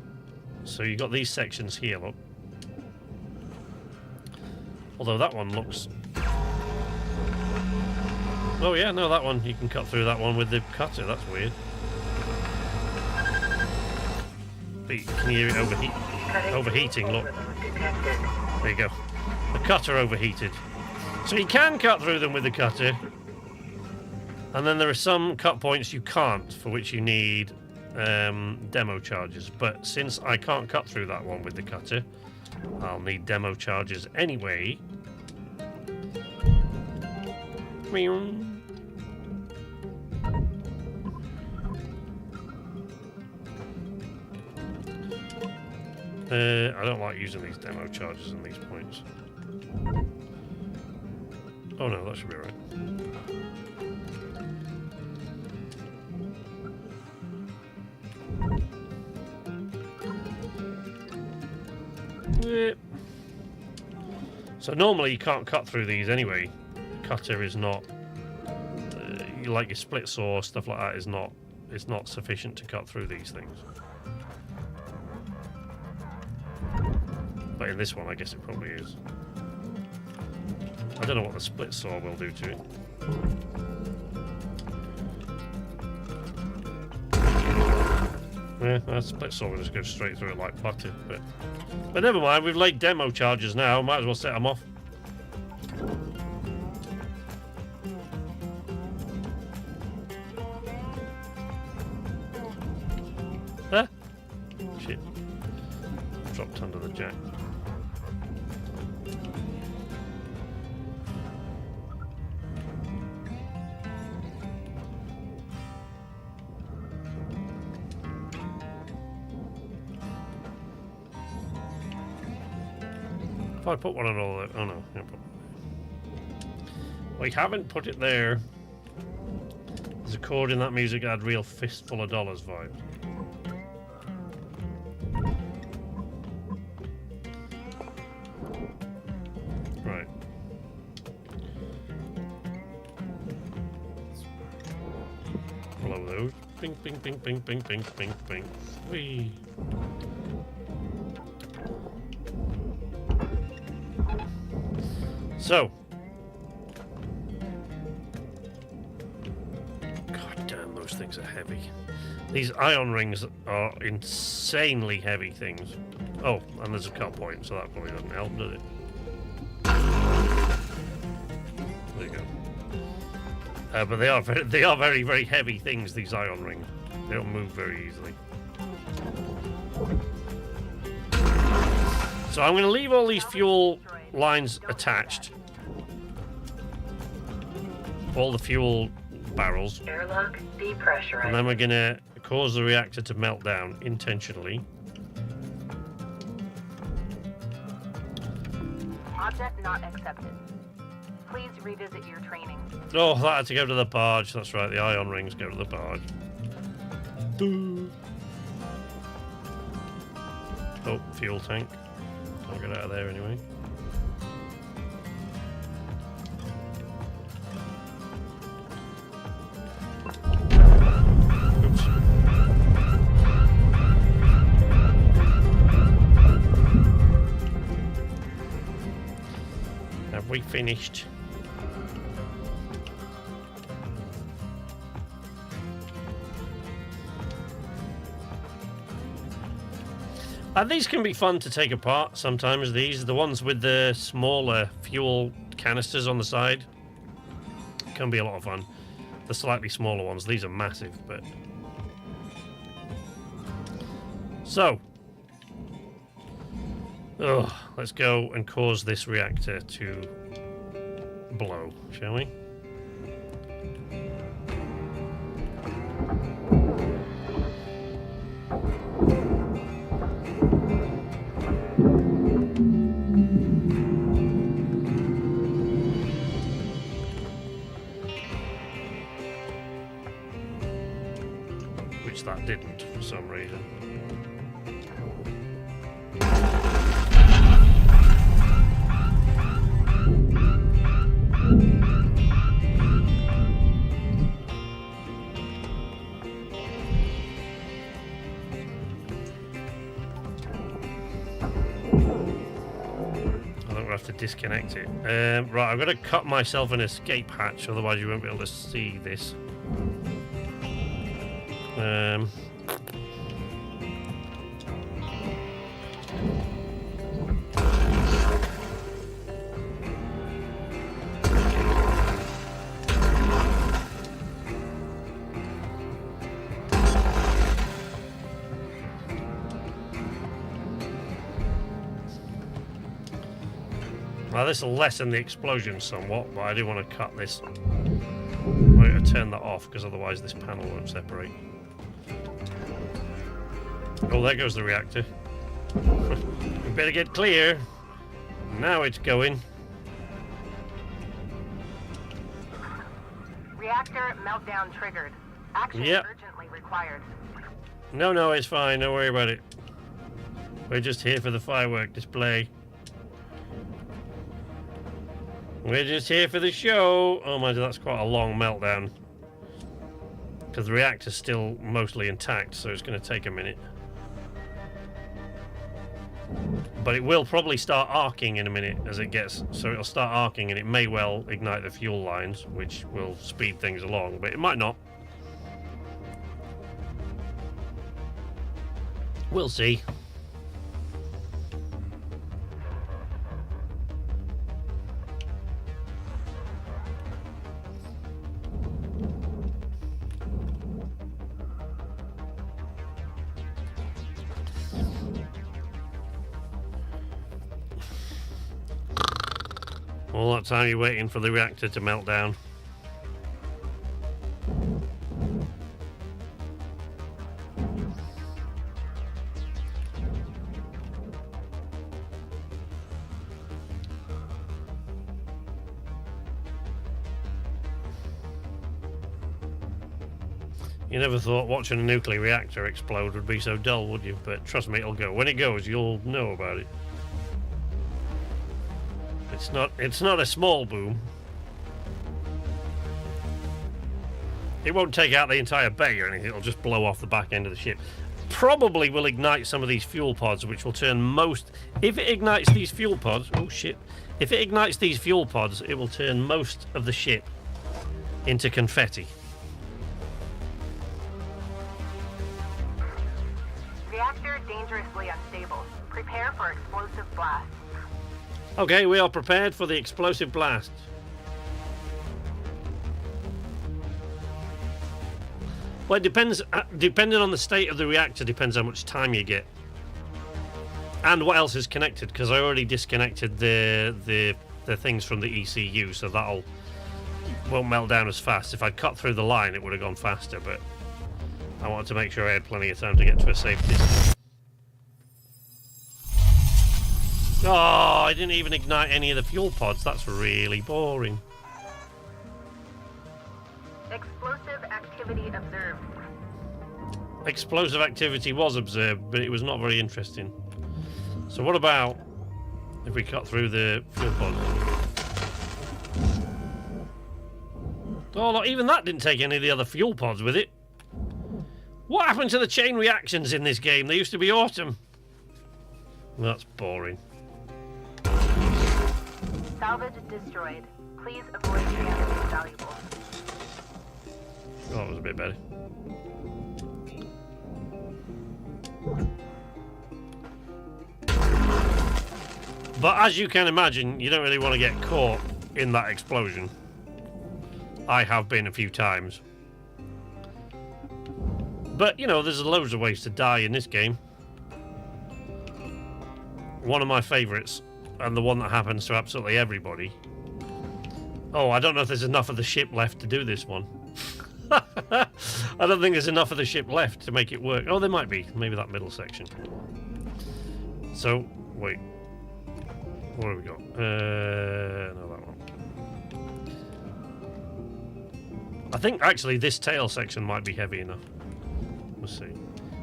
so you've got these sections here, look. Although that one looks... Oh yeah, no, that one, you can cut through that one with the cutter, that's weird. But you can hear it overheating, look. There you go. The cutter overheated. So you can cut through them with the cutter. And then there are some cut points you can't, for which you need demo charges. But since I can't cut through that one with the cutter, I'll need demo charges anyway. I don't like using these demo charges in these points. Oh no, that should be right. Yeah. So normally you can't cut through these anyway. The cutter is not, like your split saw, stuff like that is not, it's not sufficient to cut through these things. But in this one, I guess it probably is. I don't know what the split saw will do to it. Yeah, that split saw will just go straight through it like butter. But never mind, we've laid demo charges now. Might as well set them off. Huh? Shit. Dropped under the jack. If I put one on all that, oh no, we haven't put it there. There's a chord in that music that had real fistful of dollars vibes. Right. Blow those. Bing, bing, bing, bing, bing, bing, bing, bing. Whee. So, god damn, those things are heavy. These ion rings are insanely heavy things. Oh, and there's a cut point, so that probably doesn't help, does it? There you go. But they are very, very heavy things, these ion rings. They don't move very easily. So I'm going to leave all these fuel lines attached. All the fuel barrels. Airlock depressurized. And then we're going to cause the reactor to melt down intentionally. Object not accepted. Please revisit your training. Oh, that had to go to the barge. That's right, the ion rings go to the barge. Oh, fuel tank. Can't get out of there anyway. Oops. Have we finished? These can be fun to take apart sometimes. These, the ones with the smaller fuel canisters on the side, can be a lot of fun. The slightly smaller ones, these are massive, but... So. Let's go and cause this reactor to blow, shall we? That didn't for some reason. I think we'll have to disconnect it. Right, I've got to cut myself an escape hatch, otherwise you won't be able to see this. Now this will lessen the explosion somewhat, but I do want to cut this. I'm going to turn that off because otherwise this panel won't separate. Oh, there goes the reactor. We better get clear. Now it's going. Reactor meltdown triggered. Action urgently required. No, it's fine. Don't worry about it. We're just here for the firework display. We're just here for the show. Oh my God, that's quite a long meltdown. Because the reactor's still mostly intact, so it's going to take a minute. But it will probably start arcing in a minute as it gets, so it'll start arcing and it may well ignite the fuel lines, which will speed things along, but it might not. We'll see. All that time you're waiting for the reactor to melt down. You never thought watching a nuclear reactor explode would be so dull, would you? But trust me, it'll go. When it goes, you'll know about it. It's not a small boom. It won't take out the entire bay or anything, it'll just blow off the back end of the ship. Probably will ignite some of these fuel pods, which will turn most... If it ignites these fuel pods... Oh, shit. If it ignites these fuel pods, it will turn most of the ship into confetti. Reactor dangerously unstable. Prepare for explosive blast. Okay, we are prepared for the explosive blast. Well, it depends. Depending on the state of the reactor, depends how much time you get, and what else is connected. Because I already disconnected the things from the ECU, so that'll won't melt down as fast. If I'd cut through the line, it would have gone faster. But I wanted to make sure I had plenty of time to get to a safe distance. Oh, I didn't even ignite any of the fuel pods. That's really boring. Explosive activity observed. Explosive activity was observed, but it was not very interesting. So what about if we cut through the fuel pods? Oh, look, even that didn't take any of the other fuel pods with it. What happened to the chain reactions in this game? They used to be awesome. That's boring. Salvage destroyed. Please avoid damaging valuables. Oh, that was a bit better. But as you can imagine, you don't really want to get caught in that explosion. I have been a few times. But, you know, there's loads of ways to die in this game. One of my favourites, and the one that happens to absolutely everybody. Oh, I don't know if there's enough of the ship left to do this one. I don't think there's enough of the ship left to make it work. Oh, there might be. Maybe that middle section. So, wait. What have we got? No, that one. I think, actually, this tail section might be heavy enough. Let's see.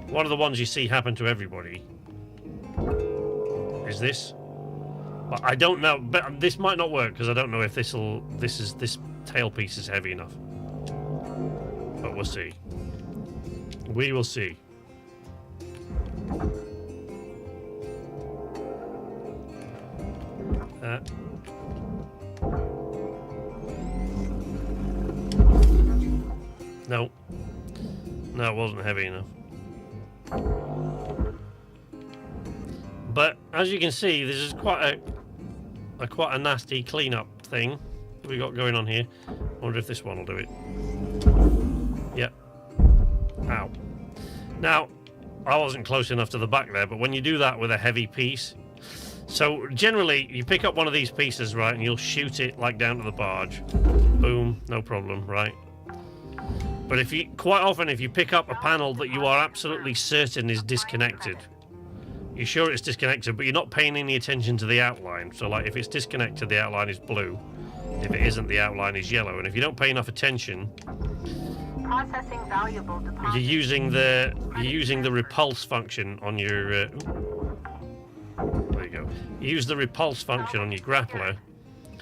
One of the ones you see happen to everybody is this. But I don't know. But this might not work because I don't know if this tail piece is heavy enough. But we'll see. We will see. No. No, it wasn't heavy enough. But as you can see, this is quite a nasty cleanup thing we got going on here. I wonder if this one will do it. Yep. Ow. Now, I wasn't close enough to the back there, but when you do that with a heavy piece, so generally you pick up one of these pieces, right, and you'll shoot it like down to the barge. Boom, no problem, right? But quite often if you pick up a panel that you are absolutely certain is disconnected, you're sure it's disconnected, but you're not paying any attention to the outline. So like if it's disconnected, the outline is blue. If it isn't, the outline is yellow. And if you don't pay enough attention, Processing valuable deposits. you're using the repulse function on your there you go. You use the repulse function on your grappler,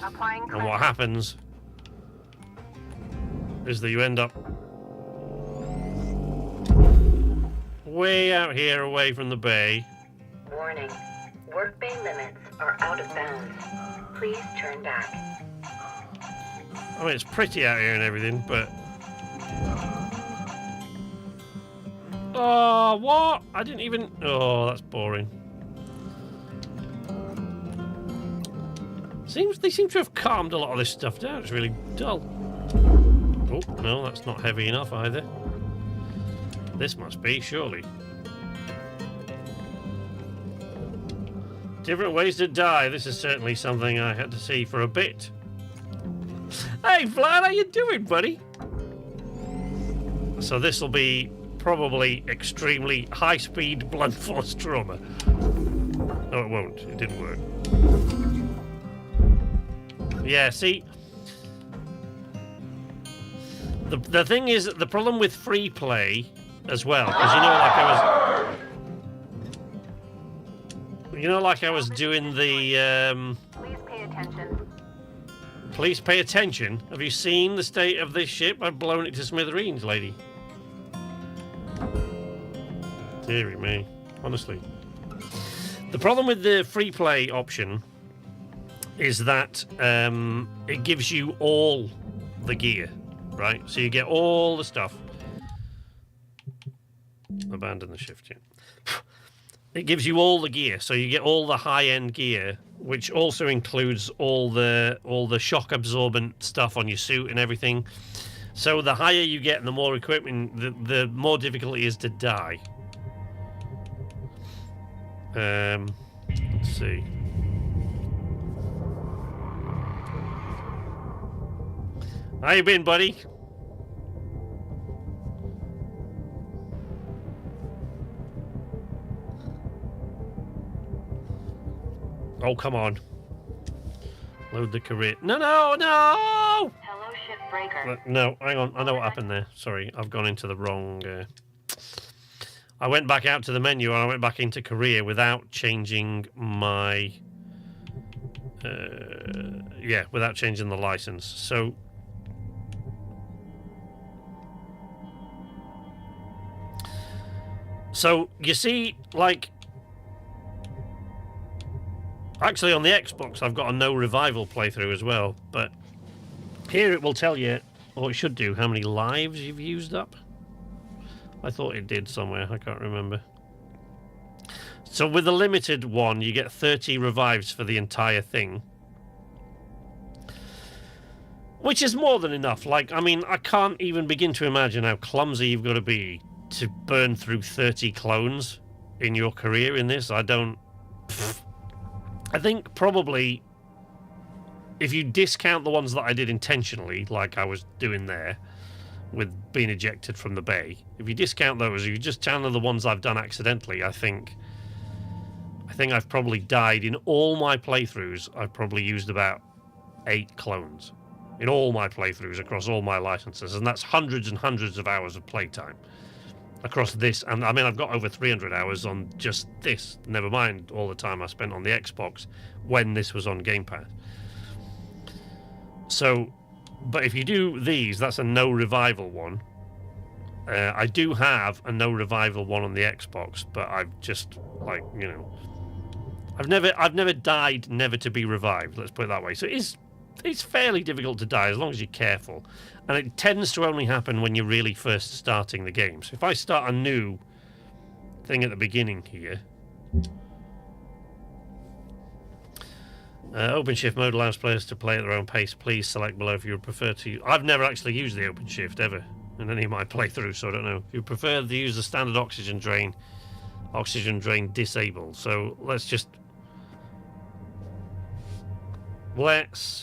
Applying and what happens is that you end up way out here away from the bay. Warning. Work bay limits are out of bounds. Please turn back. I mean, it's pretty out here and everything, but... Oh, what? I didn't even... Oh, that's boring. They seem to have calmed a lot of this stuff down. It's really dull. Oh, no, that's not heavy enough either. This must be, surely. Different ways to die. This is certainly something I had to see for a bit. Hey, Vlad, how you doing, buddy? So this will be probably extremely high-speed blunt force trauma. No, it won't. It didn't work. Yeah, see? The thing is, the problem with free play as well, because like I was doing the Please pay attention. Please pay attention. Have you seen the state of this ship? I've blown it to smithereens, lady. Deary me. Honestly. The problem with the free play option is that it gives you all the gear, right? So you get all the stuff. Abandon the shift, yeah. It gives you all the gear, so you get all the high-end gear, which also includes all the shock absorbent stuff on your suit and everything. So the higher you get and the more equipment, the more difficult it is to die. Let's see. How you been, buddy? Oh, come on. Load the career. No, no, no! Hello, Shipbreaker. No, hang on. I know what happened there. Sorry, I've gone into the wrong... I went back out to the menu and I went back into career without changing my... yeah, without changing the license. So... So, you see, like... Actually, on the Xbox, I've got a no revival playthrough as well, but here it will tell you, or it should do, how many lives you've used up. I thought it did somewhere, I can't remember. So with the limited one, you get 30 revives for the entire thing. Which is more than enough. Like, I mean, I can't even begin to imagine how clumsy you've got to be to burn through 30 clones in your career in this. I don't... I think probably if you discount the ones that I did intentionally, like I was doing there with being ejected from the bay, if you discount those, you just channel the ones I've done accidentally, I think I've probably died in all my playthroughs. I've probably used about 8 clones in all my playthroughs across all my licenses, and that's hundreds and hundreds of hours of playtime across this. And I mean, I've got over 300 hours on just this, never mind all the time I spent on the Xbox when this was on Game Pass. So, but if you do these, that's a no revival one. I do have a no revival one on the Xbox, but I've just, like, you know, I've never died never to be revived, let's put it that way. So it's fairly difficult to die as long as you're careful. And it tends to only happen when you're really first starting the game. So if I start a new thing at the beginning here... OpenShift mode allows players to play at their own pace. Please select below if you would prefer to... I've never actually used the OpenShift ever in any of my playthroughs, so I don't know. If you prefer to use the standard oxygen drain disabled. So let's just... Let's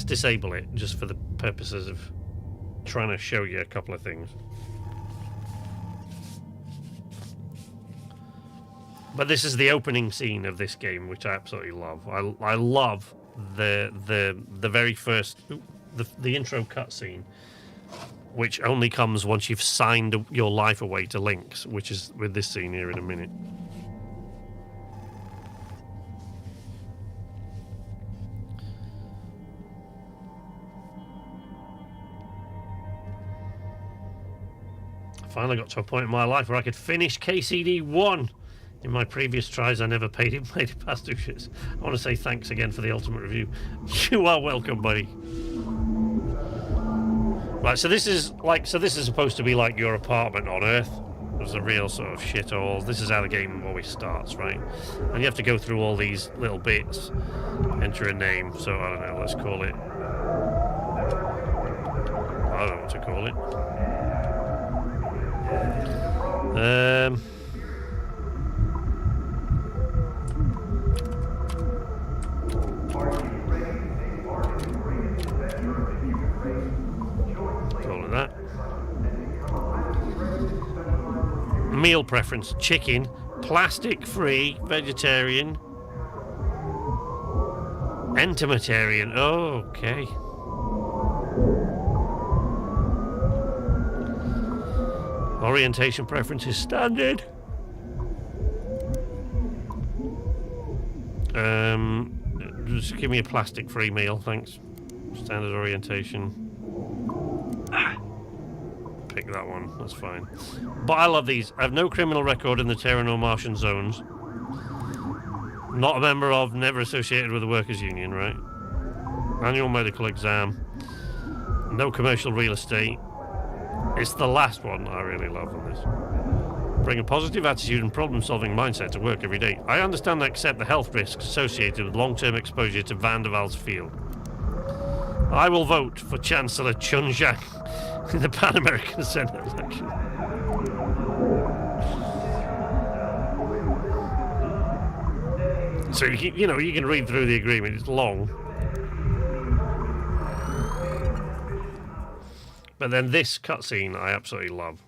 disable it, just for the purposes of trying to show you a couple of things. But this is the opening scene of this game, which I absolutely love. I love the very first the intro cutscene, which only comes once you've signed your life away to Lynx, which is with this scene here in a minute. I finally got to a point in my life where I could finish KCD 1. In my previous tries, I never made it past 2 shits. I want to say thanks again for the ultimate review. You are welcome, buddy. Right, so this is supposed to be like your apartment on Earth. It's a real sort of shithole. This is how the game always starts, right? And you have to go through all these little bits, enter a name. So I don't know. Let's call it. I don't know what to call it. Call it that. Meal preference: chicken, plastic-free, vegetarian, entimatarian. Oh, okay. Orientation preference is standard. Just give me a plastic-free meal, thanks. Standard orientation. Pick that one, that's fine. But I love these. I have no criminal record in the Terran or Martian zones. Not a member of, never associated with the workers' union, right? Annual medical exam. No commercial real estate. It's the last one I really love on this. Bring a positive attitude and problem-solving mindset to work every day. I understand and accept the health risks associated with long-term exposure to Van der Waals field. I will vote for Chancellor Chun Zhang in the Pan American Senate election. So you know, you can read through the agreement. It's long, but then this cutscene I absolutely love.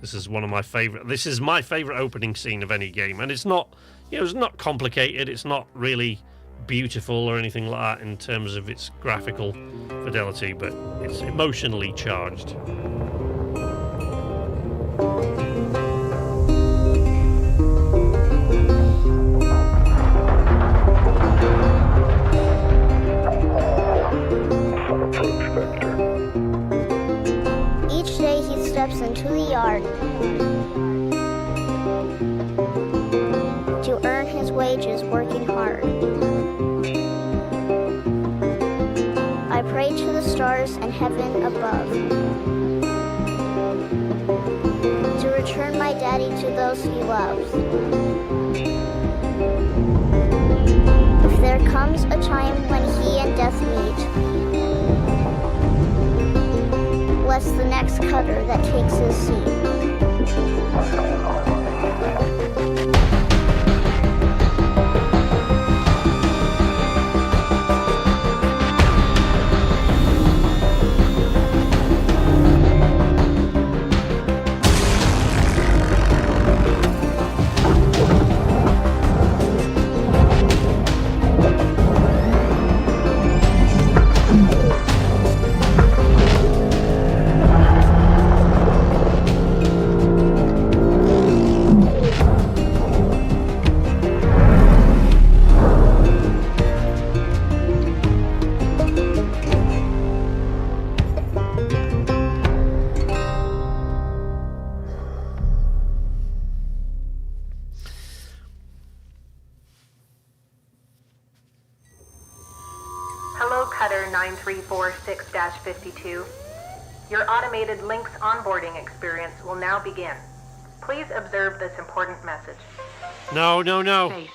This is one of my favorite. This is my favorite opening scene of any game, and it's not, you know, it's not complicated. It's not really beautiful or anything like that in terms of its graphical fidelity, but it's emotionally charged. Each day he steps into the yard to earn his wages working hard. I pray to the stars and heaven above to return my daddy to those he loves. If there comes a time when he and death meet, bless the next cutter that takes his seat. Hello, Cutter 9346-52. Your automated Lynx onboarding experience will now begin. Please observe this important message. No. Space.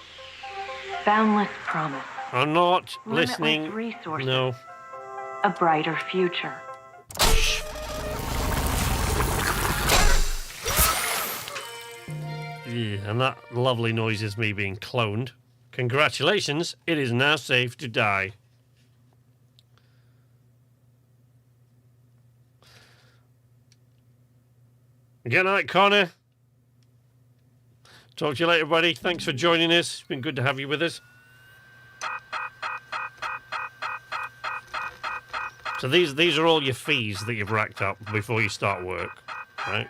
Boundless promise. I'm not Limitless listening. resources. No. A brighter future. Yeah, and that lovely noise is me being cloned. Congratulations, it is now safe to die. Good night, Connor. Talk to you later, buddy. Thanks for joining us. It's been good to have you with us. So these are all your fees that you've racked up before you start work, right?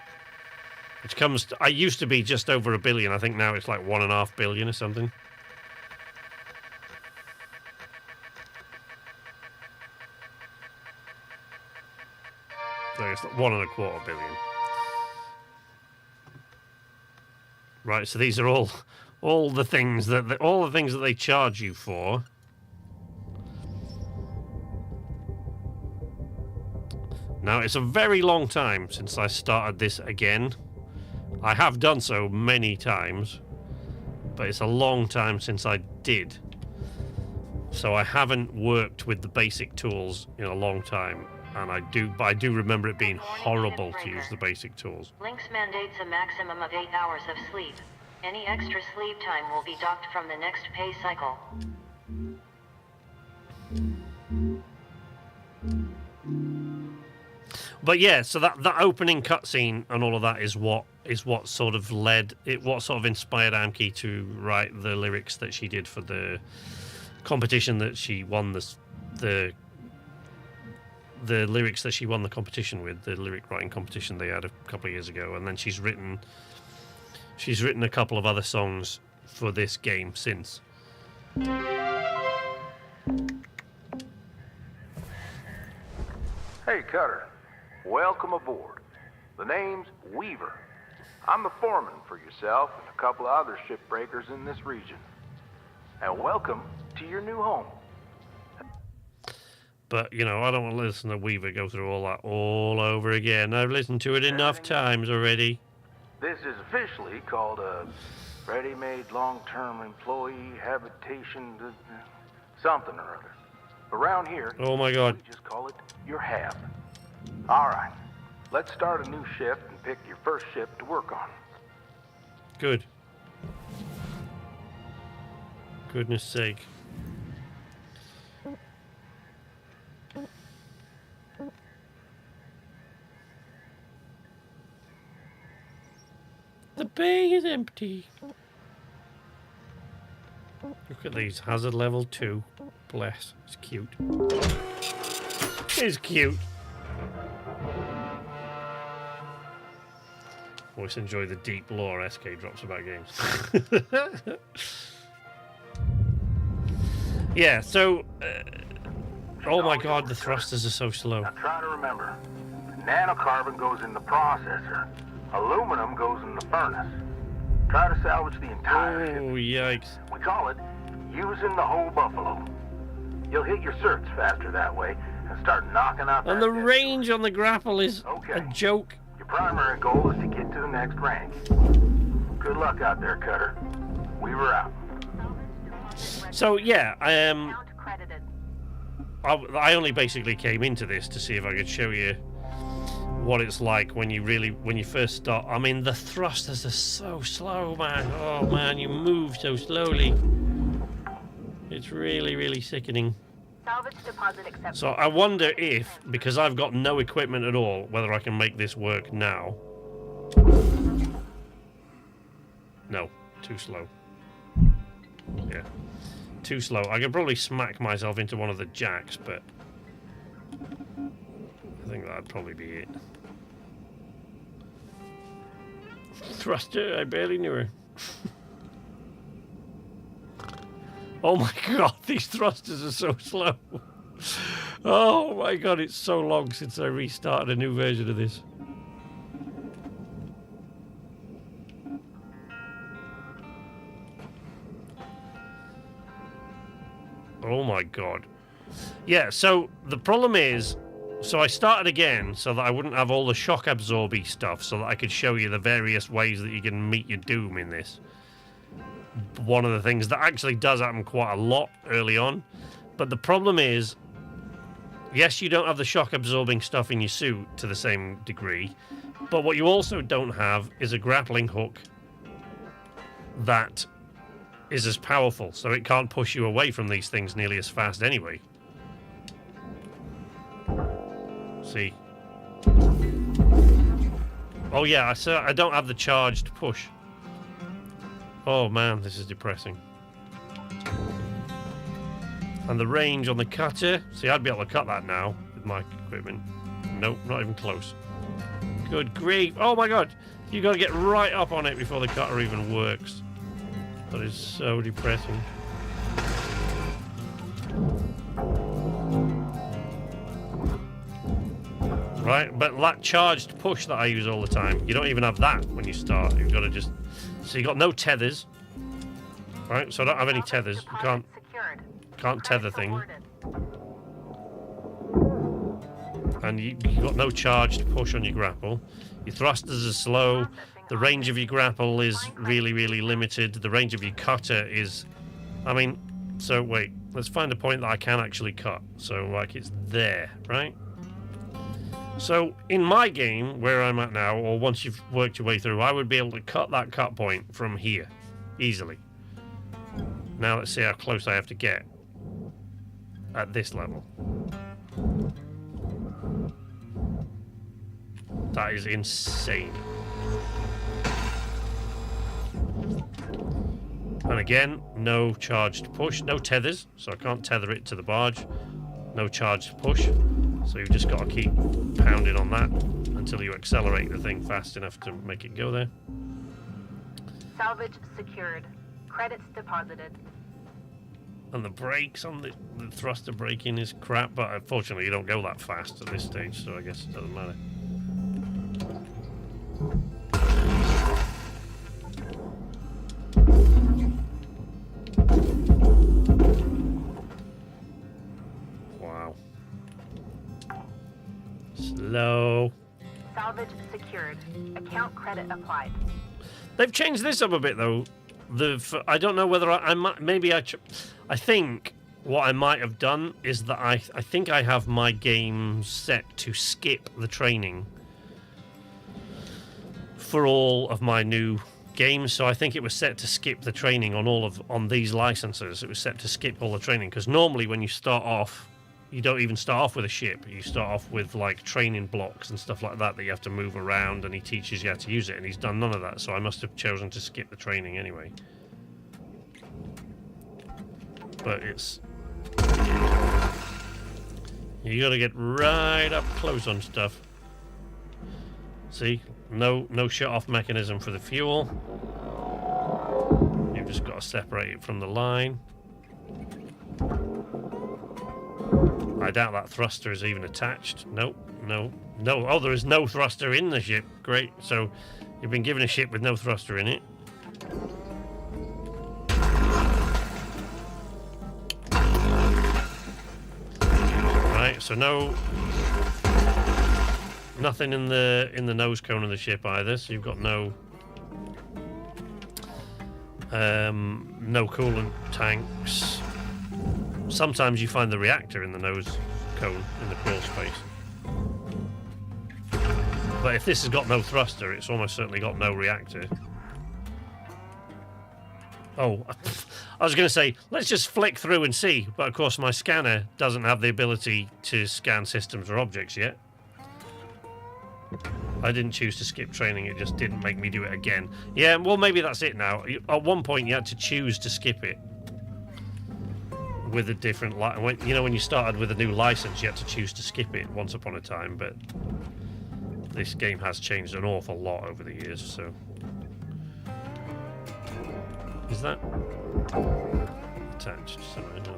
Which comes to, I used to be just over $1 billion. I think now it's like $1.5 billion or something. So it's like $1.25 billion. Right, so these are all the things that they charge you for. Now, it's a very long time since I started this again. I have done so many times, but it's a long time since I did. So I haven't worked with the basic tools in a long time, and I do remember it being horrible to use the basic tools. Lynx mandates a maximum of 8 hours of sleep. Any extra sleep time will be docked from the next pay cycle. But yeah, so that opening cutscene and all of that is what sort of inspired Amki to write the lyrics that she did for the competition that she won the lyrics that she won the competition with, the lyric writing competition they had a couple of years ago, and then she's written a couple of other songs for this game since. Hey, Cutter. Welcome aboard. The name's Weaver. I'm the foreman for yourself and a couple of other shipbreakers in this region. And welcome to your new home. But, you know, I don't want to listen to Weaver go through all that all over again. I've listened to it enough times already. This is officially called a ready-made long-term employee habitation something or other. Around here, Oh my god. we just call it your hab. All right, let's start a new shift and pick your first ship to work on. Good. Goodness sake. The bay is empty. Look at these. Hazard level 2. Bless. It's cute. It's cute. Always enjoy the deep lore SK drops about games. Yeah, so... oh my god, the thrusters are so slow. Now try to remember, nanocarbon goes in the processor. Aluminum goes in the furnace. Try to salvage the entire ship. Oh, yikes. We call it using the whole buffalo. You'll hit your certs faster that way and start knocking out And that the dead range on the grapple is a joke. Your primary goal is to get to the next rank. Good luck out there, Cutter. Weaver out. So, yeah, Account credited. I only basically came into this to see if I could show you what it's like when you first start. I mean, the thrusters are so slow, man. Oh man, you move so slowly. It's really, really sickening. Salvage deposit accepted. So I wonder if, because I've got no equipment at all, whether I can make this work now. No, too slow. Yeah, too slow. I could probably smack myself into one of the jacks, but I think that'd probably be it. Thruster, I barely knew her. Oh my god, these thrusters are so slow. Oh my god, it's so long since I restarted a new version of this. Oh my god. Yeah, so the problem is, so I started again so that I wouldn't have all the shock absorby stuff, so that I could show you the various ways that you can meet your doom in this. One of the things that actually does happen quite a lot early on, but the problem is, yes, you don't have the shock absorbing stuff in your suit to the same degree, but what you also don't have is a grappling hook that is as powerful, so it can't push you away from these things nearly as fast anyway. See? Oh yeah, I don't have the charged push. Oh man, this is depressing. And the range on the cutter, see, I'd be able to cut that now with my equipment. Nope, not even close. Good grief. Oh my god, you got to get right up on it before the cutter even works. That is so depressing. Right, but that charged push that I use all the time, you don't even have that when you start. You've got to just... So you got no tethers. Right, so I don't have any tethers. You can't tether things. And you got no charged push on your grapple. Your thrusters are slow. The range of your grapple is really, really limited. The range of your cutter is... I mean, so wait. Let's find a point that I can actually cut. So, like, it's there, right? So, in my game, where I'm at now, or once you've worked your way through, I would be able to cut that cut point from here. Easily. Now, let's see how close I have to get. At this level. That is insane. And again, no charged push, no tethers, so I can't tether it to the barge. No charged push, so you've just got to keep pounding on that until you accelerate the thing fast enough to make it go there. Salvage secured. Credits deposited. And the brakes on the thruster braking is crap, but unfortunately you don't go that fast at this stage, so I guess it doesn't matter. Wow. Slow. Salvage secured. Account credit applied. They've changed this up a bit though. I don't know whether I might, maybe I think what I might have done is that I think I have my game set to skip the training for all of my new games. So I think it was set to skip the training on these licenses. It was set to skip all the training, because normally when you start off, you don't even start off with a ship. You start off with like training blocks and stuff like that you have to move around, and he teaches you how to use it, and he's done none of that. So I must have chosen to skip the training anyway. But it's... you gotta get right up close on stuff. See? No shut-off mechanism for the fuel. You've just got to separate it from the line. I doubt that thruster is even attached. Nope, no. Oh, there is no thruster in the ship. Great. So you've been given a ship with no thruster in it. Right, so nothing in the nose cone of the ship either, so you've got no coolant tanks. Sometimes you find the reactor in the nose cone in the crawl space. But if this has got no thruster, it's almost certainly got no reactor. Oh, I was going to say, let's just flick through and see, but of course my scanner doesn't have the ability to scan systems or objects yet. I didn't choose to skip training, it just didn't make me do it again. Yeah, well, maybe that's it now. At one point you had to choose to skip it with a different when you started with a new license, you had to choose to skip it once upon a time, but this game has changed an awful lot over the years. So is that attached? Sorry, no.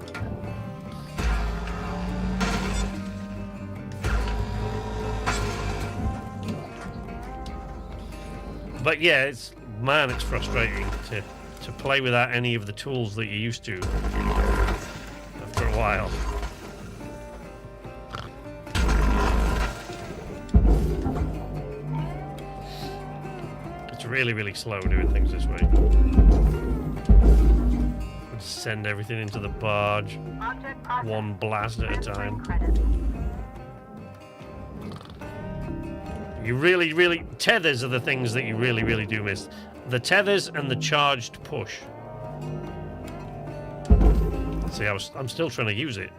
But yeah, it's frustrating to play without any of the tools that you used to after a while. It's really, really slow doing things this way. Just send everything into the barge, one blast at a time. You really... tethers are the things that you really do miss. The tethers and the charged push. See, I'm still trying to use it.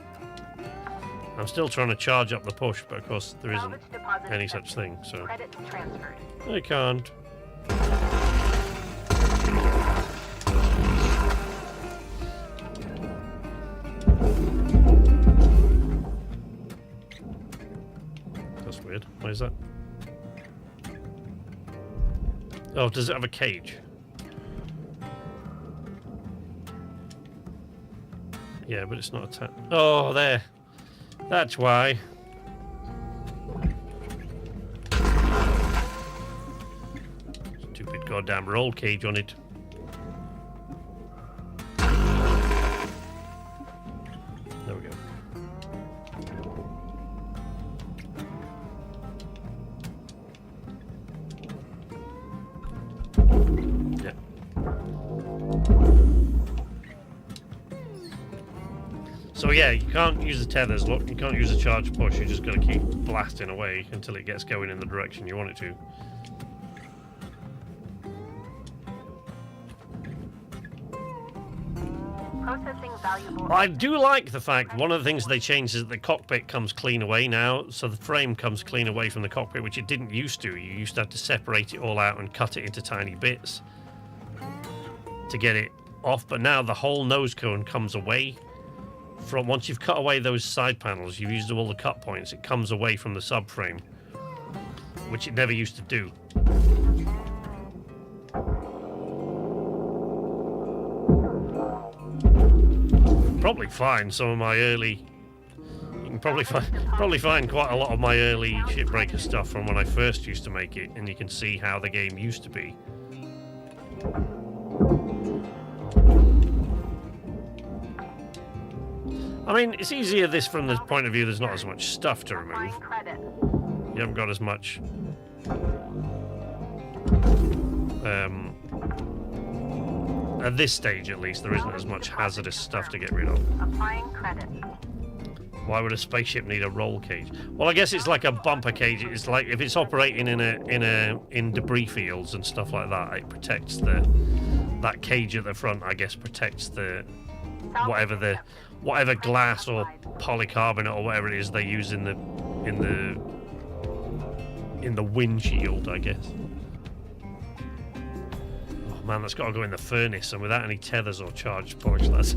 I'm still trying to charge up the push, but of course there isn't any such thing, so... I can't. That's weird. Why is that? Oh, does it have a cage? Yeah, but it's not attached. Oh, there. That's why. Stupid goddamn roll cage on it. There we go. Yeah. So yeah, you can't use the tethers, look, you can't use the charge push, you just got to keep blasting away until it gets going in the direction you want it to. Processing valuable. I do like the fact, one of the things they changed is that the cockpit comes clean away now, so the frame comes clean away from the cockpit, which it didn't used to. You used to have to separate it all out and cut it into tiny bits to get it off, but now the whole nose cone comes away. From once you've cut away those side panels, you've used all the cut points, it comes away from the subframe, which it never used to do. Probably find some of my early... You can probably find quite a lot of my early Shipbreaker stuff from when I first used to make it, and you can see how the game used to be. I mean, it's easier this from the point of view there's not as much stuff to remove. You haven't got as much at this stage at least, there isn't as much hazardous stuff to get rid of. Applying credit. Why would a spaceship need a roll cage? Well, I guess it's like a bumper cage. It's like if it's operating in debris fields and stuff like that, it protects that cage at the front. I guess protects the whatever glass or polycarbonate or whatever it is they use in the windshield, I guess. Oh man, that's got to go in the furnace, and without any tethers or charge ports, that's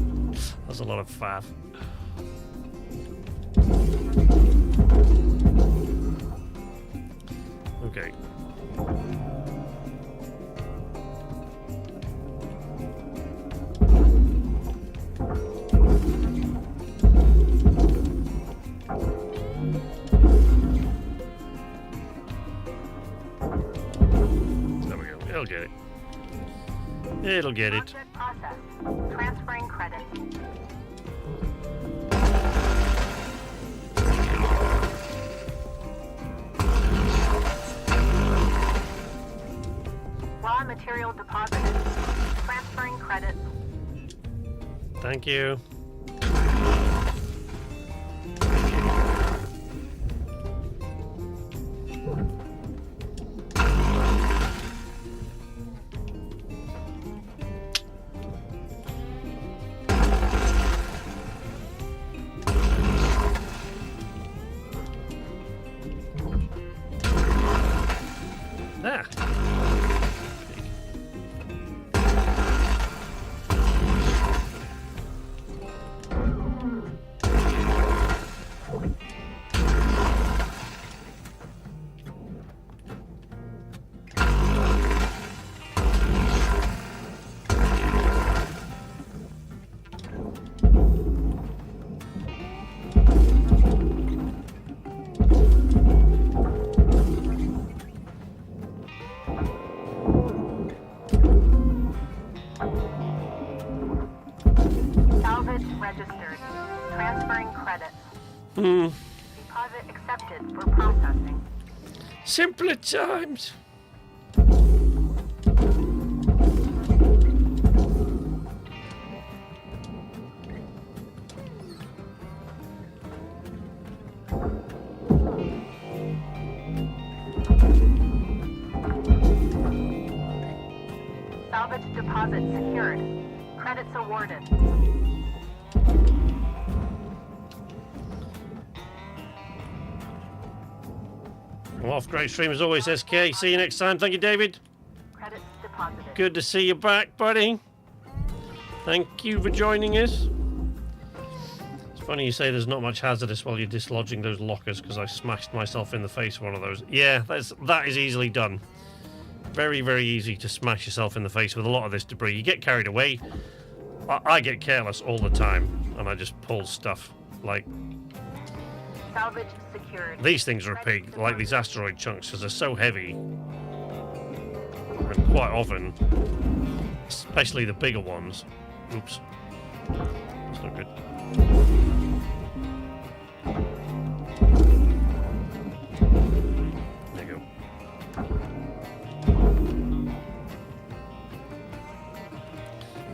a lot of faff. Okay. There we go. It'll get it. It'll get it. Process. Transferring credit. Raw material deposited. Transferring credit. Thank you. Ah. Salvage registered. Transferring credit. Deposit accepted for processing. Simpler times. Salvage deposit secured. Credits awarded. Well, off, great stream as always, SK. See you next time. Thank you, David. Credits deposited. Good to see you back, buddy. Thank you for joining us. It's funny you say there's not much hazardous while you're dislodging those lockers, because I smashed myself in the face with one of those. Yeah, that is easily done. Very, very easy to smash yourself in the face with a lot of this debris. You get carried away. I get careless all the time, and I just pull stuff like... Salvage secured. These things are a pig, like these asteroid chunks, because they're so heavy. And quite often, especially the bigger ones. Oops. That's not good. There you go.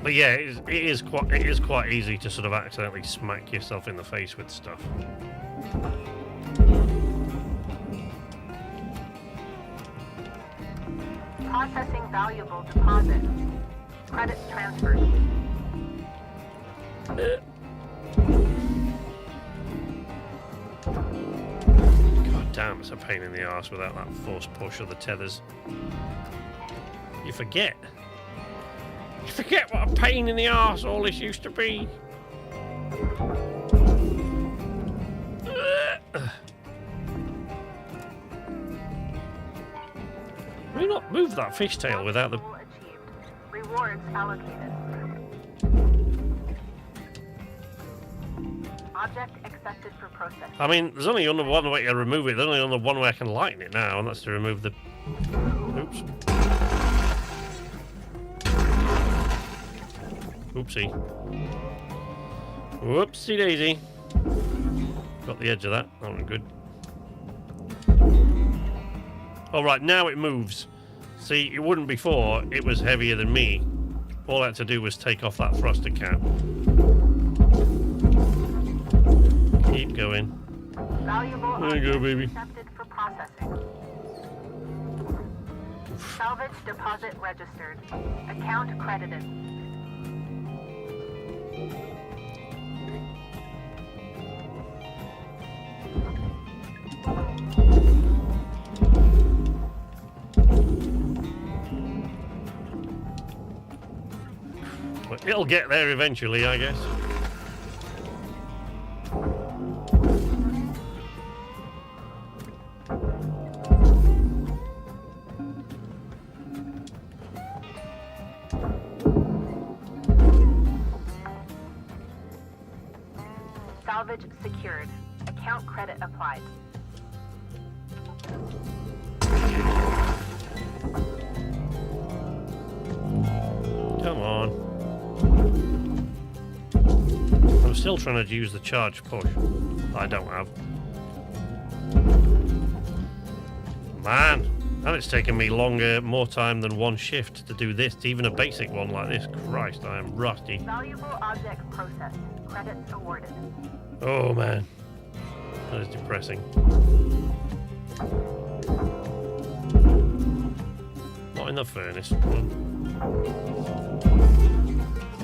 But yeah, it is quite easy to sort of accidentally smack yourself in the face with stuff. Processing valuable deposit. Credits transferred. God damn, it's a pain in the arse without that force push of the tethers. You forget. You forget what a pain in the arse all this used to be. Can we not move that fishtail without the... Rewards allocated. Object accepted for processing. I mean, there's only one way to remove it. There's only one way I can lighten it now, and that's to remove the... Oops. Oopsie. Whoopsie daisy. Got the edge of that. That wasn't good. Alright, now it moves. See, it wouldn't before. It was heavier than me. all I had to do was take off that thruster cap. Keep going. Valuable There you go, baby. accepted for processing. Salvage deposit registered. Account credited. But it'll get there eventually, I guess. Salvage secured. Account credit applied. Come on. I'm still trying to use the charge push. I don't have. Man, and it's taken me more time than one shift to do this, even a basic one like this. Christ, I am rusty. Valuable object processed. Credits awarded. Oh man, that is depressing. Not in the furnace. There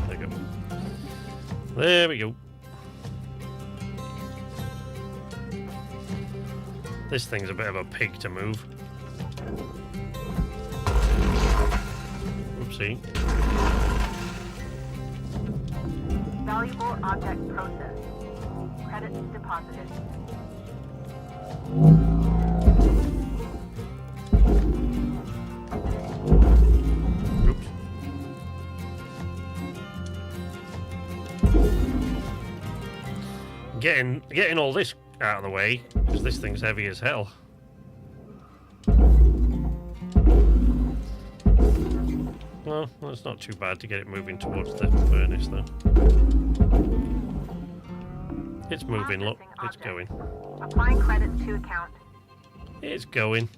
we go. There we go. This thing's a bit of a pig to move. Oopsie. Valuable object processed. Credits deposited. Oops. Getting all this out of the way, because this thing's heavy as hell. Well, that's not too bad to get it moving towards the furnace, though. It's moving, look. It's going. Applying credits to account. It's going.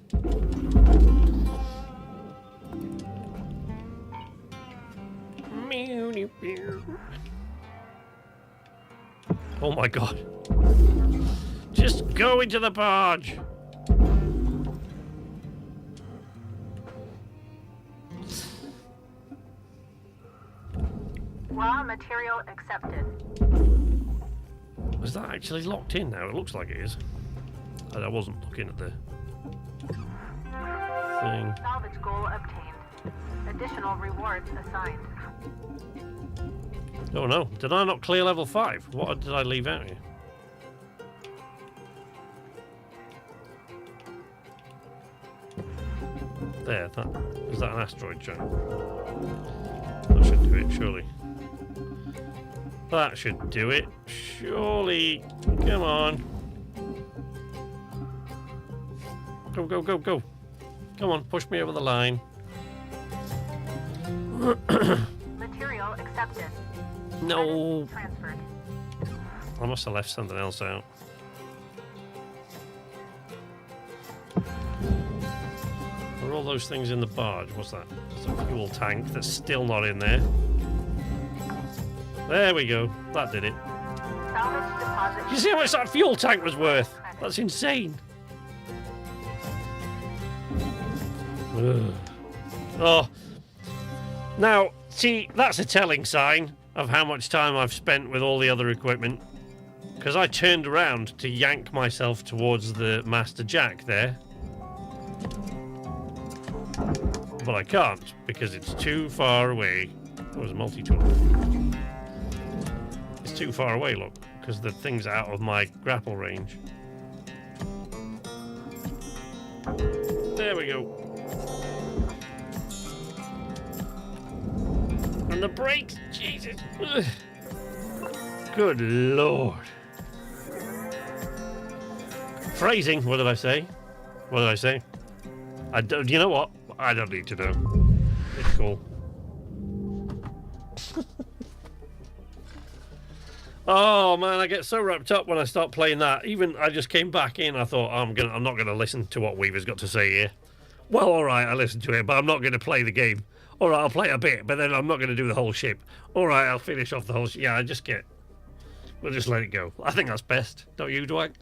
Oh my god. Just go into the barge. Raw material accepted. Is that actually locked in now? It looks like it is. I wasn't looking at the thing. Salvage goal obtained. Additional rewards assigned. Oh no, did I not clear level 5? What did I leave out here? There, is that an asteroid giant? That should do it, surely. That should do it, surely. Come on. Go, go, go, go. Come on, push me over the line. Material accepted. No. Transferred. I must have left something else out. Are all those things in the barge? What's that? It's a fuel tank that's still not in there. There we go. That did it. Salvage deposit. You see how much that fuel tank was worth? That's insane. Ugh. Oh. Now, see, that's a telling sign of how much time I've spent with all the other equipment. Because I turned around to yank myself towards the Master Jack there. But I can't, because it's too far away. Oh, there's a multi-tool. It's too far away, look, because the thing's out of my grapple range. There we go. And the brakes, Jesus. Ugh. Good Lord. Phrasing, what did I say? What did I say? I don't, you know what? I don't need to know. It's cool. Oh man, I get so wrapped up when I start playing that. Even I just came back in. I thought I'm not gonna listen to what Weaver's got to say here. Well, all right, I listened to it, but I'm not gonna play the game. All right, I'll play a bit, but then I'm not going to do the whole ship. All right, I'll finish off the whole ship. Yeah, we'll just let it go. I think that's best. Don't you, Dwight?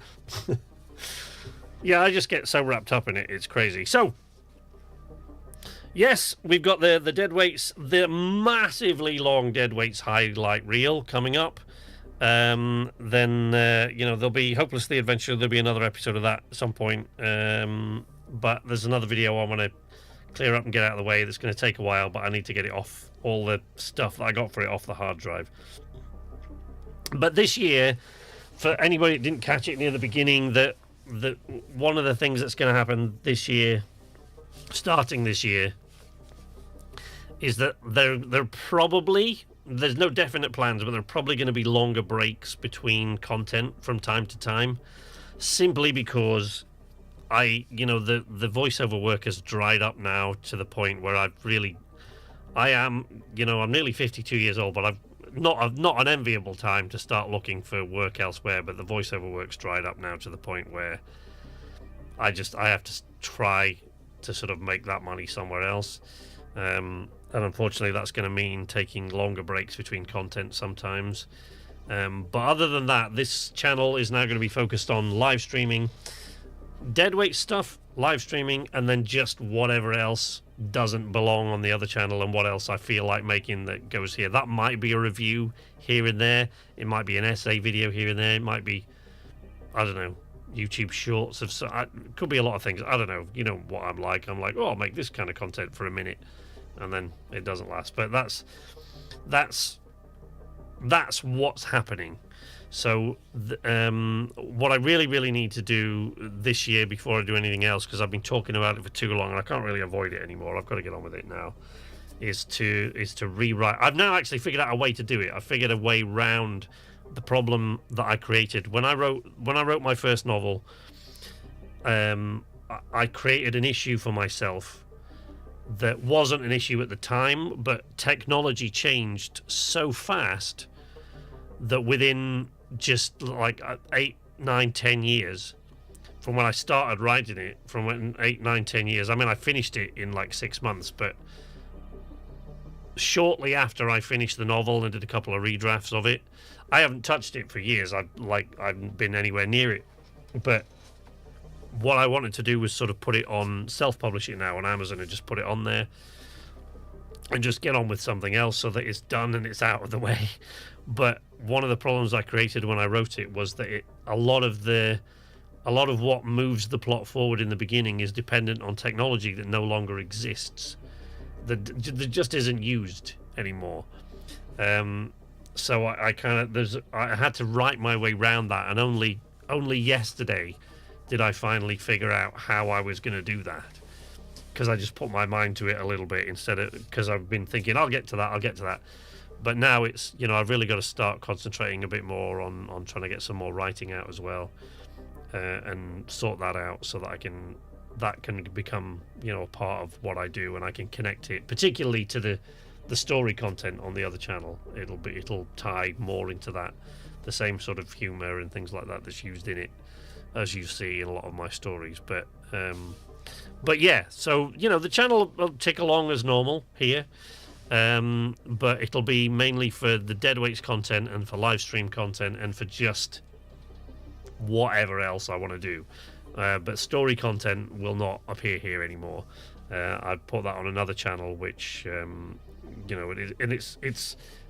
Yeah, I just get so wrapped up in it. It's crazy. So, yes, we've got the deadweights, the massively long deadweights highlight reel coming up. Then, there'll be Hopeless the Adventure. There'll be another episode of that at some point. But there's another video I want to clear up and get out of the way that's going to take a while, but I need to get it off, all the stuff that I got for it off the hard drive. But this year, for anybody that didn't catch it near the beginning, that one of the things that's going to happen this year, starting this year, is that there probably, there's no definite plans, but there are probably going to be longer breaks between content from time to time, simply because the voiceover work has dried up now to the point where I'm nearly 52 years old, but I've not an enviable time to start looking for work elsewhere, but the voiceover work's dried up now to the point where I have to try to sort of make that money somewhere else. And unfortunately that's going to mean taking longer breaks between content sometimes. But other than that, this channel is now going to be focused on live streaming, deadweight stuff, live streaming, and then just whatever else doesn't belong on the other channel and what else I feel like making that goes here. That might be a review here and there. It might be an essay video here and there. It might be, I don't know, YouTube shorts of it could be a lot of things. I don't know. You know what I'm like. I'm like, oh, I'll make this kind of content for a minute, and then it doesn't last. But that's what's happening. So what I really, really need to do this year before I do anything else, because I've been talking about it for too long and I can't really avoid it anymore, I've got to get on with it now, is to rewrite. I've now actually figured out a way to do it. I figured a way round the problem that I created. When I wrote my first novel, I created an issue for myself that wasn't an issue at the time, but technology changed so fast that within just like 8, 9, 10 years from when I started writing it, from when 8, 9, 10 years, I mean, I finished it in like 6 months, but shortly after I finished the novel and did a couple of redrafts of it, I haven't touched it for years. I haven't been anywhere near it, but what I wanted to do was sort of put it on, self-publish it now on Amazon and just put it on there and just get on with something else so that it's done and it's out of the way. But one of the problems I created when I wrote it was that a lot of what moves the plot forward in the beginning is dependent on technology that no longer exists, that just isn't used anymore. So I had to write my way around that, and only yesterday did I finally figure out how I was going to do that, because I just put my mind to it a little bit because I've been thinking I'll get to that. But now it's, I've really got to start concentrating a bit more on trying to get some more writing out as well, and sort that out so that that can become, a part of what I do, and I can connect it particularly to the story content on the other channel. It'll tie more into that, the same sort of humor and things like that that's used in it, as you see in a lot of my stories. But yeah, so the channel will tick along as normal here. But it'll be mainly for the deadweights content and for live stream content and for just whatever else I want to do. But story content will not appear here anymore. I've put that on another channel, which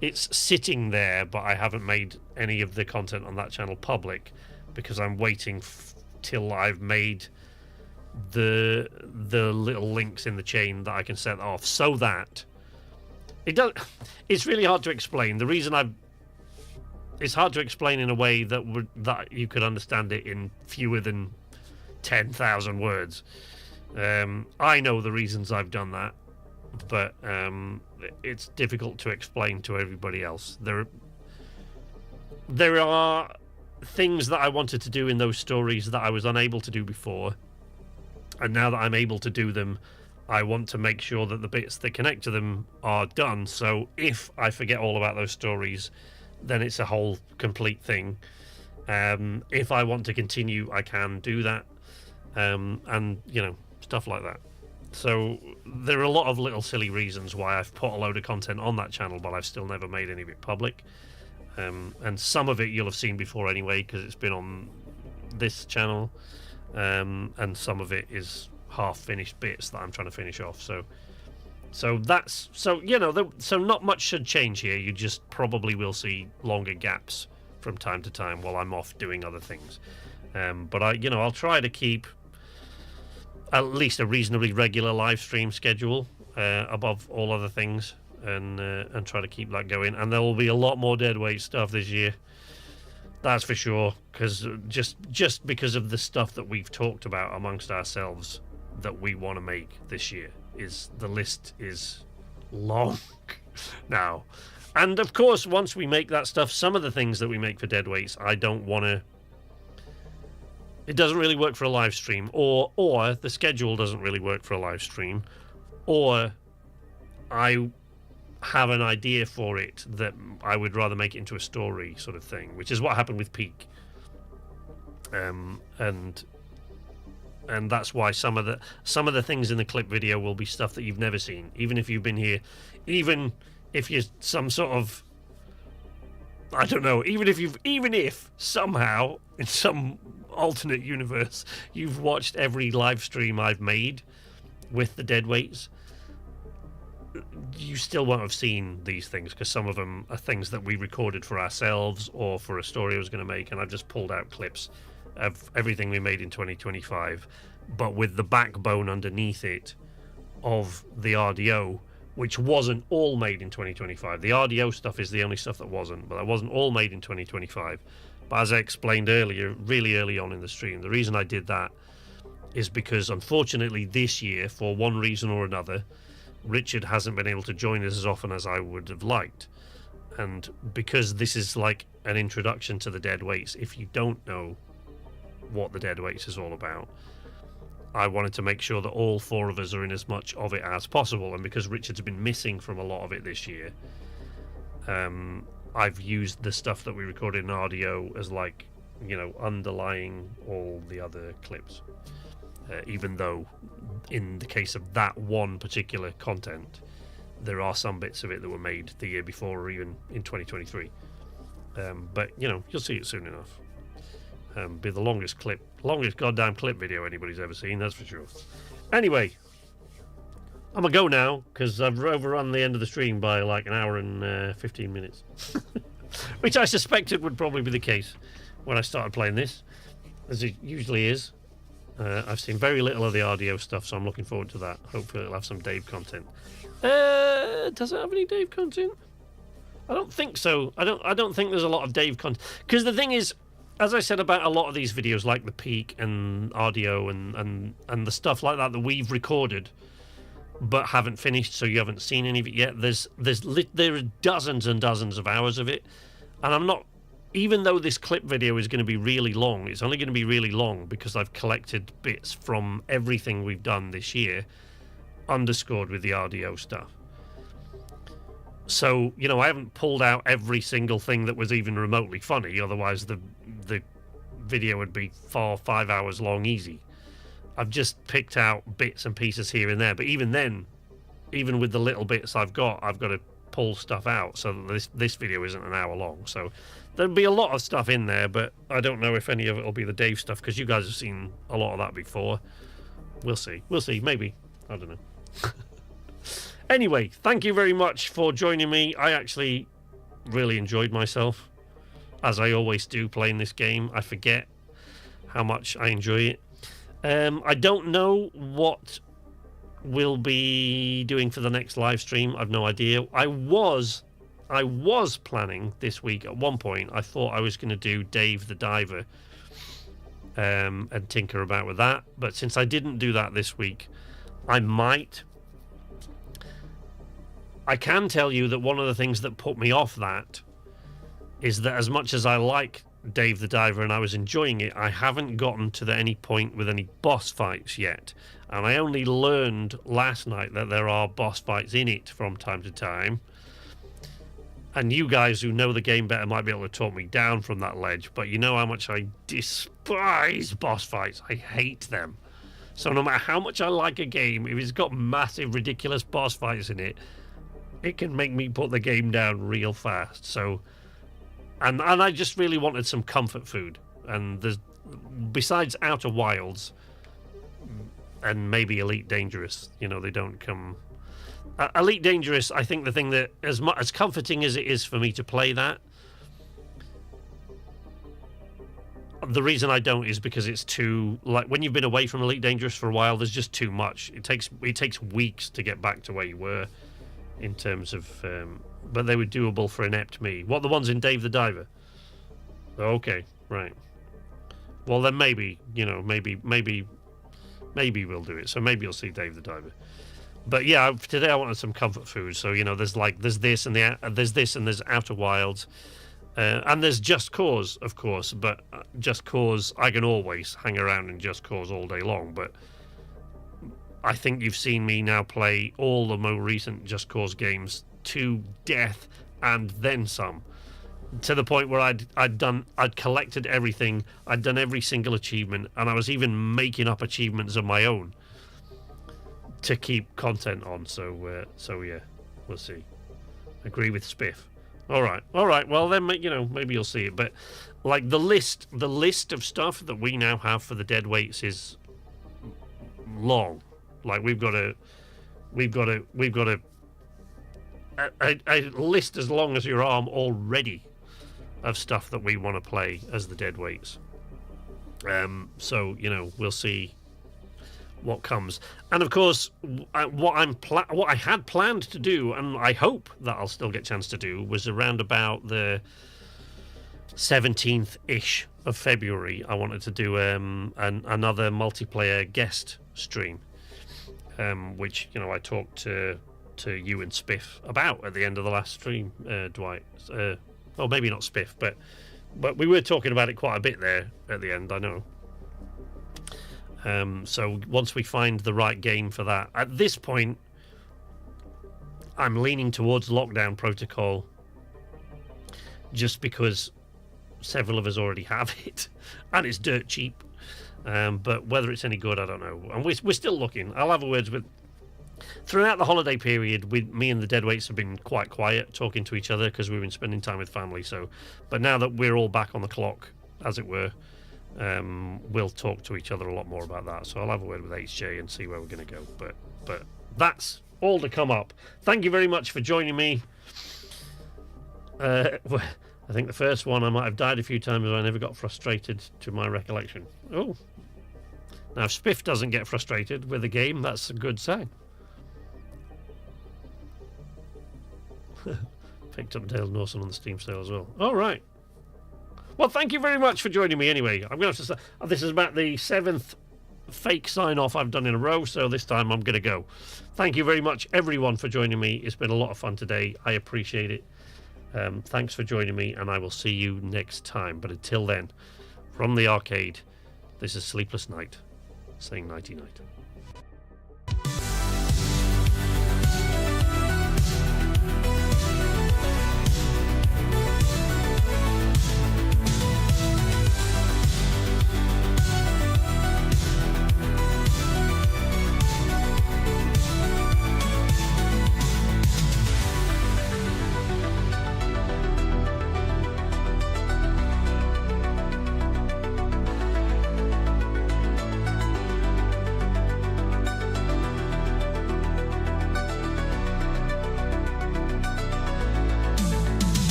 it's sitting there, but I haven't made any of the content on that channel public because I'm waiting till I've made the little links in the chain that I can set off, so that it's really hard to explain. The reason it's hard to explain in a way that you could understand it in fewer than 10,000 words. I know the reasons I've done that, but it's difficult to explain to everybody else. There are things that I wanted to do in those stories that I was unable to do before, and now that I'm able to do them, I want to make sure that the bits that connect to them are done. So if I forget all about those stories, then it's a whole complete thing. If I want to continue, I can do that, and stuff like that. So there are a lot of little silly reasons why I've put a load of content on that channel, but I've still never made any of it public. And some of it you'll have seen before anyway, because it's been on this channel. And some of it is half-finished bits that I'm trying to finish off. So you know, so not much should change here. You just probably will see longer gaps from time to time while I'm off doing other things. But I'll try to keep at least a reasonably regular live stream schedule above all other things, and try to keep that going. And there will be a lot more deadweight stuff this year, that's for sure, because just because of the stuff that we've talked about amongst ourselves that we want to make this year. The list is long now. And of course, once we make that stuff, some of the things that we make for deadweights, I don't want to... It doesn't really work for a live stream, or the schedule doesn't really work for a live stream, or I have an idea for it that I would rather make it into a story sort of thing, which is what happened with Peak. And that's why some of the things in the clip video will be stuff that you've never seen, even if you've been here, even if you're some sort of, I don't know, even if somehow in some alternate universe you've watched every live stream I've made with the deadweights, you still won't have seen these things, because some of them are things that we recorded for ourselves or for a story I was going to make, and I've just pulled out clips of everything we made in 2025, but with the backbone underneath it of the RDO, which wasn't all made in 2025. The RDO stuff is the only stuff that wasn't, but that wasn't all made in 2025. But as I explained earlier, really early on in the stream, the reason I did that is because unfortunately this year, for one reason or another, Richard hasn't been able to join us as often as I would have liked. And because this is like an introduction to the deadweights, if you don't know what the deadweights is all about, I wanted to make sure that all four of us are in as much of it as possible. And because Richard's been missing from a lot of it this year, I've used the stuff that we recorded in audio as like, underlying all the other clips, even though in the case of that one particular content there are some bits of it that were made the year before or even in 2023, but you'll see it soon enough. Be the longest goddamn clip video anybody's ever seen, that's for sure. Anyway, I'm gonna go now because I've overrun the end of the stream by like an hour and 15 minutes, which I suspected would probably be the case when I started playing this, as it usually is. I've seen very little of the RDO stuff, so I'm looking forward to that. Hopefully it'll have some Dave content. Does it have any Dave content? I don't think so. I don't think there's a lot of Dave content, because the thing is, as I said about a lot of these videos, like the Peak and RDO and the stuff like that we've recorded but haven't finished, so you haven't seen any of it yet. There are dozens and dozens of hours of it, and I'm not. Even though this clip video is going to be really long, it's only going to be really long because I've collected bits from everything we've done this year, underscored with the RDO stuff. So, I haven't pulled out every single thing that was even remotely funny, otherwise the video would be 5 hours long easy. I've just picked out bits and pieces here and there, but even then, even with the little bits I've got to pull stuff out so that this video isn't an hour long. So there'll be a lot of stuff in there, but I don't know if any of it will be the Dave stuff, because you guys have seen a lot of that before. We'll see, maybe, I don't know. Anyway, thank you very much for joining me. I actually really enjoyed myself, as I always do playing this game. I forget how much I enjoy it. I don't know what we'll be doing for the next live stream. I've no idea. I was planning this week at one point. I thought I was going to do Dave the Diver and tinker about with that. But since I didn't do that this week, I might. I can tell you that one of the things that put me off that is that as much as I like Dave the Diver and I was enjoying it, I haven't gotten to any point with any boss fights yet. And I only learned last night that there are boss fights in it from time to time. And you guys who know the game better might be able to talk me down from that ledge, but you know how much I despise boss fights. I hate them. So no matter how much I like a game, if it's got massive, ridiculous boss fights in it, it can make me put the game down real fast. So, and I just really wanted some comfort food. And there's, besides Outer Wilds and maybe Elite Dangerous, you know, they don't come. Elite Dangerous, I think the thing that, as comforting as it is for me to play that, the reason I don't is because it's too, like, when you've been away from Elite Dangerous for a while, there's just too much. It takes weeks to get back to where you were in terms of, but they were doable for inept me. What, the ones in Dave the Diver? Okay, right. Well, then maybe, you know, maybe we'll do it. So maybe you'll see Dave the Diver. But yeah, today I wanted some comfort food. So, you know, there's this and there's Outer Wilds. And there's Just Cause, of course, but Just Cause, I can always hang around in Just Cause all day long, but I think you've seen me now play all the more recent Just Cause games to death and then some, to the point where I'd collected everything, I'd done every single achievement, and I was even making up achievements of my own to keep content on. So yeah, we'll see. Agree with Spiff. All right. Well, then, you know, maybe you'll see it. But like the list of stuff that we now have for the dead weights is long. Like we've got a list as long as your arm already of stuff that we want to play as the dead weights. So, you know, we'll see what comes. And of course, what I had planned to do, and I hope that I'll still get a chance to do, was around about the 17th-ish of February. I wanted to do another multiplayer guest stream, which, you know, I talked to you and Spiff about at the end of the last stream, Dwight. Well, maybe not Spiff, but we were talking about it quite a bit there at the end, I know. So once we find the right game for that, at this point, I'm leaning towards Lockdown Protocol, just because several of us already have it, and it's dirt cheap. But whether it's any good, I don't know. And we're still looking. I'll have a words with. Throughout the holiday period, me and the Deadweights have been quite quiet, talking to each other because we've been spending time with family. So, but now that we're all back on the clock, as it were. We'll talk to each other a lot more about that. So I'll have a word with HJ and see where we're going to go. But that's all to come up. Thank you very much for joining me. I think the first one I might have died a few times, but I never got frustrated to my recollection. Oh. Now, if Spiff doesn't get frustrated with a game, that's a good sign. Picked up Dale Norson on the Steam sale as well. All right. Well, thank you very much for joining me anyway. I'm going to have to say, this is about the 7th fake sign-off I've done in a row, so this time I'm going to go. Thank you very much, everyone, for joining me. It's been a lot of fun today. I appreciate it. Thanks for joining me, and I will see you next time. But until then, from the arcade, this is Sleepless Night, saying nighty-night.